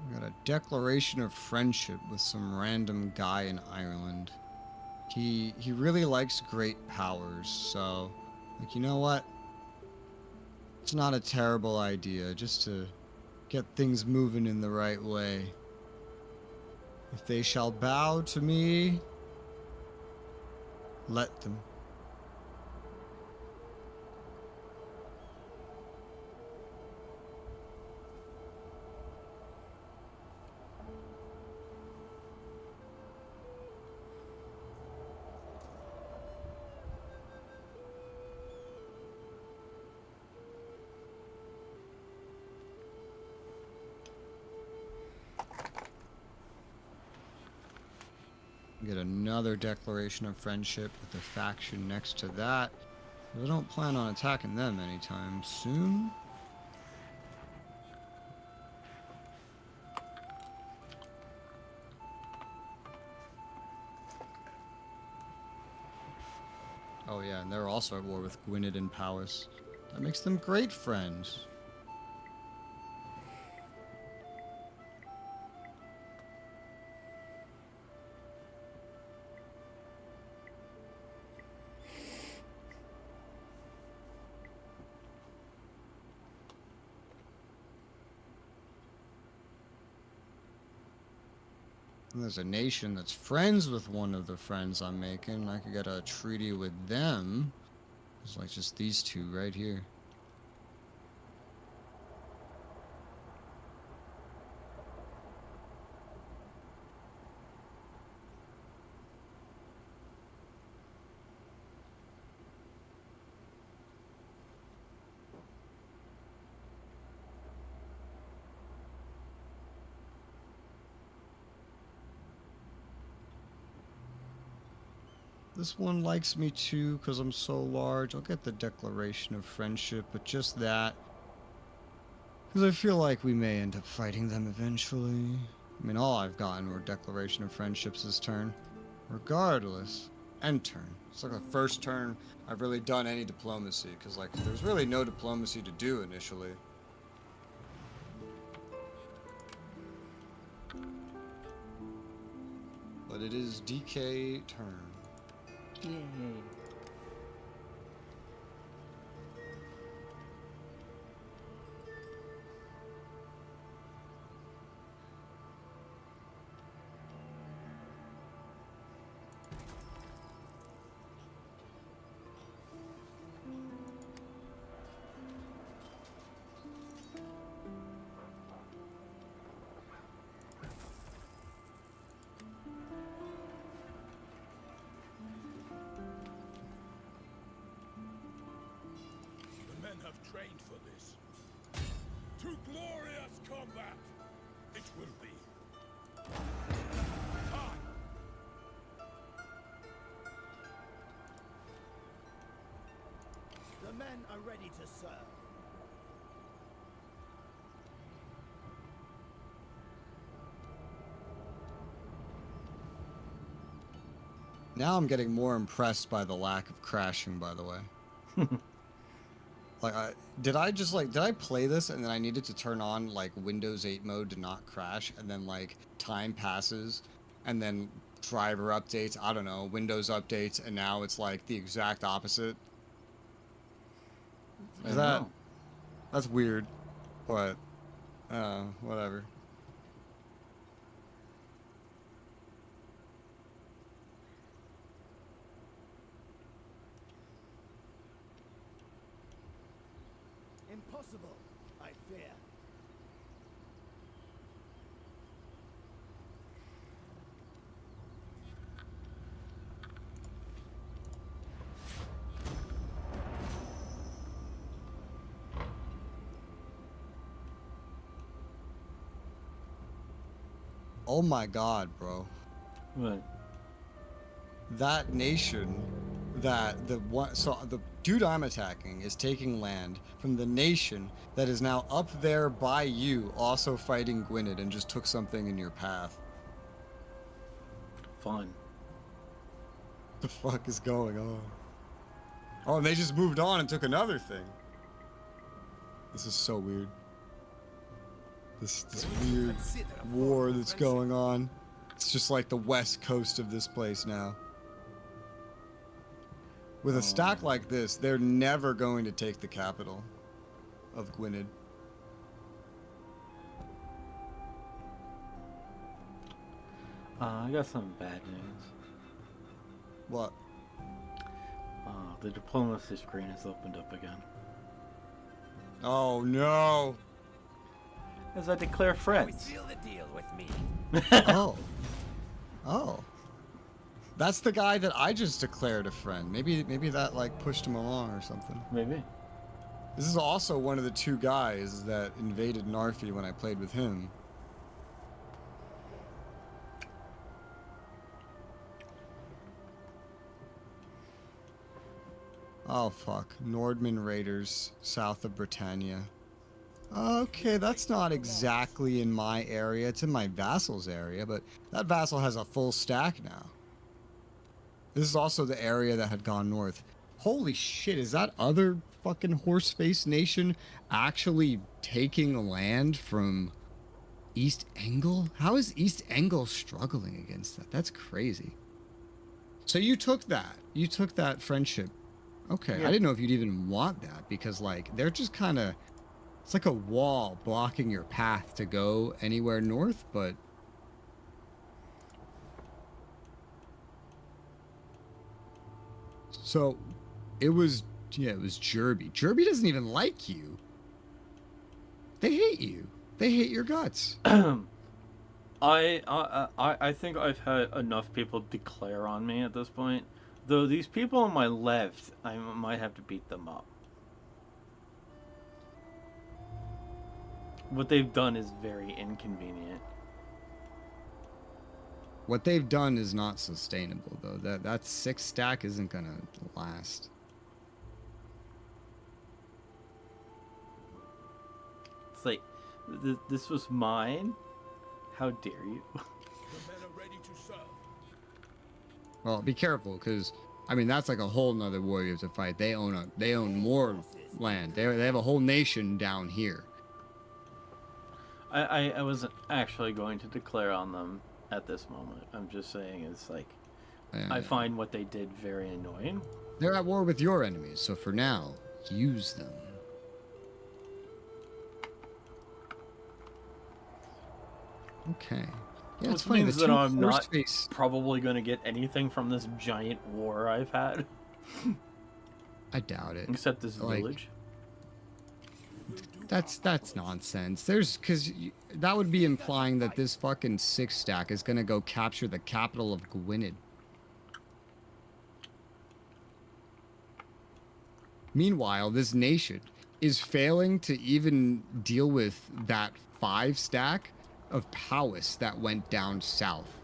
We got a declaration of friendship with some random guy in Ireland. He really likes great powers, so, like, you know what? It's not a terrible idea, just to get things moving in the right way. If they shall bow to me, let them. Get another declaration of friendship with the faction next to that. I don't plan on attacking them anytime soon. Oh yeah, and they're also at war with Gwynedd and Powys. That makes them great friends. And there's a nation that's friends with one of the friends I'm making. I could get a treaty with them. It's like just these two right here. This one likes me too because I'm so large. I'll get the Declaration of Friendship, but just that. Because I feel like we may end up fighting them eventually. I mean, all I've gotten were Declaration of Friendships this turn. Regardless. End turn. It's like the first turn I've really done any diplomacy, because like there's really no diplomacy to do initially. But it is DK turn. Yay. The men have trained for this. To glorious combat it will be. Time. The men are ready to serve. Now I'm getting more impressed by the lack of crashing, by the way. Like, did I play this and then I needed to turn on, like, Windows 8 mode to not crash, and then, like, time passes, and then driver updates, I don't know, Windows updates, and now it's, like, the exact opposite? Is that... That's weird, but, whatever. Impossible, I fear. Oh my god, bro. What? That nation, so the dude I'm attacking is taking land from the nation that is now up there by you, also fighting Gwynedd, and just took something in your path. Fun. The fuck is going on? Oh, and they just moved on and took another thing. This is so weird. This weird war that's going on. It's just like the west coast of this place now. With a stack like this, they're never going to take the capital of Gwynedd. I got some bad news. What? The diplomacy screen has opened up again. Oh no! As I declare We friends. seal the deal with me. Oh. Oh. That's the guy that I just declared a friend. Maybe that like pushed him along or something. Maybe. This is also one of the two guys that invaded Narfi when I played with him. Oh fuck. Nordman Raiders, south of Britannia. Okay, that's not exactly in my area. It's in my vassal's area, but that vassal has a full stack now. This is also the area that had gone north. Holy shit, is that other fucking horse-faced nation actually taking land from East Engel? How is East Engel struggling against that? That's crazy. So you took that. You took that friendship. Okay, Yeah. I didn't know if you'd even want that, because like they're just kind of, it's like a wall blocking your path to go anywhere north, but So, it was Jerby. Jerby doesn't even like you. They hate you. They hate your guts. I think I've had enough people declare on me at this point. Though these people on my left, I might have to beat them up. What they've done is very inconvenient. What they've done is not sustainable, though. That 6 stack isn't gonna last. It's like, this was mine? How dare you? The men are ready to serve. Well, be careful, because I mean that's like a whole nother war you have to fight. They own more land. They have a whole nation down here. I wasn't actually going to declare on them at this moment. I'm just saying it's like, I find what they did very annoying. They're at war with your enemies, so for now, use them. Okay. Yeah, Which it's funny means that I'm not face... probably going to get anything from this giant war I've had. I doubt it. Except this Like, village. That's nonsense. Because that would be implying that this fucking 6 stack is gonna go capture the capital of Gwynedd. Meanwhile, this nation is failing to even deal with that 5 stack of Powys that went down south,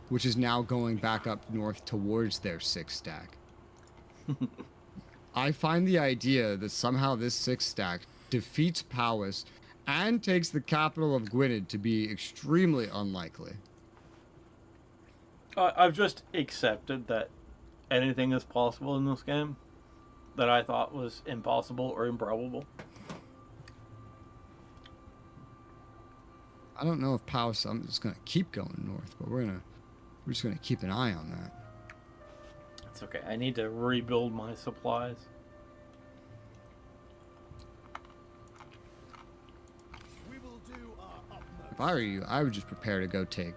which is now going back up north towards their 6 stack. I find the idea that somehow this 6 stack defeats Powys and takes the capital of Gwynedd to be extremely unlikely. I've just accepted that anything is possible in this game that I thought was impossible or improbable. I don't know if Powys, I'm just gonna keep going north, but we're just gonna keep an eye on that. It's okay. I need to rebuild my supplies. We will do our utmost. If I were you, I would just prepare to go take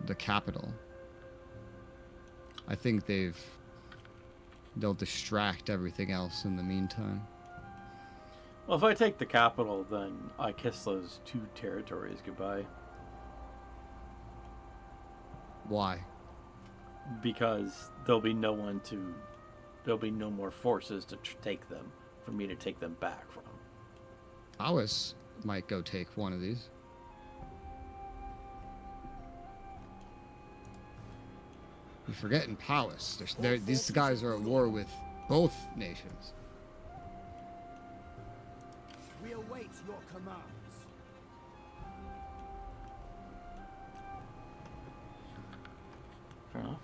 the capital. I think they'll distract everything else in the meantime. Well, if I take the capital, then I kiss those 2 territories goodbye. Why? Because there'll be no more forces to take them, for me to take them back from. Powys might go take one of these. You're forgetting Powys. These guys are at war with both nations. We await your commands. Fair enough.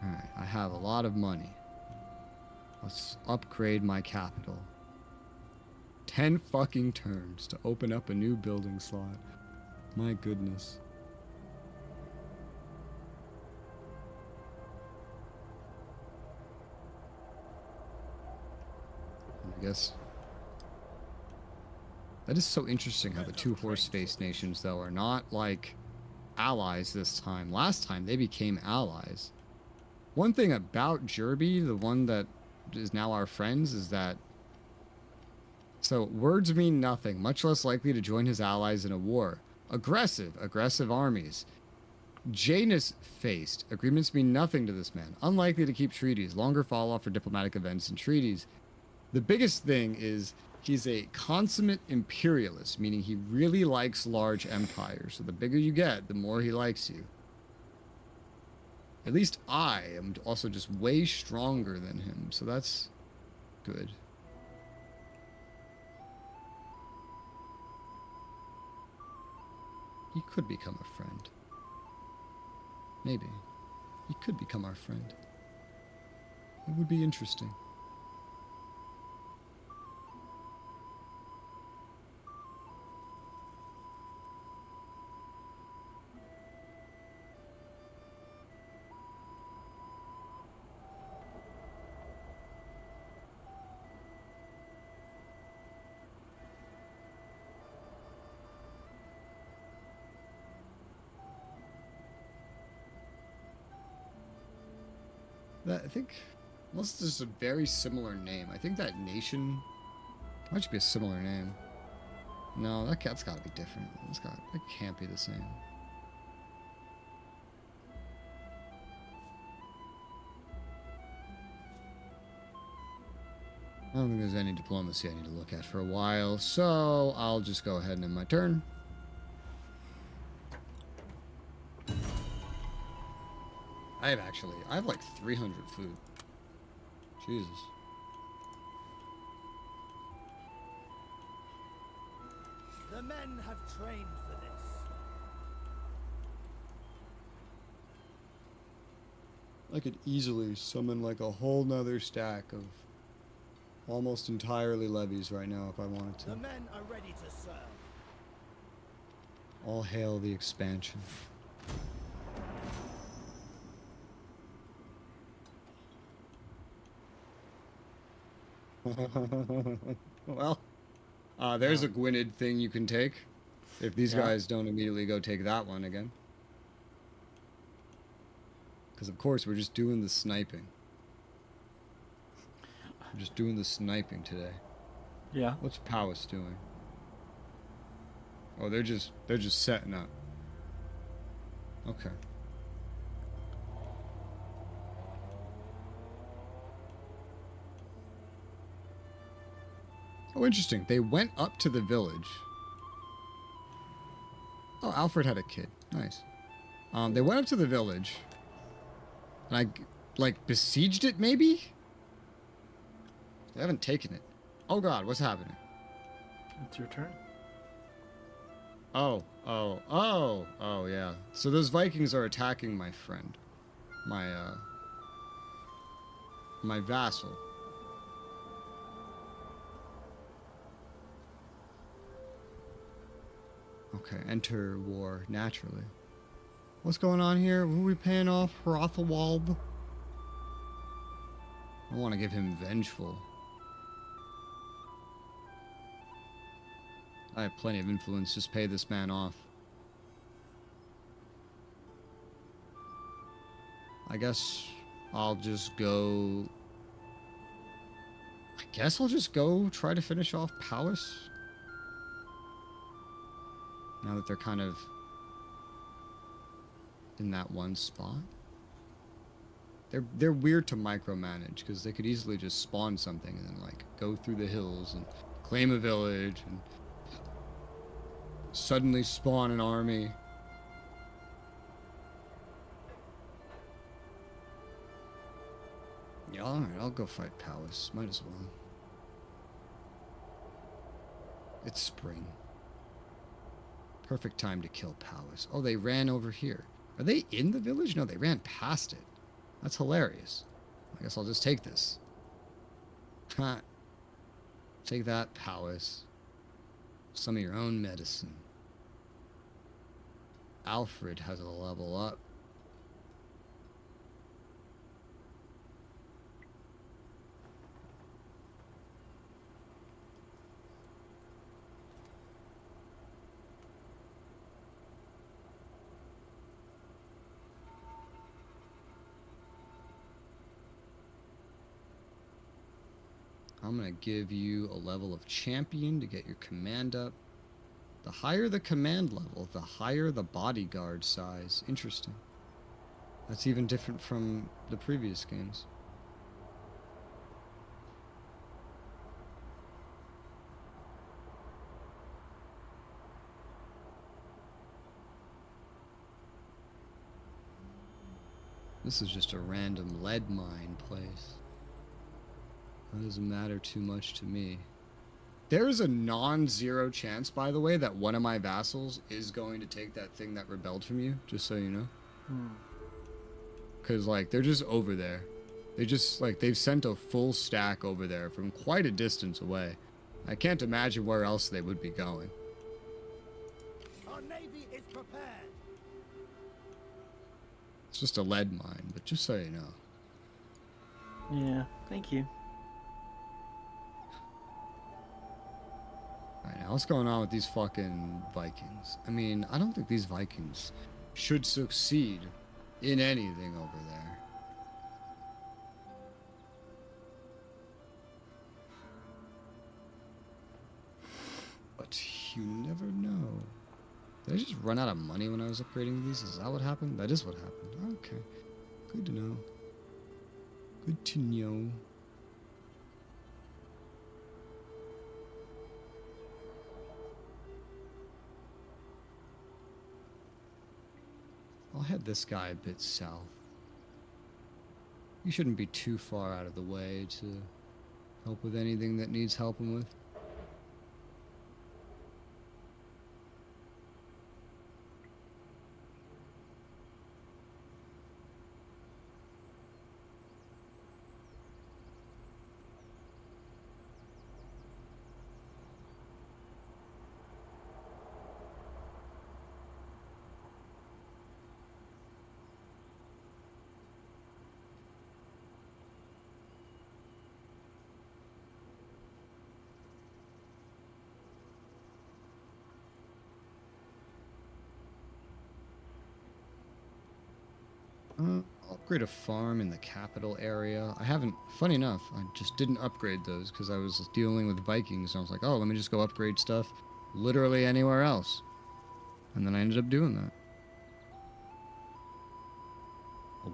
Alright, I have a lot of money. Let's upgrade my capital. 10 fucking turns to open up a new building slot. My goodness. I guess. That is so interesting how the 2 horse-faced nations, though, are not, like, allies this time. Last time, they became allies. One thing about Jerby, the one that is now our friends, is that... So, words mean nothing, much less likely to join his allies in a war. Aggressive armies. Janus-faced. Agreements mean nothing to this man. Unlikely to keep treaties. Longer fall-off for diplomatic events and treaties. The biggest thing is he's a consummate imperialist, meaning he really likes large empires. So the bigger you get, the more he likes you. At least I am also just way stronger than him, so that's good. He could become a friend. Maybe. He could become our friend. It would be interesting. That I think, unless there's a very similar name. I think that nation might just be a similar name. No, that's got to be different. That can't be the same. I don't think there's any diplomacy I need to look at for a while, so I'll just go ahead and end my turn. I have like 300 food. Jesus. The men have trained for this. I could easily summon like a whole nother stack of almost entirely levies right now if I wanted to. The men are ready to serve. All hail the expansion. Well, there's a Gwynedd thing you can take. If these guys don't immediately go take that one again. Because, of course, we're just doing the sniping. We're just doing the sniping today. Yeah. What's Powis doing? Oh, they're just setting up. Okay. Oh, interesting. They went up to the village. Oh, Alfred had a kid. Nice. They went up to the village. And I, like, besieged it, maybe? They haven't taken it. Oh, God, what's happening? It's your turn. Oh, yeah. So those Vikings are attacking my friend. My vassal. Okay, enter war naturally. What's going on here? Who are we paying off? Hrothwald? I want to give him vengeful. I have plenty of influence. Just pay this man off. I guess I'll just go... I guess I'll just go try to finish off Powis. Now that they're kind of in that one spot. They're weird to micromanage because they could easily just spawn something and then like go through the hills and claim a village and suddenly spawn an army. Yeah, alright, I'll go fight Powis. Might as well. It's spring. Perfect time to kill Powis. Oh, they ran over here. Are they in the village? No, they ran past it. That's hilarious. I guess I'll just take this. Ha. Take that, Powis. Some of your own medicine. Alfred has a level up. I'm going to give you a level of champion to get your command up. The higher the command level, the higher the bodyguard size. Interesting. That's even different from the previous games. This is just a random lead mine place. That doesn't matter too much to me. There is a non-zero chance, by the way, that one of my vassals is going to take that thing that rebelled from you, just so you know. Because, like, they're just over there. They just, like, they've sent a full stack over there from quite a distance away. I can't imagine where else they would be going. Our navy is prepared. It's just a lead mine, but just so you know. Yeah, thank you. Alright, now what's going on with these fucking Vikings? I mean, I don't think these Vikings should succeed in anything over there. You never know. Did I just run out of money when I was upgrading these? Is that what happened? That is what happened. Okay. Good to know. Good to know. I'll head this guy a bit south. You shouldn't be too far out of the way to help with anything that needs helping with. I'll upgrade a farm in the capital area. I haven't, funny enough, I just didn't upgrade those because I was dealing with Vikings. And I was like, oh, let me just go upgrade stuff literally anywhere else. And then I ended up doing that.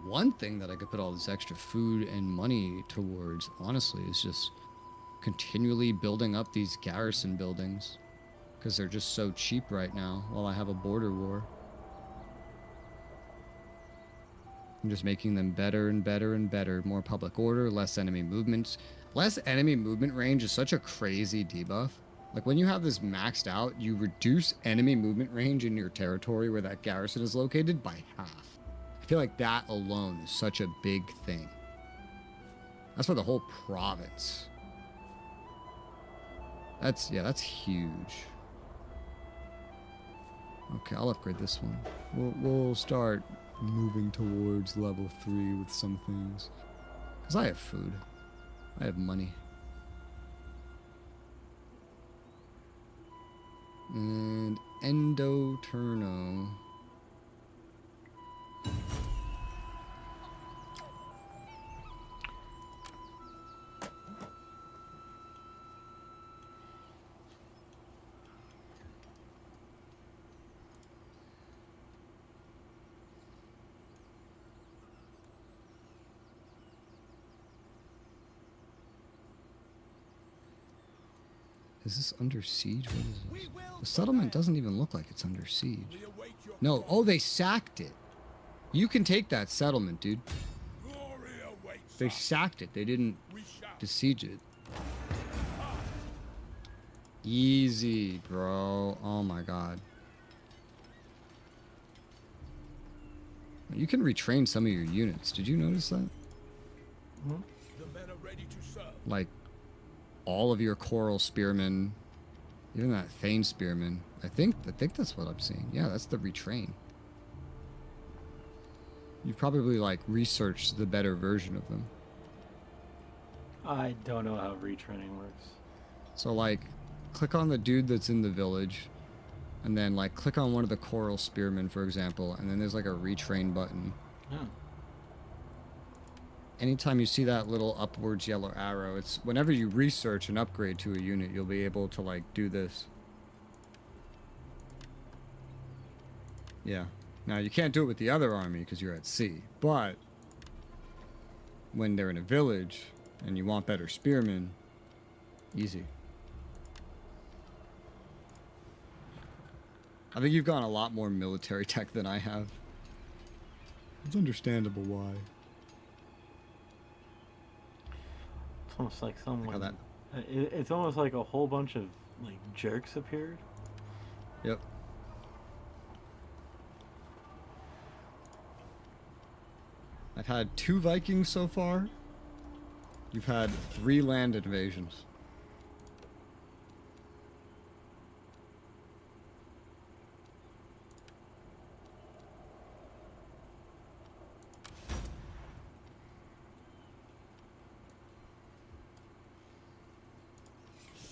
One thing that I could put all this extra food and money towards, honestly, is just continually building up these garrison buildings. Because they're just so cheap right now while I have a border war. I'm just making them better and better and better. More public order, less enemy movements. Less enemy movement range is such a crazy debuff. Like when you have this maxed out, you reduce enemy movement range in your territory where that garrison is located by half. I feel like that alone is such a big thing. That's for the whole province. That's huge. Okay, I'll upgrade this one. We'll start moving towards level 3 with some things. Because I have food. I have money. And Endo Turno. Is this under siege? What is this? The settlement doesn't even look like it's under siege. No, oh, they sacked it. You can take that settlement, dude. They sacked it. They didn't besiege it. Easy, bro. Oh my god. You can retrain some of your units. Did you notice that? The men are ready to serve. Like, all of your coral spearmen, even that Thane spearman. I think that's what I'm seeing. Yeah, that's the retrain. You've probably like researched the better version of them. I don't know how retraining works. So like, click on the dude that's in the village, and then like click on one of the coral spearmen, for example, and then there's like a retrain button. Oh. Anytime you see that little upwards yellow arrow, it's whenever you research and upgrade to a unit, you'll be able to like do this. Yeah. Now you can't do it with the other army because you're at sea, but when they're in a village and you want better spearmen, easy. I think you've gotten a lot more military tech than I have. It's understandable why. It's almost like someone. That... It's almost like a whole bunch of like jerks appeared. Yep. I've had 2 Vikings so far. You've had 3 land invasions.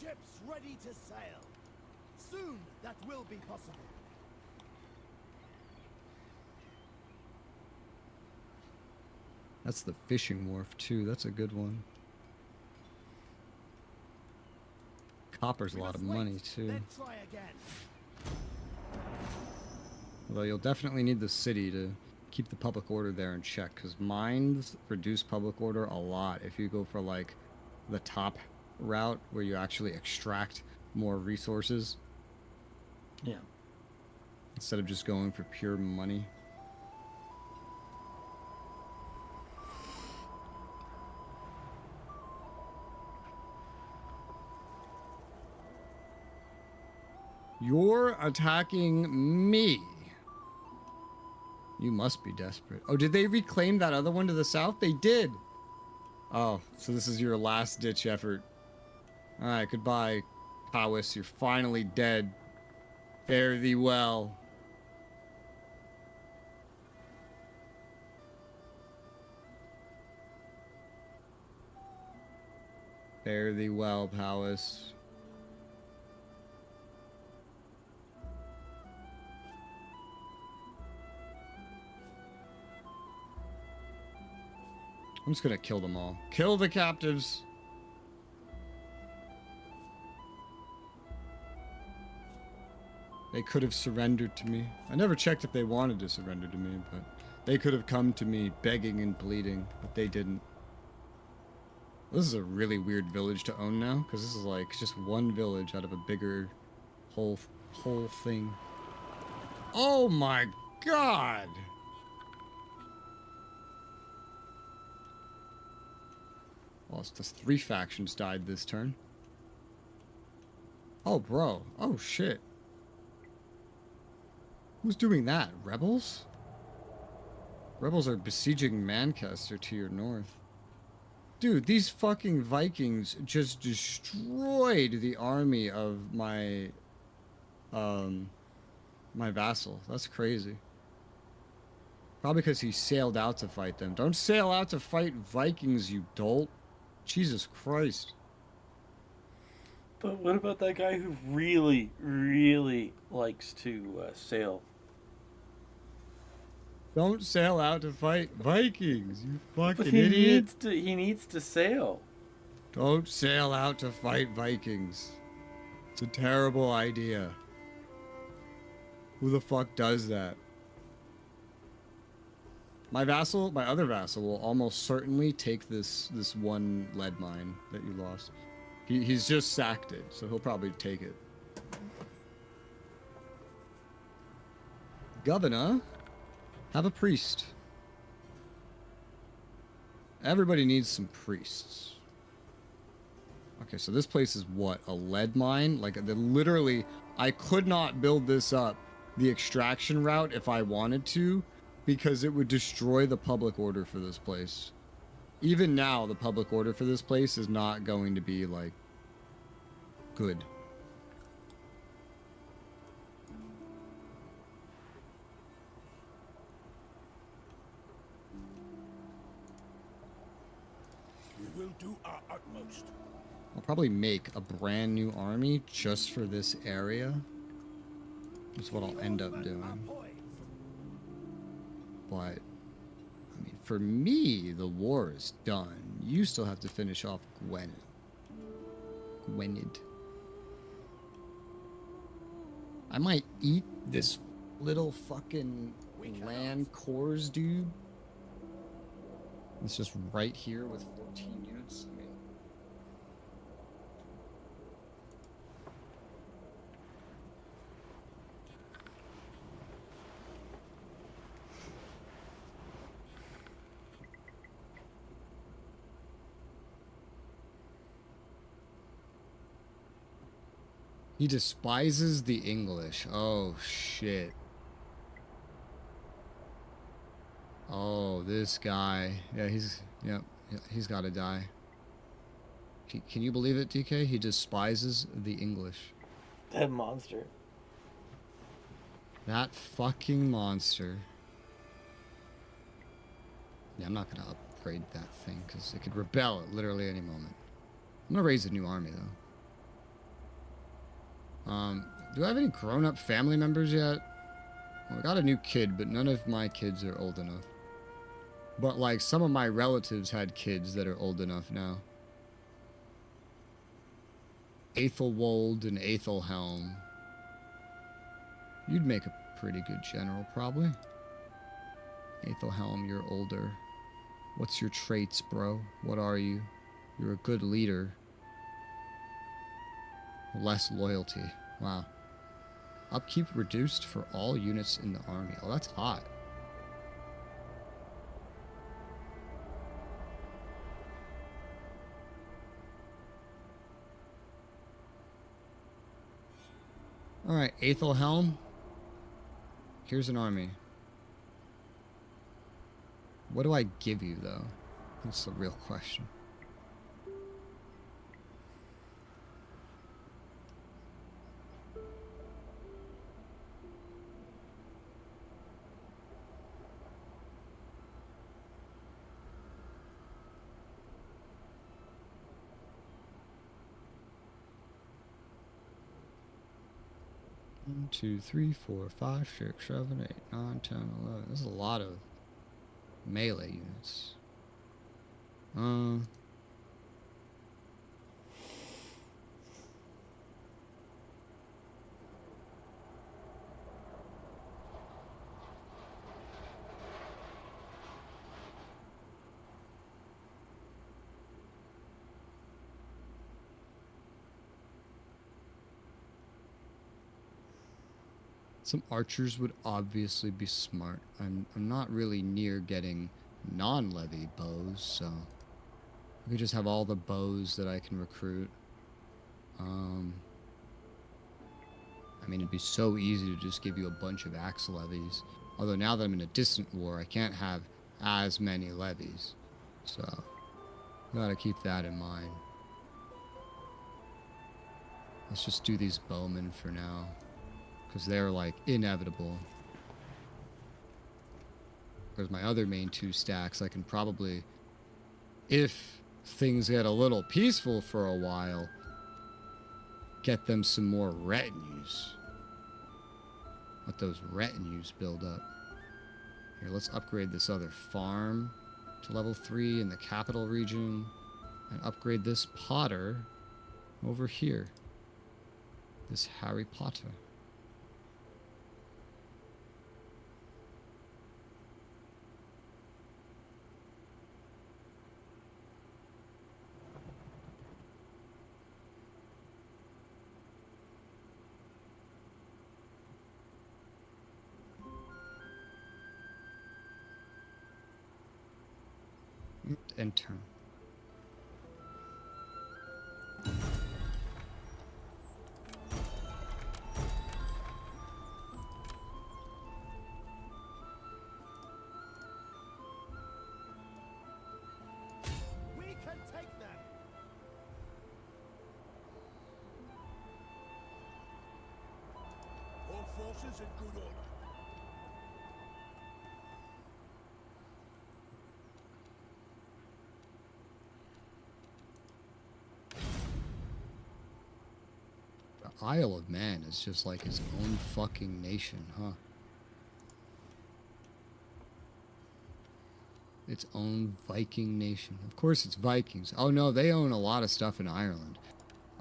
Ships ready to sail. Soon that will be possible. That's the fishing wharf too. That's a good one. Copper's a lot of money, too. Then try again. Although you'll definitely need the city to keep the public order there in check, because mines reduce public order a lot if you go for, like, the top route where you actually extract more resources. Yeah. Instead of just going for pure money. You're attacking me. You must be desperate. Oh, did they reclaim that other one to the south? They did. Oh, so this is your last ditch effort. Alright, goodbye, Powys. You're finally dead. Fare thee well. Fare thee well, Powys. I'm just gonna kill them all. Kill the captives! They could have surrendered to me. I never checked if they wanted to surrender to me, but they could have come to me begging and pleading, but they didn't. This is a really weird village to own now, because this is like just one village out of a bigger whole thing. Oh my god! Well, it's just 3 factions died this turn. Oh, bro. Oh, shit. Who's doing that? Rebels? Rebels are besieging Manchester to your north. Dude, these fucking Vikings just destroyed the army of my vassal. That's crazy. Probably because he sailed out to fight them. Don't sail out to fight Vikings, you dolt. Jesus Christ. But what about that guy who really, really likes to sail? Don't sail out to fight Vikings, you fucking But he idiot. needs to sail. Don't sail out to fight Vikings. It's a terrible idea. Who the fuck does that? My other vassal will almost certainly take this one lead mine that you lost. He's just sacked it, so he'll probably take it. Governor, have a priest. Everybody needs some priests. Okay, so this place is what? A lead mine? Like, literally, I could not build this up, the extraction route, if I wanted to, because it would destroy the public order for this place. Even now, the public order for this place is not going to be, like, good. We will do our utmost. I'll probably make a brand new army just for this area. That's what I'll end up doing. But, I mean, for me, the war is done. You still have to finish off Gwynedd. I might eat this little fucking land cores dude. It's just right here with 14 units. I mean, he despises the English. Oh, shit. Oh, this guy. Yeah, he's got to die. Can you believe it, DK? He despises the English. That monster. That fucking monster. Yeah, I'm not going to upgrade that thing, because it could rebel at literally any moment. I'm going to raise a new army, though. Do I have any grown-up family members yet? Well, I got a new kid, but none of my kids are old enough. But, like, some of my relatives had kids that are old enough now. Aethelwold and Aethelhelm. You'd make a pretty good general, probably. Aethelhelm, you're older. What's your traits, bro? What are you? You're a good leader. Less loyalty. Wow. Upkeep reduced for all units in the army. Oh, that's hot. Alright, Aethelhelm. Here's an army. What do I give you, though? That's the real question. One, 2, 3, 4, 5, 6, 7, 8, 9, 10, 11. There's a lot of melee units. Some archers would obviously be smart. I'm not really near getting non-levy bows, so we could just have all the bows that I can recruit. I mean, it'd be so easy to just give you a bunch of axe levies. Although now that I'm in a distant war, I can't have as many levies. So, gotta keep that in mind. Let's just do these bowmen for now. Because they're, like, inevitable. Whereas my other main 2 stacks, I can probably, if things get a little peaceful for a while, get them some more retinues. Let those retinues build up. Here, let's upgrade this other farm to level 3 in the capital region. And upgrade this Potter over here. This Harry Potter. And turn. We can take them. All forces in good order. Isle of Man is just like its own fucking nation, huh? Its own Viking nation. Of course it's Vikings. Oh no, they own a lot of stuff in Ireland.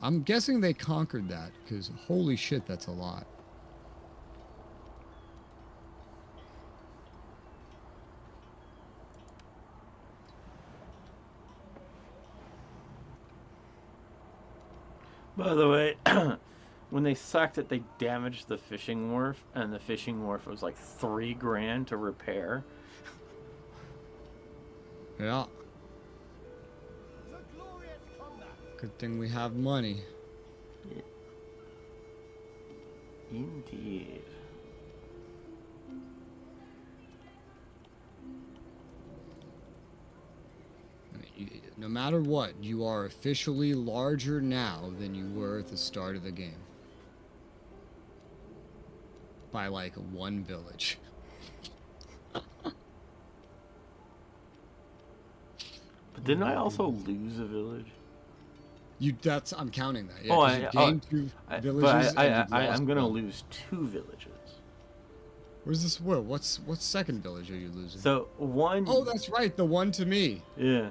I'm guessing they conquered that, because holy shit, that's a lot. By the way, when they sacked it, they damaged the fishing wharf, and the fishing wharf was like $3,000 to repair. Yeah. The glorious combat. Good thing we have money. Yeah. Indeed. No matter what, you are officially larger now than you were at the start of the game. By like 1 village. But didn't I also lose a village? I'm counting that. Yeah, Oh, 'cause you gained 2 villages. I'm gonna lose 2 villages. Where's this? What's second village are you losing? So one. Oh, that's right, the one to me. Yeah.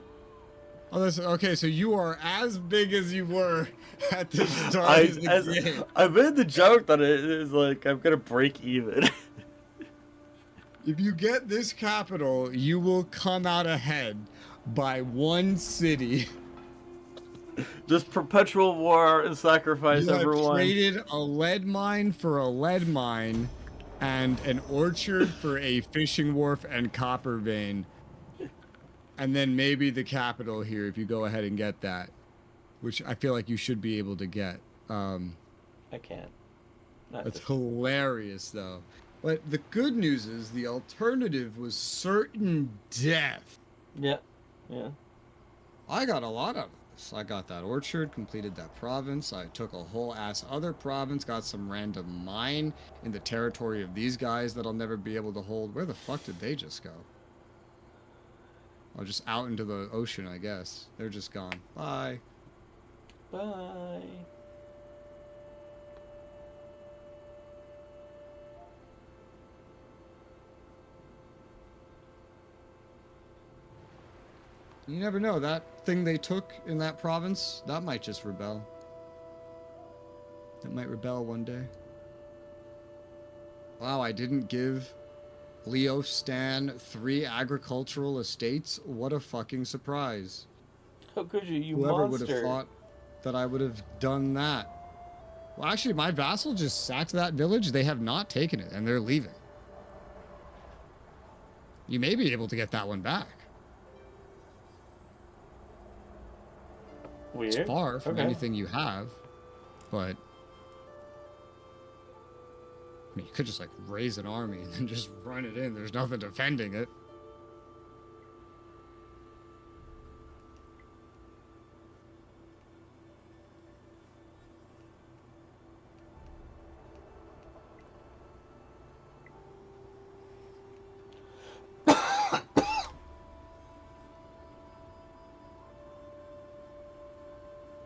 Oh, that's okay. So you are as big as you were at the start of the game. I made the joke that it is like I'm gonna break even. If you get this capital, you will come out ahead by one city. Just perpetual war and sacrifice You have everyone. traded a lead mine for a lead mine, and an orchard for a fishing wharf and copper vein. And then maybe the capital here if you go ahead and get that, which I feel like you should be able to get. I can't. That's hilarious, though. But the good news is the alternative was certain death. Yeah, yeah. I got a lot out of this. I got that orchard, completed that province. I took a whole ass other province, got some random mine in the territory of these guys that I'll never be able to hold. Where the fuck did they just go? Oh, just out into the ocean, I guess. They're just gone. Bye. Bye. You never know. That thing they took in that province, that might just rebel. It might rebel one day. Wow, I didn't give Leo Stan 3 agricultural estates. What a fucking surprise. How could you, you Whoever monster? would have thought that I would have done that? Well, actually, my vassal just sacked that village. They have not taken it, and they're leaving. You may be able to get that one back. Weird. It's far from Okay. anything you have, but I mean, you could just like raise an army and then just run it in. There's nothing defending it.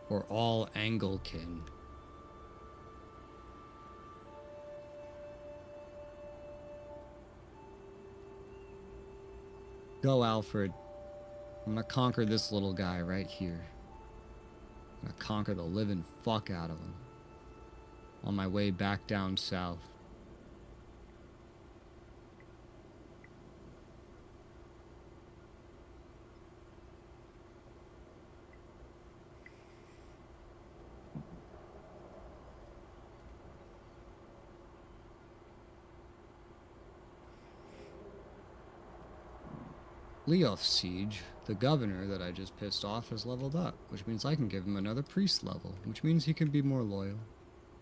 Or all Anglican. Go, Alfred. I'm gonna conquer this little guy right here. I'm gonna conquer the living fuck out of him. On my way back down south. Leof's siege, the governor that I just pissed off, has leveled up, which means I can give him another priest level, which means he can be more loyal.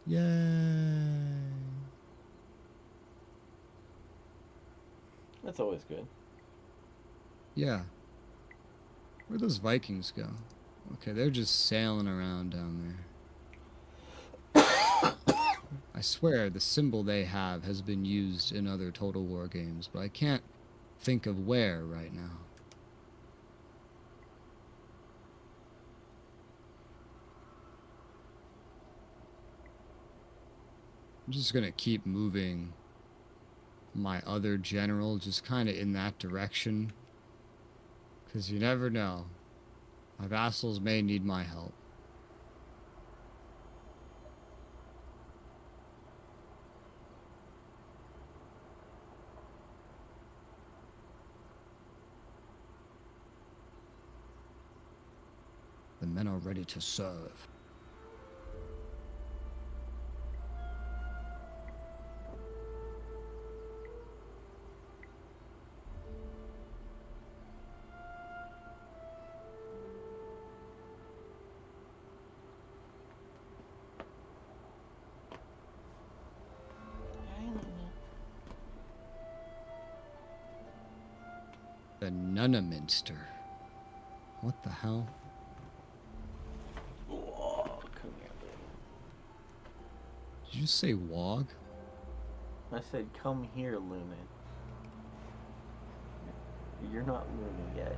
Yay! That's always good. Yeah. Where'd those Vikings go? Okay, they're just sailing around down there. I swear the symbol they have has been used in other Total War games, but I can't think of where right now. I'm just gonna keep moving my other general just kind of in that direction, because you never know. My vassals may need my help. The men are ready to serve. The Nunnaminster. What the hell? Whoa, come here, baby. Did you say Wog? I said, come here, Luna. You're not Luna yet.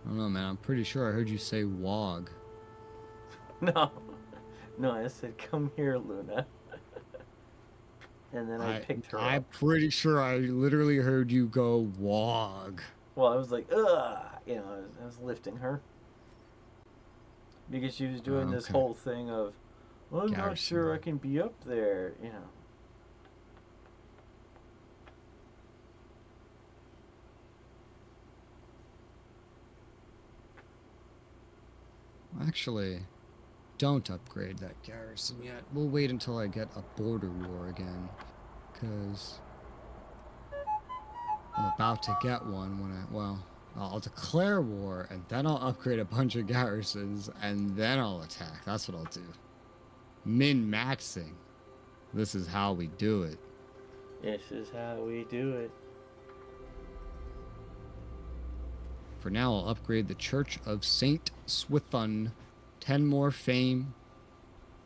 I don't know, man. I'm pretty sure I heard you say Wog. No. No, I said, come here, Luna. and then I picked her I'm up. pretty sure I literally heard you go wog. Well, I was like, ugh, I was lifting her because she was doing this Okay. whole thing of, well, I'm not Garrison. sure I can be up there, Actually, don't upgrade that garrison yet. We'll wait until I get a border war again. Because I'm about to get one when I'll declare war, and then I'll upgrade a bunch of garrisons, and then I'll attack. That's what I'll do. Min-maxing. This is how we do it. This is how we do it. For now, I'll upgrade the Church of Saint Swithun, 10 more fame,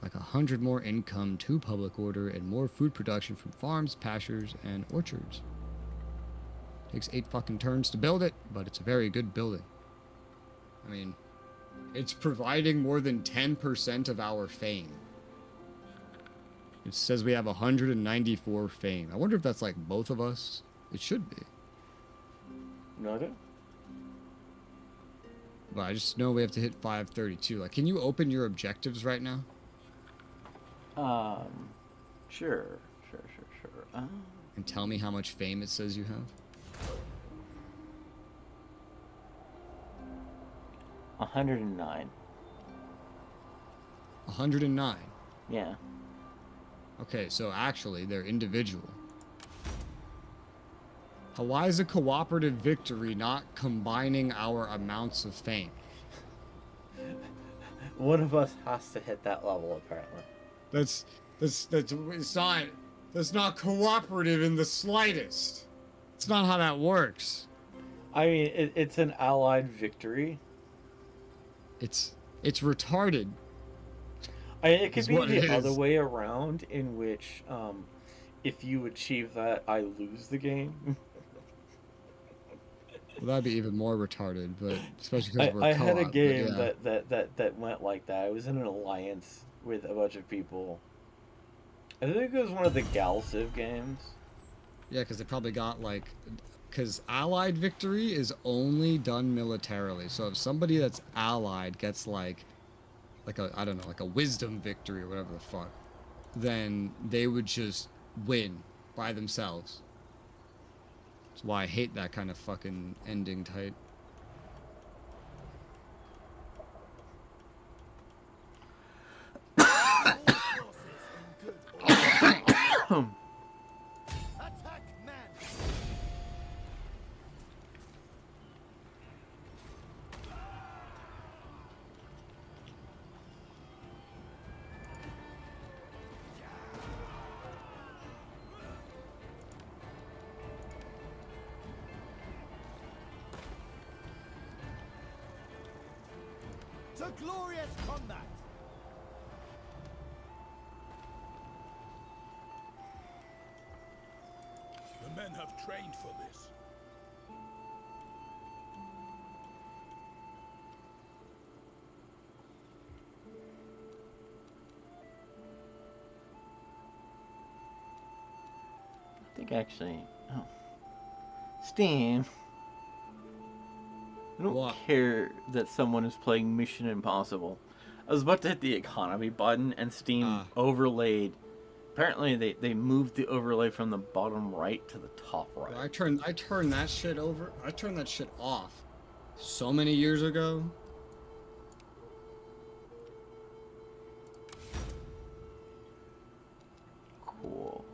like 100 more income, 2 public order, and more food production from farms, pastures, and orchards. Takes 8 fucking turns to build it, but it's a very good building. I mean, it's providing more than 10% of our fame. It says we have 194 fame. I wonder if that's like both of us. It should be. Okay. But I just know we have to hit 532. Like, can you open your objectives right now? Sure. And tell me how much fame it says you have? 109. 109. Yeah. Okay, so actually, they're individual. Why is a cooperative victory not combining our amounts of fame? One of us has to hit that level, apparently. That's not cooperative in the slightest. It's not how that works. I mean, it's an allied victory. It's retarded. It could Is be what it the other is. way around, in which, if you achieve that, I lose the game. Well, that'd be even more retarded, but especially because we're I co-op. had a but game yeah. that went like that. I was in an alliance with a bunch of people. I think it was one of the Galciv games. Yeah, because they probably got like, because allied victory is only done militarily. So if somebody that's allied gets like a, I don't know, like a wisdom victory or whatever the fuck, then they would just win by themselves. That's why I hate that kind of fucking ending type. All forces in good order. Attack men! To glorious combat! The men have trained for this. I think actually. Oh. Steam. I don't What? care that someone is playing Mission Impossible. I was about to hit the economy button and Steam overlaid. Apparently they moved the overlay from the bottom right to the top right. I turned that shit over. I turned that shit off so many years ago. Cool.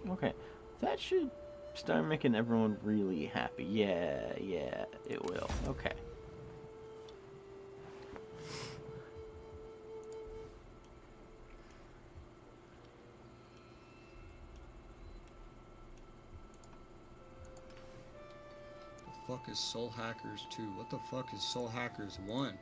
Okay. That should start making everyone really happy. Yeah, it will. Okay. The fuck is Soul Hackers 2? What the fuck is Soul Hackers 1?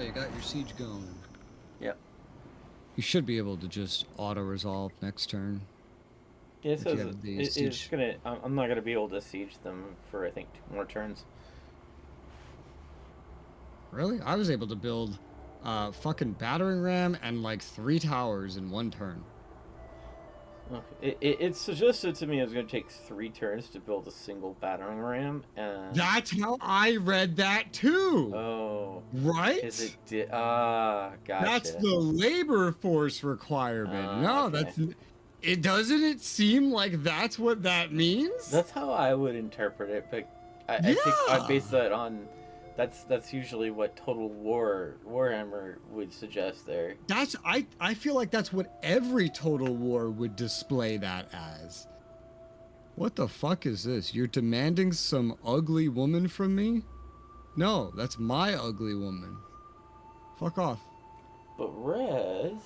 Yeah, you got your siege going. Yep. You should be able to just auto-resolve next turn. Yeah, it If you says have the it's siege. gonna. I'm not gonna be able to siege them for I think 2 more turns. Really? I was able to build fucking battering ram and like 3 towers in 1 turn. Okay. It suggested to me it was gonna take 3 turns to build a single battering ram, and That's how I read that too. oh, Right? because it did. That's Gotcha. the labor force requirement. No, Okay. that's it. Doesn't it seem like that's what that means? That's how I would interpret it, but I think I Yeah. base that on. That's usually what Total War Warhammer would suggest there. That's I feel like that's what every Total War would display that as. What the fuck is this? You're demanding some ugly woman from me? No, that's my ugly woman. Fuck off. But Rez,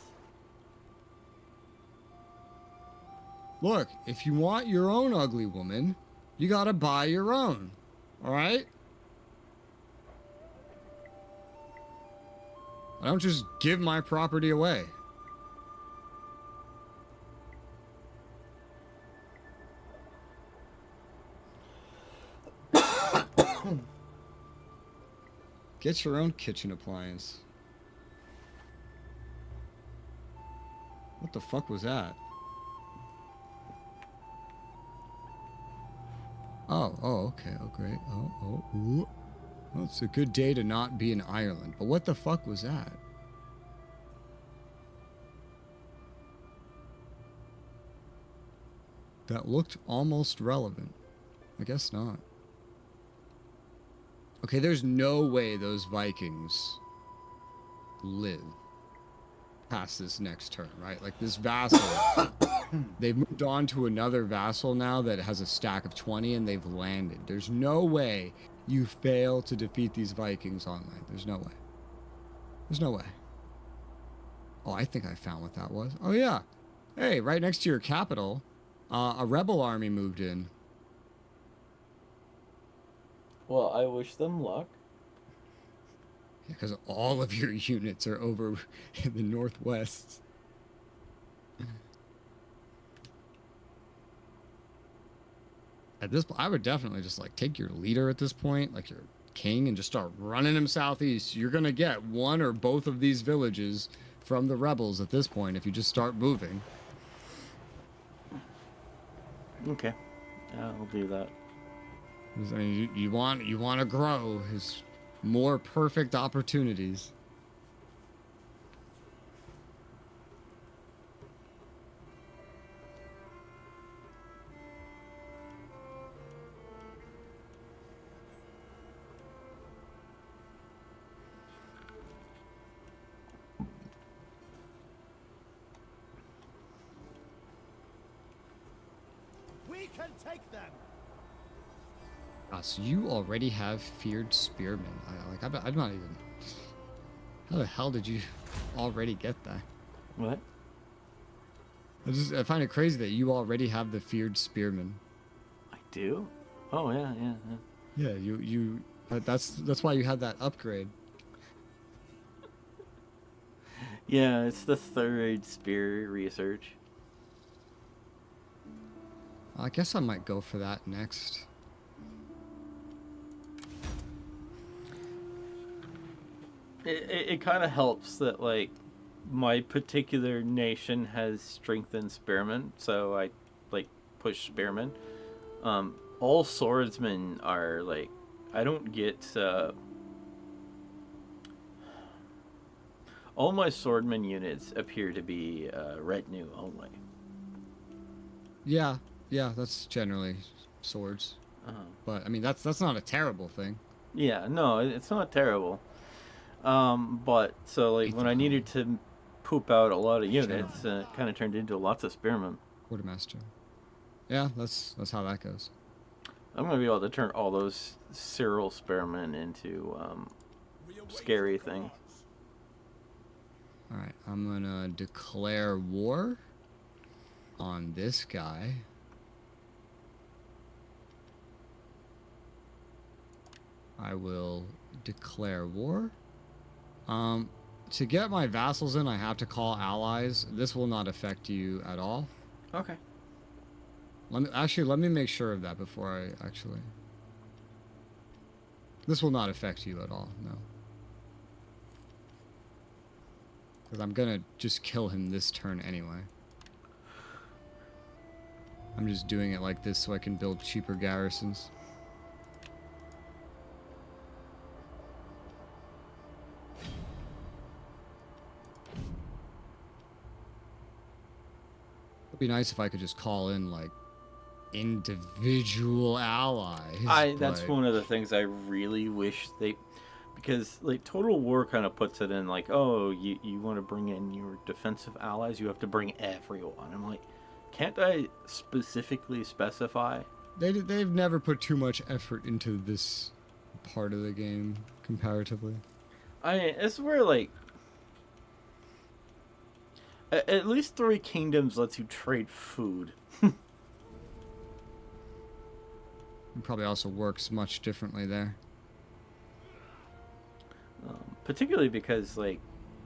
Look, if you want your own ugly woman, you gotta buy your own. Alright? I don't just give my property away. Get your own kitchen appliance. What the fuck was that? Oh, okay, oh, great. Ooh. Well, it's a good day to not be in Ireland. But what the fuck was that? That looked almost relevant. I guess not. Okay, there's no way those Vikings live past this next turn, right? Like this vassal, they've moved on to another vassal now that has a stack of 20 and they've landed. There's no way you fail to defeat these Vikings online. There's no way. There's no way. Oh, I think I found what that was. Oh, yeah. Hey, right next to your capital, a rebel army moved in. well, I wish them luck. Because all of your units are over in the northwest. At this point, I would definitely just like take your leader at this point, like your king, and just start running him southeast. You're gonna get one or both of these villages from the rebels at this point if you just start moving. Okay, I'll do that. I mean, you want to grow his more perfect opportunities. We can take them. So you already have feared spearmen. I'm not even. How the hell did you already get that? What? I find it crazy that you already have the feared spearmen. I do? Oh yeah. Yeah, you. That's why you had that upgrade. Yeah, it's the 3rd spear research. I guess I might go for that next. It kind of helps that like my particular nation has strengthened spearmen, so I like push spearmen. All swordsmen are like I don't get all my swordman units appear to be retinue only. Yeah, that's generally swords. But I mean, that's not a terrible thing. Yeah, no, it's not terrible. But so like when I needed to poop out a lot of units, it kind of turned into lots of spearmen. Quartermaster. Yeah, that's how that goes. I'm gonna be able to turn all those Cyril spearmen into scary things. All right, I'm gonna declare war on this guy. I will declare war To get my vassals in, I have to call allies. This will not affect you at all. Okay. Let me make sure of that before I actually. This will not affect you at all, no. Because I'm gonna just kill him this turn anyway. I'm just doing it like this so I can build cheaper garrisons. It'd be nice if I could just call in, like, individual allies. That's one of the things I really wish they, because like Total War kind of puts it in like, oh, you want to bring in your defensive allies, you have to bring everyone. I'm like, can't I specifically specify? They've never put too much effort into this part of the game comparatively. It's where like at least Three Kingdoms lets you trade food. It probably also works much differently there. Particularly because like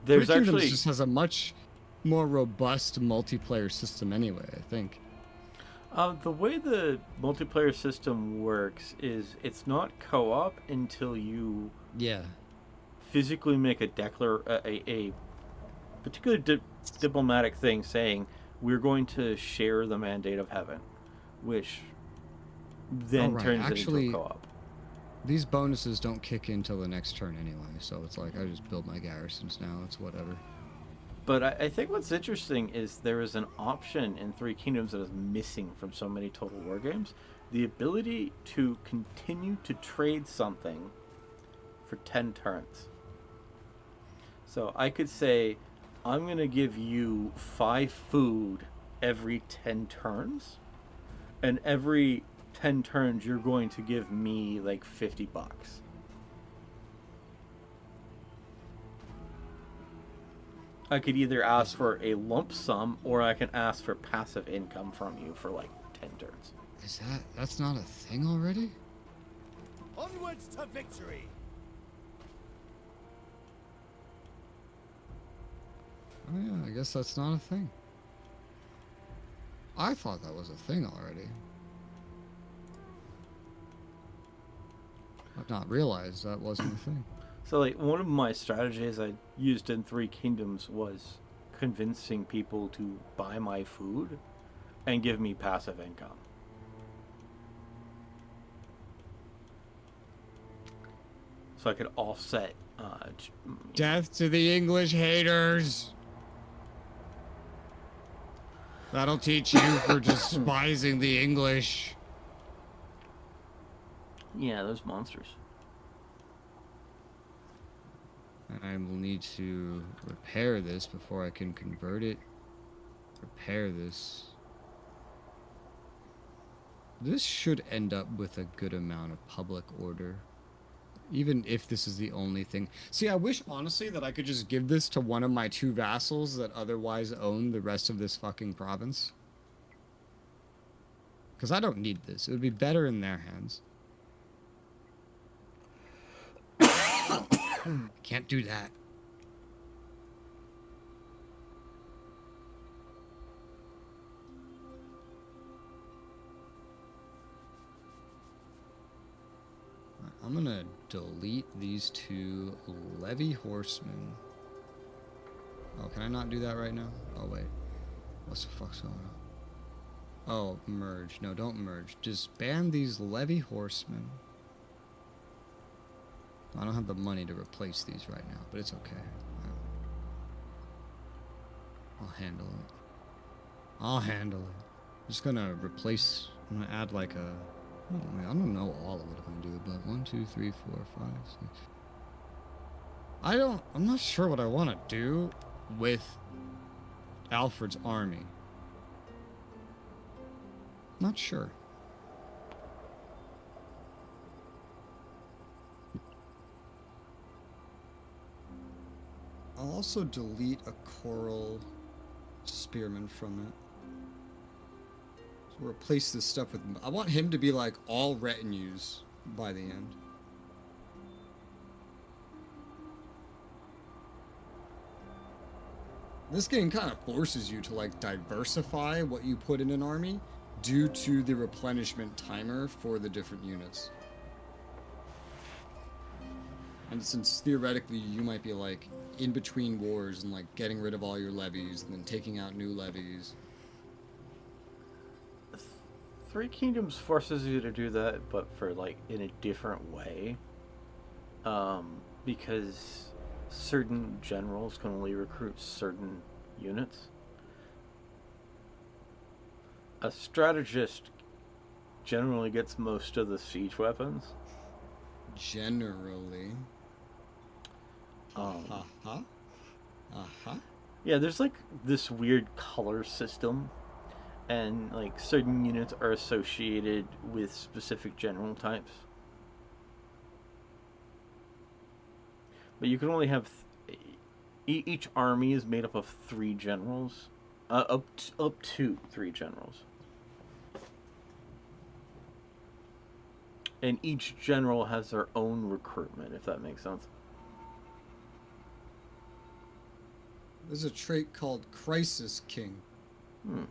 there's Three Kingdoms actually just has a much more robust multiplayer system anyway, I think. The way the multiplayer system works is it's not co-op until you physically make a particular diplomatic thing saying we're going to share the mandate of heaven, which then turns it into a co-op. These bonuses don't kick in till the next turn anyway, so it's like I just build my garrisons now. It's whatever. But I think what's interesting is there is an option in Three Kingdoms that is missing from so many Total War games. The ability to continue to trade something for 10 turns. So I could say, I'm going to give you 5 food every 10 turns. And every 10 turns, you're going to give me like $50. I could either ask for a lump sum or I can ask for passive income from you for like 10 turns. That's not a thing already? Onwards to victory. Oh yeah, I guess that's not a thing. I thought that was a thing already. I've not realized that wasn't a thing. So like one of my strategies I used in Three Kingdoms was convincing people to buy my food and give me passive income. So I could offset Death to the English haters. That'll teach you for despising the English. Yeah, those monsters. And I will need to repair this before I can convert it. Repair this. This should end up with a good amount of public order. Even if this is the only thing. See, I wish, honestly, that I could just give this to one of my 2 vassals that otherwise own the rest of this fucking province. Because I don't need this. It would be better in their hands. Can't do that. I'm gonna delete these 2 levy horsemen. Oh, can I not do that right now? Oh, wait. What's the fuck's going on? Oh, merge. No, don't merge. Just ban these levy horsemen. I don't have the money to replace these right now, but it's okay. I'll handle it. I'll handle it. I'm just gonna replace... I'm gonna add like a... I don't know all of what I'm gonna do, but 1, 2, 3, 4, 5, 6... I'm not sure what I want to do with Alfred's army. Not sure. I'll also delete a coral spearman from it. So replace this stuff with... I want him to be like all retinues by the end. This game kind of forces you to like diversify what you put in an army due to the replenishment timer for the different units. And since theoretically you might be like in between wars and like getting rid of all your levies and then taking out new levies. Three Kingdoms forces you to do that, but for like in a different way. Because certain generals can only recruit certain units. A strategist generally gets most of the siege weapons. Generally. Yeah, there's like this weird color system, and like certain units are associated with specific general types. But you can only have each army is made up of 3 generals, up to 3 generals, and each general has their own recruitment. If that makes sense. There's a trait called Crisis King. Hmm.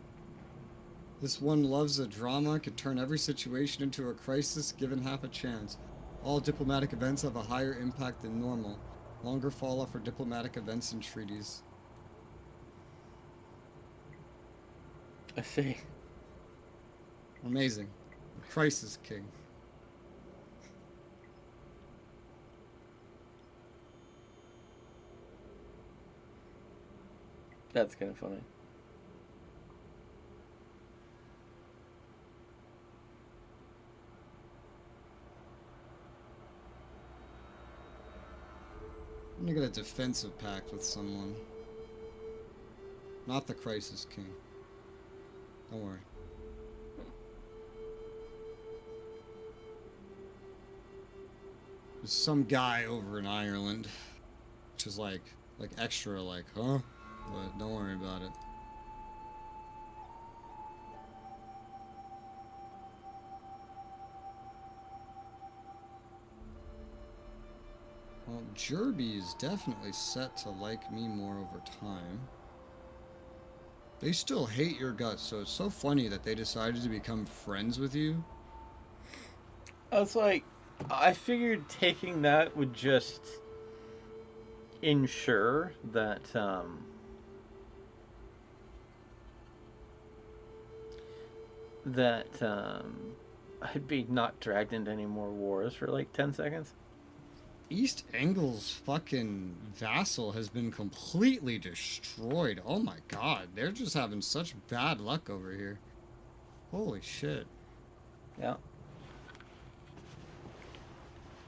This one loves a drama, could turn every situation into a crisis given half a chance. All diplomatic events have a higher impact than normal. Longer fallout for diplomatic events and treaties. I see. Amazing. Crisis King. That's kind of funny. I'm gonna get a defensive pact with someone. Not the Crisis King. Don't worry. There's some guy over in Ireland, which is like extra like, huh? But don't worry about it. Well, Jerby is definitely set to like me more over time. They still hate your guts, so it's so funny that they decided to become friends with you. It's like, I figured taking that would just ensure that I'd be not dragged into any more wars for like 10 seconds. East Angle's fucking vassal has been completely destroyed. Oh my god, they're just having such bad luck over here. Holy shit. Yeah.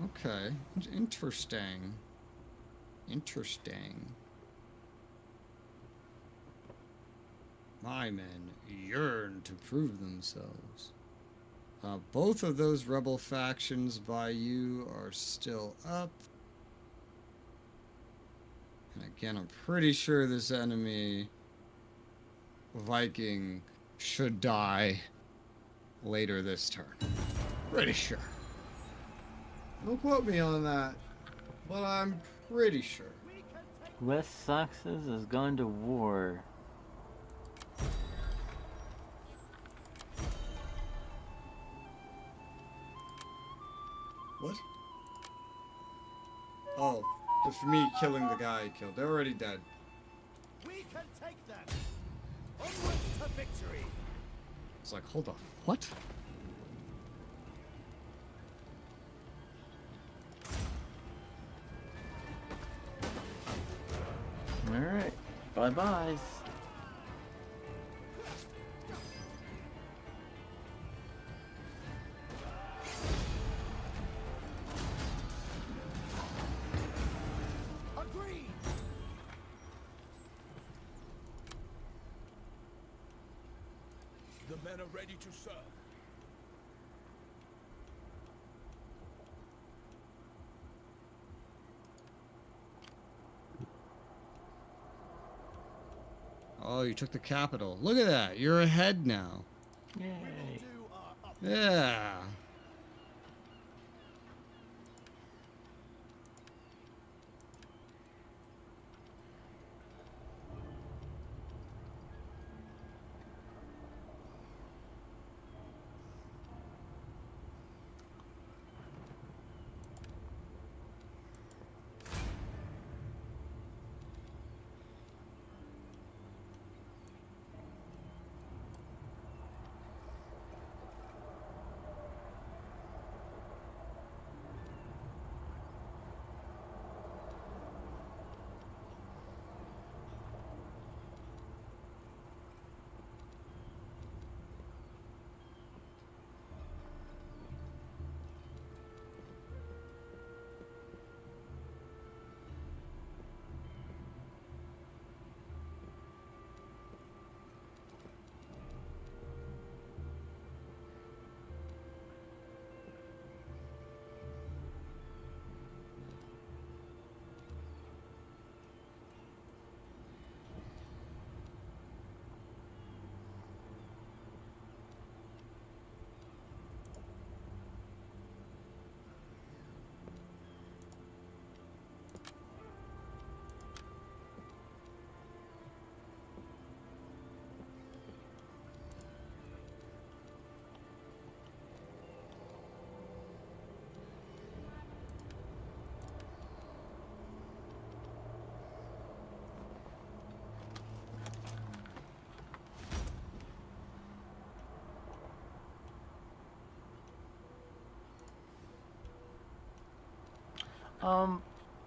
Okay, interesting. Interesting. My men yearn to prove themselves. Both of those rebel factions by you are still up. And again, I'm pretty sure this enemy Viking should die later this turn. Pretty sure. Don't quote me on that, but I'm pretty sure. West Saxons has gone to war. What? Oh, just me killing the guy I killed. They're already dead. We can take them. Onwards to victory. It's like, hold on. What? Alright. Bye-byes. Agreed. The men are ready to serve. Oh, you took the capital. Look at that. You're ahead now. Yay. Do our utmost. Yeah.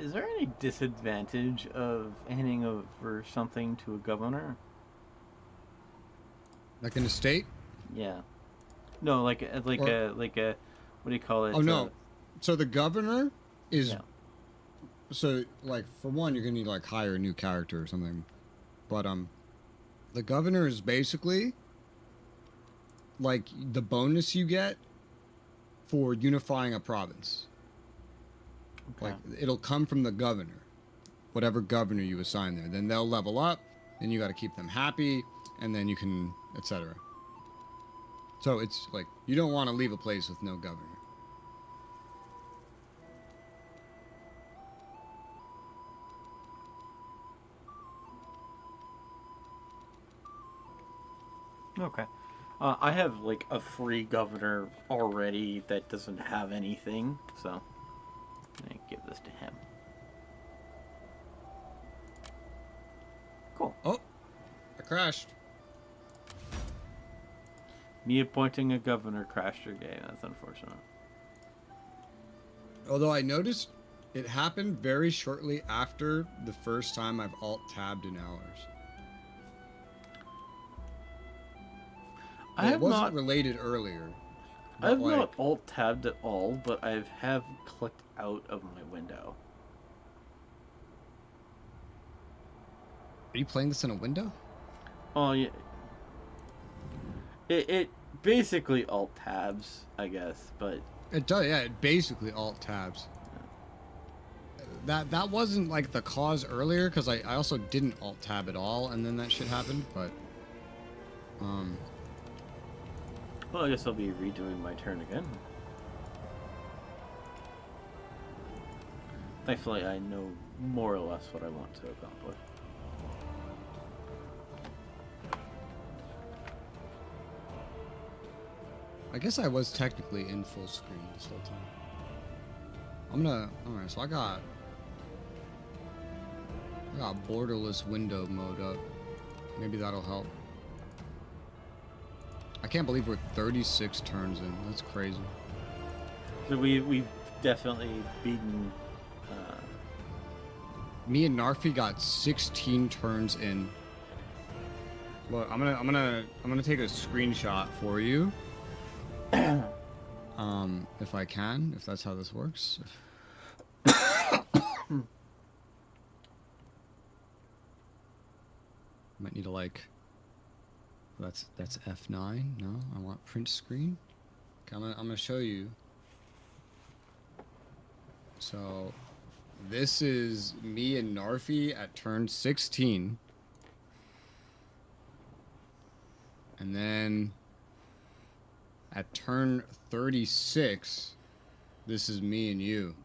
Is there any disadvantage of handing over something to a governor? Like in a state? Yeah. No, like a what do you call it? Oh no. So the governor is Yeah. so like for one you're gonna need to like hire a new character or something. But the governor is basically like the bonus you get for unifying a province. Okay. Like it'll come from the governor. Whatever governor you assign there. Then they'll level up, then you gotta keep them happy, and then you can etc. So it's like you don't want to leave a place with no governor. Okay. I have like a free governor already that doesn't have anything, so I give this to him. Cool. Oh, I crashed. Me appointing a governor crashed your game. That's unfortunate. Although I noticed it happened very shortly after the first time I've alt-tabbed in hours. I have it wasn't not related earlier. I have like, not alt tabbed at all, but I have clicked out of my window. Are you playing this in a window? Oh yeah. It basically alt tabs, I guess, but It does, yeah. It basically alt-tabs. That wasn't like the cause earlier because I also didn't alt-tab at all, and then that shit happened. But well, I guess I'll be redoing my turn again. Thankfully, I know more or less what I want to accomplish. I guess I was technically in full screen this whole time. Alright, so I got borderless window mode up. Maybe that'll help. I can't believe we're 36 turns in. That's crazy. So we've definitely beaten. Me and Narfi got 16 turns in. Look, I'm gonna take a screenshot for you. If I can, if that's how this works. Might need to like. That's F9. No, I want print screen. Okay, I'm gonna show you. So, this is me and Narfi at turn 16, and then at turn 36, this is me and you.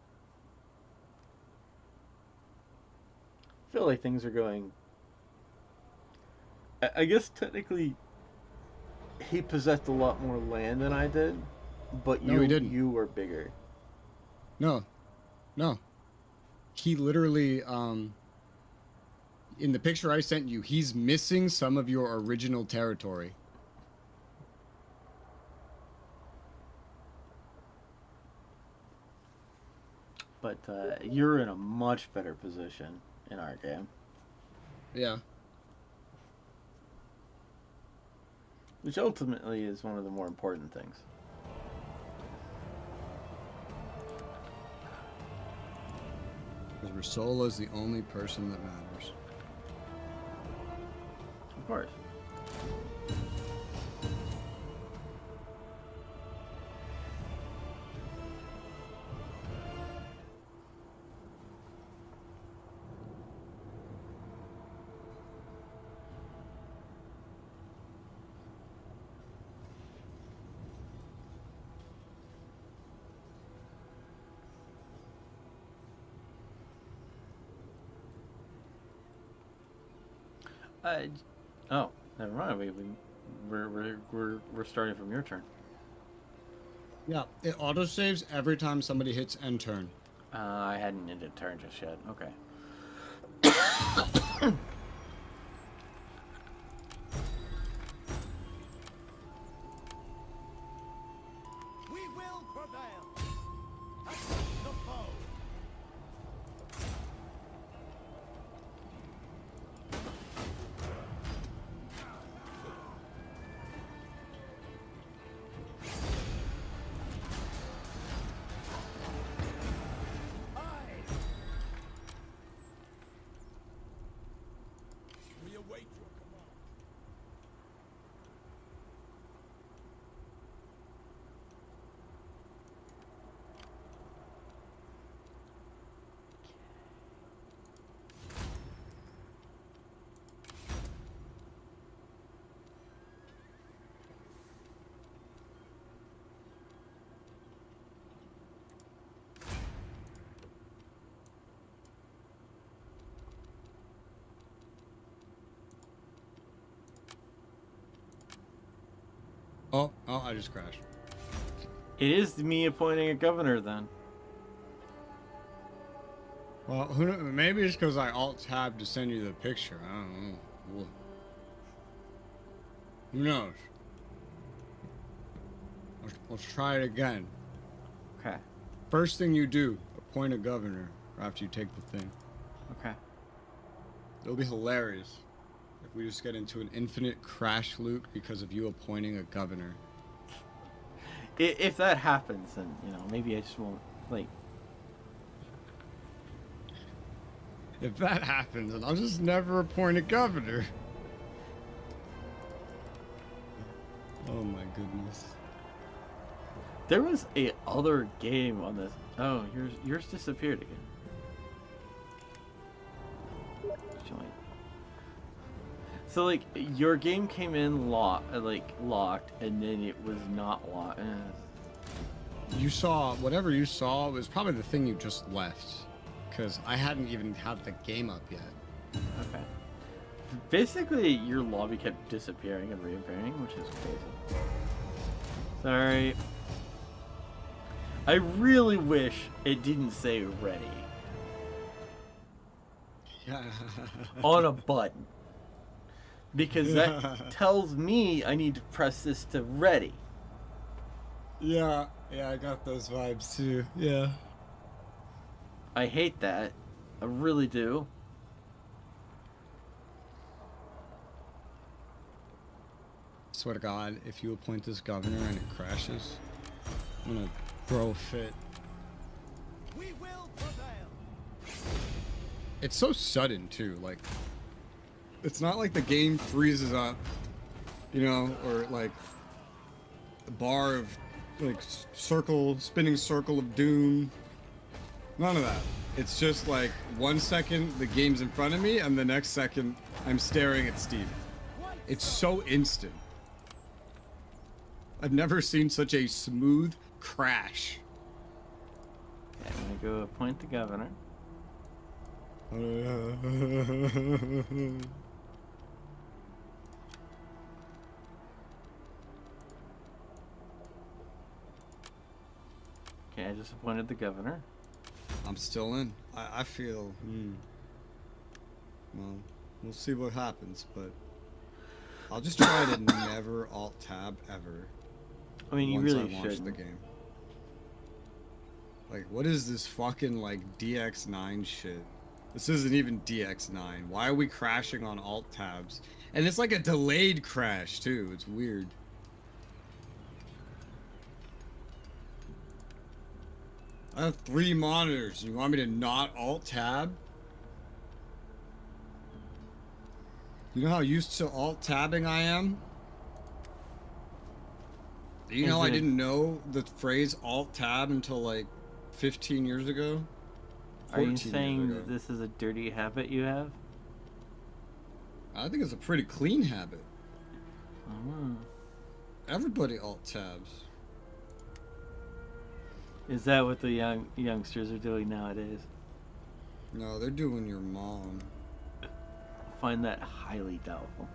I feel like things are going. I guess technically, he possessed a lot more land than I did, but No, he didn't. You were bigger. No. He literally, in the picture I sent you, he's missing some of your original territory. But you're in a much better position in our game. Yeah. Which ultimately is one of the more important things. Because Rasola's the only person that matters. Of course. Oh, never mind. We're starting from your turn. Yeah, it autosaves every time somebody hits end turn. I hadn't ended turn just yet. Okay. We will prevail. Attack the foe. Oh, I just crashed. It is me appointing a governor then. Well, maybe it's because I alt-tab to send you the picture. I don't know. Who knows? Let's try it again. Okay. First thing you do, appoint a governor after you take the thing. Okay. It'll be hilarious if we just get into an infinite crash loop because of you appointing a governor. If that happens, then, you know, maybe I just won't, like... If that happens, then I'll just never appoint a governor. Oh my goodness. There was a other game on this. Oh, yours disappeared again. Join. So like your game came in locked, and then it was not locked. You saw whatever you saw was probably the thing you just left, because I hadn't even had the game up yet. Okay. Basically, your lobby kept disappearing and reappearing, which is crazy. Sorry. I really wish it didn't say ready Yeah. on a button. Because that tells me I need to press this to ready. Yeah, I got those vibes too. Yeah. I hate that. I really do. Swear to God, if you appoint this governor and it crashes, I'm gonna throw a fit. We will prevail. It's so sudden too, like it's not like the game freezes up, you know, or like the bar of like spinning circle of doom. None of that. It's just like 1 second the game's in front of me and the next second I'm staring at Steve. It's so instant. I've never seen such a smooth crash. Okay, I'm gonna go appoint the governor. Okay, I just appointed the governor. I'm still in. I feel, well, we'll see what happens, but I'll just try to never alt-tab ever. I mean, you once really I launch should. the game. Like, what is this fucking, like, DX9 shit? This isn't even DX9. Why are we crashing on alt-tabs? And it's like a delayed crash, too. It's weird. I have 3 monitors. You want me to not alt-tab? You know how used to alt-tabbing I am? You know I didn't know the phrase alt-tab until like 15 years ago? Are you saying that this is a dirty habit you have? I think it's a pretty clean habit. Oh. Everybody alt-tabs. Is that what the youngsters are doing nowadays? No, they're doing your mom. I find that highly doubtful.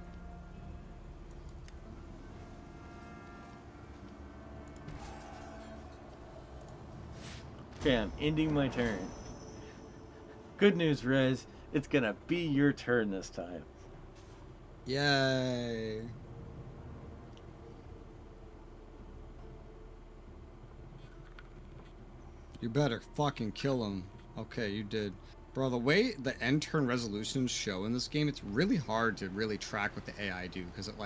Okay, I'm ending my turn. Good news, Rez. It's gonna be your turn this time. Yay. You better fucking kill him. Okay, you did. Bro, the way the end turn resolutions show in this game, it's really hard to really track what the AI do, because it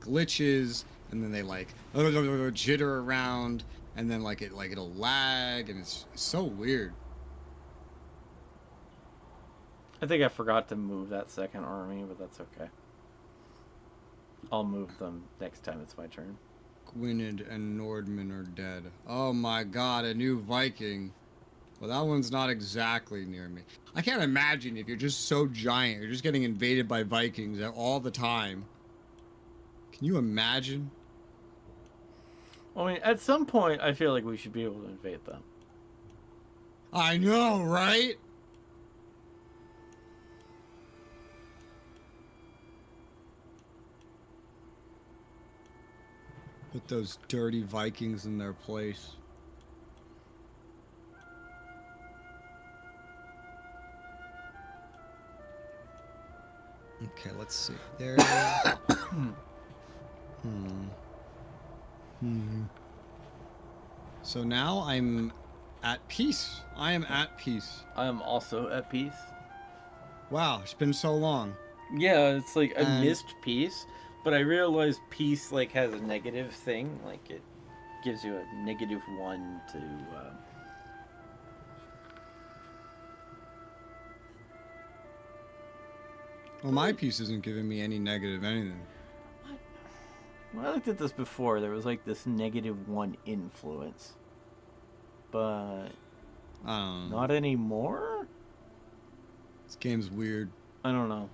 glitches, and then they like jitter around, and then it'll lag, and it's so weird. I think I forgot to move that second army, but that's okay. I'll move them next time it's my turn. Gwynedd and Nordman are dead. Oh my god, a new Viking. Well, that one's not exactly near me. I can't imagine if you're just so giant, you're just getting invaded by Vikings all the time. Can you imagine? I mean, at some point, I feel like we should be able to invade them. I know, right? Put those dirty Vikings in their place. Okay, let's see. There. So now I'm at peace. I am at peace. I am also at peace. Wow, it's been so long. Yeah, it's like I And missed peace, but I realized peace like has a negative thing. Like it gives you a -1 to. well, my peace isn't giving me any negative anything. When I looked at this before, there was like this -1 influence, but not anymore. This game's weird. I don't know.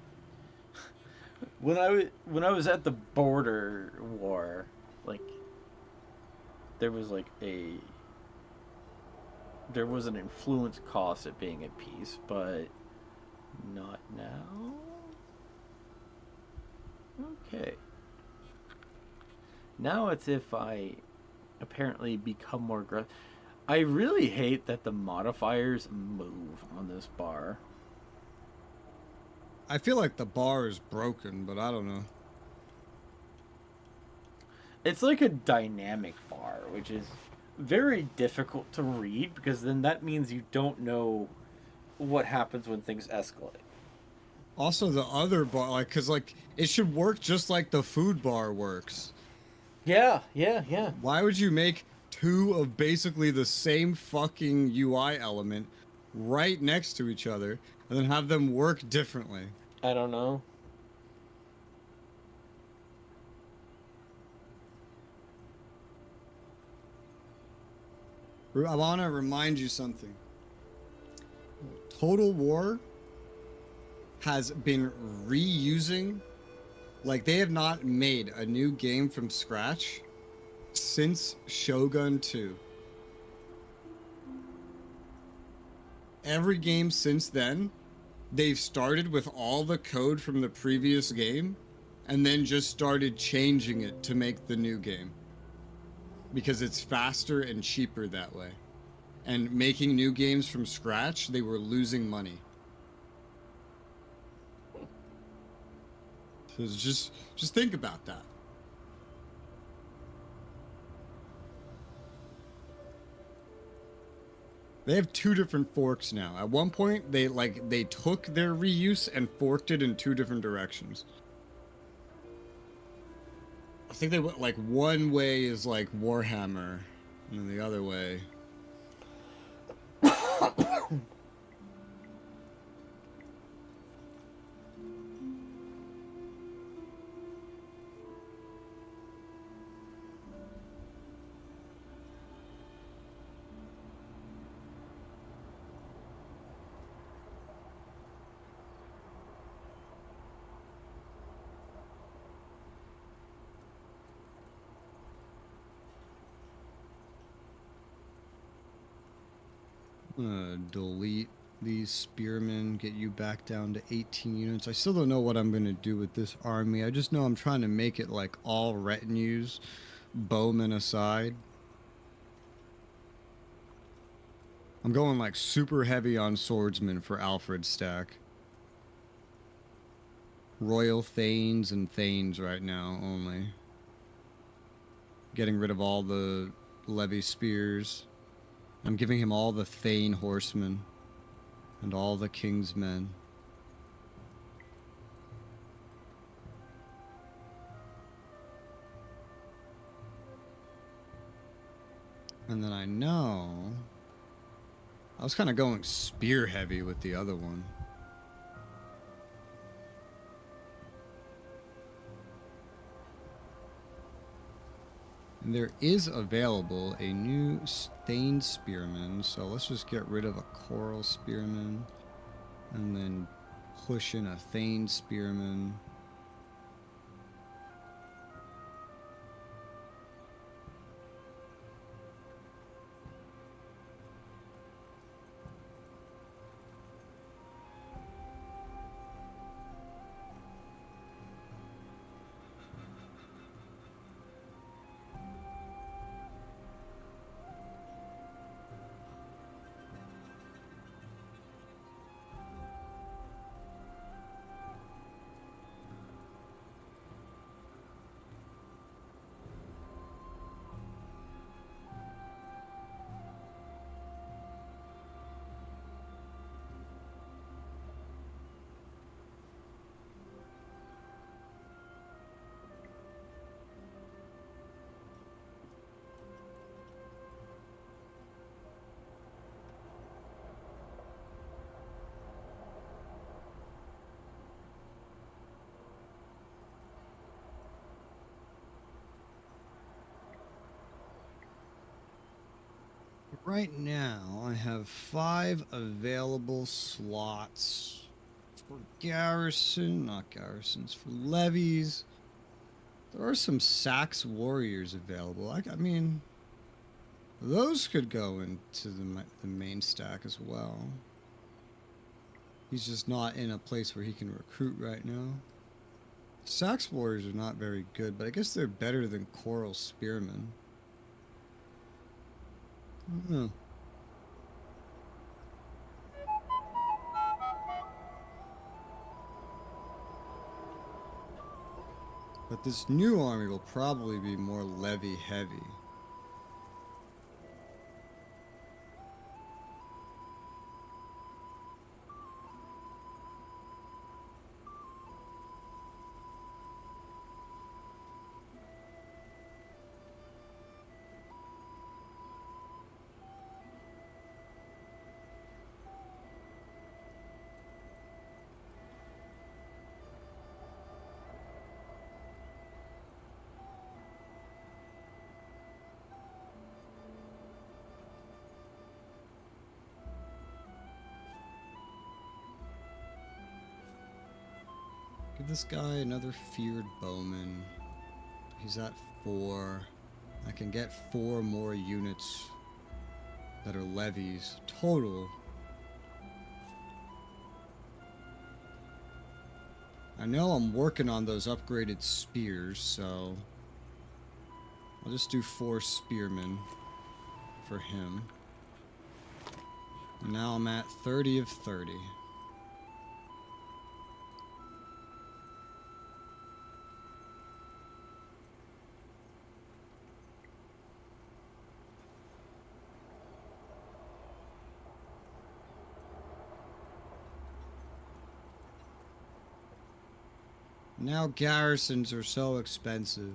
When I was at the border war, like there was an influence cost at being at peace, but not now. Okay. Now it's if I apparently become more aggressive. I really hate that the modifiers move on this bar. I feel like the bar is broken, but I don't know. It's like a dynamic bar, which is very difficult to read because then that means you don't know what happens when things escalate. Also, the other bar, like, cause like it should work just like the food bar works. Yeah. Why would you make two of basically the same fucking UI element right next to each other and then have them work differently? I don't know. I want to remind you something. Total War has been reusing, like they have not made a new game from scratch since Shogun 2. Every game since then, they've started with all the code from the previous game and then just started changing it to make the new game. Because it's faster and cheaper that way. And making new games from scratch, they were losing money. So it's just think about that. They have two different forks now. At one point, they took their reuse and forked it in two different directions. I think they went like one way is like Warhammer, and then the other way. Delete these spearmen, get you back down to 18 units. I still don't know what I'm going to do with this army. I just know I'm trying to make it like all retinues, bowmen aside. I'm going like super heavy on swordsmen for Alfred's stack. Royal Thanes and Thanes right now only. Getting rid of all the levy spears. I'm giving him all the Thane horsemen and all the king's men. And then I know I was kind of going spear heavy with the other one. And there is available a new Thane Spearman, so let's just get rid of a Coral Spearman and then push in a Thane Spearman. right now, I have 5 available slots for garrison, not garrisons, for levies. There are some Sax warriors available. I mean, those could go into the main stack as well. He's just not in a place where he can recruit right now. Sax warriors are not very good, but I guess they're better than Coral spearmen. I don't know. But this new army will probably be more levy heavy. Give this guy another feared bowman. He's at 4. I can get 4 more units that are levies total. I know I'm working on those upgraded spears, so I'll just do 4 spearmen for him. Now I'm at 30 of 30. Now garrisons are so expensive.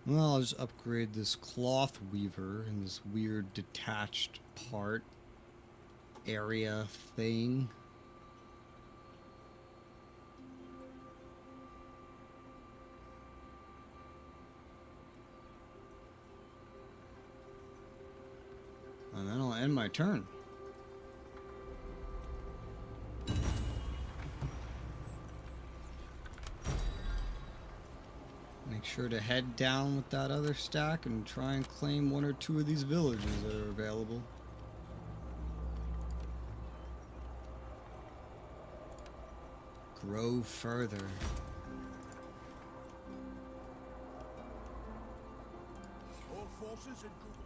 Well, I'll just upgrade this cloth weaver and this weird detached part area thing. And then I'll end my turn. Make sure to head down with that other stack and try and claim 1 or 2 of these villages that are available. Grow further. All forces in Google.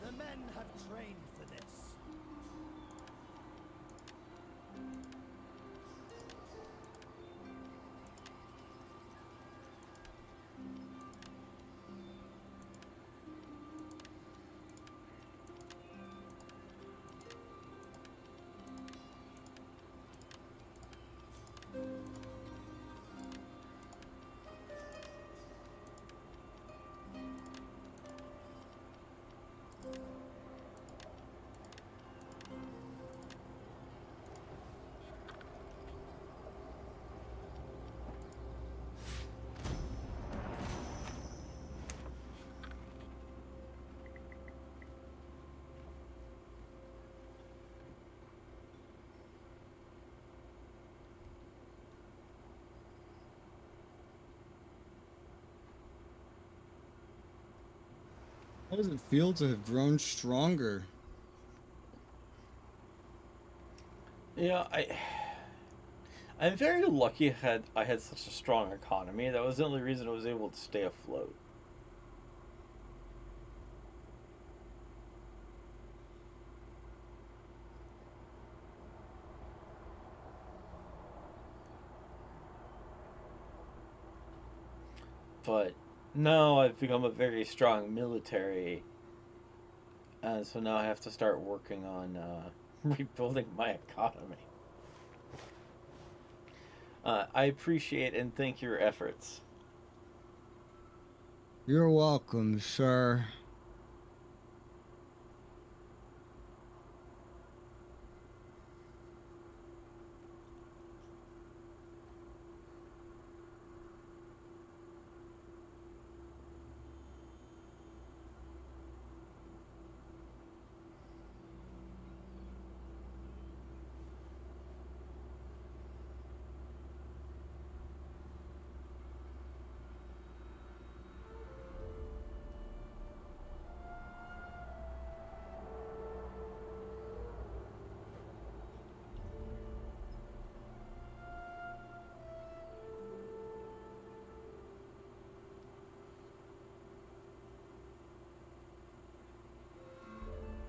The men have trained for this. How does it feel to have grown stronger? Yeah, I'm very lucky I had such a strong economy. That was the only reason I was able to stay afloat. But now I've become a very strong military. So now I have to start working on rebuilding my economy. I appreciate and thank your efforts. You're welcome, sir.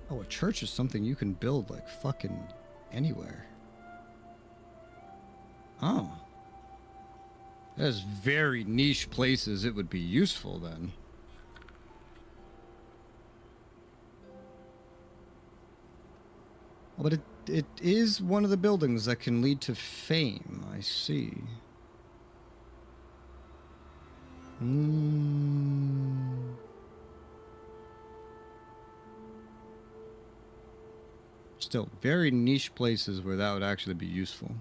Oh, a church is something you can build like fucking anywhere. Oh. There's very niche places it would be useful then. Oh, but it is one of the buildings that can lead to fame, I see. Still, very niche places where that would actually be useful.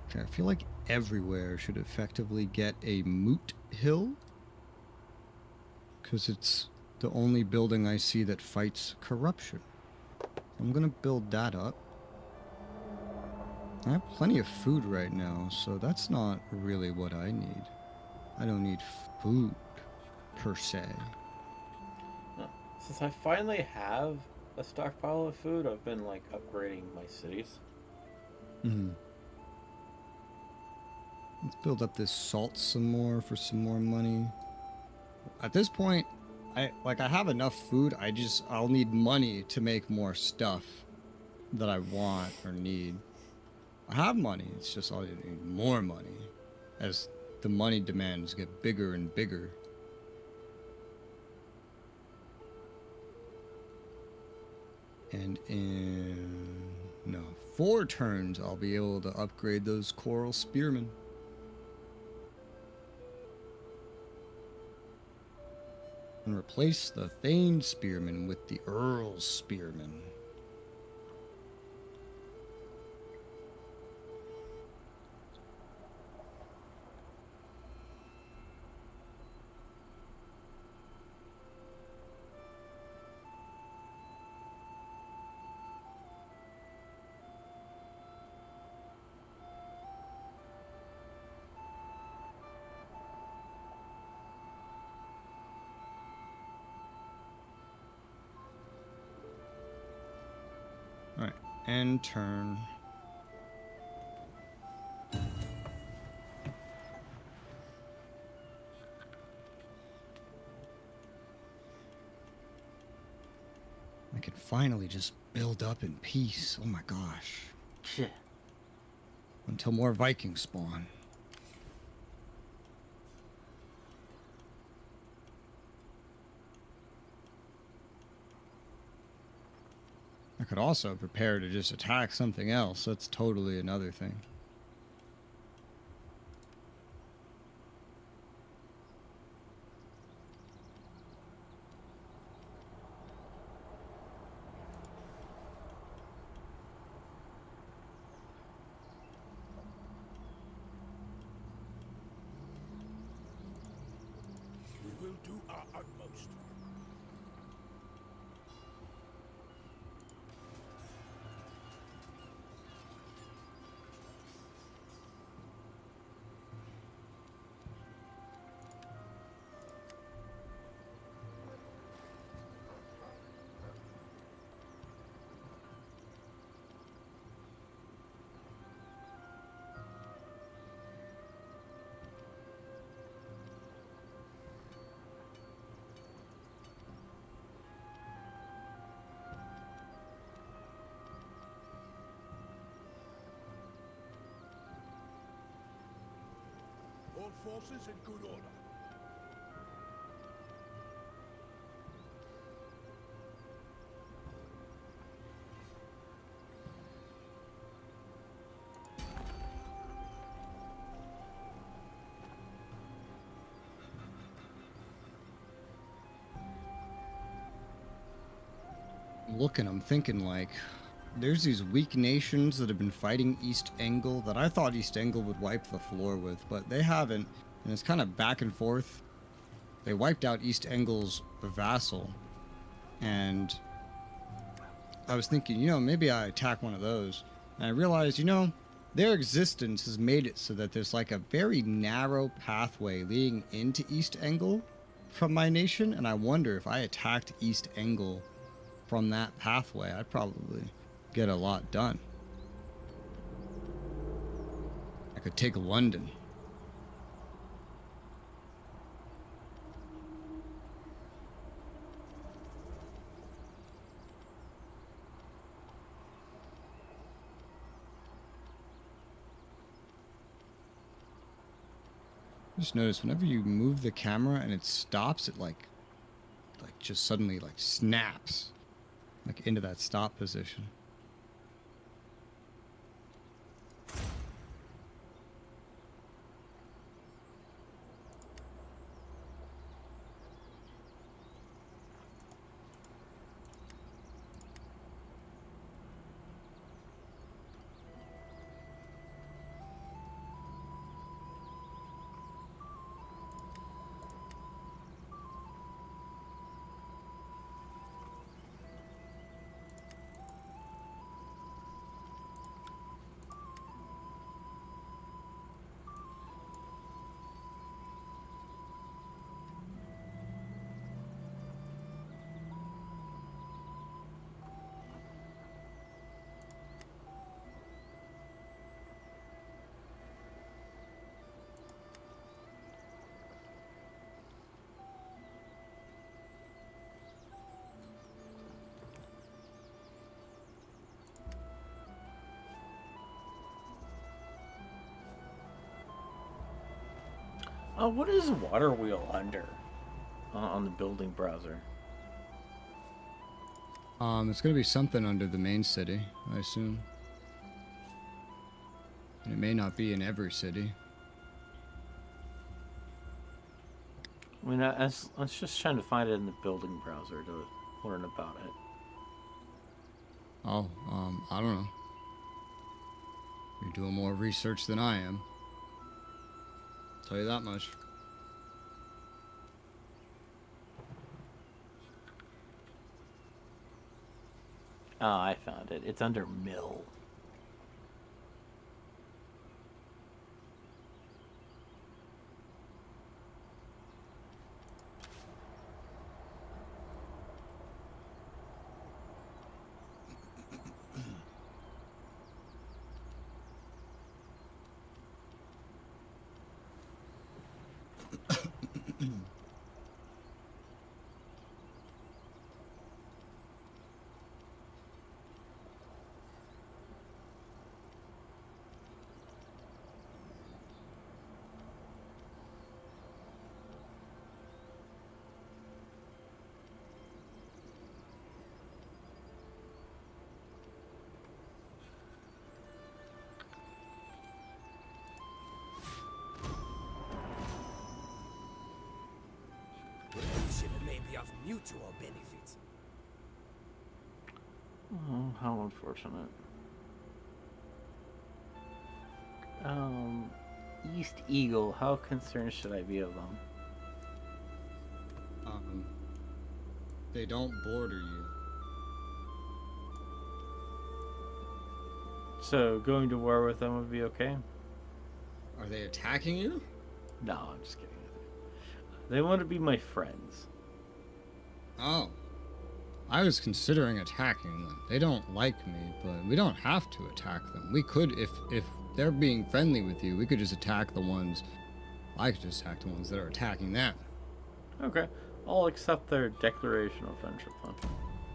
Okay, I feel like everywhere should effectively get a moot hill. Because it's the only building I see that fights corruption. I'm gonna build that up. I have plenty of food right now, so that's not really what I need. I don't need food, per se. Since I finally have a stockpile of food, I've been, like, upgrading my cities. Let's build up this salt some more for some more money. At this point, I have enough food. I'll need money to make more stuff that I want or need. I have money. It's just I'll need more money as the money demands get bigger and bigger. And in 4 turns, I'll be able to upgrade those coral spearmen. And replace the Thane Spearman with the Earl's Spearman. Alright, end turn. I can finally just build up in peace. Oh my gosh. Yeah. Until more Vikings spawn. I could also prepare to just attack something else. That's totally another thing. We will do our utmost. forces in good order. Looking, I'm thinking like, there's these weak nations that have been fighting East Angle that I thought East Angle would wipe the floor with, but they haven't, and it's kind of back and forth. They wiped out East Angle's vassal, and I was thinking, you know, maybe I attack one of those, and I realized, you know, their existence has made it so that there's like a very narrow pathway leading into East Angle from my nation, and I wonder if I attacked East Angle from that pathway, I'd probably get a lot done. I could take London. Just notice whenever you move the camera and it stops, it like just suddenly like snaps like into that stop position. What is water wheel under on the building browser? It's gonna be something under the main city, I assume. And it may not be in every city. I mean, I was just trying to find it in the building browser to learn about it. Oh, I don't know. You're doing more research than I am. Tell you that much. Oh, I found it. It's under mill. May be of mutual benefit. Oh, how unfortunate. East Eagle, how concerned should I be of them? They don't border you. So, going to war with them would be okay? Are they attacking you? No, I'm just kidding. They want to be my friends. Oh. I was considering attacking them. They don't like me, but we don't have to attack them. We could, if they're being friendly with you, we could just attack the ones... I could just attack the ones that are attacking them. Okay. I'll accept their declaration of friendship then.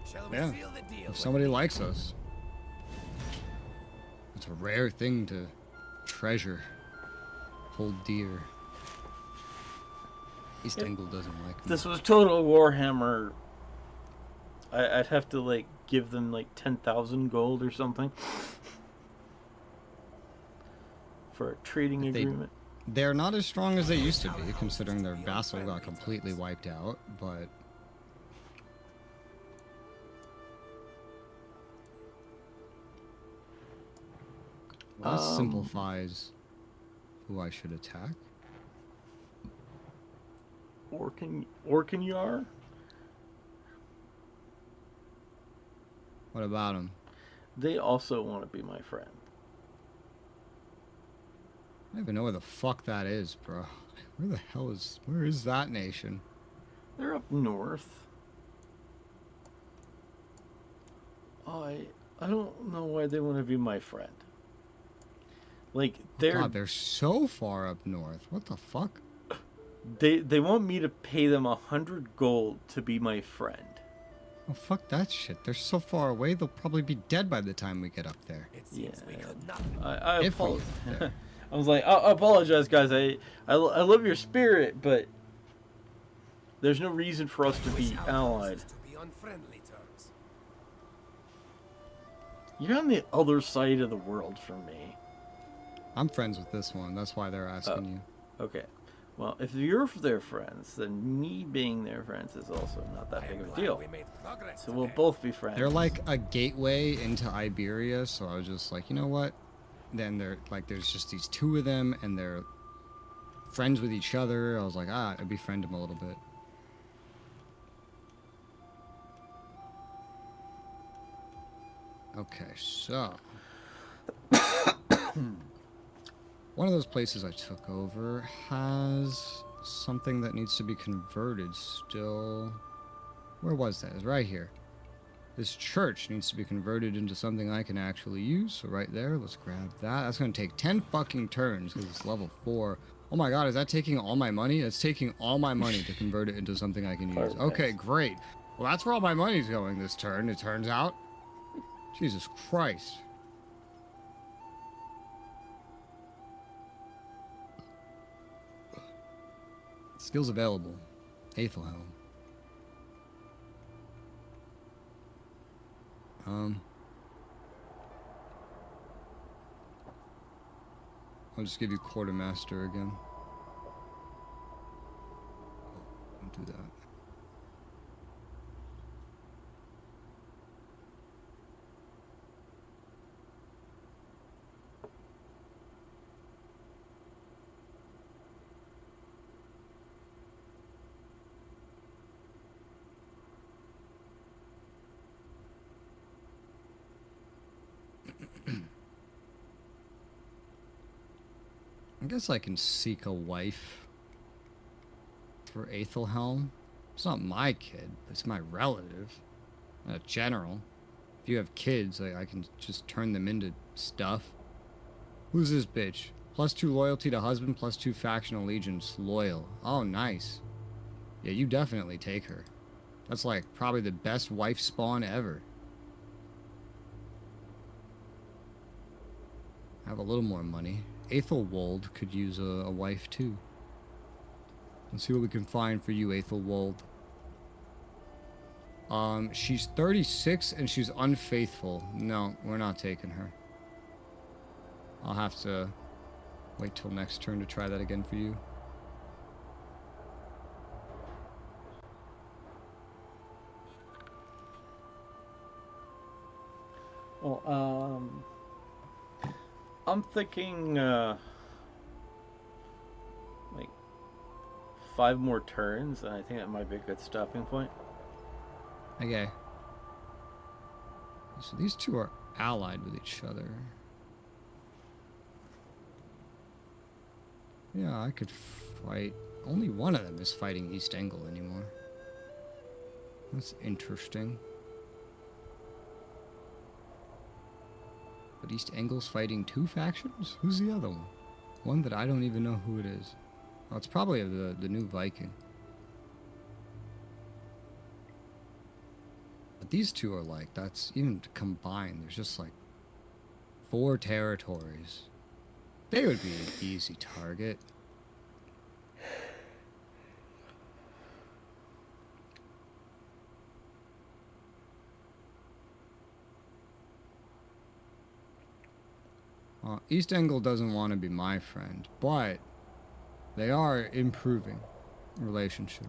Shall we Yeah. seal the deal? If somebody likes us. It's a rare thing to treasure. Hold dear. East Angle doesn't like me. This was Total Warhammer. I'd have to like give them like 10,000 gold or something for a trading agreement. They're not as strong as they used to be, considering their vassal got completely wiped out, but... Well, that simplifies who I should attack. Orkanyar? What about them? They also want to be my friend. I don't even know where the fuck that is, bro. Where is that nation? They're up north. I don't know why they want to be my friend. Like, they're so far up north. What the fuck? They want me to pay them 100 gold to be my friend. Oh, fuck that shit. They're so far away, they'll probably be dead by the time we get up there. It seems we could not. I If we apologize. get there. I was like, I apologize, guys. I love your spirit, but there's no reason for us to be allied. To be on friendly terms. You're on the other side of the world from me. I'm friends with this one. That's why they're asking you. Okay. Well, if you're their friends, then me being their friends is also not that big of a deal. So we'll both be friends. They're like a gateway into Iberia, so I was just like, you know what? Then they're like, there's just these two of them, and they're friends with each other. I was like, I'd befriend them a little bit. Okay, so one of those places I took over has something that needs to be converted still. Where was that? It's right here. This church needs to be converted into something I can actually use. So right there, let's grab that. That's going to take 10 fucking turns because it's level 4. Oh my god, is that taking all my money? It's taking all my money to convert it into something I can use. Okay, great. Well, that's where all my money's going this turn, it turns out. Jesus Christ. Skills available. Aethelhelm. I'll just give you Quartermaster again. Don't do that. I guess I can seek a wife for Aethelhelm. It's not my kid, it's my relative. A general. If you have kids, I can just turn them into stuff. Who's this bitch? +2 loyalty to husband, +2 faction allegiance. Loyal. Oh, nice. Yeah, you definitely take her. That's like probably the best wife spawn ever. Have a little more money. Aethelwold could use a wife too. Let's see what we can find for you, Aethelwold. She's 36 and she's unfaithful. No, we're not taking her. I'll have to wait till next turn to try that again for you. Well, I'm thinking, like 5 more turns, and I think that might be a good stopping point. Okay. So these two are allied with each other. Yeah, I could fight. Only one of them is fighting East Angle anymore. That's interesting. But East Angle's fighting 2 factions? Who's the other one? One that I don't even know who it is. Oh, it's probably the new Viking. But these two are like, that's even combined, there's just like 4 territories. They would be an easy target. East Angle doesn't want to be my friend, but they are improving relationship.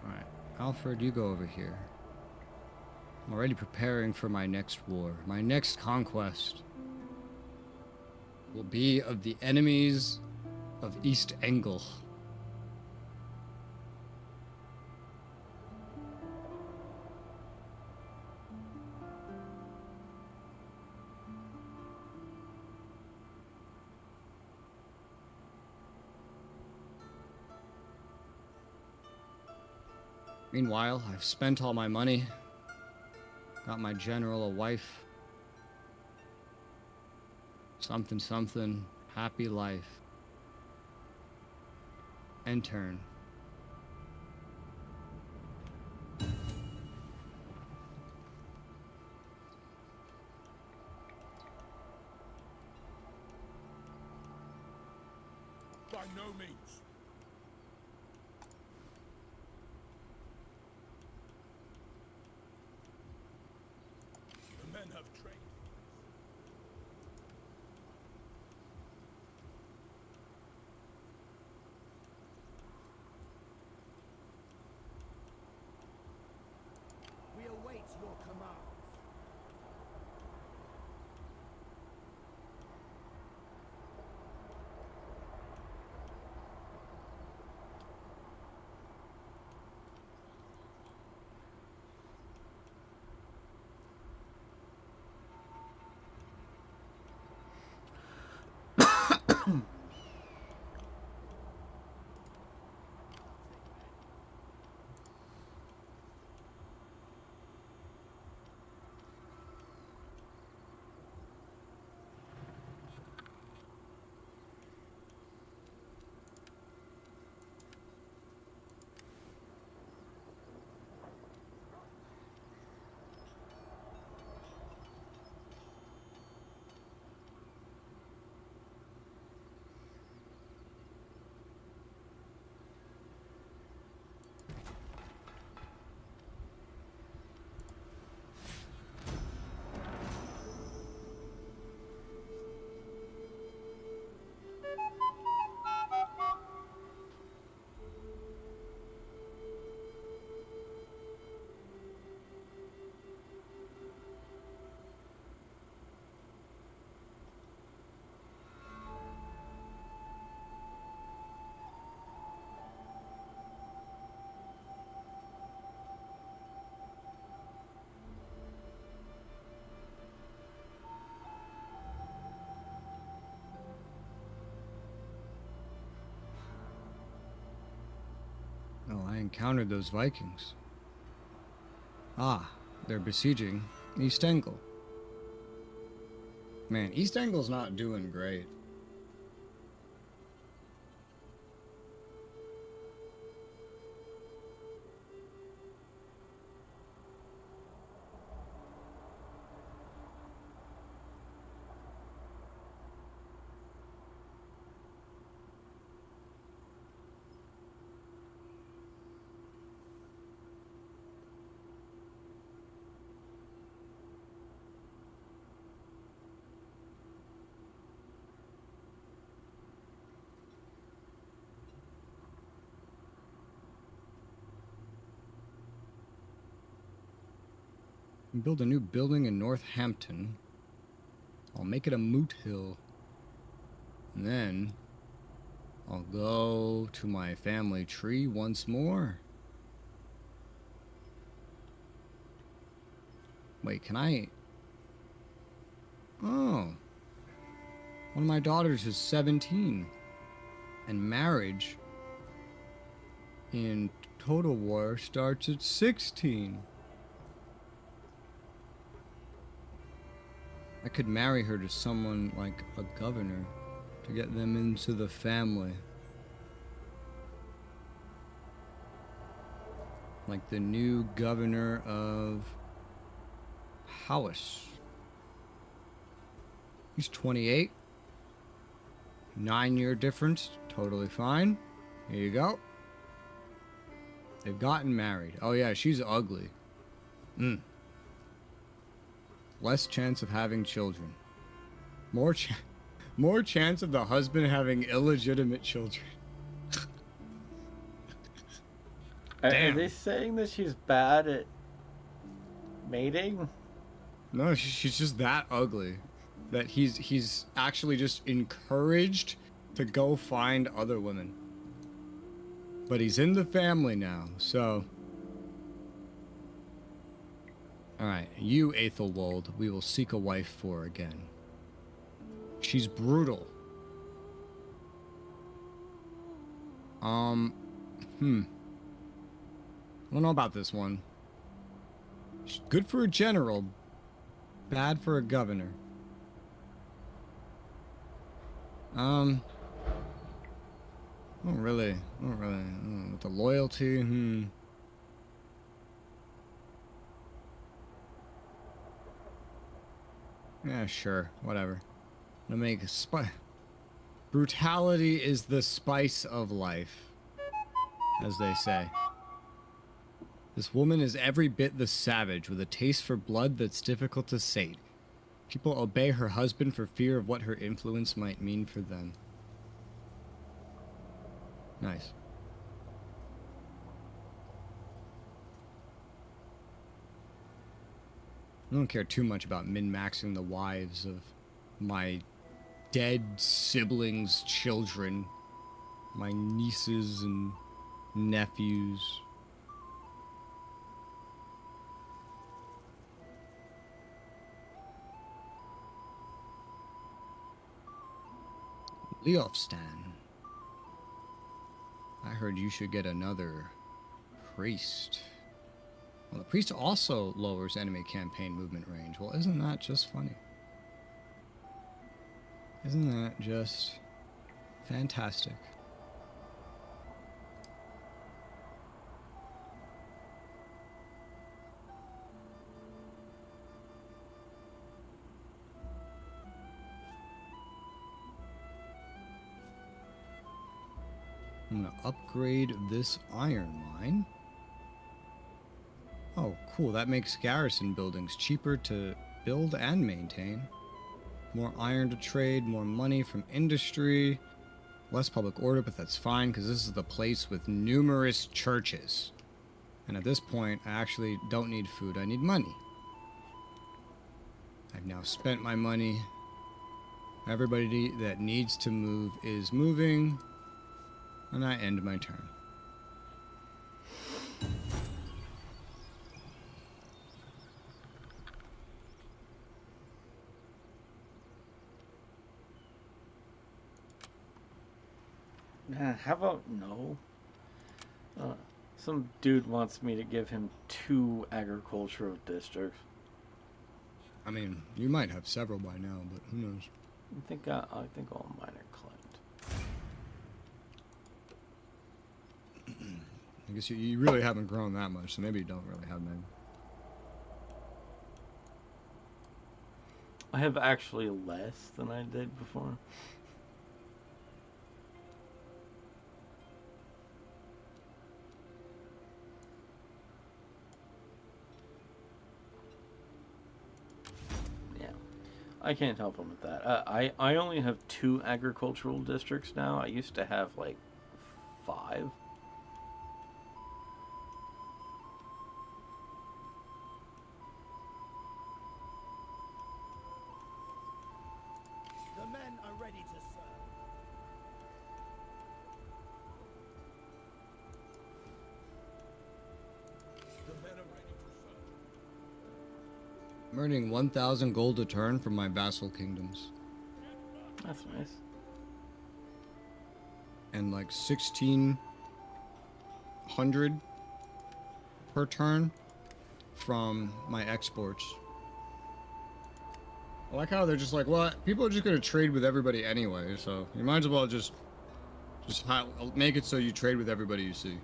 Alright, Alfred, you go over here. I'm already preparing for my next war. My next conquest will be of the enemies of East Angle. Meanwhile, I've spent all my money, got my general a wife, something something, happy life, and turn. By no means. The men have trained. We await your commands. Oh, I encountered those Vikings. Ah, they're besieging East Angle. Man, East Angle's not doing great. Build a new building in Northampton. I'll make it a moot hill. And then I'll go to my family tree once more. Wait, can I... Oh. One of my daughters is 17. And marriage in Total War starts at 16. I could marry her to someone like a governor to get them into the family. Like the new governor of House. He's 28. 9-year difference. Totally fine. Here you go. They've gotten married. Oh yeah, she's ugly. Less chance of having children. More chance of the husband having illegitimate children. Are Damn. they saying that she's bad at mating? No, she's just that ugly that he's actually just encouraged to go find other women. But he's in the family now, so... Alright, you, Aethelwold, we will seek a wife for again. She's brutal. I don't know about this one. She's good for a general, bad for a governor. Not really. With the loyalty, Yeah, sure, whatever. To make brutality is the spice of life, as they say. This woman is every bit the savage, with a taste for blood that's difficult to sate. People obey her husband for fear of what her influence might mean for them. Nice. I don't care too much about min-maxing the wives of my dead siblings' children. My nieces and nephews. Leofstan. I heard you should get another priest. Well, the priest also lowers enemy campaign movement range. Well, isn't that just funny? Isn't that just fantastic? I'm gonna upgrade this iron mine. Oh, cool. That makes garrison buildings cheaper to build and maintain. More iron to trade, more money from industry. Less public order, but that's fine, because this is the place with numerous churches. And at this point, I actually don't need food, I need money. I've now spent my money. Everybody that needs to move is moving. And I end my turn. How about no? Some dude wants me to give him 2 agricultural districts. I mean, you might have several by now, but who knows? I think all mine are claimed. I guess you really haven't grown that much, so maybe you don't really have many. I have actually less than I did before. Yeah, I can't help him with that. I only have 2 agricultural districts now. I used to have like 5. The men are ready to serve. The men are ready to serve. I'm earning 1,000 gold a turn from my vassal kingdoms. That's nice. And like 1,600 per turn from my exports. I like how they're just like, well, people are just gonna trade with everybody anyway, so you might as well just make it so you trade with everybody you see.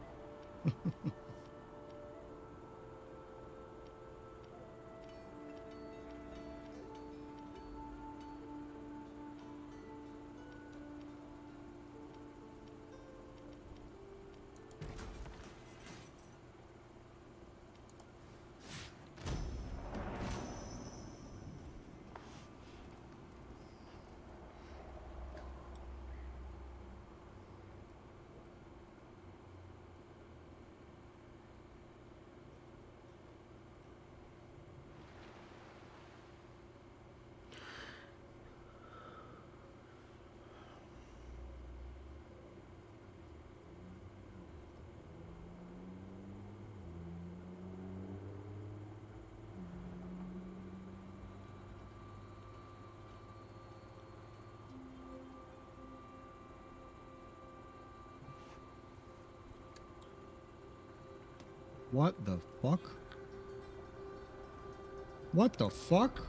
What the fuck? What the fuck?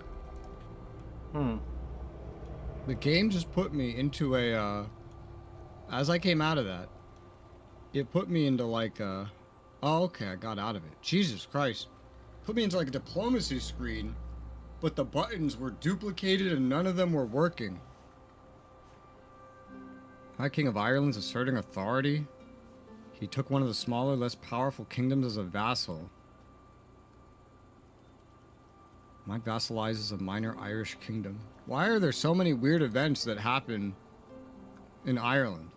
The game just put me into a, as I came out of that, it put me into like a, oh, okay, I got out of it. Jesus Christ. Put me into like a diplomacy screen, but the buttons were duplicated and none of them were working. High King of Ireland's asserting authority. He took one of the smaller, less powerful kingdoms as a vassal. Might vassalizes a minor Irish kingdom. Why are there so many weird events that happen in Ireland?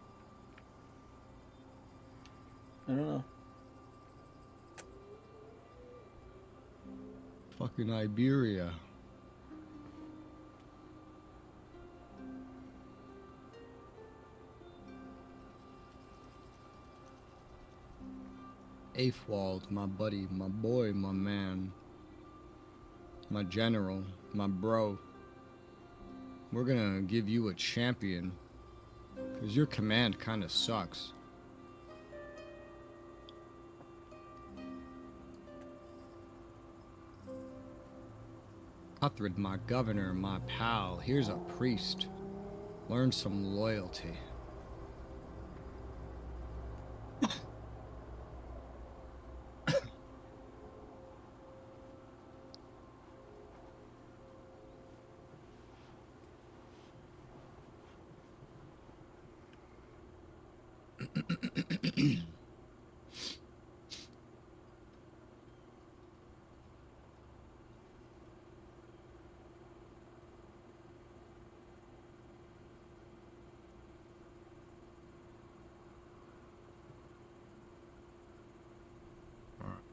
I don't know. Fucking Iberia. Aifwald, my buddy, my boy, my man, my general, my bro. We're gonna give you a champion, because your command kind of sucks. Cuthred, my governor, my pal, here's a priest. Learn some loyalty.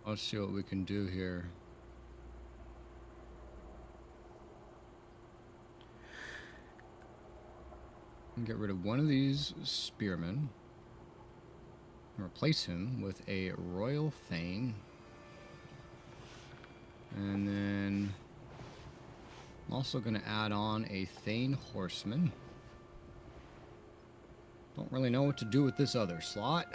Let's see what we can do here. Get rid of one of these spearmen. And replace him with a royal thane. And then I'm also going to add on a thane horseman. Don't really know what to do with this other slot.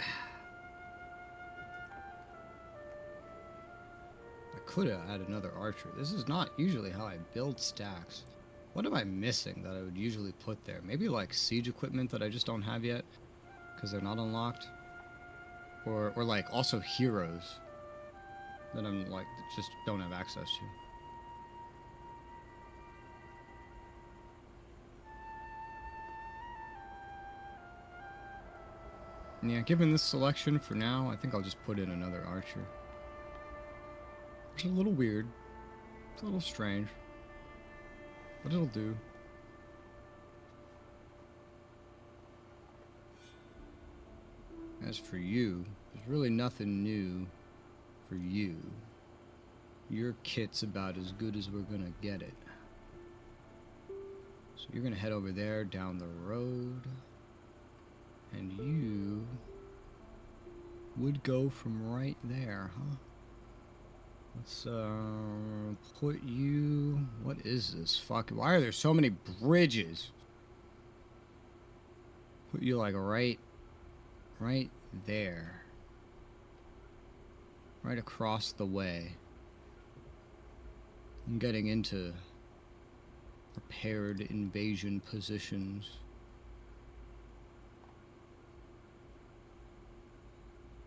Could have added another archer. This is not usually how I build stacks. What am I missing that I would usually put there? Maybe like siege equipment that I just don't have yet because they're not unlocked, or like also heroes that I'm like just don't have access to. Yeah, given this selection for now, I think I'll just put in another archer. It's a little weird. It's a little strange. But it'll do. As for you, there's really nothing new for you. Your kit's about as good as we're gonna get it. So you're gonna head over there down the road. And you... would go from right there, huh? Let's put you. What is this? Fuck. Why are there so many bridges? Put you like right there. Right across the way. I'm getting into prepared invasion positions.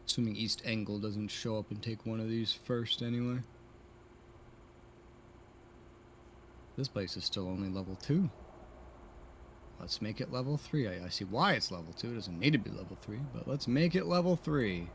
Assuming East Angle doesn't show up and take one of these first anyway. This place is still only level 2. Let's make it level 3. I see why it's level 2. It doesn't need to be level 3, but let's make it level 3.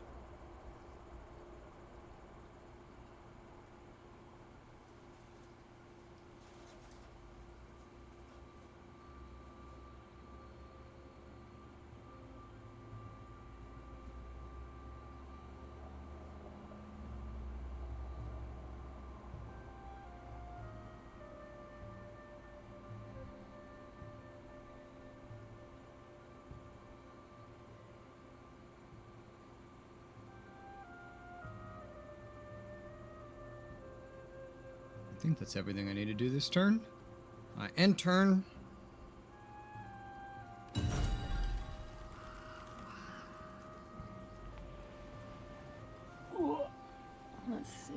I think that's everything I need to do this turn. End turn. Let's see.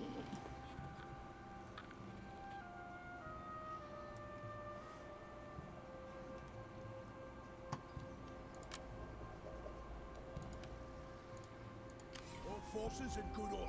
All forces in good order.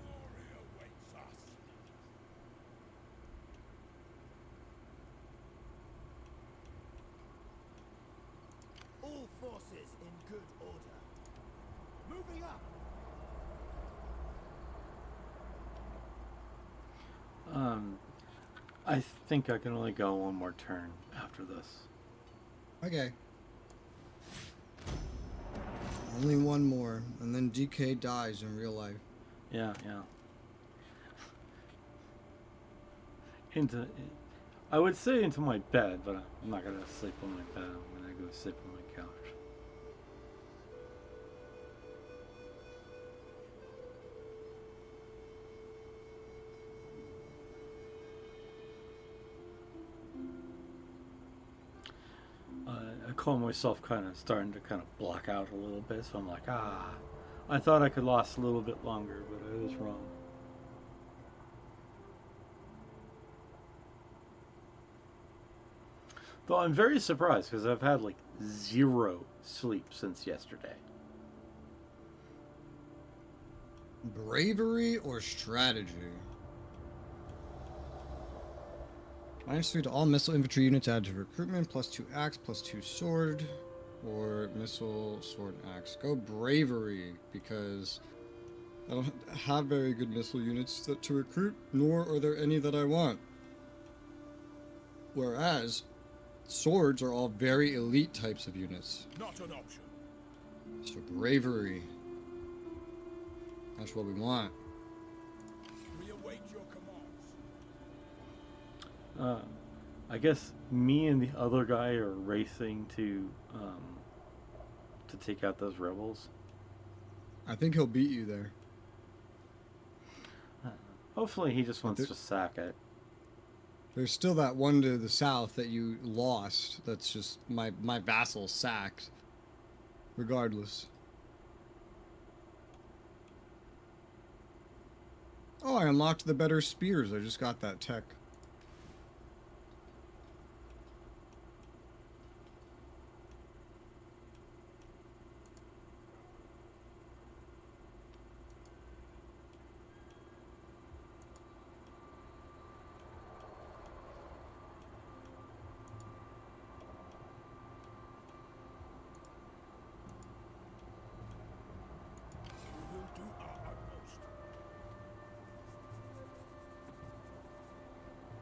Glory awaits us. All forces in good order. Moving up. I think I can only go one more turn after this. Okay. Only one more, and then DK dies in real life. Yeah. I would say into my bed, but I'm not gonna sleep on my bed. I'm gonna go sleep on my couch. I call myself kind of starting to kind of block out a little bit, so I'm like, I thought I could last a little bit longer, but I was wrong. Though I'm very surprised because I've had like 0 sleep since yesterday. Bravery or strategy? -3 to all missile infantry units added to recruitment, +2 axe, +2 sword, or missile, sword, axe. Go bravery, because I don't have very good missile units to recruit, nor are there any that I want. Whereas, swords are all very elite types of units. Not an option. So bravery. That's what we want. We await your commands. I guess me and the other guy are racing to take out those rebels. I think he'll beat you there. Hopefully he just wants to sack it. There's still that one to the south that you lost. That's just my vassal sacked. Regardless. Oh, I unlocked the better spears. I just got that tech.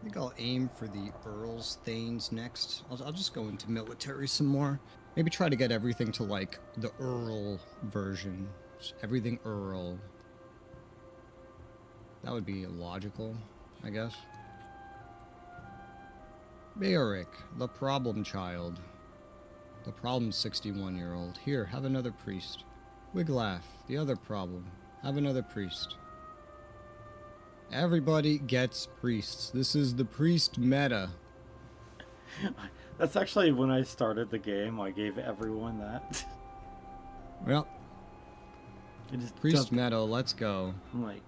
think I'll aim for the Earl's Thanes next. I'll just go into military some more. Maybe try to get everything to like the Earl version. Just everything Earl. That would be logical, I guess. Beric, the problem child. The problem 61-year-old. Here, have another priest. Wiglaf, the other problem. Have another priest. Everybody gets priests. This is the priest meta. That's actually when I started the game. I gave everyone that. Well, It just priest meta, let's go. I'm like,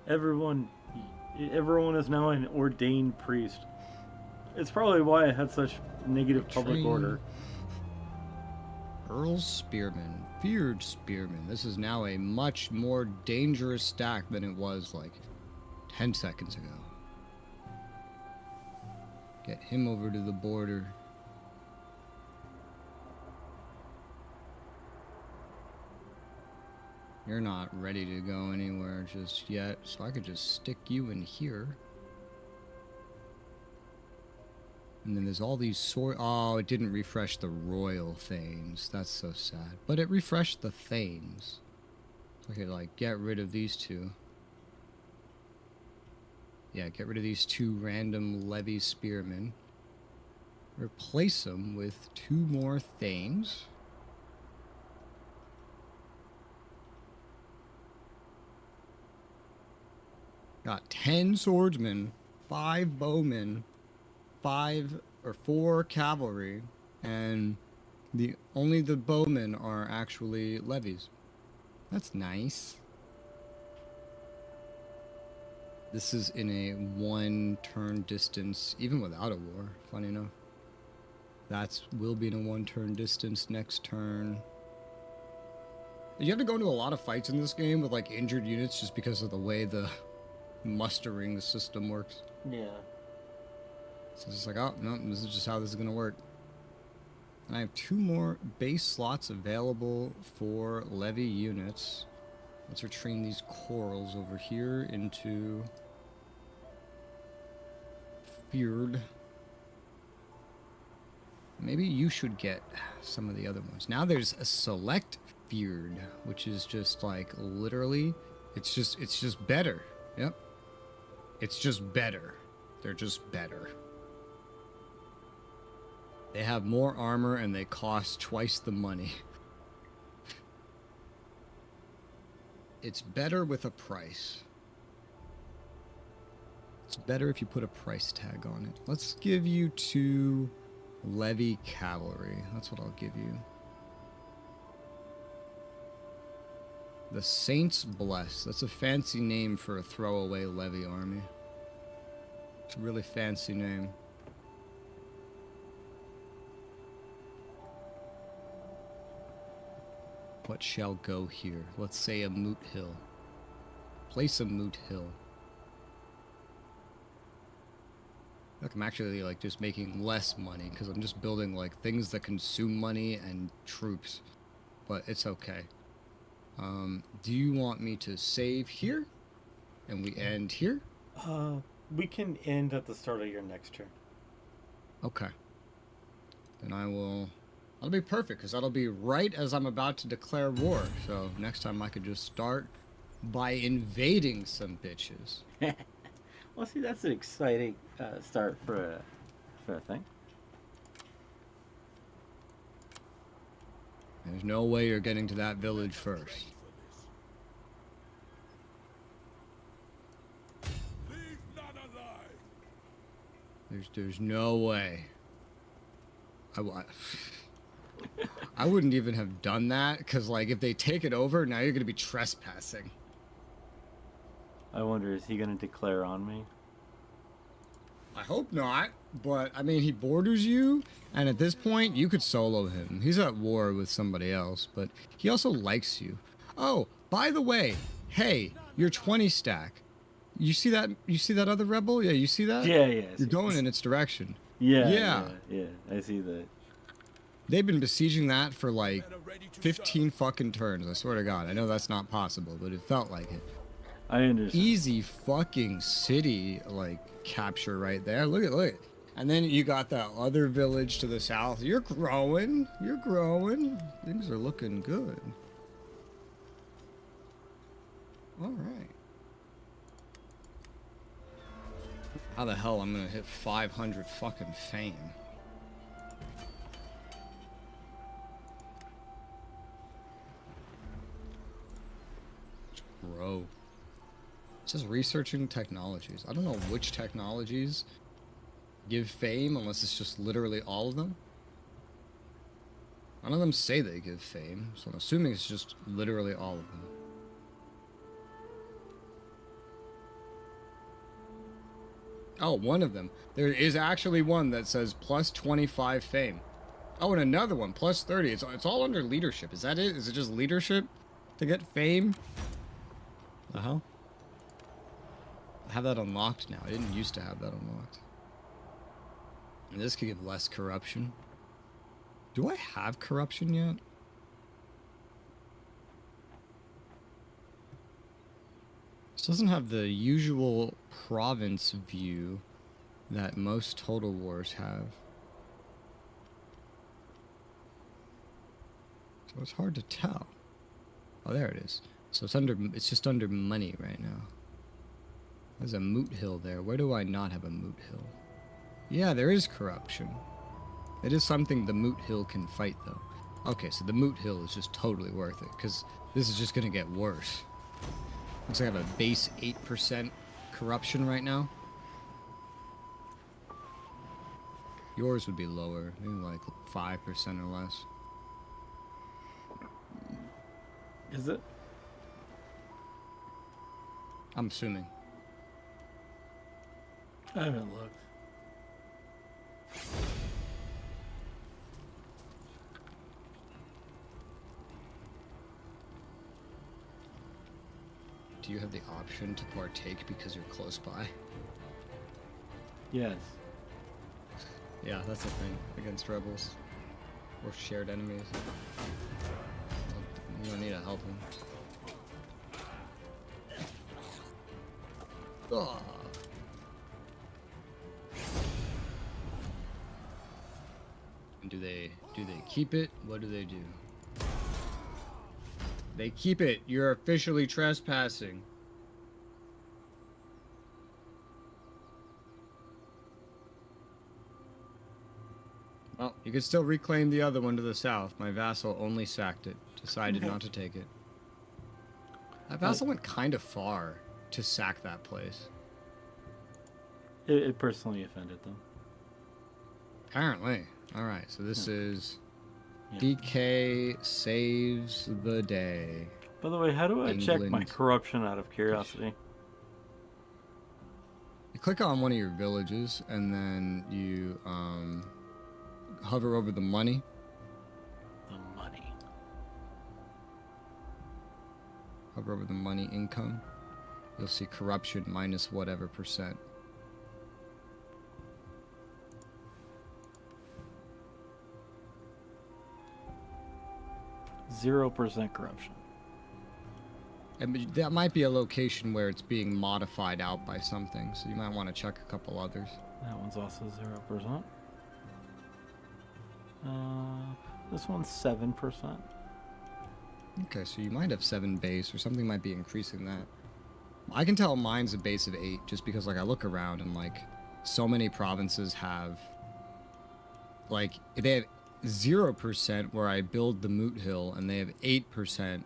everyone is now an ordained priest. It's probably why I had such negative public Train. order. Earl's Spearman. Feared Spearman. This is now a much more dangerous stack than it was like 10 seconds ago. Get him over to the border. You're not ready to go anywhere just yet, so I could just stick you in here. And then there's all these sword. Oh, it didn't refresh the royal Thanes. That's so sad. But it refreshed the Thanes. I could, like, get rid of these two. Yeah, get rid of these two random levy spearmen. Replace them with two more Thanes. Got 10 swordsmen, 5 bowmen, 4 cavalry, and only the bowmen are actually levies. That's nice. This is in a 1-turn distance, even without a war, funny enough. Will be in a 1-turn distance next turn. You have to go into a lot of fights in this game with like injured units just because of the way the mustering the system works. Yeah. So it's like, oh, no, this is just how this is going to work. And I have 2 more base slots available for levy units. Let's retrain these corals over here into Feared. Maybe you should get some of the other ones. Now there's a select Feared, which is just like literally, it's just better. Yep. It's just better. They're just better. They have more armor and they cost twice the money. It's better with a price. It's better if you put a price tag on it. Let's give you 2 levy cavalry. That's what I'll give you. The Saints Bless. That's a fancy name for a throwaway levy army. It's a really fancy name. What shall go here? Let's say a moot hill. Place a moot hill. Look, I'm actually like just making less money because I'm just building like things that consume money and troops. But it's okay. Do you want me to save here? And we end here? We can end at the start of your next turn. Okay. Then I will... That'll be perfect, because that'll be right as I'm about to declare war. So next time I could just start by invading some bitches. Well, see, that's an exciting start for a thing. There's no way you're getting to that village first. Leave none alive. There's no way. I wouldn't even have done that, because like if they take it over, now you're going to be trespassing. I wonder, is he going to declare on me? I hope not, but I mean, he borders you, and at this point, you could solo him. He's at war with somebody else, but he also likes you. Oh, by the way, hey, you're 20 stack. You see that? You see that other rebel? Yeah, you see that? Yeah, yeah. You're going in its direction. Yeah, I see that. They've been besieging that for like 15 fucking turns. I swear to God. I know that's not possible, but it felt like it. I understand. Easy fucking city, like, capture right there. Look. And then you got that other village to the south. You're growing. Things are looking good. All right. How the hell I'm gonna hit 500 fucking fame? Grow. It says researching technologies. I don't know which technologies give fame unless it's just literally all of them. None of them say they give fame, so I'm assuming it's just literally all of them. Oh, one of them. There is actually one that says plus 25 fame. Oh, and another one, plus 30. It's all under leadership. Is that it? Is it just leadership to get fame? The hell? I have that unlocked now. I didn't used to have that unlocked. And this could give less corruption. Do I have corruption yet? This doesn't have the usual province view that most Total Wars have. So it's hard to tell. Oh, there it is. So it's just under money right now. There's a moot hill there. Where do I not have a moot hill? Yeah, there is corruption. It is something the moot hill can fight, though. Okay, so the moot hill is just totally worth it, because this is just going to get worse. Looks like I have a base 8% corruption right now. Yours would be lower, maybe like 5% or less. Is it? I'm assuming. I haven't looked. Do you have the option to partake because you're close by? Yes. Yeah, that's a thing against rebels or shared enemies. You don't need to help them. Ugh. And do they keep it? What do they do? They keep it. You're officially trespassing. Well, you can still reclaim the other one to the south. My vassal only sacked it. Decided not to take it. That vassal went kind of far to sack that place. It personally offended them. Apparently. Alright, so this is... Yeah. DK saves the day. By the way, how do I check my England. corruption out of curiosity? You click on one of your villages, and then you hover over the money. The money. Hover over the money income. You'll see corruption minus whatever percent. 0% corruption. And that might be a location where it's being modified out by something, so you might want to check a couple others. That one's also 0%. This one's 7%. Okay, so you might have 7 base, or something might be increasing that. I can tell mine's a base of 8, just because, like, I look around and, like, so many provinces have, like, they have 0% where I build the Moot Hill, and they have 8%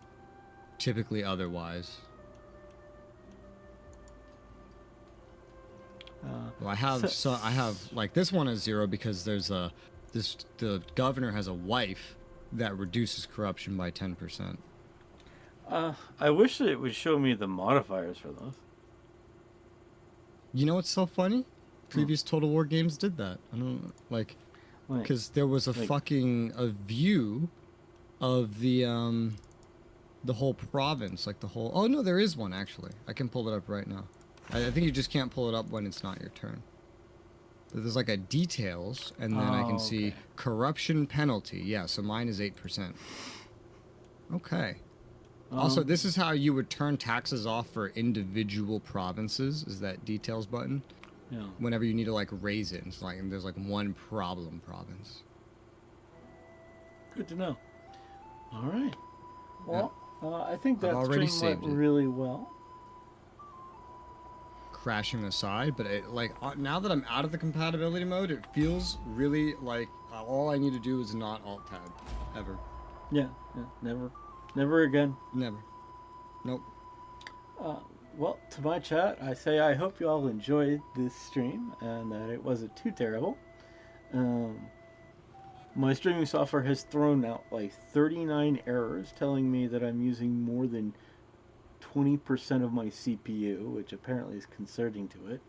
typically otherwise. Well, I have like this one is 0 because there's the governor has a wife that reduces corruption by 10%. I wish it would show me the modifiers for those. You know what's so funny? Previous Total War games did that. I don't like because there was a fucking view of the whole province, like the whole. Oh no, there is one actually. I can pull it up right now. I think you just can't pull it up when it's not your turn. There's like a details, and then I can see corruption penalty. Yeah, so mine is 8%. Okay. Also, this is how you would turn taxes off for individual provinces, is that details button. Yeah. Whenever you need to, like, raise it. It's like, there's, like, one problem province. Good to know. All right. Well, I think I've that already stream went saved it. really well. Crashing aside, but now that I'm out of the compatibility mode, it feels really like all I need to do is not alt-tab. Ever. Yeah, never again. Never. Nope. Well, to my chat, I say I hope you all enjoyed this stream and that it wasn't too terrible. My streaming software has thrown out like 39 errors telling me that I'm using more than 20% of my CPU, which apparently is concerning to it.